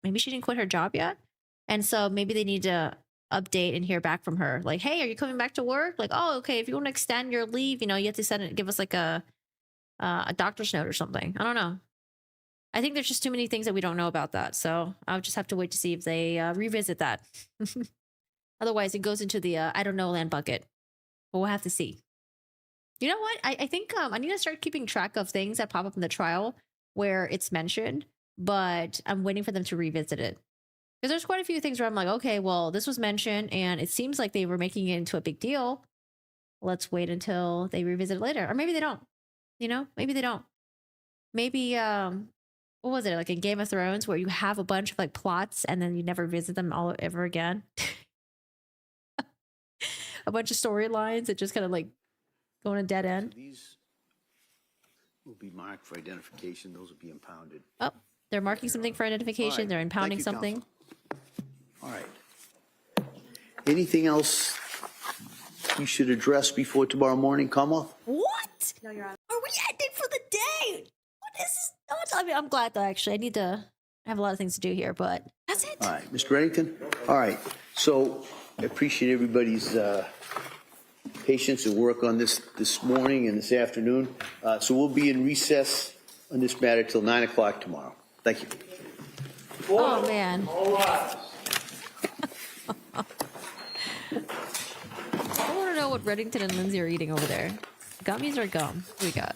Maybe she didn't quit her job yet. And so maybe they need to update and hear back from her. Like, hey, are you coming back to work? Like, oh, okay, if you want to extend your leave, you know, you have to send it, give us like a doctor's note or something. I don't know. I think there's just too many things that we don't know about that. So I'll just have to wait to see if they revisit that. Otherwise, it goes into the I don't know land bucket. But we'll have to see. You know what? I think I need to start keeping track of things that pop up in the trial where it's mentioned, but I'm waiting for them to revisit it. Because there's quite a few things where I'm like, okay, well, this was mentioned and it seems like they were making it into a big deal. Let's wait until they revisit it later. Or maybe they don't. You know, maybe they don't. Maybe, what was it? Like in Game of Thrones where you have a bunch of like plots and then you never visit them all ever again. A bunch of storylines that just kind of like go on a dead end. These will be marked for identification. Those will be impounded. Oh, they're marking something for identification. All right. They're impounding Thank you, something. Counsel. All right. Anything else you should address before tomorrow morning, Commonwealth? What? No, Your Honor. Are we ending for the day? What is this? I mean, I'm glad though. Actually, I have a lot of things to do here, but that's it. All right, Mr. Reddington? All right, so I appreciate everybody's patience and work on this morning and this afternoon. So we'll be in recess on this matter till 9 o'clock tomorrow. Thank you. Oh, man. I want to know what Reddington and Lindsay are eating over there. Gummies or gum? What do we got?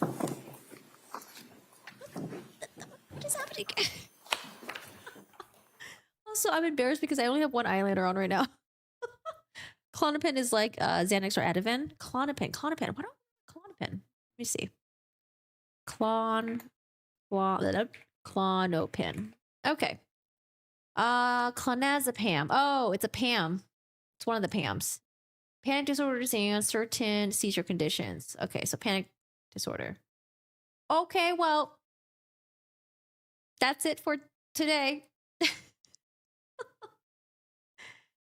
What is happening? Also, I'm embarrassed because I only have one eyeliner on right now. Klonopin is like Xanax or Ativan. Klonopin. What do Klonopin? Let me see. Klonopin. Okay. Clonazepam. Oh, it's a PAM. It's one of the PAMs. Panic disorders and certain seizure conditions. Okay, so panic disorder. Okay, well, that's it for today.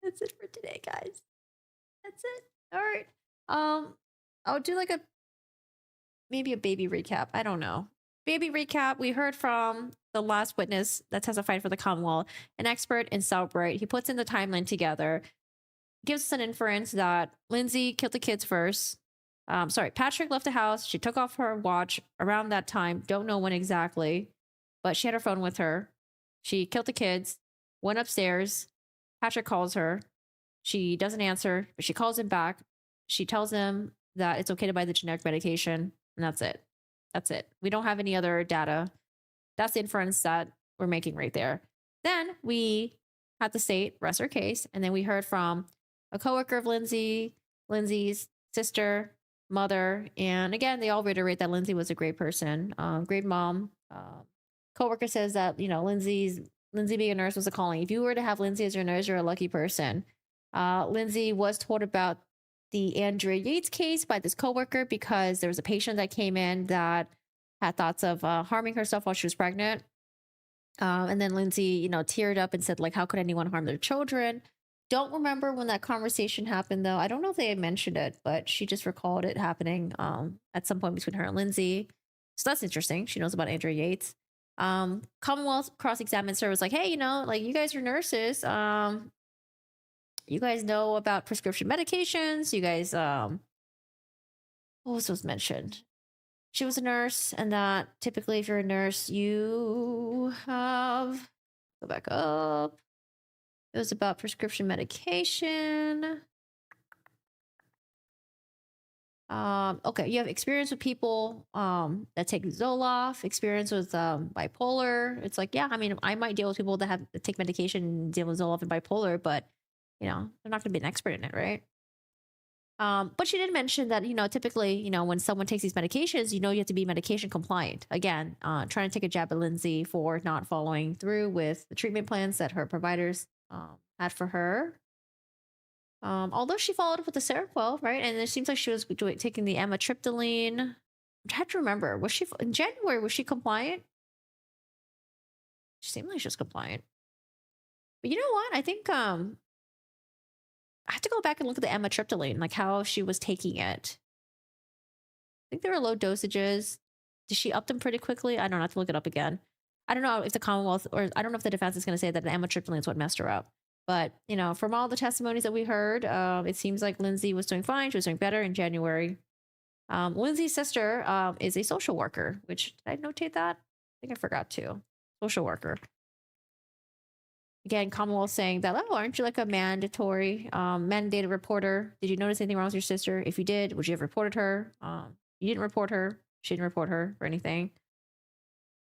That's it for today, guys. That's it. All right. I'll do like maybe a baby recap. I don't know. Baby recap. We heard from the last witness that testified for the Commonwealth, an expert in Cellebrite. He puts in the timeline together, gives us an inference that Lindsay killed the kids first. Patrick left the house. She took off her watch around that time. Don't know when exactly, but she had her phone with her. She killed the kids, went upstairs. Patrick calls her. She doesn't answer, but she calls him back. She tells him that it's okay to buy the generic medication, and that's it. That's it. We don't have any other data. That's the inference that we're making right there. Then we had the state rest her case, and then we heard from a coworker of Lindsay's sister, mother, and again, they all reiterate that Lindsay was a great person, great mom. Coworker says that, Lindsay being a nurse was a calling. If you were to have Lindsay as your nurse, you're a lucky person. Lindsay was told about the Andrea Yates case by this coworker because there was a patient that came in that had thoughts of harming herself while she was pregnant. And then Lindsay, teared up and said, like, how could anyone harm their children? Don't remember when that conversation happened, though. I don't know if they had mentioned it, but she just recalled it happening at some point between her and Lindsay. So that's interesting. She knows about Andrea Yates. Commonwealth cross-examined her, was like, hey, you guys are nurses. You guys know about prescription medications. You guys, what was mentioned? She was a nurse, and that typically if you're a nurse, you have, go back up. It was about prescription medication. Okay, you have experience with people that take Zoloft, experience with bipolar. It's like, yeah, I mean, I might deal with people that take medication and deal with Zoloft and bipolar, but they're not going to be an expert in it, right? But she did mention that, typically, when someone takes these medications, you have to be medication compliant. Again, trying to take a jab at Lindsay for not following through with the treatment plans that her providers had for her. Although she followed up with the Seroquel, right? And it seems like she was taking the amitriptyline. I'm trying to remember. In January, was she compliant? She seemed like she was compliant. But you know what? I think I have to go back and look at the amitriptyline, like how she was taking it. I think they were low dosages. Did she up them pretty quickly? I don't know. I have to look it up again. I don't know if the Commonwealth, or I don't know if the defense is going to say that the amitriptyline is what messed her up. But, from all the testimonies that we heard, it seems like Lindsay was doing fine. She was doing better in January. Lindsay's sister is a social worker, which, did I notate that? I think I forgot to. Social worker. Again, Commonwealth saying that, oh, aren't you like a mandated reporter? Did you notice anything wrong with your sister? If you did, would you have reported her? You didn't report her. She didn't report her or anything.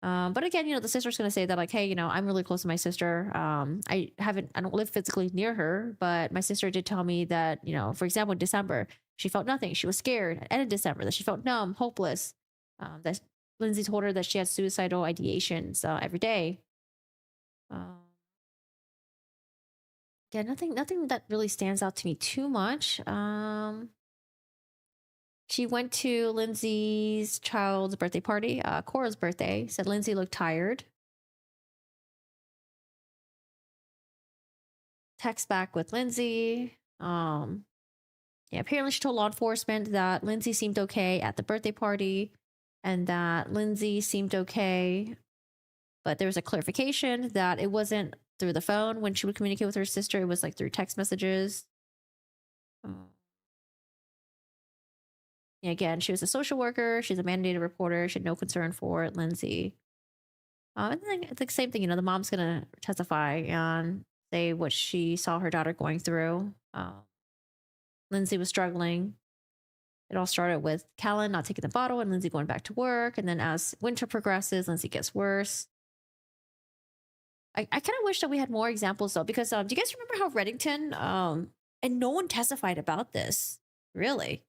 But again, the sister's going to say that, like, hey, I'm really close to my sister. I don't live physically near her, but my sister did tell me that, for example, in December, she felt nothing. She was scared. And in December, that she felt numb, hopeless. That Lindsay told her that she had suicidal ideations every day. Yeah, nothing that really stands out to me too much. She went to Lindsay's child's birthday party, Cora's birthday. Said Lindsay looked tired. Text back with Lindsay. Yeah, apparently she told law enforcement that Lindsay seemed okay at the birthday party and that Lindsay seemed okay. But there was a clarification that it wasn't through the phone when she would communicate with her sister. It was like through text messages. Yeah, again, she was a social worker. She's a mandated reporter. She had no concern for Lindsay. And then it's the same thing, you know, the mom's going to testify and say what she saw her daughter going through. Lindsay was struggling. It all started with Callan not taking the bottle and Lindsay going back to work. And then as winter progresses, Lindsay gets worse. I kind of wish that we had more examples though, because do you guys remember how Reddington, and no one testified about this, really,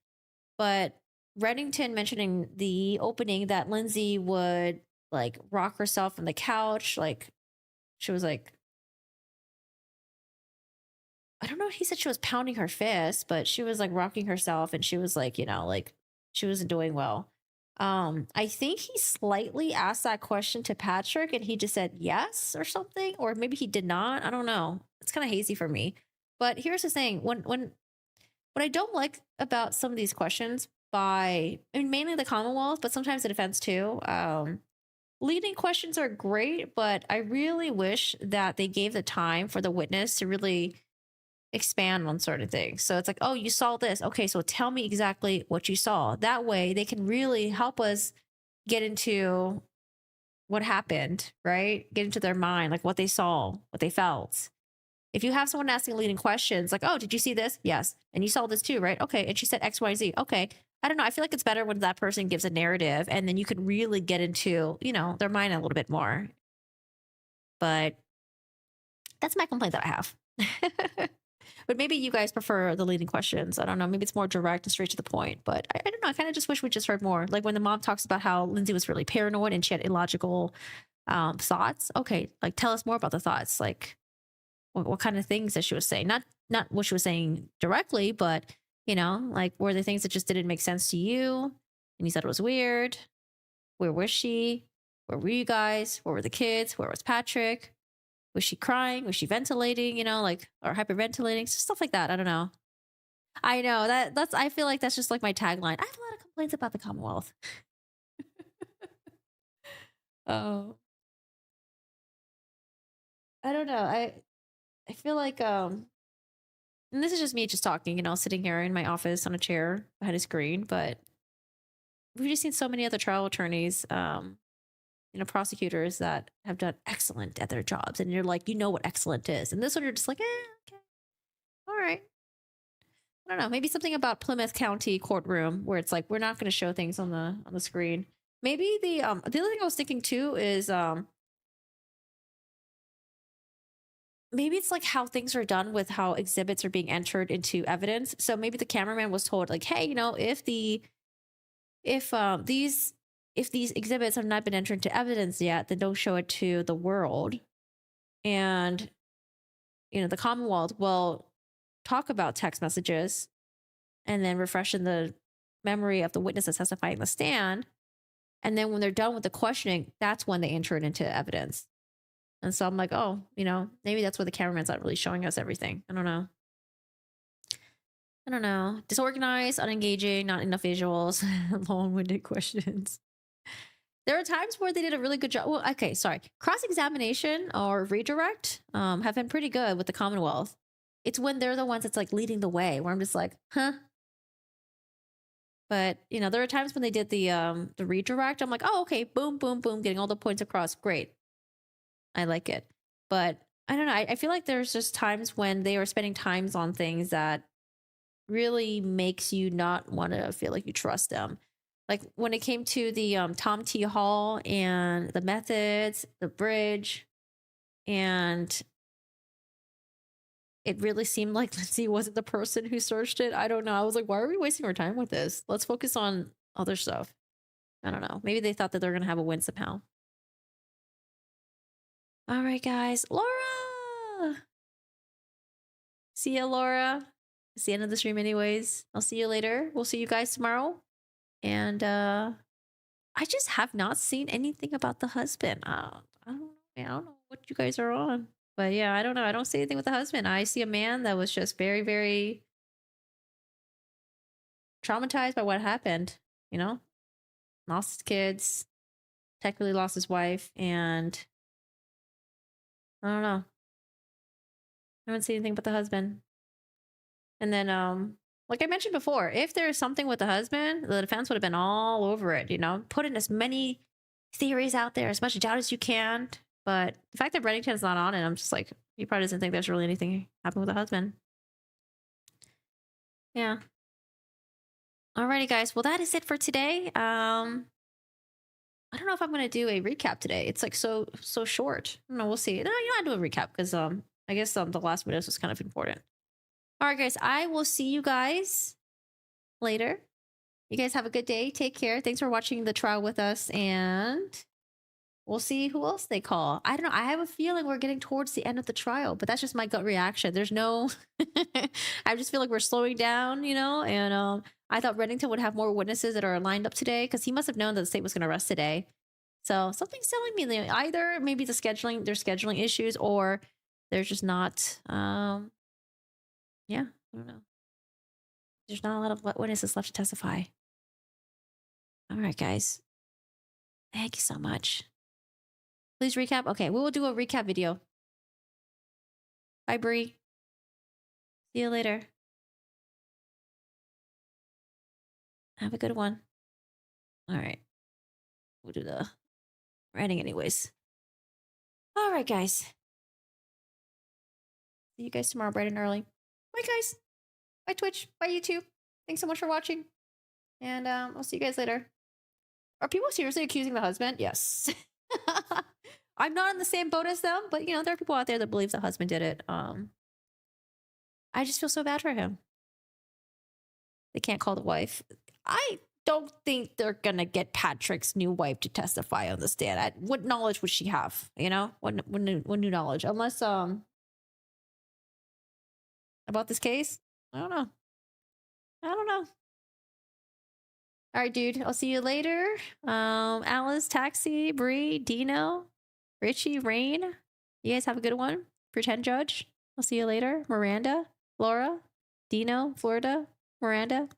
but Reddington mentioning the opening that Lindsay would like rock herself on the couch, like she was like, I don't know, he said she was pounding her fist, but she was like rocking herself and she was like, you know, like she wasn't doing well. I think he slightly asked that question to Patrick and he just said yes or something, or maybe he did not. I don't know. It's kind of hazy for me. But here's the thing: when what I don't like about some of these questions by, I mean, mainly the Commonwealth, but sometimes the defense too. Leading questions are great, but I really wish that they gave the time for the witness to really expand on certain things. So it's like, oh, you saw this. Okay, so tell me exactly what you saw. That way they can really help us get into what happened, right? Get into their mind, like what they saw, what they felt. If you have someone asking leading questions, like, oh, did you see this? Yes. And you saw this too, right? Okay. And she said X, Y, Z. Okay. I don't know. I feel like it's better when that person gives a narrative and then you can really get into, you know, their mind a little bit more. But that's my complaint that I have. But maybe you guys prefer the leading questions. I don't know. Maybe it's more direct and straight to the point. But I don't know. I kind of just wish we just heard more. Like when the mom talks about how Lindsay was really paranoid and she had illogical thoughts. Okay, like tell us more about the thoughts. Like what kind of things that she was saying? Not what she was saying directly, but you know, like were there things that just didn't make sense to you and you said it was weird? Where was she? Where were you guys? Where were the kids? Where was Patrick? Was she crying? Was she ventilating? You know, like, or hyperventilating? Stuff like that. I don't know. I know that's. I feel like that's just like my tagline. I have a lot of complaints about the Commonwealth. Oh, I don't know. I feel like and this is just me just talking. You know, sitting here in my office on a chair behind a screen, but we've just seen so many other trial attorneys. You know, prosecutors that have done excellent at their jobs, and you're like, you know what excellent is, and this one you're just like, okay, all right. I don't know, maybe something about Plymouth County courtroom where it's like we're not going to show things on the screen. Maybe the other thing I was thinking too is maybe it's like how things are done with how exhibits are being entered into evidence. So maybe the cameraman was told like, hey, you know, if these exhibits have not been entered into evidence yet, then don't show it to the world. And, you know, the Commonwealth will talk about text messages and then refresh in the memory of the witnesses testifying the stand. And then when they're done with the questioning, that's when they enter it into evidence. And so I'm like, oh, you know, maybe that's why the cameraman's not really showing us everything. I don't know. Disorganized, unengaging, not enough visuals, long-winded questions. There are times where they did a really good job. Well, okay, sorry. Cross-examination or redirect have been pretty good with the Commonwealth. It's when they're the ones that's like leading the way, where I'm just like, huh? But, you know, there are times when they did the redirect. I'm like, oh, okay, boom, boom, boom, getting all the points across. Great. I like it. But I don't know. I feel like there's just times when they are spending times on things that really makes you not want to feel like you trust them. Like when it came to the Tom T. Hall and the methods, the bridge, and it really seemed like Lindsay wasn't the person who searched it. I don't know. I was like, why are we wasting our time with this? Let's focus on other stuff. I don't know. Maybe they thought that they're going to have a win somehow. All right, guys. Laura! See ya, Laura. It's the end of the stream anyways. I'll see you later. We'll see you guys tomorrow. And I just have not seen anything about the husband. I don't know. I don't know what you guys are on. But yeah, I don't know. I don't see anything with the husband. I see a man that was just very, very traumatized by what happened, you know? Lost his kids, technically lost his wife, and I don't know. I haven't seen anything but the husband. And then, like I mentioned before, if there's something with the husband, the defense would have been all over it, you know? Put in as many theories out there, as much doubt as you can. But the fact that Reddington's not on it, I'm just like, he probably doesn't think there's really anything happened with the husband. Yeah. Alrighty, guys. Well, that is it for today. I don't know if I'm gonna do a recap today. It's like so short. No, we'll see. No, you know, I'll do a recap because I guess the last videos was kind of important. All right, guys. I will see you guys later. You guys have a good day. Take care. Thanks for watching the trial with us, and we'll see who else they call. I don't know. I have a feeling we're getting towards the end of the trial, but that's just my gut reaction. There's no. I just feel like we're slowing down, you know, and I thought Reddington would have more witnesses that are lined up today because he must have known that the state was going to arrest today. So something's telling me that either maybe there's scheduling issues, or there's just not. Yeah, I don't know. There's not a lot of witnesses left to testify. All right, guys. Thank you so much. Please recap. Okay, we will do a recap video. Bye, Bree. See you later. Have a good one. All right. We'll do the writing anyways. All right, guys. See you guys tomorrow bright and early. Bye, guys. Bye, Twitch. Bye, YouTube. Thanks so much for watching. And I'll see you guys later. Are people seriously accusing the husband? Yes. I'm not in the same boat as them, but you know, there are people out there that believe the husband did it. I just feel so bad for him. They can't call the wife. I don't think they're gonna get Patrick's new wife to testify on the stand. What knowledge would she have? You know, what new knowledge? Unless about this case, I don't know. All right, dude. I'll see you later. Alice, Taxi, Bree, Dino, Richie, Rain. You guys have a good one. Pretend Judge. I'll see you later. Miranda, Laura, Dino, Florida, Miranda.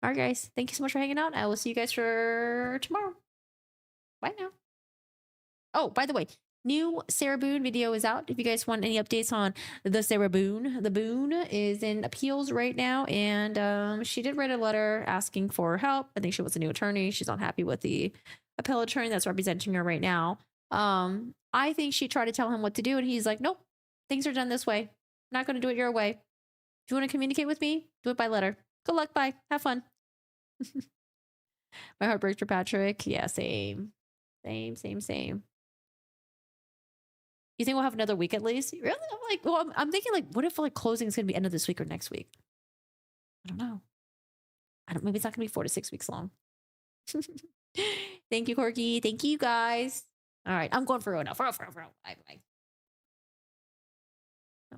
All right, guys. Thank you so much for hanging out. I will see you guys for tomorrow. Bye now. Oh, by the way, new Sarah Boone video is out. If you guys want any updates on the Sarah Boone, the Boone is in appeals right now. And she did write a letter asking for help. I think she was a new attorney. She's not happy with the appellate attorney that's representing her right now. I think she tried to tell him what to do. And he's like, nope, things are done this way. I'm not going to do it your way. If you want to communicate with me, do it by letter. Good luck. Bye. Have fun. My heart breaks for Patrick. Yeah, same. You think we'll have another week at least? Really? I'm like, well, I'm thinking like, what if like closing is going to be end of this week or next week? I don't know. Maybe it's not going to be 4 to 6 weeks long. Thank you, Corky. Thank you, guys. All right, I'm going for real now. For real. Bye.